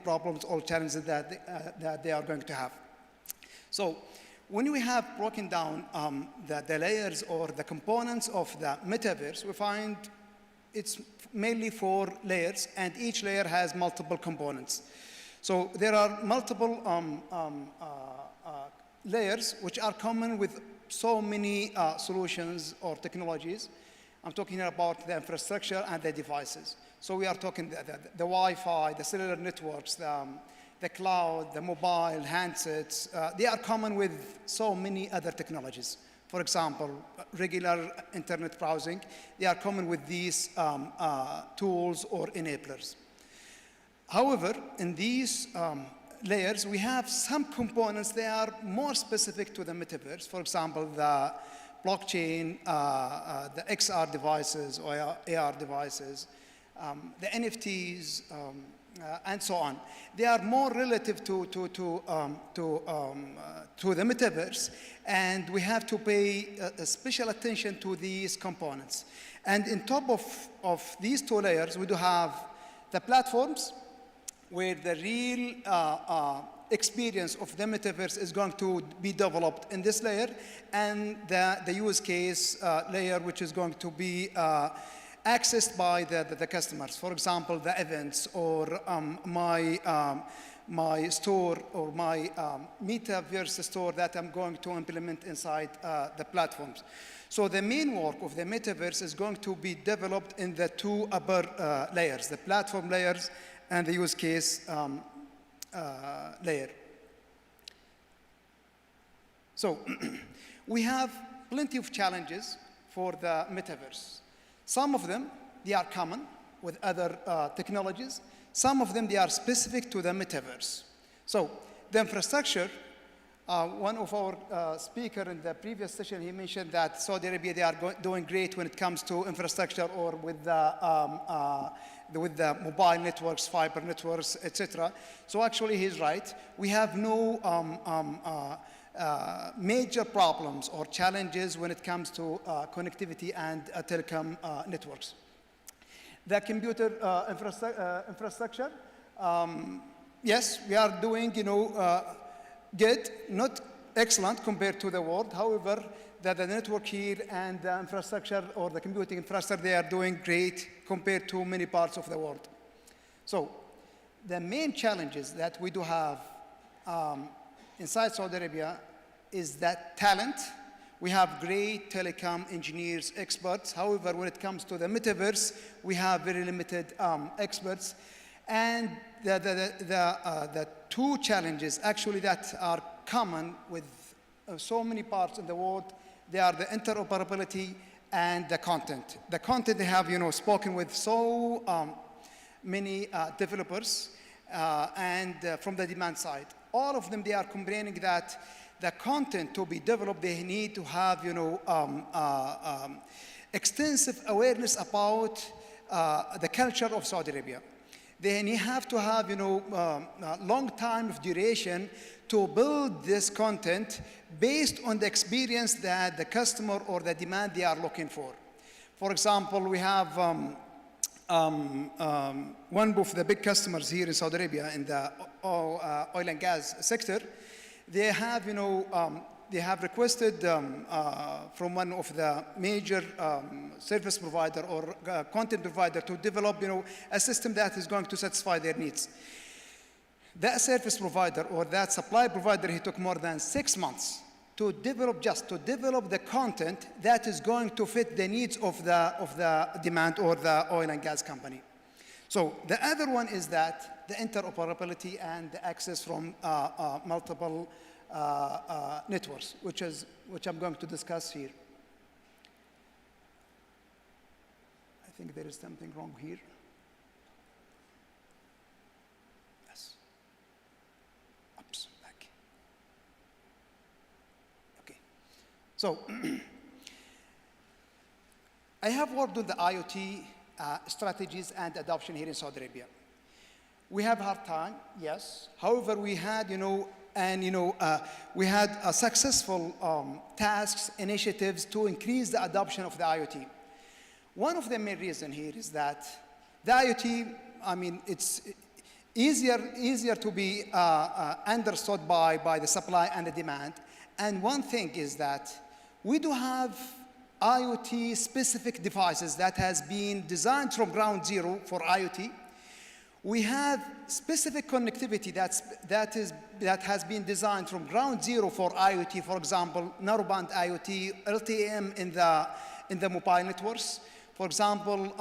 Speaker 13: problems or challenges that they are going to have. So when we have broken down the layers or the components of the metaverse, we find it's mainly 4 layers, and each layer has multiple components. So there are multiple layers which are common with so many solutions or technologies. I'm talking about the infrastructure and the devices. So we are talking the Wi-Fi, the cellular networks, the cloud, the mobile, handsets. They are common with so many other technologies. For example, regular internet browsing, they are common with these tools or enablers. However, in these layers, we have some components that are more specific to the metaverse. For example, the blockchain, the XR devices or AR devices, the NFTs, and so on. They are more relative to the metaverse, and we have to pay special attention to these components. And in top of these two layers, we do have the platforms, where the real experience of the metaverse is going to be developed in this layer, and the use case layer, which is going to be accessed by the customers. For example, the events, or my store, or my metaverse store that I'm going to implement inside the platforms. So the main work of the metaverse is going to be developed in the two upper layers, the platform layers and the use case layer. So we have plenty of challenges for the metaverse. Some of them, they are common with other technologies. Some of them, they are specific to the metaverse. So the infrastructure, one of our speakers in the previous session, he mentioned that Saudi Arabia, they are doing great when it comes to infrastructure, or with the mobile networks, fiber networks, etc. So actually, he's right. We have no major problems or challenges when it comes to connectivity and telecom networks. The computer infrastructure, yes, we are doing, good, not excellent compared to the world. However, the network here and the infrastructure, or the computing infrastructure, they are doing great compared to many parts of the world. So the main challenges that we do have inside Saudi Arabia is that talent. We have great telecom engineers, experts. However, when it comes to the metaverse, we have very limited experts. And the two challenges actually that are common with so many parts in the world, they are the interoperability and the content. The content, they have spoken with so many developers and from the demand side. All of them, they are complaining that the content to be developed, they need to have extensive awareness about the culture of Saudi Arabia. They have to have a long time of duration to build this content based on the experience that the customer or the demand they are looking for. For example, we have one of the big customers here in Saudi Arabia in the oil and gas sector. They have, they have requested from one of the major service provider or content provider to develop, a system that is going to satisfy their needs. That service provider or that supply provider, he took more than 6 months to develop, just to develop the content that is going to fit the needs of the demand or the oil and gas company. So the other one is that the interoperability and the access from multiple networks, which I'm going to discuss here. I think there is something wrong here. Yes. Oops, back. Okay. So I have worked on the IoT strategies and adoption here in Saudi Arabia. We have hard time, yes. However, we had, we had successful tasks, initiatives to increase the adoption of the IoT. One of the main reasons here is that the IoT, it's easier to be understood by the supply and the demand. And one thing is that we do have IoT-specific devices that has been designed from ground zero for IoT. We have specific connectivity that has been designed from ground zero for IoT. For example, narrowband IoT, LTE-M in the mobile networks. For example,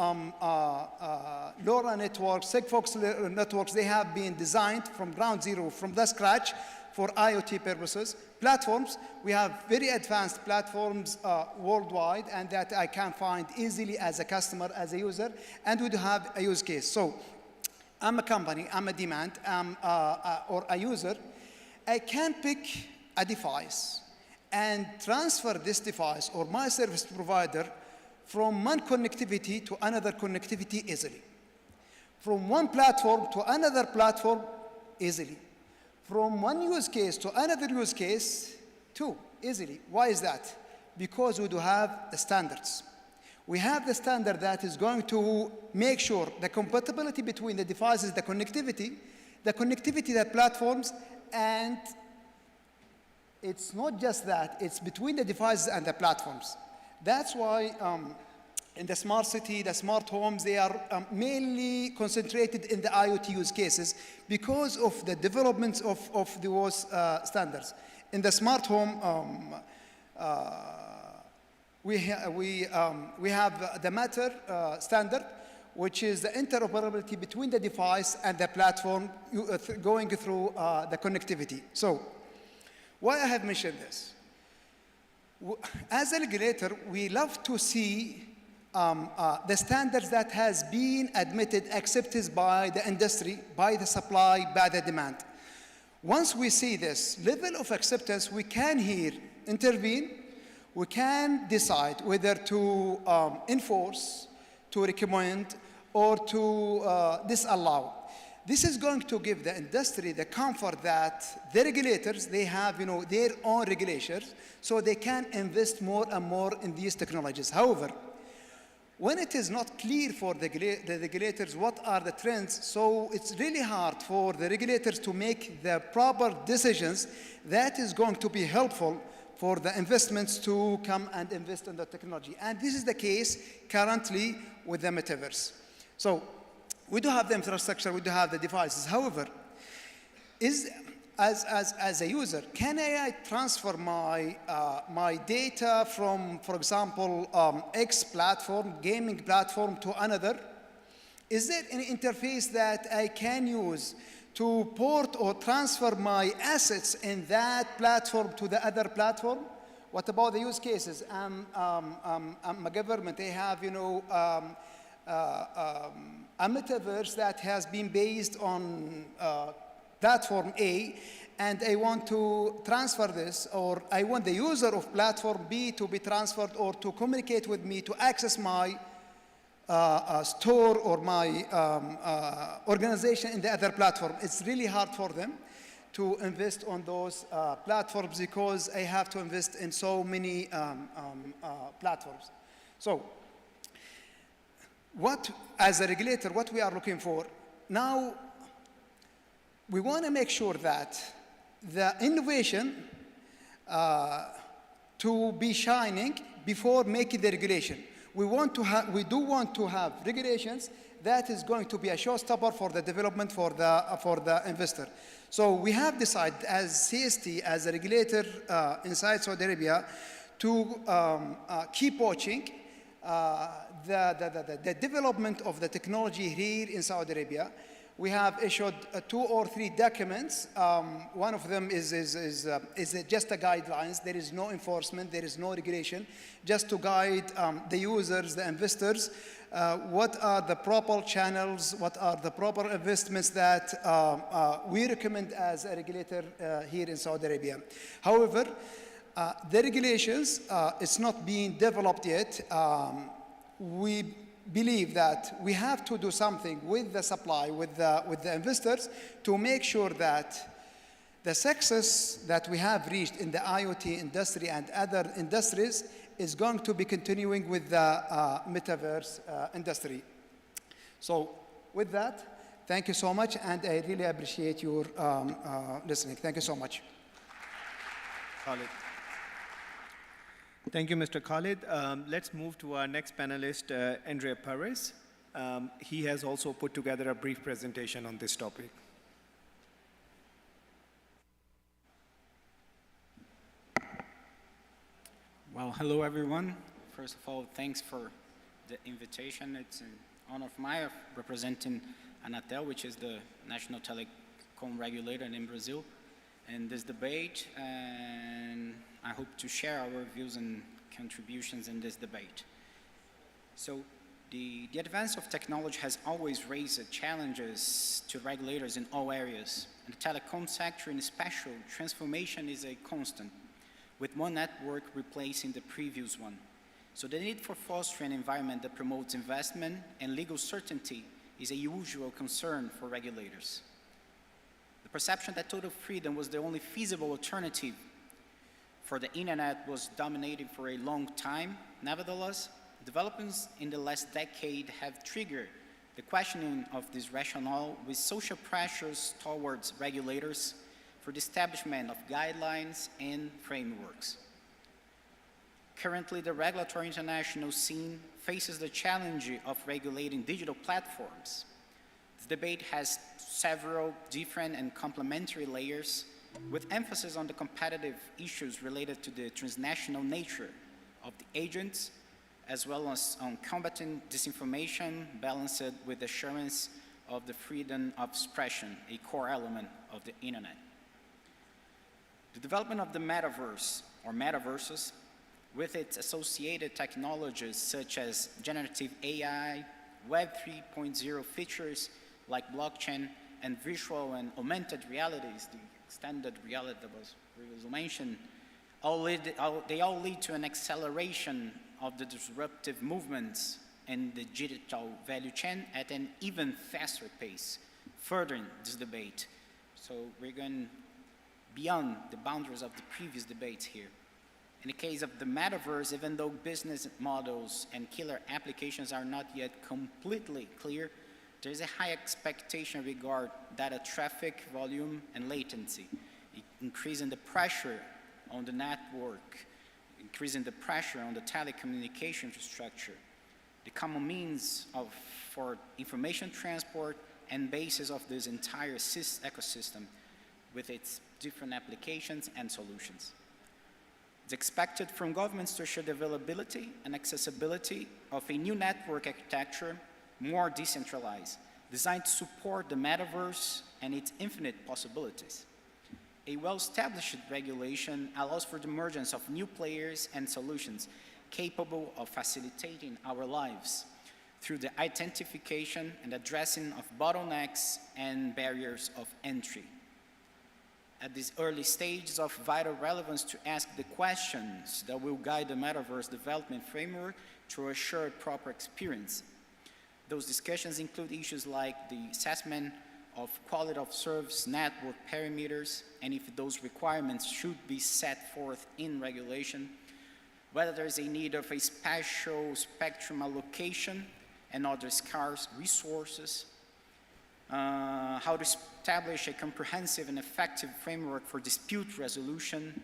Speaker 13: LoRa networks, Sigfox networks, they have been designed from ground zero, from the scratch, for IoT purposes. Platforms, we have very advanced platforms worldwide, and that I can find easily as a customer, as a user, and we do have a use case. So I'm a company, I'm a demand, or a user. I can pick a device and transfer this device or my service provider from one connectivity to another connectivity easily. from one platform to another platform easily. From one use case to another use case, too, easily. Why is that? Because we do have the standards. We have the standard that is going to make sure the compatibility between the devices, the connectivity, the platforms, and it's not just that, it's between the devices and the platforms. That's why in the smart city, the smart homes, they are mainly concentrated in the IoT use cases because of the developments of those standards. In the smart home, we have the Matter standard, which is the interoperability between the device and the platform going through the connectivity. So, why I have mentioned this? As a regulator, we love to see the standards that has been admitted, accepted by the industry, by the supply, by the demand. Once we see this level of acceptance, we can here intervene. We can decide whether to enforce, to recommend, or to disallow. This is going to give the industry the comfort that the regulators, they have their own regulations, so they can invest more and more in these technologies. However, when it is not clear for the regulators what are the trends, so it's really hard for the regulators to make the proper decisions that is going to be helpful for the investments to come and invest in the technology. And this is the case currently with the metaverse. So we do have the infrastructure, we do have the devices. However, as a user, can I transfer my data from, for example, X platform, gaming platform, to another? Is there any interface that I can use to port or transfer my assets in that platform to the other platform? What about the use cases? I'm a government. They have, a metaverse that has been based on platform A, and I want to transfer this, or I want the user of platform B to be transferred or to communicate with me to access my store or my organization in the other platform. It's really hard for them to invest on those platforms because I have to invest in so many platforms. So, as a regulator, what we are looking for now, we want to make sure that the innovation to be shining before making the regulation. We do want to have regulations that is going to be a showstopper for the development for the investor. So we have decided as CST, as a regulator inside Saudi Arabia, to keep watching the development of the technology here in Saudi Arabia. We have issued 2 or 3 documents. One of them is just a guidelines. There is no enforcement, there is no regulation, just to guide the users, the investors, what are the proper channels, what are the proper investments that we recommend as a regulator here in Saudi Arabia. However, the regulations, it's not being developed yet. We believe that we have to do something with the supply, with the investors, to make sure that the success that we have reached in the IoT industry and other industries is going to be continuing with the metaverse industry. So with that, thank you so much, and I really appreciate your listening. Thank you so much.
Speaker 9: Khalid. Thank you, Mr. Khalid. Let's move to our next panelist, Andrea Perez. He has also put together a brief presentation on this topic.
Speaker 15: Well, hello, everyone. First of all, thanks for the invitation. It's an honor of mine representing Anatel, which is the national telecom regulator in Brazil, in this debate, and I hope to share our views and contributions in this debate. So the advance of technology has always raised challenges to regulators in all areas. In the telecom sector in special, transformation is a constant, with one network replacing the previous one. So the need for fostering an environment that promotes investment and legal certainty is a usual concern for regulators. The perception that total freedom was the only feasible alternative for the internet was dominating for a long time. Nevertheless, developments in the last decade have triggered the questioning of this rationale with social pressures towards regulators for the establishment of guidelines and frameworks. Currently, the regulatory international scene faces the challenge of regulating digital platforms. This debate has several different and complementary layers, with emphasis on the competitive issues related to the transnational nature of the agents, as well as on combating disinformation balanced with assurance of the freedom of expression, a core element of the internet. The development of the metaverse, or metaverses, with its associated technologies such as generative AI, Web 3.0 features like blockchain, and virtual and augmented realities, the extended reality that was previously mentioned, they all lead to an acceleration of the disruptive movements in the digital value chain at an even faster pace, furthering this debate. So we're going beyond the boundaries of the previous debates here. In the case of the metaverse, even though business models and killer applications are not yet completely clear, there is a high expectation regarding data traffic volume and latency, increasing the pressure on the network, increasing the pressure on the telecommunication infrastructure, the common means for information transport and basis of this entire ecosystem with its different applications and solutions. It's expected from governments to assure the availability and accessibility of a new network architecture, more decentralized, designed to support the metaverse and its infinite possibilities. A well-established regulation allows for the emergence of new players and solutions capable of facilitating our lives through the identification and addressing of bottlenecks and barriers of entry. At these early stages of vital relevance to ask the questions that will guide the metaverse development framework to assure proper experience. Those discussions include issues like the assessment of quality of service network parameters, and if those requirements should be set forth in regulation, whether there is a need of a special spectrum allocation and other scarce resources, how to establish a comprehensive and effective framework for dispute resolution,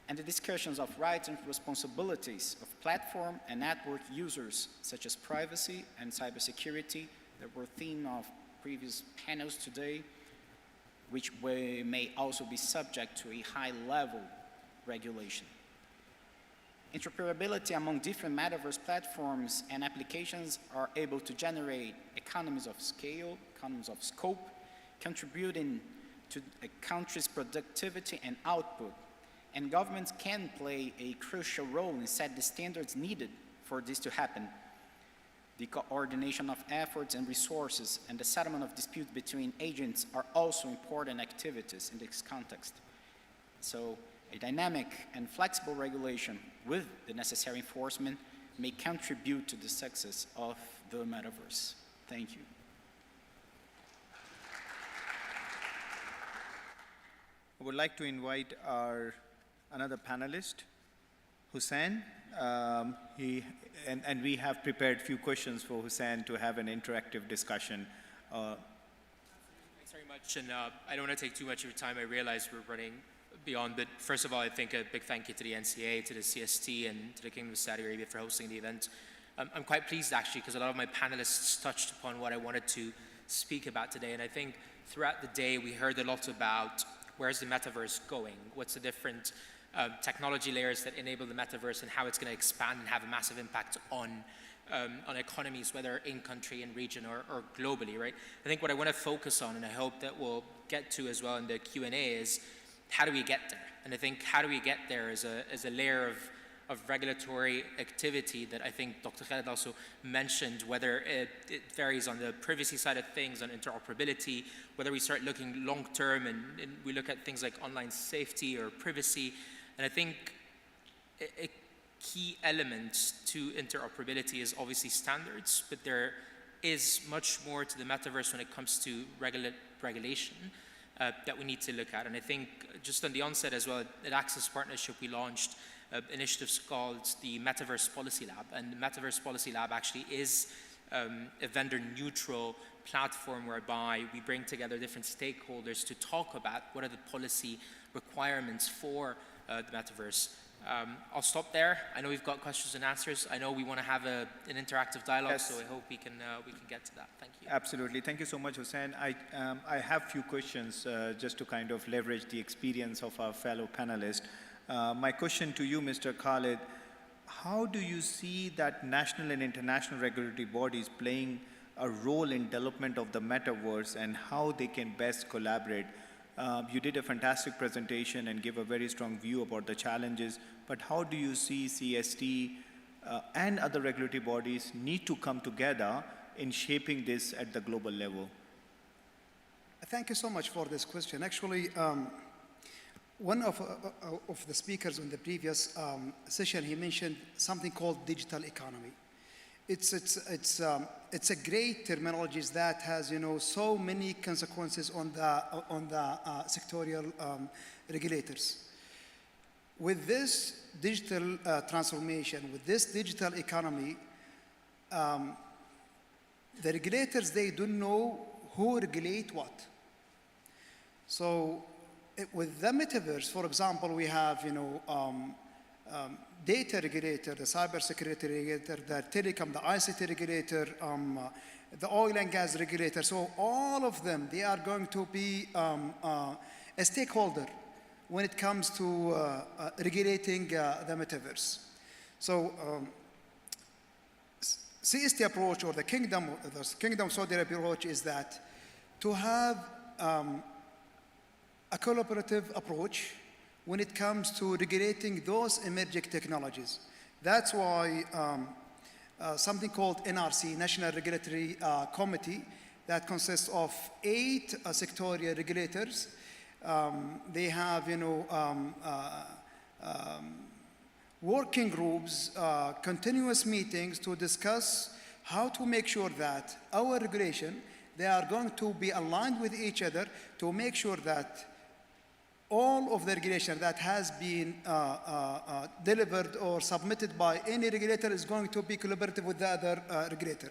Speaker 15: and the discussions of rights and responsibilities of platform and network users, such as privacy and cybersecurity, that were theme of previous panels today, which may also be subject to a high-level regulation. Interoperability among different metaverse platforms and applications are able to generate economies of scale, economies of scope, contributing to a country's productivity and output. And governments can play a crucial role in setting the standards needed for this to happen. The coordination of efforts and resources and the settlement of disputes between agents are also important activities in this context. So a dynamic and flexible regulation with the necessary enforcement may contribute to the success of the metaverse. Thank you.
Speaker 9: I would like to invite our another panelist, Hussein. And we have prepared a few questions for Hussein to have an interactive discussion.
Speaker 16: Thanks very much, and I don't want to take too much of your time. I realize we're running beyond, but first of all, I think a big thank you to the NCA, to the CST, and to the Kingdom of Saudi Arabia for hosting the event. I'm quite pleased, actually, because a lot of my panelists touched upon what I wanted to speak about today, and I think throughout the day we heard a lot about where's the metaverse going, what's the different technology layers that enable the metaverse and how it's going to expand and have a massive impact on economies, whether in country, in region, or globally, right? I think what I want to focus on, and I hope that we'll get to as well in the Q&A, is how do we get there? And I think how do we get there is a layer of regulatory activity that I think Dr. Khaled also mentioned, whether it varies on the privacy side of things, on interoperability, whether we start looking long-term and we look at things like online safety or privacy. And I think a key element to interoperability is obviously standards, but there are is much more to the metaverse when it comes to regulation that we need to look at. And I think just on the onset as well, at Access Partnership, we launched initiatives called the Metaverse Policy Lab. And the Metaverse Policy Lab actually is a vendor-neutral platform whereby we bring together different stakeholders to talk about what are the policy requirements for the metaverse. I'll stop there. I know we've got questions and answers. I know we want to have an interactive dialogue,
Speaker 9: Yes.
Speaker 16: so I hope we can get to that. Thank you.
Speaker 9: Absolutely. Thank you so much, Hussein. I have few questions just to kind of leverage the experience of our fellow panelists. My question to you, Mr. Khalid, how do you see that national and international regulatory bodies playing a role in development of the metaverse and how they can best collaborate? You did a fantastic presentation and gave a very strong view about the challenges, but how do you see CST and other regulatory bodies need to come together in shaping this at the global level?
Speaker 13: Thank you so much for this question. Actually, one of the speakers in the previous session, he mentioned something called digital economy. It's a great terminology that has, so many consequences on the sectorial regulators. With this digital transformation, with this digital economy, the regulators, they don't know who regulate what. So with the metaverse, for example, we have, data regulator, the cybersecurity regulator, the telecom, the ICT regulator, the oil and gas regulator. So all of them, they are going to be a stakeholder when it comes to regulating the metaverse. So CST approach, or the Kingdom of Saudi Arabia approach, is that to have a collaborative approach when it comes to regulating those emerging technologies. That's why something called NRC, National Regulatory Committee, that consists of 8 sectorial regulators. They have, working groups, continuous meetings to discuss how to make sure that our regulation, they are going to be aligned with each other to make sure that all of the regulation that has been delivered or submitted by any regulator is going to be collaborative with the other regulator.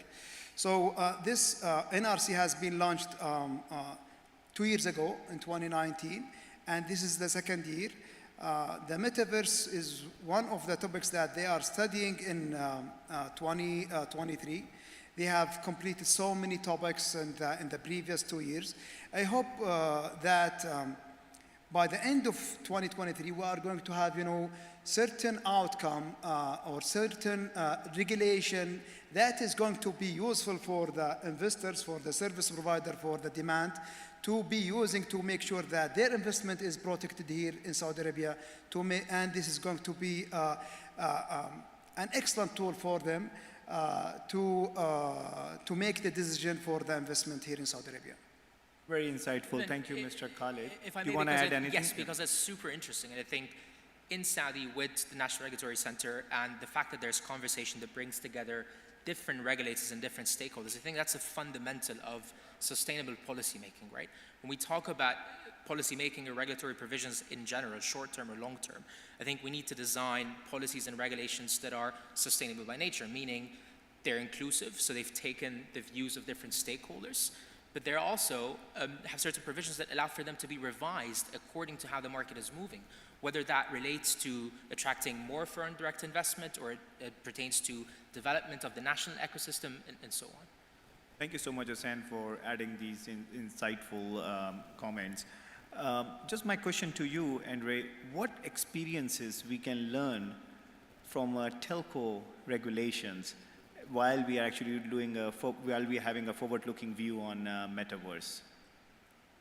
Speaker 13: So this NRC has been launched 2 years ago in 2019, and this is the second year. The metaverse is one of the topics that they are studying in 2023. They have completed so many topics in the previous 2 years. I hope that by the end of 2023, we are going to have, certain outcome or certain regulation that is going to be useful for the investors, for the service provider, for the demand, to be using to make sure that their investment is protected here in Saudi Arabia, and this is going to be an excellent tool for them to make the decision for the investment here in Saudi Arabia.
Speaker 9: Very insightful. Thank you, Mr. Khalid.
Speaker 16: If I
Speaker 9: Do
Speaker 16: may,
Speaker 9: you want to add anything?
Speaker 16: Yes, because that's super interesting. And I think in Saudi, with the National Regulatory Center and the fact that there's conversation that brings together different regulators and different stakeholders, I think that's a fundamental of sustainable policy making, right? When we talk about policy making or regulatory provisions in general, short-term or long-term, I think we need to design policies and regulations that are sustainable by nature, meaning they're inclusive, so they've taken the views of different stakeholders, but they also have certain provisions that allow for them to be revised according to how the market is moving, whether that relates to attracting more foreign direct investment or it pertains to development of the national ecosystem and so on.
Speaker 9: Thank you so much, Hussein, for adding these insightful comments. Just my question to you, Andre, what experiences we can learn from telco regulations while we are actually doing while we are having a forward-looking view on metaverse?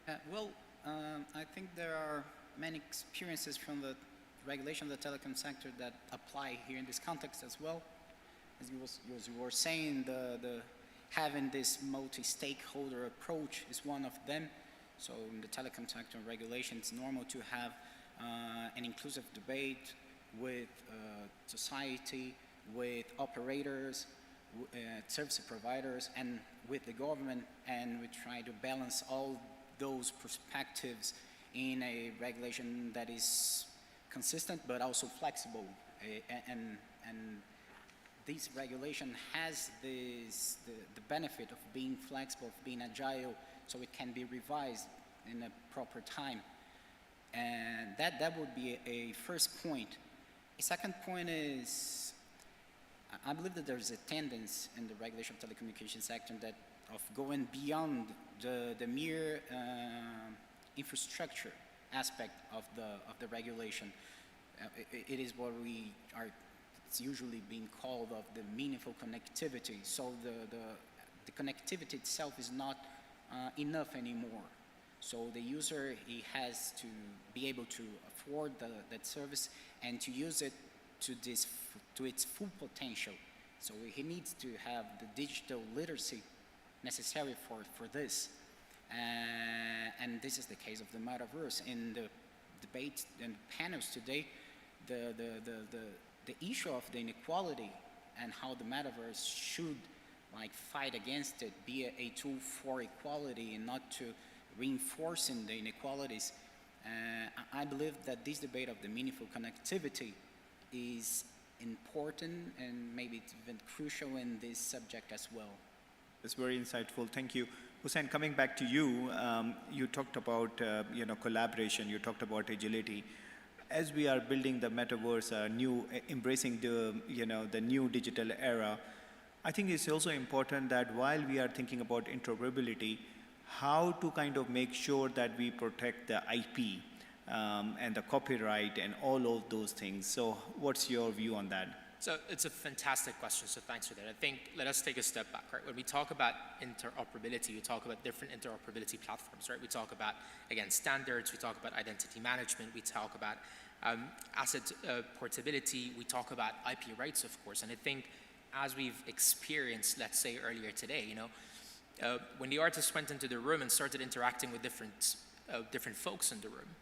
Speaker 15: I think there are many experiences from the regulation of the telecom sector that apply here in this context as well. As you were saying, having this multi-stakeholder approach is one of them. So in the telecom sector regulation, it's normal to have an inclusive debate with society, with operators, service providers and with the government, and we try to balance all those perspectives in a regulation that is consistent but also flexible. And this regulation has the benefit of being flexible, of being agile, so it can be revised in a proper time. And that would be a first point. A second point is, I believe that there's a tendency in the regulation of telecommunications sector that of going beyond the mere infrastructure aspect of the regulation. It is what it's usually being called of the meaningful connectivity. So the connectivity itself is not enough anymore. So the user, he has to be able to afford that service and to use it to its full potential. So he needs to have the digital literacy necessary for this. And this is the case of the metaverse. In the debates and panels today, the issue of the inequality and how the metaverse should fight against it, be a tool for equality and not to reinforcing the inequalities. I believe that this debate of the meaningful connectivity is important and maybe it's even crucial in this subject as well.
Speaker 9: That's very insightful. Thank you. Hussein, coming back to you, you talked about collaboration, you talked about agility. As we are building the metaverse, embracing the new digital era, I think it's also important that while we are thinking about interoperability, how to kind of make sure that we protect the IP and the copyright and all of those things. So what's your view on that?
Speaker 16: So it's a fantastic question, so thanks for that. I think let us take a step back, right? When we talk about interoperability, we talk about different interoperability platforms, right? We talk about, again, standards, we talk about identity management, we talk about asset portability, we talk about IP rights, of course. And I think as we've experienced, let's say earlier today, when the artist went into the room and started interacting with different folks in the room,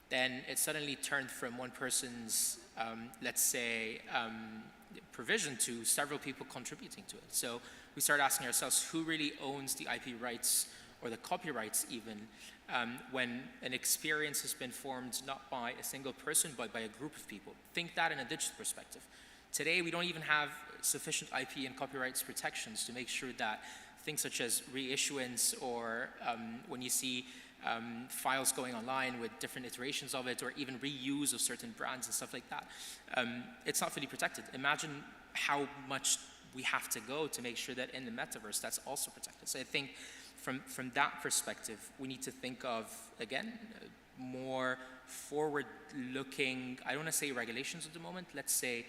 Speaker 16: then it suddenly turned from one person's, let's say, provision to several people contributing to it. So we started asking ourselves, who really owns the IP rights or the copyrights even, when an experience has been formed not by a single person, but by a group of people. Think that in a digital perspective. Today, we don't even have sufficient IP and copyrights protections to make sure that things such as reissuance or when you see files going online with different iterations of it, or even reuse of certain brands and stuff like that, it's not fully protected. Imagine how much we have to go to make sure that in the metaverse that's also protected. So I think from that perspective, we need to think of, again, more forward-looking, I don't want to say regulations at the moment, let's say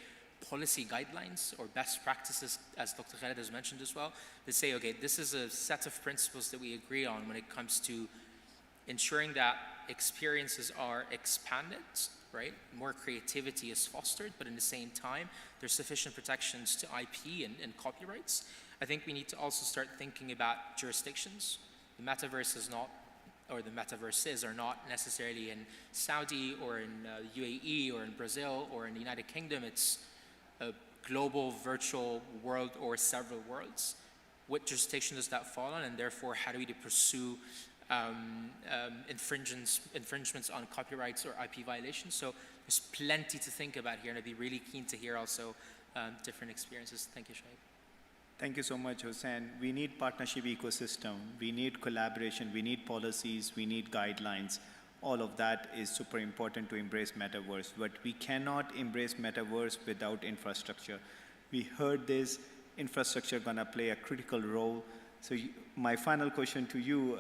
Speaker 16: policy guidelines or best practices, as Dr. Khaled has mentioned as well, to say, okay, this is a set of principles that we agree on when it comes to ensuring that experiences are expanded, right? More creativity is fostered, but in the same time, there's sufficient protections to IP and copyrights. I think we need to also start thinking about jurisdictions. The metaverse is not, or the metaverses are not necessarily in Saudi or in UAE or in Brazil or in the United Kingdom. It's a global virtual world or several worlds. What jurisdiction does that fall on, and therefore how do we pursue infringements on copyrights or IP violations? So there's plenty to think about here, and I'd be really keen to hear also different experiences. Thank you, Shahid.
Speaker 9: Thank you so much, Hussein. We need partnership ecosystem, we need collaboration, we need policies, we need guidelines. All of that is super important to embrace metaverse, but we cannot embrace metaverse without infrastructure. We heard this, infrastructure gonna play a critical role. So my final question to you,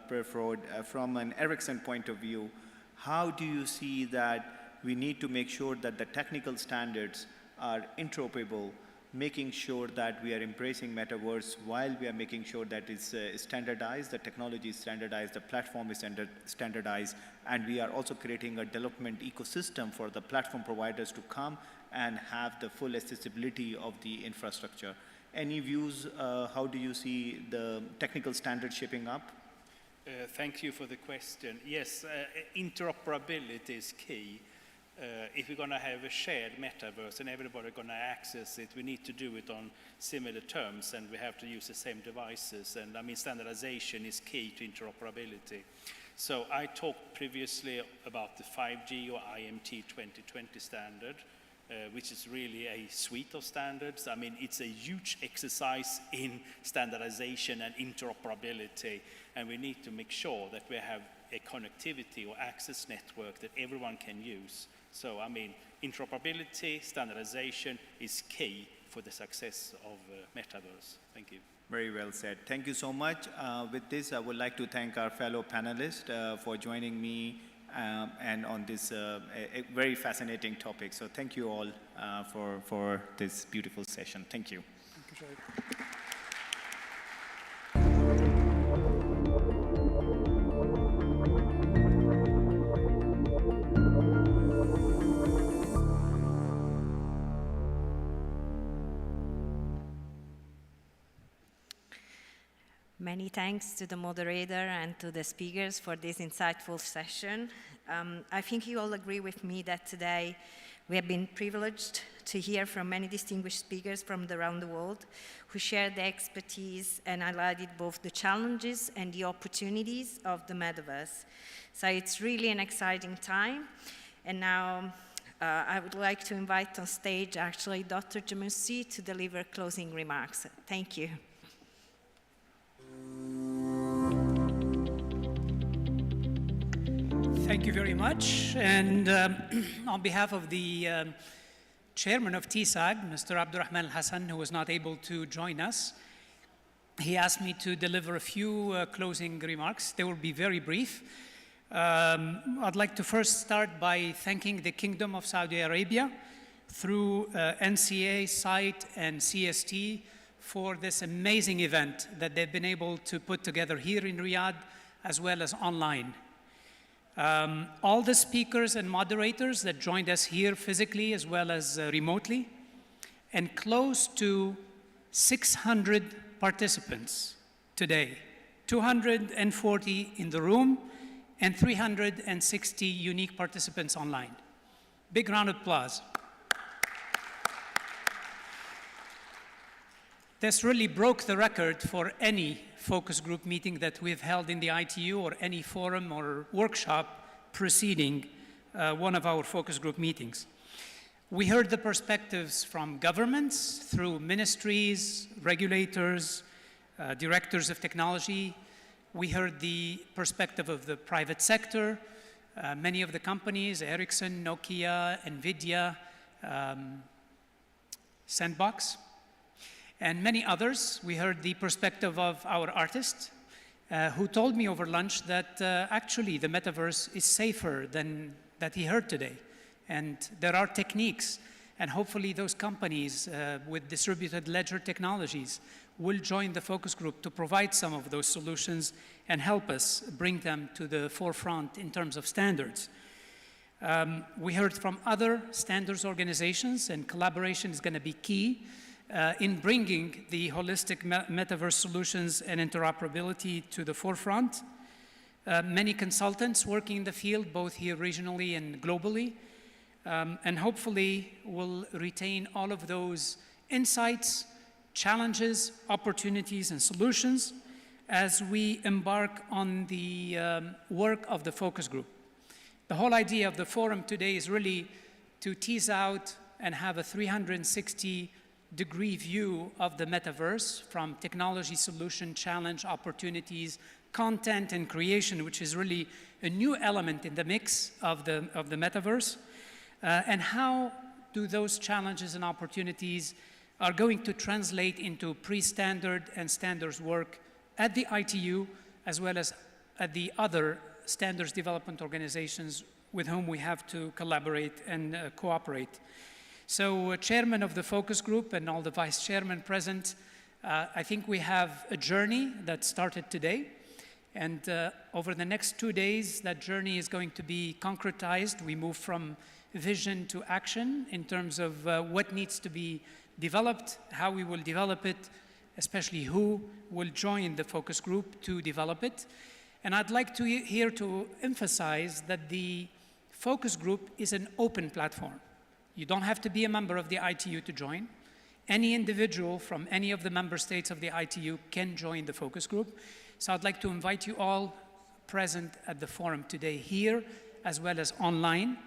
Speaker 9: Perfrod, from an Ericsson point of view, how do you see that we need to make sure that the technical standards are interoperable, making sure that we are embracing metaverse while we are making sure that it's standardized, the technology is standardized, the platform is standardized, and we are also creating a development ecosystem for the platform providers to come and have the full accessibility of the infrastructure. Any views, how do you see the technical standards shaping up?
Speaker 2: Thank you for the question. Yes, interoperability is key. if we're going to have a shared metaverse and everybody going to access it, we need to do it on similar terms, and we have to use the same devices. And I mean, standardization is key to interoperability. So I talked previously about the 5G or IMT 2020 standard, which is really a suite of standards. I mean, it's a huge exercise in standardization and interoperability, and we need to make sure that we have a connectivity or access network that everyone can use. So, I mean, interoperability, standardization is key for the success of Metaverse. Thank you.
Speaker 9: Very well said. Thank you so much. With this, I would like to thank our fellow panelists for joining me and on this a very fascinating topic. So thank you all for this beautiful session. Thank you.
Speaker 13: Thank you, Shoaib.
Speaker 1: Many thanks to the moderator and to the speakers for this insightful session. I think you all agree with me that today we have been privileged to hear from many distinguished speakers from around the world who shared their expertise and highlighted both the challenges and the opportunities of the metaverse. So it's really an exciting time. And now I would like to invite on stage actually Dr. Jamousi to deliver closing remarks. Thank you.
Speaker 14: Thank you very much. And on behalf of the chairman of TISAG, Mr. Abdurrahman Al-Hassan, who was not able to join us, he asked me to deliver a few closing remarks. They will be very brief. I'd like to first start by thanking the Kingdom of Saudi Arabia through NCA, SITE, and CST for this amazing event that they've been able to put together here in Riyadh as well as online. All the speakers and moderators that joined us here physically as well as remotely, and close to 600 participants today, 240 in the room and 360 unique participants online. Big round of applause. This really broke the record for any focus group meeting that we've held in the ITU or any forum or workshop preceding one of our focus group meetings. We heard the perspectives from governments through ministries, regulators, directors of technology. We heard the perspective of the private sector, many of the companies, Ericsson, Nokia, NVIDIA, Sandbox, and many others. We heard the perspective of our artists who told me over lunch that actually the metaverse is safer than that he heard today. And there are techniques, and hopefully those companies with distributed ledger technologies will join the focus group to provide some of those solutions and help us bring them to the forefront in terms of standards. We heard from other standards organizations, and collaboration is going to be key in bringing the holistic metaverse solutions and interoperability to the forefront. Many consultants working in the field, both here regionally and globally, and hopefully we'll retain all of those insights, challenges, opportunities, and solutions as we embark on the work of the focus group. The whole idea of the forum today is really to tease out and have a 360-degree view of the metaverse, from technology, solution, challenge, opportunities, content, and creation, which is really a new element in the mix of the metaverse. And how do those challenges and opportunities are going to translate into pre-standard and standards work at the ITU, as well as at the other standards development organizations with whom we have to collaborate and cooperate. So, chairman of the focus group and all the vice chairmen present, I think we have a journey that started today. And over the next 2 days, that journey is going to be concretized. We move from vision to action in terms of what needs to be developed, how we will develop it, especially who will join the focus group to develop it. And I'd like to here to emphasize that the focus group is an open platform. You don't have to be a member of the ITU to join. Any individual from any of the member states of the ITU can join the focus group. So I'd like to invite you all present at the forum today here, as well as online,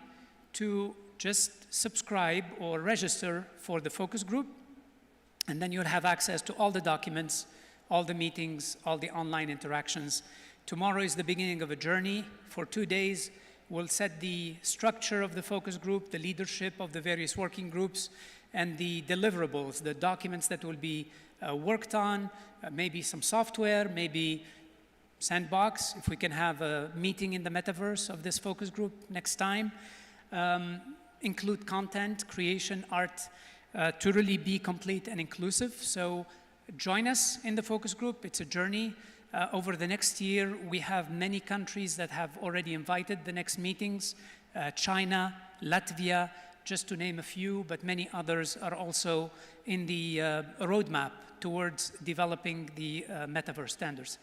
Speaker 14: to just subscribe or register for the focus group, and then you'll have access to all the documents, all the meetings, all the online interactions. Tomorrow is the beginning of a journey. For 2 days, we'll set the structure of the focus group, the leadership of the various working groups, and the deliverables, the documents that will be worked on, maybe some software, maybe Sandbox, if we can have a meeting in the metaverse of this focus group next time. Include content, creation, art, to really be complete and inclusive. So join us in the focus group. It's a journey. Over the next year, we have many countries that have already invited the next meetings, China, Latvia, just to name a few, but many others are also in the roadmap towards developing the metaverse standards.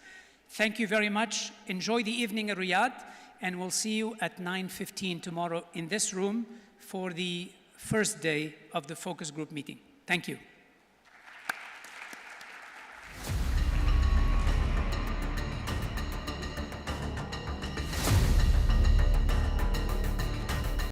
Speaker 14: Thank you very much. Enjoy the evening at Riyadh, and we'll see you at 9:15 tomorrow in this room for the first day of the focus group meeting. Thank you.